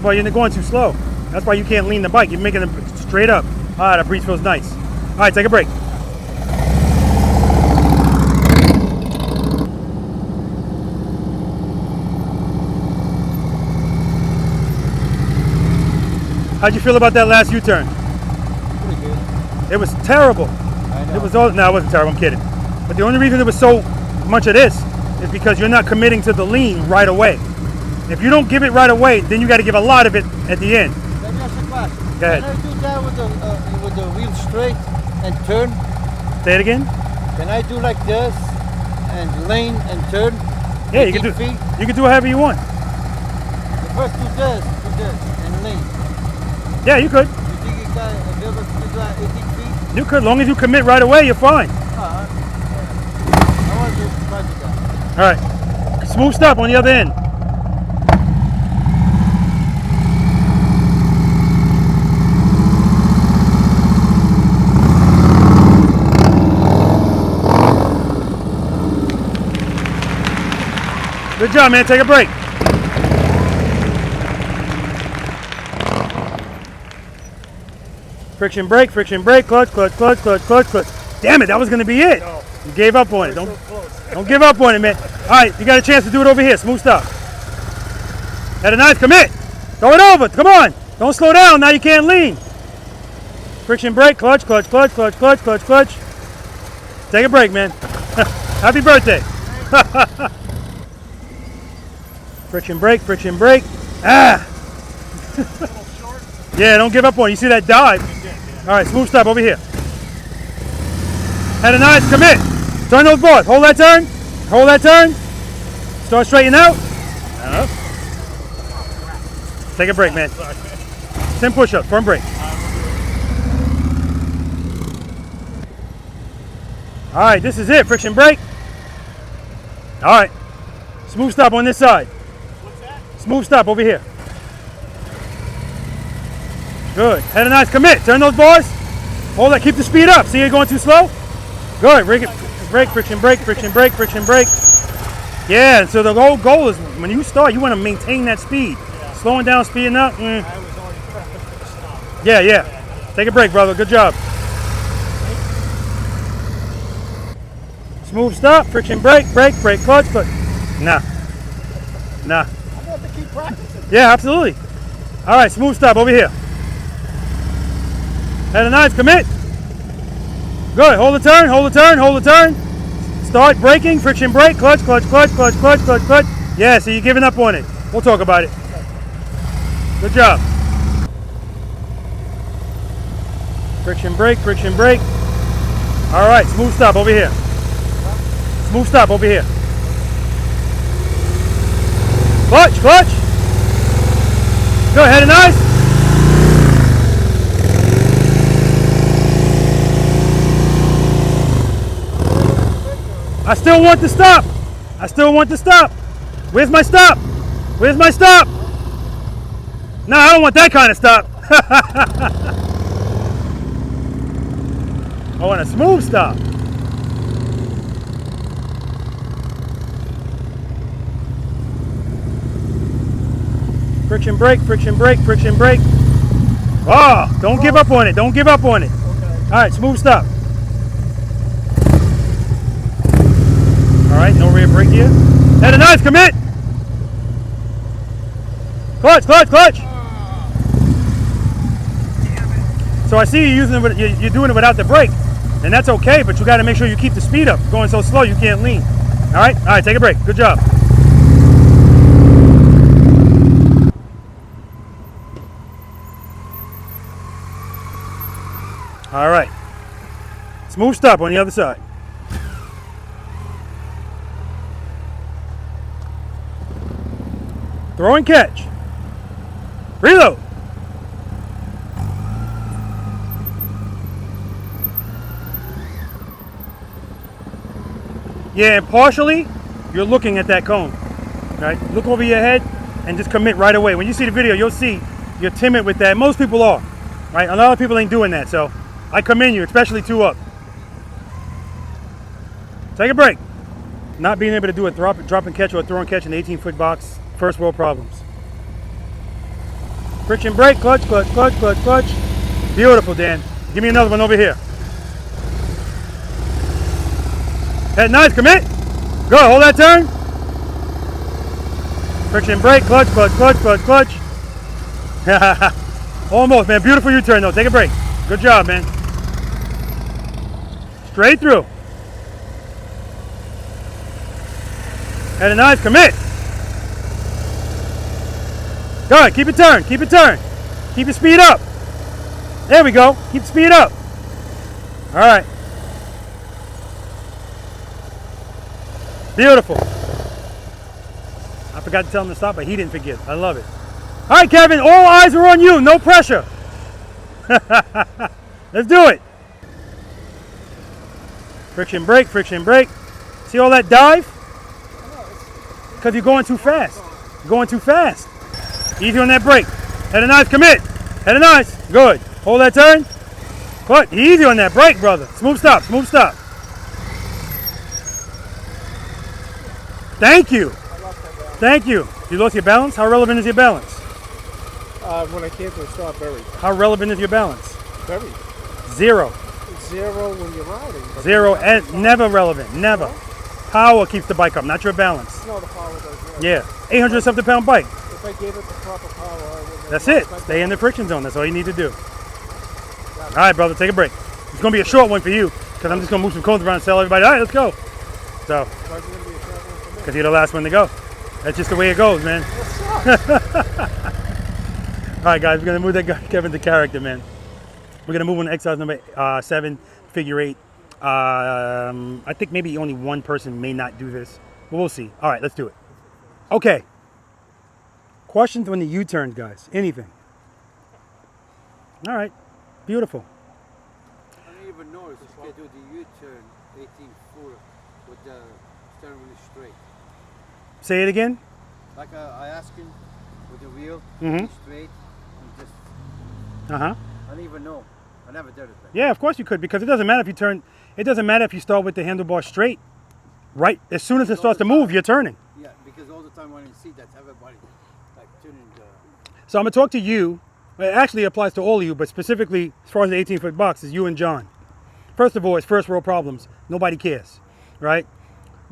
Well, you're going too slow. That's why you can't lean the bike. You're making it straight up. Ah, that breeze feels nice. All right, take a break. How'd you feel about that last U-turn? Pretty good. It was terrible. I know. It was all, no, it wasn't terrible, I'm kidding. But the only reason there was so much of this is because you're not committing to the lean right away. If you don't give it right away, then you got to give a lot of it at the end. Let me ask you a question. Go ahead. Can I do that with the wheel straight and turn? Say it again? Can I do like this and lane and turn? Yeah, you can do. Feet? You can do whatever you want. The first do this, and lane. Yeah, you could. You think you got a bit of to do that 18 feet? You could, as long as you commit right away, you're fine. I want to try to do that. All right, smooth stop on the other end. Good job, man. Take a break. Friction brake, clutch, clutch, clutch, clutch, clutch, clutch. Damn it, that was gonna be it. No. You gave up on it. So close. Don't give up on it, man. All right, you got a chance to do it over here. Smooth stop. Had a nice commit. Throw it over. Come on. Don't slow down. Now you can't lean. Friction brake, clutch, clutch, clutch, clutch, clutch, clutch, clutch. Take a break, man. Happy birthday. Friction brake, friction brake. Ah. Yeah, don't give up on it. You see that dive? All right, smooth stop over here. Had a nice commit. Turn those bars. Hold that turn. Hold that turn. Start straightening out. Take a break, man. 10 push-ups, front brake. All right, this is it. Friction brake. All right. Smooth stop on this side. What's that? Smooth stop over here. Good. Had a nice commit. Turn those bars. Hold that. Keep the speed up. See you're going too slow? Good. Brake, friction brake, friction brake, friction brake. Yeah, so the whole goal is when you start, you want to maintain that speed. Yeah. Slowing down, speeding up. I was already prepping for the stop. Yeah. Take a break, brother. Good job. Smooth stop, friction brake, brake, clutch, clutch. Nah. I'm going to have to keep practicing. Yeah, absolutely. All right, smooth stop over here. Had a nice commit. Good. Hold the turn, hold the turn, hold the turn. Start braking, friction brake, clutch, clutch, clutch, clutch, clutch, clutch, clutch. Yeah, so you're giving up on it. We'll talk about it. Good job. Friction brake, friction brake. All right, smooth stop over here. Smooth stop over here. Clutch, clutch. Go ahead and nice. I still want to stop. I still want to stop. Where's my stop? Where's my stop? No, I don't want that kind of stop. I want a smooth stop. Friction brake, friction brake, friction brake. Oh, don't give up on it. Don't give up on it. All right, smooth stop. All right, no rear brake here. Had a nice commit. Clutch, clutch, clutch. So I see you using it. You're doing it without the brake. And that's okay, but you got to make sure you keep the speed up. Going so slow, you can't lean. All right, take a break. Good job. All right. Smooth stop on the other side. Throw and catch. Reload. Yeah, and partially, you're looking at that cone. Right? Look over your head and just commit right away. When you see the video, you'll see you're timid with that. Most people are. Right? A lot of people ain't doing that, so I commend you, especially 2 up. Take a break. Not being able to do a drop and catch or a throw and catch in the 18-foot box. First world problems. Friction brake, clutch, clutch, clutch, clutch, clutch. Beautiful, Dan. Give me another one over here. Head nice, commit. Go, hold that turn. Friction brake, clutch, clutch, clutch, clutch, clutch. Almost, man. Beautiful U-turn, though. Take a break. Good job, man. Straight through. Head and nice, commit. Good, keep it turned, keep it turned. Keep your speed up. There we go, keep the speed up. All right. Beautiful. I forgot to tell him to stop, but he didn't forget. I love it. All right, Kevin, all eyes are on you, no pressure. Let's do it. Friction brake, friction brake. See all that dive? Because you're going too fast. You're going too fast. Easy on that brake. Head and nice, commit. Head and nice. Good. Hold that turn. But easy on that brake, brother. Smooth stop, smooth stop. Thank you. Thank you. You lost your balance? How relevant is your balance? When I came to a stop, very. How relevant is your balance? Very. 0. 0 when you're riding. 0 and never relevant. Never. Power keeps the bike up, not your balance. No, the power does. Yeah. 800-something pound bike. If I gave it the proper power, I wouldn't. That's it. Stay in the friction zone. That's all you need to do. All right, brother, take a break. It's going to be a short one for you because I'm just going to move some cones around and tell everybody, all right, let's go. So, because you're the last one to go. That's just the way it goes, man. All right, guys, we're going to move that guy, Kevin, to character, man. We're going to move on to exercise number 7, figure 8. I think maybe only one person may not do this, but we'll see. All right, let's do it. Okay. Questions on the U-turn, guys. Anything. All right. Beautiful. I don't even know if you can do the U-turn 18-footer with the steering wheel straight. Say it again. Like I asked him with the wheel straight and just. I don't even know. I never did it. Yeah, of course you could, because it doesn't matter if you turn. It doesn't matter if you start with the handlebar straight. Right, as soon as it starts to move, you're turning. Yeah, because all the time when you see that, everybody like tuning the. So I'm gonna talk to you. It actually applies to all of you, but specifically as far as the 18-foot box is you and John. First of all, it's first world problems. Nobody cares, right?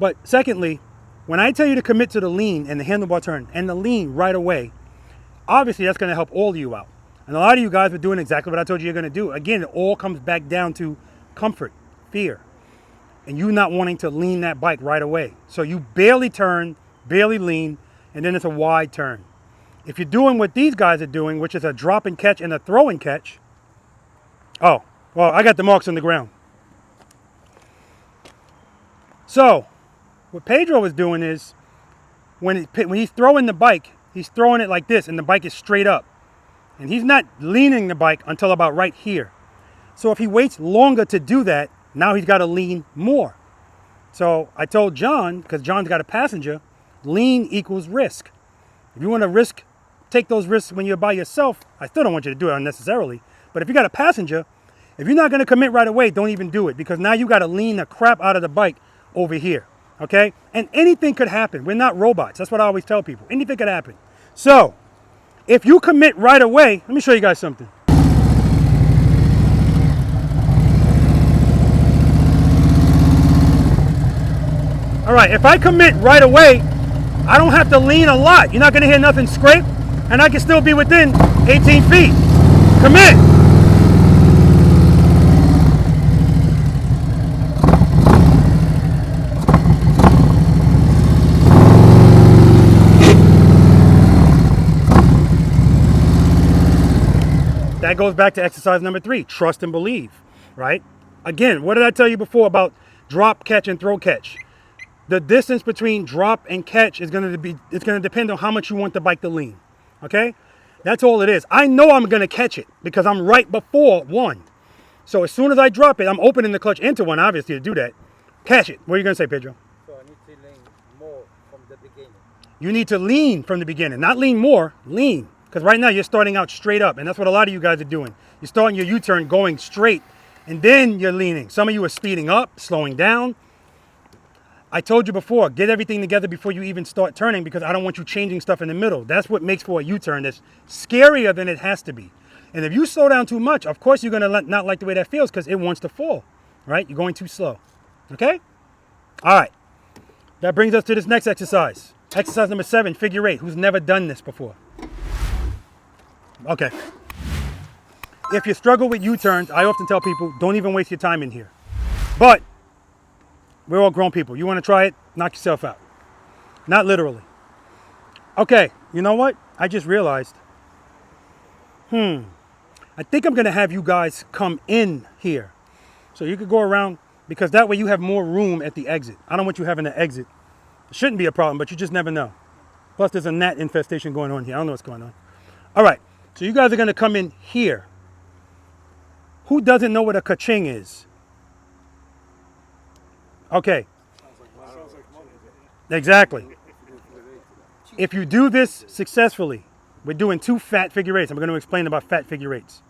But secondly, when I tell you to commit to the lean and the handlebar turn and the lean right away, obviously that's going to help all of you out. And a lot of you guys are doing exactly what I told you you're going to do. Again, it all comes back down to comfort, fear, and you not wanting to lean that bike right away. So you barely turn, barely lean, and then it's a wide turn. If you're doing what these guys are doing, which is a drop and catch and a throw and catch, oh, well, I got the marks on the ground. So what Pedro is doing is when he's throwing the bike, he's throwing it like this, and the bike is straight up. And he's not leaning the bike until about right here. So if he waits longer to do that, now he's got to lean more. So I told John, because John's got a passenger, lean equals risk. If you want to take those risks when you're by yourself, I still don't want you to do it unnecessarily. But if you got a passenger, if you're not going to commit right away, don't even do it, because now you got to lean the crap out of the bike over here. Okay? And anything could happen. We're not robots. That's what I always tell people. Anything could happen. So if you commit right away, let me show you guys something. All right, if I commit right away, I don't have to lean a lot. You're not going to hear nothing scrape, and I can still be within 18 feet. Commit. that goes back to exercise number 3, trust and believe, right? Again, what did I tell you before about drop, catch, and throw catch? The distance between drop and catch is going to depend on how much you want the bike to lean, okay? That's all it is. I know I'm going to catch it because I'm right before 1. So as soon as I drop it, I'm opening the clutch into 1, obviously, to do that. Catch it. What are you going to say, Pedro? So I need to lean more from the beginning. You need to lean from the beginning. Not lean more, lean. Because right now you're starting out straight up, and that's what a lot of you guys are doing. You're starting your U-turn going straight, and then you're leaning. Some of you are speeding up, slowing down. I told you before, get everything together before you even start turning because I don't want you changing stuff in the middle. That's what makes for a U-turn that's scarier than it has to be. And if you slow down too much, of course you're going to not like the way that feels because it wants to fall, right? You're going too slow, okay? All right. That brings us to this next exercise. Exercise number 7, figure 8. Who's never done this before? Okay. If you struggle with U-turns, I often tell people, don't even waste your time in here. But we're all grown people. You want to try it? Knock yourself out. Not literally. Okay, you know what? I just realized. I think I'm going to have you guys come in here. So you could go around, because that way you have more room at the exit. I don't want you having to exit. It shouldn't be a problem, but you just never know. Plus, there's a gnat infestation going on here. I don't know what's going on. All right, so you guys are going to come in here. Who doesn't know what a ka-ching is? Okay. Exactly. If you do this successfully, we're doing 2 fat figure 8s. I'm going to explain about fat figure 8s.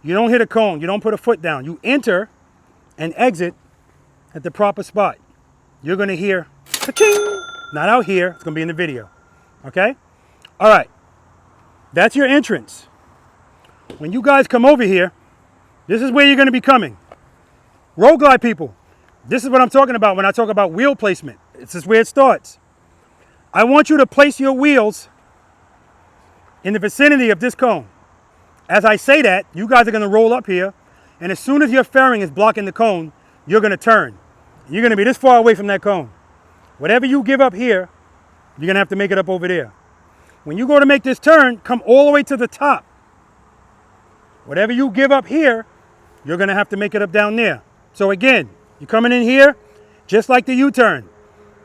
You don't hit a cone. You don't put a foot down. You enter and exit at the proper spot. You're going to hear ka-ching. Not out here. It's going to be in the video. Okay? All right. That's your entrance. When you guys come over here, this is where you're going to be coming. Road glide people. This is what I'm talking about when I talk about wheel placement. This is where it starts. I want you to place your wheels in the vicinity of this cone. As I say that, you guys are going to roll up here, and as soon as your fairing is blocking the cone, you're going to turn. You're going to be this far away from that cone. Whatever you give up here, you're going to have to make it up over there. When you go to make this turn, come all the way to the top. Whatever you give up here, you're going to have to make it up down there. So again, you're coming in here, just like the U-turn.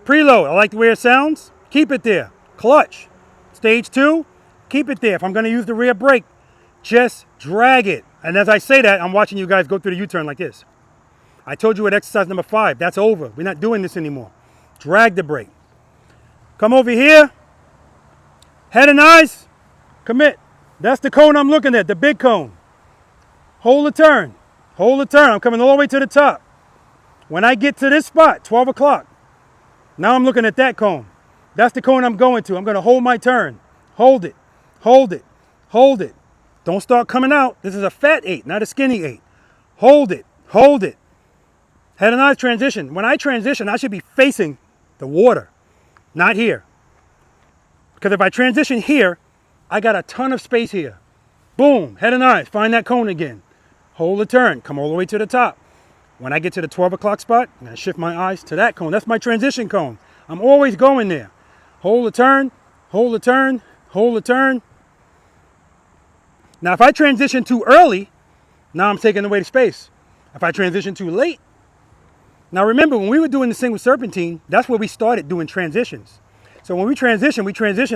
Preload, I like the way it sounds. Keep it there. Clutch. Stage 2, keep it there. If I'm going to use the rear brake, just drag it. And as I say that, I'm watching you guys go through the U-turn like this. I told you at exercise number 5, that's over. We're not doing this anymore. Drag the brake. Come over here. Head and eyes. Commit. That's the cone I'm looking at, the big cone. Hold the turn. Hold the turn. I'm coming all the way to the top. When I get to this spot, 12 o'clock, now I'm looking at that cone. That's the cone I'm going to. I'm going to hold my turn. Hold it. Hold it. Hold it. Don't start coming out. This is a fat 8, not a skinny 8. Hold it. Hold it. Head and eyes transition. When I transition, I should be facing the water, not here. Because if I transition here, I got a ton of space here. Boom. Head and eyes. Find that cone again. Hold the turn. Come all the way to the top. When I get to the 12 o'clock spot, I'm going to shift my eyes to that cone. That's my transition cone. I'm always going there. Hold the turn. Hold the turn. Hold the turn. Now, if I transition too early, now I'm taking away the space. If I transition too late, now remember, when we were doing this thing with Serpentine, that's where we started doing transitions. So when we transition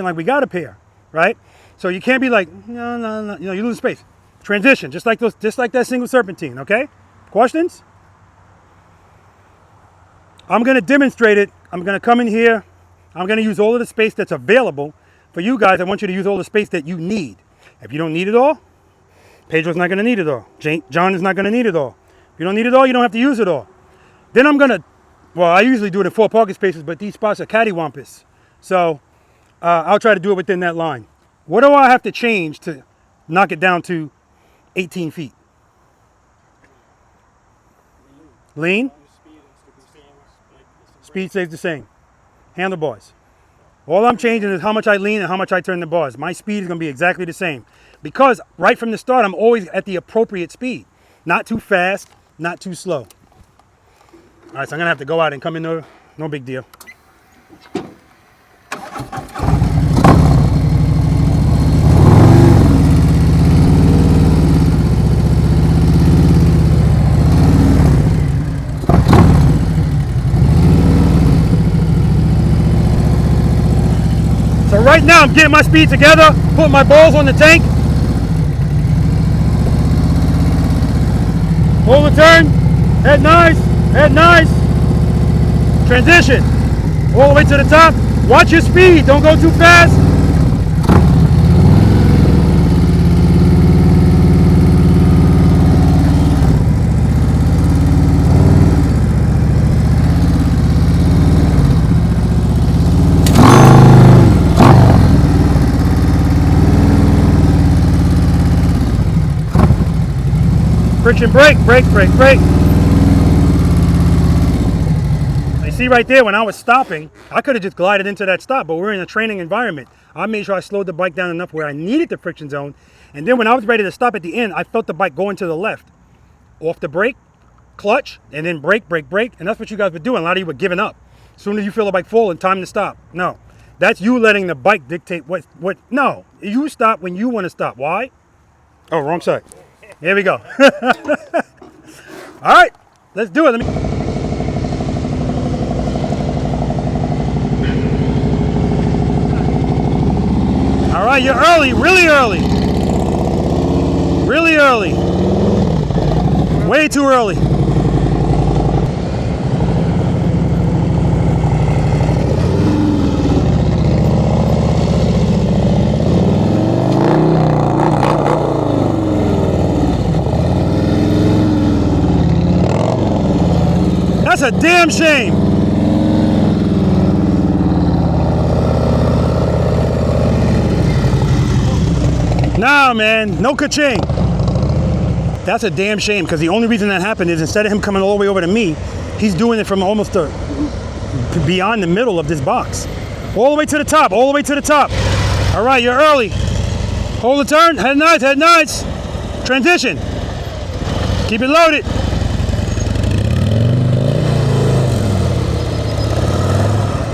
like we got a pair, right? So you can't be like, no, you know, you lose space. Transition, just like that single Serpentine, okay? Questions? I'm going to demonstrate it. I'm going to come in here. I'm going to use all of the space that's available. For you guys, I want you to use all the space that you need. If you don't need it all, Pedro's not going to need it all. John is not going to need it all. If you don't need it all, you don't have to use it all. Then I'm going to, well, I usually do it in 4 parking spaces, but these spots are cattywampus. So I'll try to do it within that line. What do I have to change to knock it down to 18 feet? Lean? Speed stays the same. Handlebars. All I'm changing is how much I lean and how much I turn the bars. My speed is going to be exactly the same. Because right from the start, I'm always at the appropriate speed. Not too fast, not too slow. All right, so I'm going to have to go out and come in there. No big deal. Right now, I'm getting my speed together, putting my balls on the tank. Hold the turn. Head nice. Head nice. Transition. All the way to the top. Watch your speed. Don't go too fast. Friction brake, brake, brake, brake. You see right there, when I was stopping, I could have just glided into that stop, but we're in a training environment. I made sure I slowed the bike down enough where I needed the friction zone. And then when I was ready to stop at the end, I felt the bike going to the left. Off the brake, clutch, and then brake, brake, brake. And that's what you guys were doing. A lot of you were giving up. As soon as you feel the bike falling, time to stop. No, that's you letting the bike dictate what, no, you stop when you want to stop. Why? Oh, wrong side. Here we go. All right, let's do it. All right, you're early, really early. Really early. Way too early. That's a damn shame. Nah, man, no ka-ching. That's a damn shame, because the only reason that happened is instead of him coming all the way over to me, he's doing it from almost beyond the middle of this box. All the way to the top, all the way to the top. All right, you're early. Hold the turn, head nice, head nice. Transition. Keep it loaded.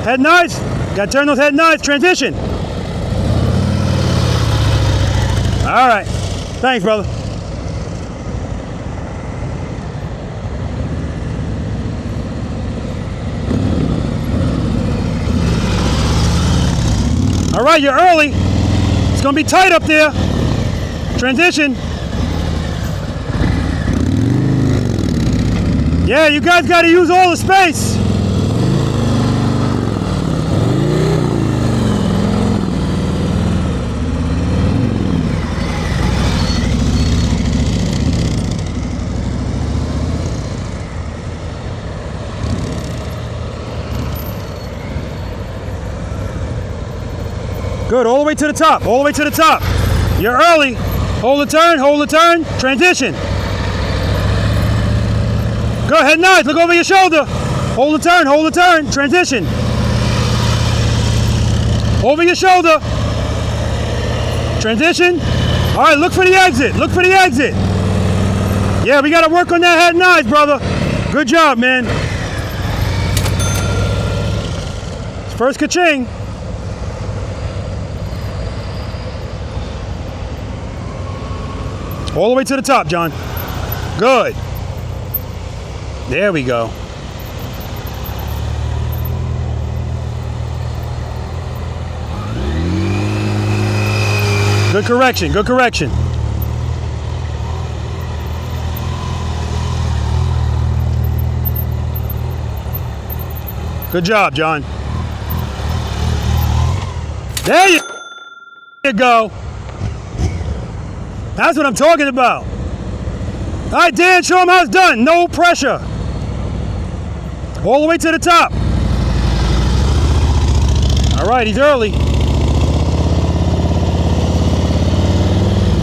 Head nice. Got to turn those head nice. Transition. All right. Thanks, brother. All right, you're early. It's going to be tight up there. Transition. Yeah, you guys got to use all the space. Good, all the way to the top, all the way to the top. You're early. Hold the turn, transition. Go ahead, nice, look over your shoulder. Hold the turn, transition. Over your shoulder. Transition. All right, look for the exit, look for the exit. Yeah, we gotta work on that head nice, brother. Good job, man. First ka-ching. All the way to the top, John. Good. There we go. Good correction, good correction. Good job, John. There you go. That's what I'm talking about. All right, Dan, show him how it's done. No pressure. All the way to the top. All right, he's early.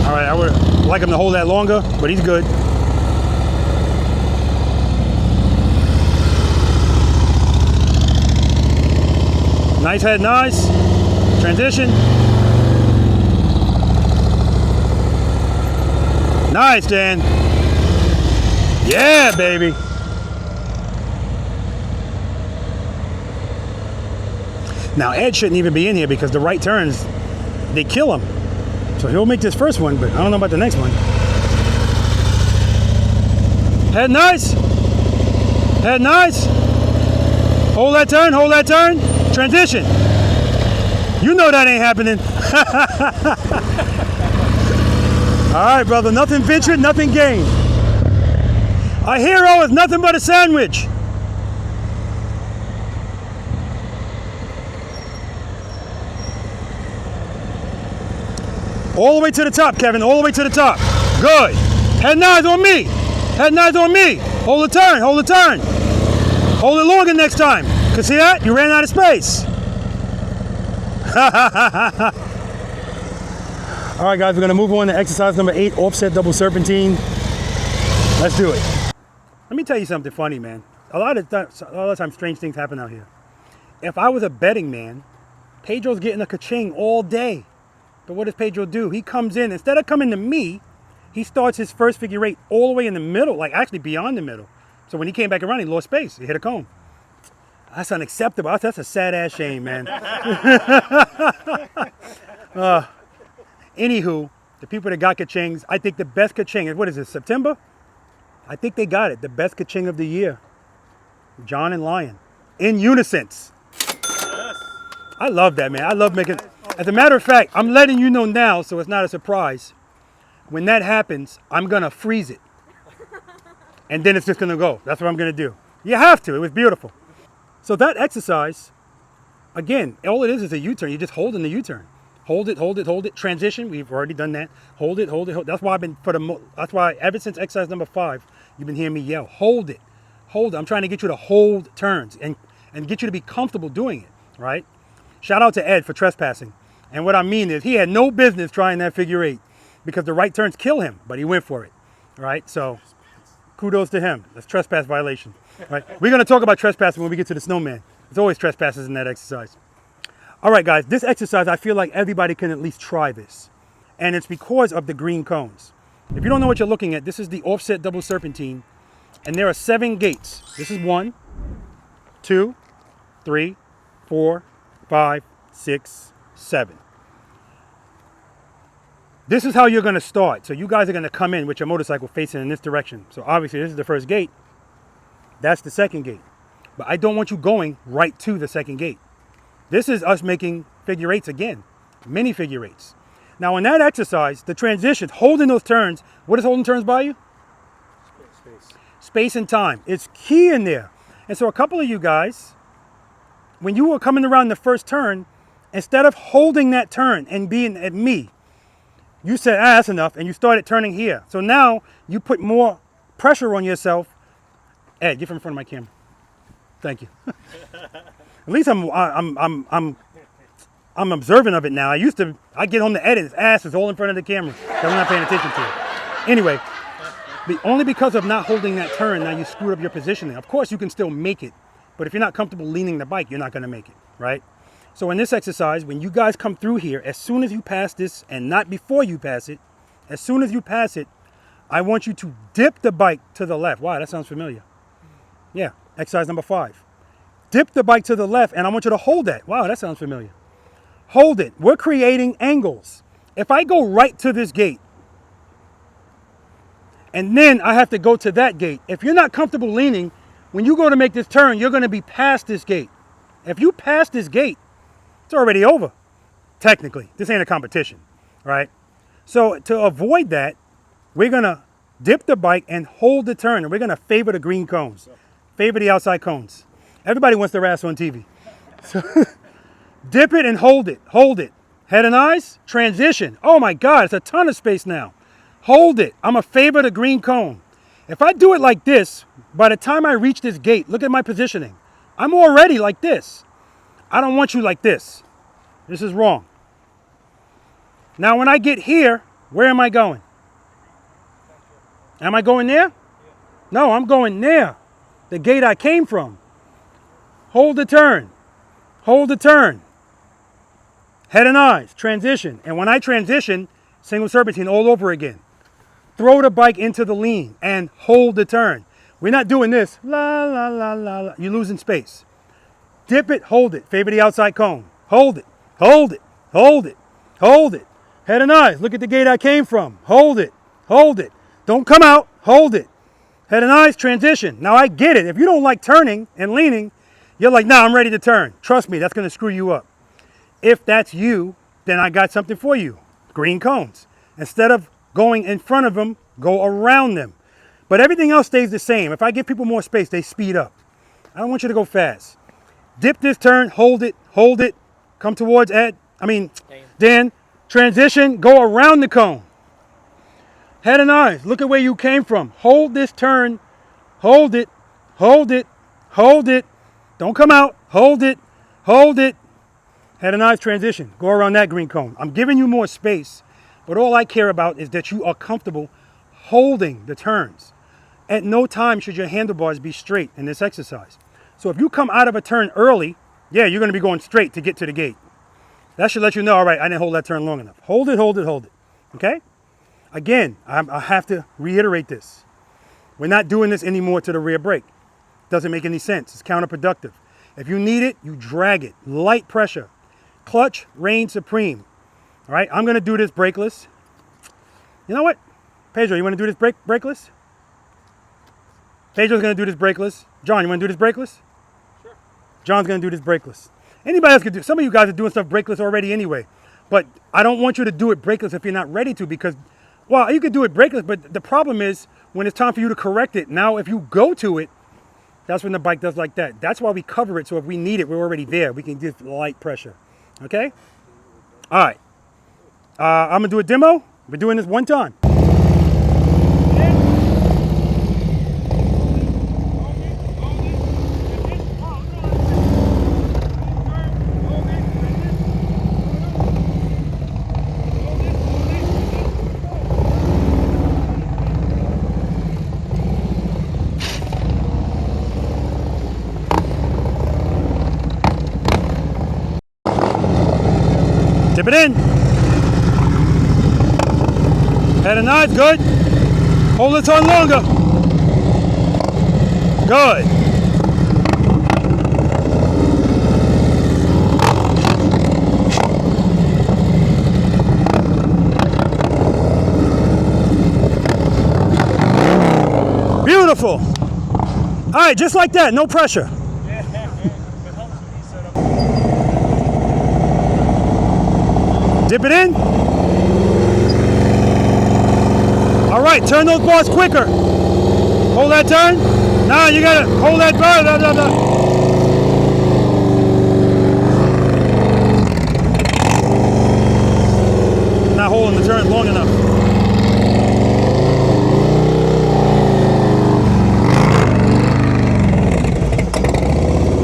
All right, I would like him to hold that longer, but he's good. Nice head, nice. Transition. Nice, Dan. Yeah, baby. Now, Ed shouldn't even be in here because the right turns, they kill him. So he'll make this first one, but I don't know about the next one. Head nice. Head nice. Hold that turn, transition. You know that ain't happening. All right, brother, nothing ventured, nothing gained. A hero is nothing but a sandwich. All the way to the top, Kevin, all the way to the top. Good. Head and eyes on me. Head and eyes on me. Hold the turn, hold the turn. Hold it longer next time. Cause see that? You ran out of space. All right, guys, we're gonna move on to exercise number 8, offset double serpentine. Let's do it. Let me tell you something funny, man. A lot of times strange things happen out here. If I was a betting man, Pedro's getting a ka-ching all day. But what does Pedro do? He comes in, instead of coming to me, he starts his first figure 8 all the way in the middle, like actually beyond the middle. So when he came back around, he lost space. He hit a cone. That's unacceptable. That's a sad ass shame, man. Anywho, the people that got ka-chings, I think the best ka-ching is, what is this, September? I think they got it. The best ka-ching of the year. John and Lion. In unison. Yes. I love that, man. I love making... As a matter of fact, I'm letting you know now, so it's not a surprise. When that happens, I'm going to freeze it. And then it's just going to go. That's what I'm going to do. You have to. It was beautiful. So that exercise, again, all it is a U-turn. You're just holding the U-turn. Hold it, hold it, hold it. Transition, we've already done that. Hold it, hold it, hold it. That's why that's why ever since exercise number 5, you've been hearing me yell, hold it, hold it. I'm trying to get you to hold turns and get you to be comfortable doing it, right? Shout out to Ed for trespassing. And what I mean is he had no business trying that figure 8 because the right turns kill him, but he went for it, right? So kudos to him. That's trespass violation, right? We're going to talk about trespassing when we get to the snowman. There's always trespasses in that exercise. All right, guys, this exercise, I feel like everybody can at least try this. And it's because of the green cones. If you don't know what you're looking at, this is the offset double serpentine. And there are 7 gates. This is 1, 2, 3, 4, 5, 6, 7. This is how you're going to start. So you guys are going to come in with your motorcycle facing in this direction. So obviously this is the first gate. That's the second gate. But I don't want you going right to the second gate. This is us making figure 8s again, mini figure 8s. Now in that exercise, the transitions, holding those turns, what does holding turns by you? Space and time. It's key in there. And so a couple of you guys, when you were coming around the first turn, instead of holding that turn and being at me, you said, that's enough, and you started turning here. So now you put more pressure on yourself. Ed, get from in front of my camera. Thank you. At least I'm observant of it now. I get home to Ed, his ass is all in front of the camera. So I'm not paying attention to it. Anyway, only because of not holding that turn, now you screwed up your positioning. Of course, you can still make it, but if you're not comfortable leaning the bike, you're not going to make it, right? So in this exercise, when you guys come through here, as soon as you pass this, and not before you pass it, as soon as you pass it, I want you to dip the bike to the left. Wow, that sounds familiar. Yeah, exercise number 5. Dip the bike to the left, and I want you to hold that. Wow, that sounds familiar. Hold it. We're creating angles. If I go right to this gate, and then I have to go to that gate, if you're not comfortable leaning, when you go to make this turn, you're going to be past this gate. If you pass this gate, it's already over, technically. This ain't a competition, right? So to avoid that, we're going to dip the bike and hold the turn, and we're going to favor the green cones, favor the outside cones. Everybody wants their ass on TV. So dip it and hold it. Hold it. Head and eyes. Transition. Oh my God, it's a ton of space now. Hold it. I'm going to favor the green cone. If I do it like this, by the time I reach this gate, look at my positioning. I'm already like this. I don't want you like this. This is wrong. Now when I get here, where am I going? Am I going there? No, I'm going there. The gate I came from. Hold the turn. Hold the turn. Head and eyes. Transition. And when I transition, single serpentine all over again. Throw the bike into the lean and hold the turn. We're not doing this. La, la, la, la, la. You're losing space. Dip it, hold it. Favor the outside cone. Hold it. Hold it. Hold it. Hold it. Head and eyes. Look at the gate I came from. Hold it. Hold it. Don't come out. Hold it. Head and eyes. Transition. Now I get it. If you don't like turning and leaning, you're like, nah, I'm ready to turn. Trust me, that's going to screw you up. If that's you, then I got something for you. Green cones. Instead of going in front of them, go around them. But everything else stays the same. If I give people more space, they speed up. I don't want you to go fast. Dip this turn, hold it, come towards Dan. Transition, go around the cone. Head and eyes, look at where you came from. Hold this turn, hold it. Don't come out, hold it. Head and eyes, transition, go around that green cone. I'm giving you more space, but all I care about is that you are comfortable holding the turns. At no time should your handlebars be straight in this exercise. So if you come out of a turn early, yeah, you're gonna be going straight to get to the gate. That should let you know, all right, I didn't hold that turn long enough. Hold it, okay? Again, I have to reiterate this. We're not doing this anymore to the rear brake. Doesn't make any sense, it's counterproductive. If you need it, you drag it, light pressure. Clutch reigns supreme, all right? I'm gonna do this brakeless. You know what? Pedro, you wanna do this brakeless? Pedro's gonna do this brakeless. John, you wanna do this brakeless? Sure. John's gonna do this brakeless. Anybody else could do. Some of you guys are doing stuff brakeless already anyway. But I don't want you to do it brakeless if you're not ready to, because, well, you could do it brakeless, but the problem is when it's time for you to correct it, now if you go to it, that's when the bike does like that. That's why we cover it, so if we need it, we're already there. We can just light pressure, okay? All right. I'm gonna do a demo. We're doing this one time. Dip it in. Head and eyes, good. Hold the turn longer. Good. Beautiful. All right, just like that, no pressure. Dip it in. All right, turn those bars quicker. Hold that turn. Now you gotta hold that bar. Not holding the turn long enough.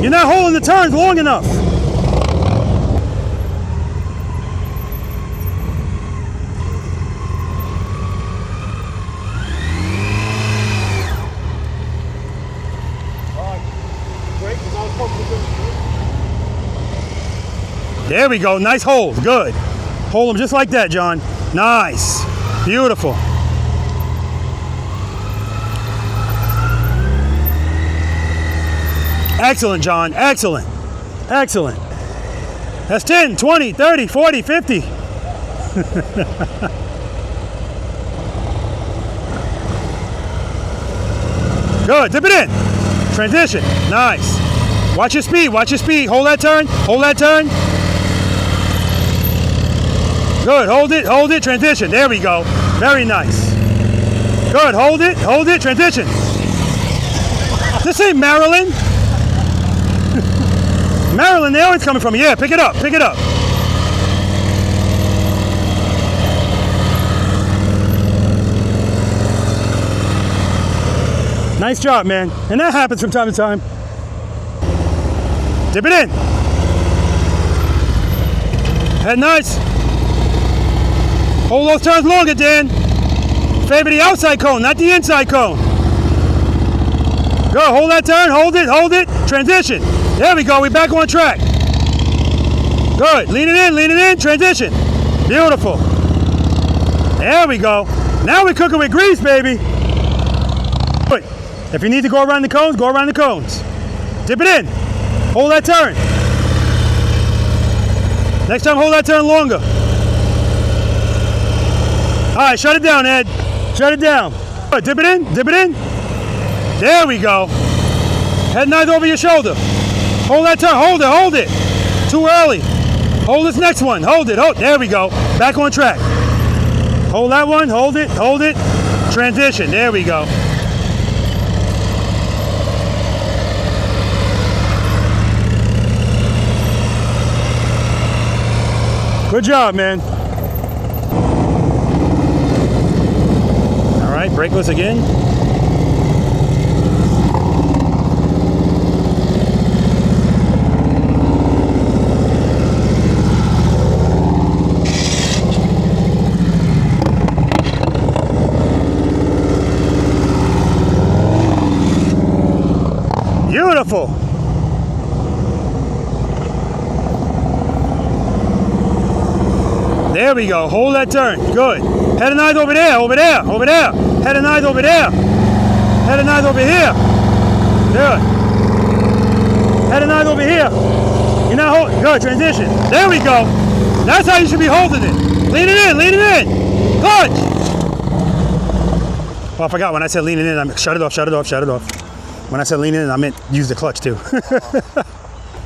You're not holding the turns long enough. There we go, nice hold, good. Hold them just like that, John. Nice, beautiful. Excellent, John, excellent, excellent. That's 10, 20, 30, 40, 50. Good, dip it in. Transition, nice. Watch your speed, hold that turn, Good, hold it, transition, there we go. Very nice. Good, hold it, transition. This ain't Maryland. Maryland, they're always coming from you. Yeah, pick it up. Nice job, man. And that happens from time to time. Dip it in. Head nice. Hold those turns longer, Dan. Favor the outside cone, not the inside cone. Go, hold that turn, hold it. Transition. There we go, we're back on track. Good, lean it in, transition. Beautiful. There we go. Now we're cooking with grease, baby. Good. If you need to go around the cones, go around the cones. Dip it in. Hold that turn. Next time, hold that turn longer. All right, shut it down, Ed. Shut it down. Good, dip it in. There we go. Head nice over your shoulder. Hold that turn, hold it. Too early. Hold this next one. Hold it. Oh, there we go. Back on track. Hold that one. Hold it. Hold it. Transition. There we go. Good job, man. All right, brakeless again. Beautiful. There we go. Hold that turn. Good. Head and eyes over there. Over there. Over there. Head and eyes over there. Head and eyes over here. Good. Head and eyes over here. You're not holding. Good. Transition. There we go. That's how you should be holding it. Lean it in. Lean it in. Clutch. Oh, I forgot when I said lean it in. I meant shut it off. Shut it off. Shut it off. When I said lean in, I meant use the clutch too.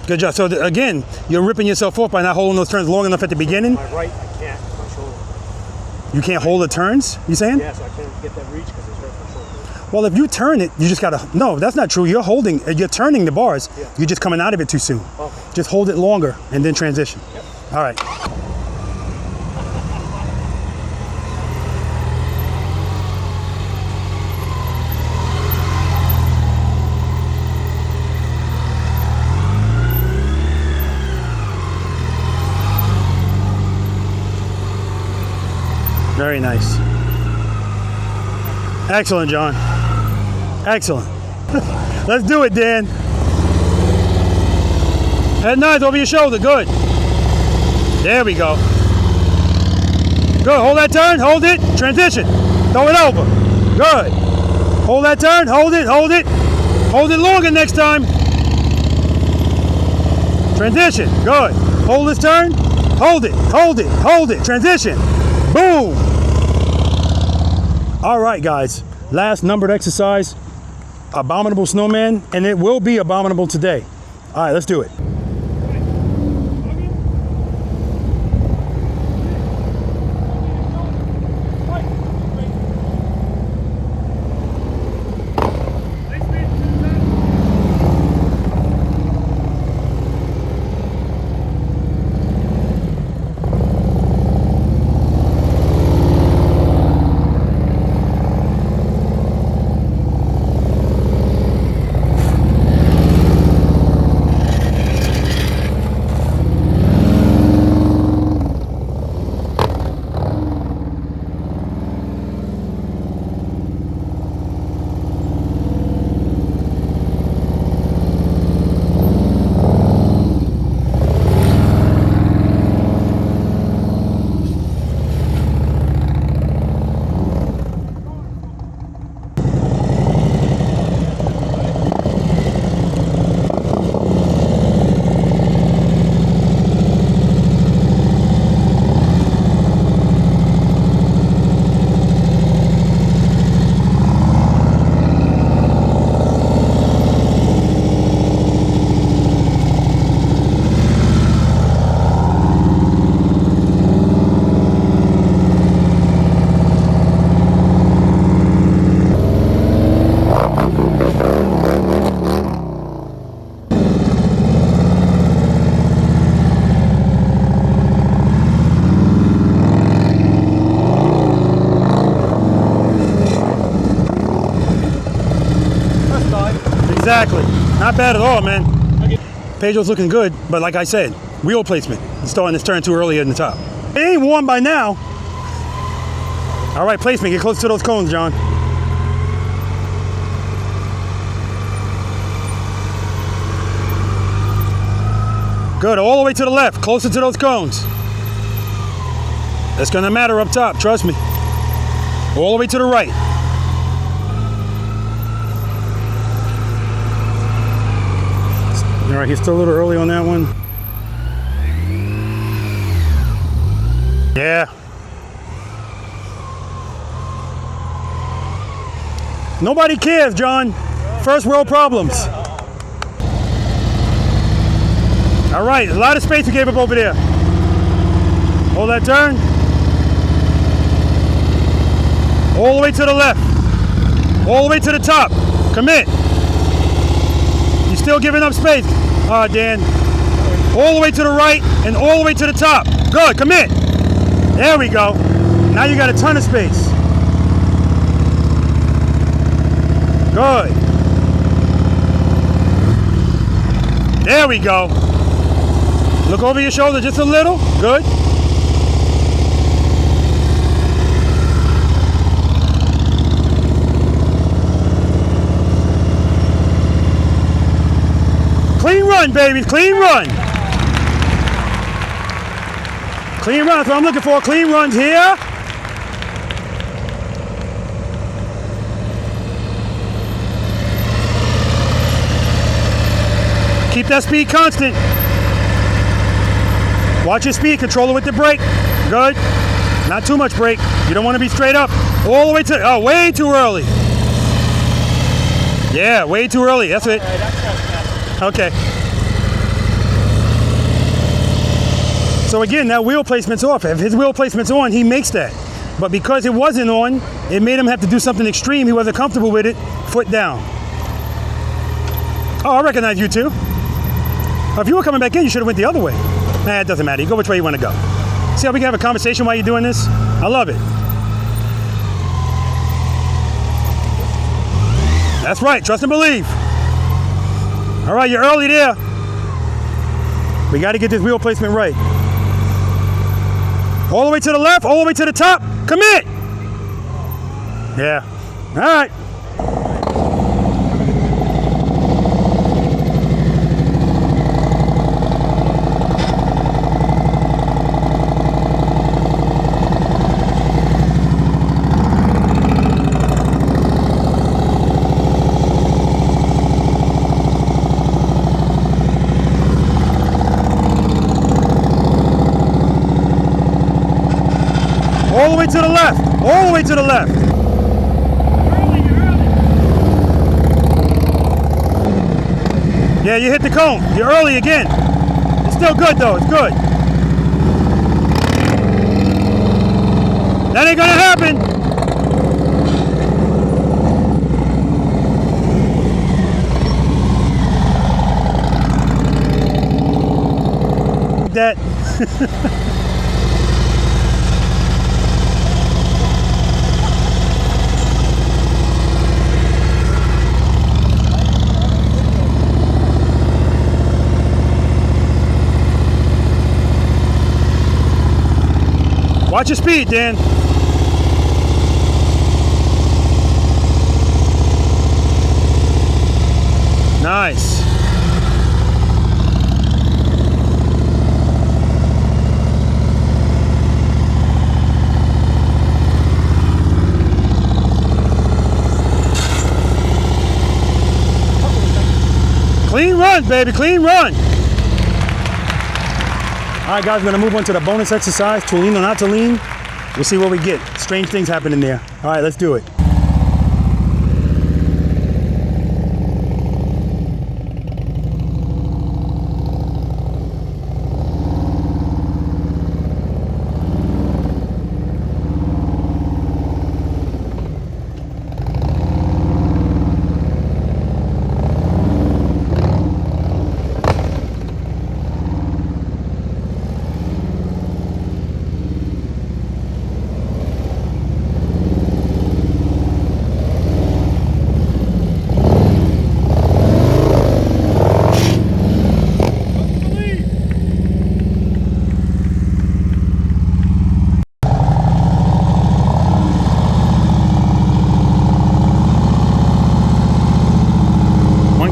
Good job. So again, you're ripping yourself off by not holding those turns long enough at the beginning. My right, I can't. My shoulder. You can't hold the turns, you saying? Yeah, so I can't get that reach because it's hurt my shoulder. Well, if you turn it, you just gotta, no, that's not true. You're turning the bars. Yeah. You're just coming out of it too soon. Okay. Just hold it longer and then transition. Yep. All right. Very nice. Excellent, John. Excellent. Let's do it, Dan. Head nice over your shoulder. Good. There we go. Good. Hold that turn. Hold it. Transition. Throw it over. Good. Hold that turn. Hold it. Hold it. Hold it longer next time. Transition. Good. Hold this turn. Hold it. Hold it. Hold it. Transition. Boom. All right, guys. Last numbered exercise. Abominable Snowman, and it will be abominable today. All right, let's do it. Exactly. Not bad at all, man. Pedro's looking good, but like I said, wheel placement. He's starting this turn too early in the top. It ain't warm by now. All right, placement. Get close to those cones, John. Good. All the way to the left. Closer to those cones. That's going to matter up top. Trust me. All the way to the right. All right, he's still a little early on that one. Yeah. Nobody cares, John. First world problems. All right, a lot of space we gave up over there. Hold that turn. All the way to the left. All the way to the top. Commit. You're still giving up space. Dan. All the way to the right and all the way to the top. Good, commit. There we go. Now you got a ton of space. Good. There we go. Look over your shoulder just a little. Good. Clean run, baby. Clean run. Clean run. That's what I'm looking for. Clean runs here. Keep that speed constant. Watch your speed. Control it with the brake. Good. Not too much brake. You don't want to be straight up. All the way to... Oh, way too early. Yeah, way too early. That's it. Okay. So again, that wheel placement's off. If his wheel placement's on, he makes that. But because it wasn't on, it made him have to do something extreme. He wasn't comfortable with it. Foot down. Oh, I recognize you too. Oh, if you were coming back in, you should have went the other way. Nah, it doesn't matter. You go which way you want to go. See how we can have a conversation while you're doing this? I love it. That's right. Trust and believe. All right, you're early there. We got to get this wheel placement right. All the way to the left, all the way to the top. Commit. Yeah. All right. All the way to the left. All the way to the left. Yeah, you hit the cone. You're early again. It's still good though. It's good. That ain't gonna happen. That. Watch your speed, Dan. Nice. Clean run, baby, clean run. All right, guys, we're gonna move on to the bonus exercise, to lean or not to lean. We'll see what we get. Strange things happen in there. All right, let's do it.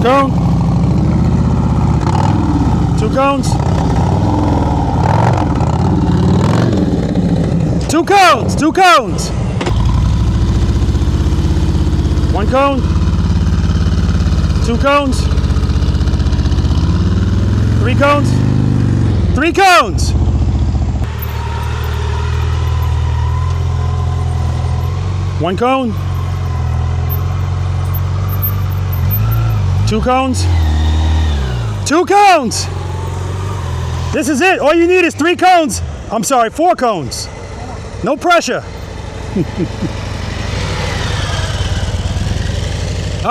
Cone. 2 cones. 2 cones. 2 cones. 1 cone. 2 cones. 3 cones. 3 cones. 1 cone. 2 cones. 2 cones. This is it. All you need is 3 cones I'm sorry, 4 cones. No pressure.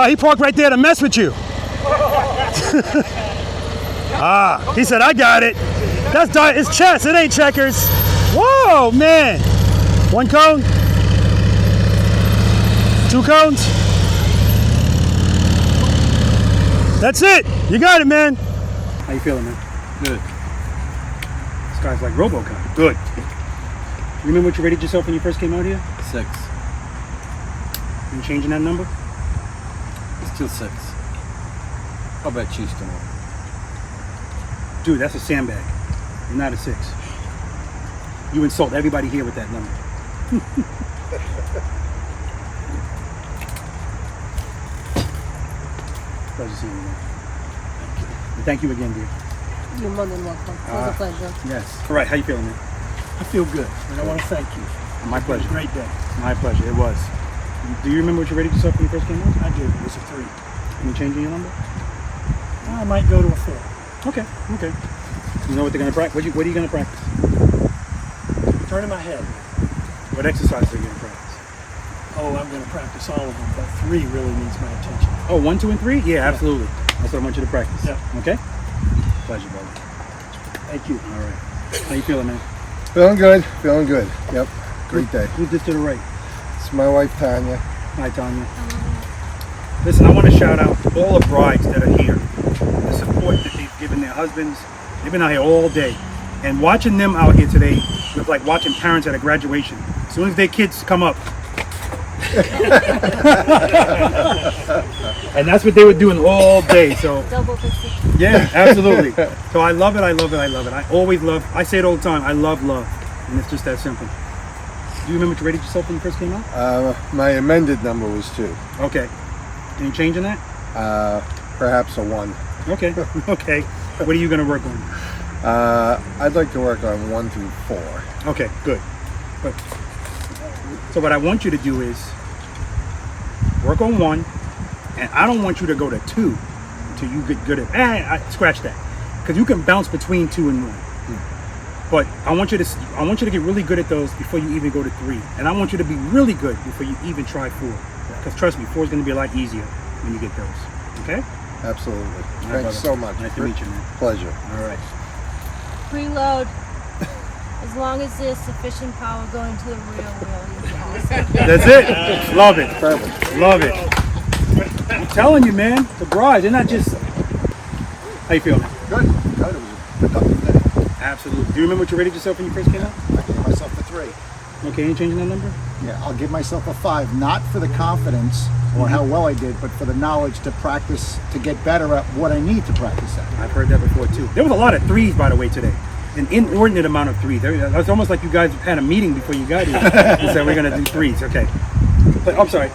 He parked right there to mess with you. He said, I got it. It's chess, it ain't checkers. Whoa, man. 1 cone. 2 cones. That's it. You got it, man. How you feeling, man? Good. This guy's like RoboCop. Good. You remember what you rated yourself when you first came out here? 6. You changing that number? Still 6. How about Chiefs tomorrow? Dude, that's a sandbag. You're not a 6. You insult everybody here with that number. Pleasure seeing you, man. Thank you again, dear. You're more than welcome. It was a pleasure. Yes. All right, how you feeling, man? I feel good, and I want to thank you. My pleasure. Great day. My pleasure. It was. Do you remember what you rated yourself when you first came out? I do. It was a 3. Any changing your number? I might go to a 4. Okay. Okay. You know what they're gonna practice? What are you gonna practice? Turning my head. What exercise are you gonna practice? Oh, I'm going to practice all of them, but 3 really needs my attention. Oh, 1, 2, and 3? Yeah, absolutely. That's what I want you to practice. Yeah. Okay? Pleasure, brother. Thank you. All right. How you feeling, man? Feeling good. Feeling good. Yep. Great day. Who's this to the right? It's my wife, Tanya. Hi, Tanya. Listen, I want to shout out all the brides that are here. The support that they've given their husbands. They've been out here all day. And watching them out here today was like watching parents at a graduation. As soon as their kids come up. And that's what they were doing all day. So Double 50. yeah, absolutely. So I love it, I love it, I love it. I always love, I say it all the time, I love love. And it's just that simple. Do you remember what you rated yourself when you first came out? My amended number was 2. Okay. Any change in that? Perhaps a 1. Okay. Okay. What are you going to work on? I'd like to work on 1 through 4. Okay, good. But so what I want you to do is work on 1, and I don't want you to go to 2 until you get good at. Scratch that, because you can bounce between 2 and 1. But I want you to get really good at those before you even go to 3, and I want you to be really good before you even try 4. Because trust me, 4 is going to be a lot easier when you get those. Okay? Absolutely. All right, Thanks brother. so much. Nice to meet you, man. Pleasure. All right. Preload. As long as there's sufficient power going to the rear wheel, you're awesome. That's it. Love it. Perfect. Love it. I'm telling you, man. The bride, they're not just. How you feeling? Good. Good. It was a productive day. Absolutely. Do you remember what you rated yourself when you first came out? I gave myself a 3. Okay, you changing that number? Yeah, I'll give myself a 5, not for the confidence or how well I did, but for the knowledge to practice, to get better at what I need to practice at. I've heard that before too. There was a lot of 3s, by the way, today. An inordinate amount of 3s. It's almost like you guys had a meeting before you got here. You said we're gonna do 3s. Okay. But I'm sorry.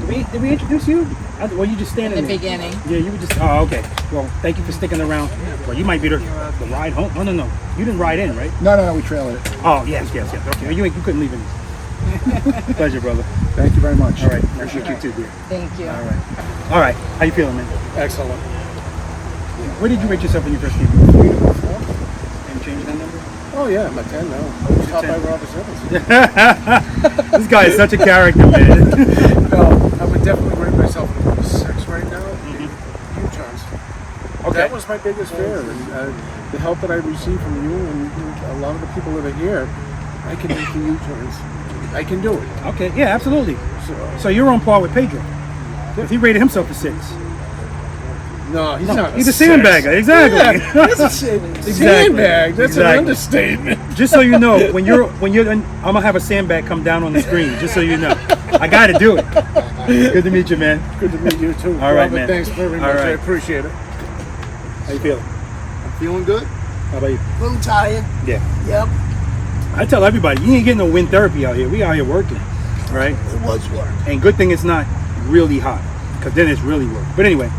Did we introduce you? Well, you just standing In the there. beginning. Yeah, you were just. Oh, okay. Well, thank you for sticking around. Well, you might be the ride home. Oh, no. You didn't ride in, right? No, we trailed it. Oh, yes. Okay. You couldn't leave in. Pleasure, brother. Thank you very much. All right. Appreciate you too, dear. Thank you. All right. How you feeling, man? Excellent. Where did you rate yourself when you first came? 3 to 4. And change that number? Oh yeah, I'm a 10 now. I was taught by Robert Simmons. This guy is such a character, man. No, I would definitely rate myself in 6 right now. U-turns. Okay. That was my biggest fear. And, the help that I received from you and a lot of the people that are here, I can make the U-turns. I can do it. Okay, yeah, absolutely. So you're on par with Pedro. If he rated himself a 6. No, he's not. He's a sandbagger, exactly. Yeah, he's a sandbag. That's an understatement. Just so you know, when you're, I'm gonna have a sandbag come down on the screen. Just so you know, I got to do it. Good to meet you, man. Good to meet you too. All right, Robert, man. Thanks very much. All right. I appreciate it. How you feeling? I'm feeling good. How about you? A little tired. Yeah. Yep. I tell everybody, you ain't getting no wind therapy out here. We out here working, right? It was work. And good thing it's not really hot, because then it's really work. But anyway,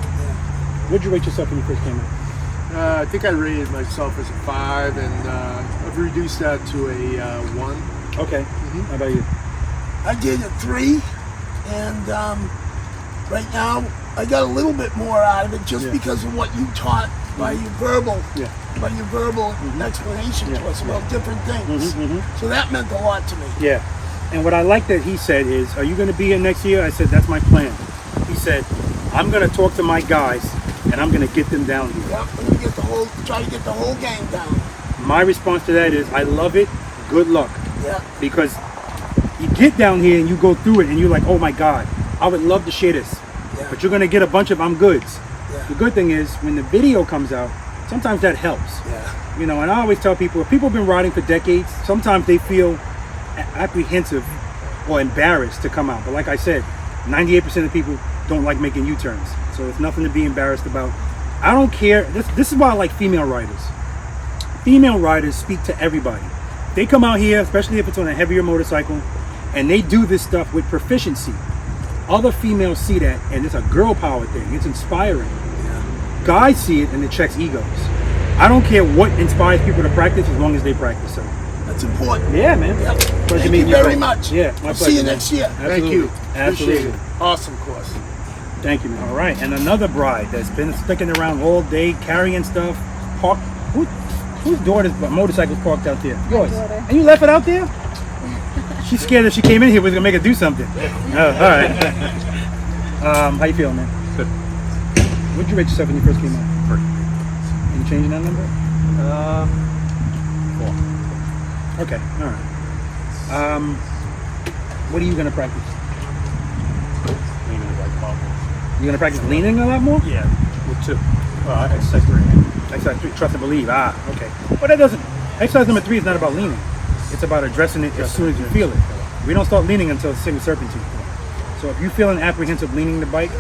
what'd you rate yourself when you first came out? I think I rated myself as a 5, and I've reduced that to a 1. Okay. How about you? I did a 3, and right now I got a little bit more out of it just because of what you taught by your verbal explanation to us about different things. So that meant a lot to me. Yeah. And what I like that he said is, are you going to be here next year? I said, that's my plan. He said, I'm going to talk to my guys and I'm going to get them down here. Yeah, I'm going to try to get the whole gang down. My response to that is, I love it. Good luck. Yeah. Because you get down here and you go through it and you're like, oh my God, I would love to share this. Yeah. But you're going to get a bunch of I'm goods. Yeah. The good thing is when the video comes out, sometimes that helps. Yeah. You know, and I always tell people, if people have been riding for decades, sometimes they feel apprehensive or embarrassed to come out. But like I said, 98% of people don't like making U-turns. So it's nothing to be embarrassed about. I don't care. This is why I like female riders. Female riders speak to everybody. They come out here, especially if it's on a heavier motorcycle, and they do this stuff with proficiency. Other females see that, and it's a girl power thing. It's inspiring. Yeah. Guys see it, and it checks egos. I don't care what inspires people to practice as long as they practice. So that's important. Yeah, man. Yep. Pleasure Thank meeting you very much. Yeah, my I'll pleasure, see you man. next year. Absolutely. Thank you. Absolutely. Appreciate it. Awesome course. Thank you, man. All right, and another bride that's been sticking around all day, carrying stuff. Whose daughter's motorcycle's parked out there? Yours. And you left it out there? She's scared that she came in here was gonna make her do something. Oh, all right. How you feeling, man? Good. What did you rate yourself when you first came out? 3. Any change in that number? 4. Okay, all right. What are you gonna practice? Leaning like bubbles. You gonna practice leaning a lot more? Yeah, with 2. Exercise 3. Exercise 3, trust and believe. Okay. But that doesn't. Exercise number 3 is not about leaning. It's about addressing it as soon as you feel it. We don't start leaning until single serpentine. So if you're feeling apprehensive leaning the bike,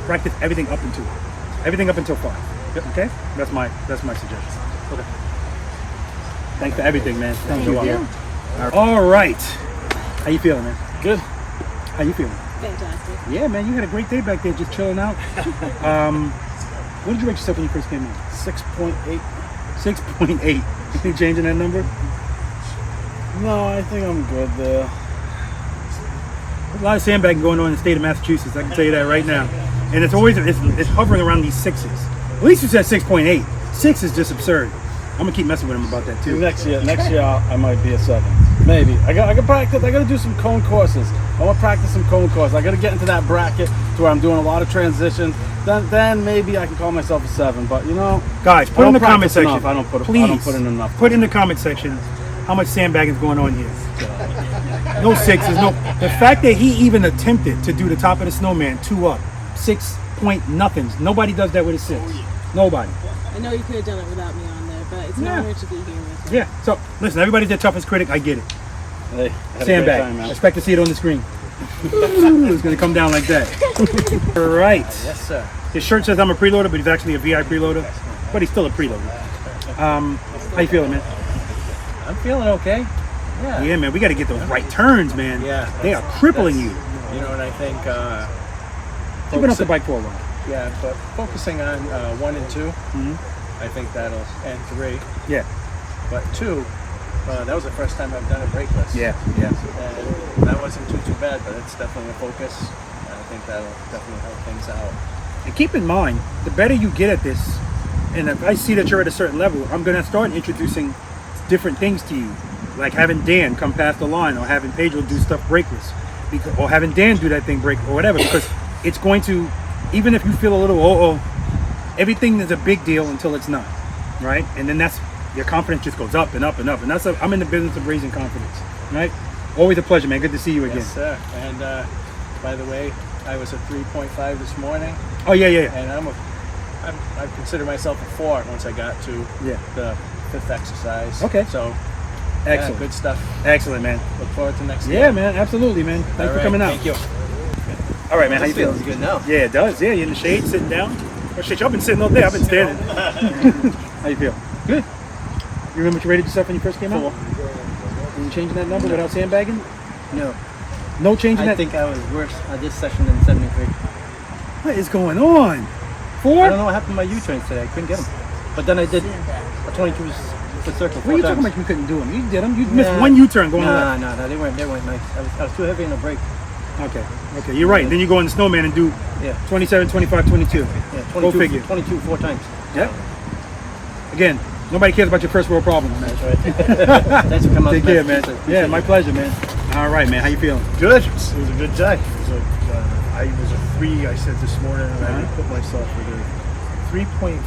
practice everything up until 5. Yep. Okay. That's my suggestion. Okay. Thanks for everything, man. Thank you. you. All right. How you feeling, man? Good. How you feeling? Fantastic. Yeah, man. You had a great day back there, just chilling out. What did you rate yourself when you first came in? 6.8. 6.8. You changing that number? No, I think I'm good there. There's a lot of sandbagging going on in the state of Massachusetts. I can tell you that right now. And it's always it's hovering around these 6s. At least you said 6.8. 6 is just absurd. I'm gonna keep messing with him about that too. Next year I might be a 7. Maybe. I got practice. I got to do some cone courses. I want to practice some cone courses. I got to get into that bracket to where I'm doing a lot of transitions. Then maybe I can call myself a 7. But you know, guys, put in the comment section. I don't put in enough. Put in the comment section how much sandbagging is going on here. No 6s. No. The fact that he even attempted to do the top of the snowman 2 up, 6 point nothings. Nobody does that with a 6. Nobody. I know you could have done it without me on there, but it's an honor to be here with you. Yeah. So listen, everybody's their toughest critic. I get it. Hey, Sandbag. I expect to see it on the screen. It's gonna come down like that. All right. Yes, sir. His shirt says I'm a preloader, but he's actually a V.I.Preloader. But he's still a preloader. How you feeling, man? I'm feeling okay. Yeah. Yeah, man. We got to get those right turns, man. Yeah. They are crippling you. You know what I think? You've been off the bike for a while. Yeah, but focusing on 1 and 2, I think that'll end 3. Yeah. But 2, that was the first time I've done a brakeless. Yeah. And that wasn't too bad, but it's definitely a focus. And I think that'll definitely help things out. And keep in mind, the better you get at this, and if I see that you're at a certain level, I'm going to start introducing different things to you. Like having Dan come past the line, or having Pedro do stuff brakeless. Or having Dan do that thing break, or whatever. Because it's going to, even if you feel a little, everything is a big deal until it's not. Right? And then your confidence just goes up and up and up. And I'm in the business of raising confidence. Right? Always a pleasure, man. Good to see you again. Yes, sir. And by the way, I was a 3.5 this morning. Oh, yeah. And I consider myself a 4 once I got to the 5th exercise. Okay. So, excellent. Yeah, good stuff. Excellent, man. Look forward to next year. Yeah, man. Absolutely, man. Thanks for coming out. Thank you. All right, man. How you feeling? Good now. Yeah, it does. Yeah, you're in the shade, sitting down. Oh, shit, y'all been sitting all day. I've been standing. How you feel? Good. You remember what you rated yourself when you first came out? 4. Are you changing that number without sandbagging? No. No changing that? I think I was worse at this session than 73. What is going on? 4? I don't know what happened to my U-turns today. I couldn't get them. But then I did a 22 foot circle 4 What are you times. talking about you couldn't do them? You did them. You missed one U-turn going left. No, they weren't nice. I was too heavy in the brake. Okay, you're right. Then you go in the snowman and do 27, 25, 22. Yeah, 22, Go figure. 22 4 times. Yep. again, nobody cares about your first world problems, man. Thanks for coming. Take care, man. Yeah, my pleasure, man. All right, man. How you feeling? Good. It was a good day. I was a 3. I said this morning, and I put myself with a 3.5,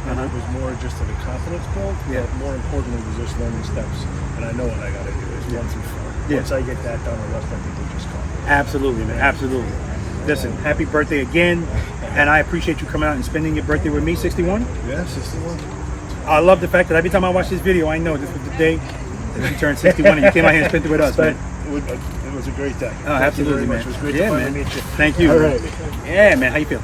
and it was more just of a confidence build. Yeah. But more importantly, was just learning steps, and I know what I got to do is 1 through 4. Yeah. Once I get that done, the rest I think will just come. Absolutely, man. Absolutely. Listen, happy birthday again, and I appreciate you coming out and spending your birthday with me, 61. Yeah, 61. I love the fact that every time I watch this video, I know this was the day that you turned 61 and you came out here and spent it with us, man. It was a great day. Oh, absolutely, man. It was great Yeah, to man. finally meet you. Thank you. All right. Yeah, man. How you feel?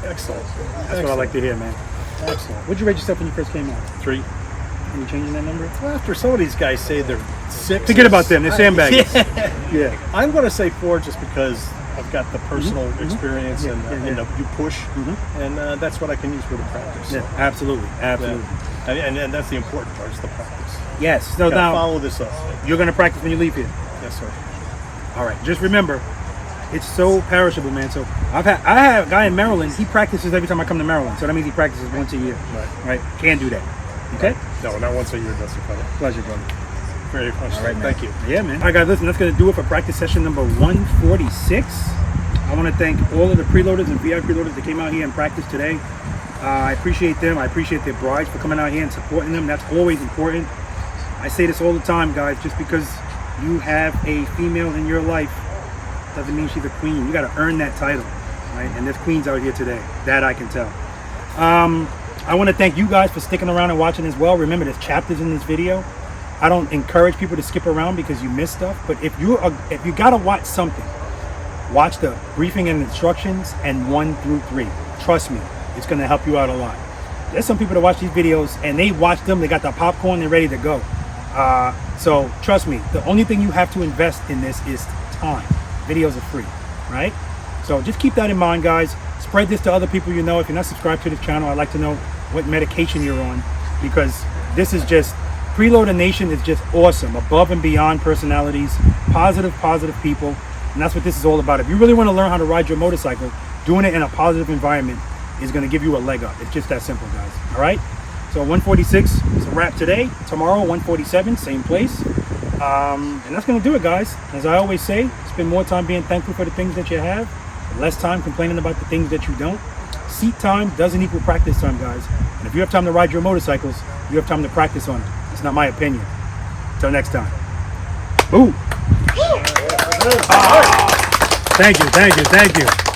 Excellent. That's what I like to hear, man. Excellent. What'd you rate yourself when you first came out? 3. Are you changing that number? Well, after some of these guys say they're 6. Forget about them. They're sandbaggers. Yeah. I'm going to say 4 just because I've got the personal experience and you push, and that's what I can use for the practice. Yeah, absolutely. Absolutely. Yeah. And that's the important part, is the practice. Yes. So now, follow this up. You're going to practice when you leave here? Yes, sir. All right. Just remember, it's so perishable, man. So I have a guy in Maryland. He practices every time I come to Maryland. So that means he practices once a year. Right. Can't do that. Okay. No, not once a year. That's the cut. Pleasure, brother. Very much. All right, man. Thank you. Yeah, man. All right, guys. Listen, that's gonna do it for practice session number 146. I want to thank all of the preloaders and V.I.Preloaders that came out here and practiced today. I appreciate them. I appreciate their brides for coming out here and supporting them. That's always important. I say this all the time, guys. Just because you have a female in your life doesn't mean she's a queen. You got to earn that title, right? And there's queens out here today. That I can tell. I want to thank you guys for sticking around and watching as well. Remember, there's chapters in this video. I don't encourage people to skip around because you miss stuff. But if you got to watch something, watch the briefing and instructions and 1 through 3. Trust me, it's going to help you out a lot. There's some people that watch these videos and they watch them, they got the popcorn, they're ready to go. So trust me, the only thing you have to invest in this is time. Videos are free, right? So just keep that in mind, guys. Spread this to other people you know. If you're not subscribed to this channel, I'd like to know what medication you're on, because this is just, Preloader Nation is just awesome. Above and beyond personalities, positive people. And that's what this is all about. If you really want to learn how to ride your motorcycle, doing it in a positive environment is going to give you a leg up. It's just that simple, guys. All right? So 146 is a wrap today. Tomorrow, 147, same place. And that's going to do it, guys. As I always say, spend more time being thankful for the things that you have, less time complaining about the things that you don't. Seat time doesn't equal practice time, guys. And if you have time to ride your motorcycles, you have time to practice on it. It's not my opinion. Until next time. Boo! Thank you.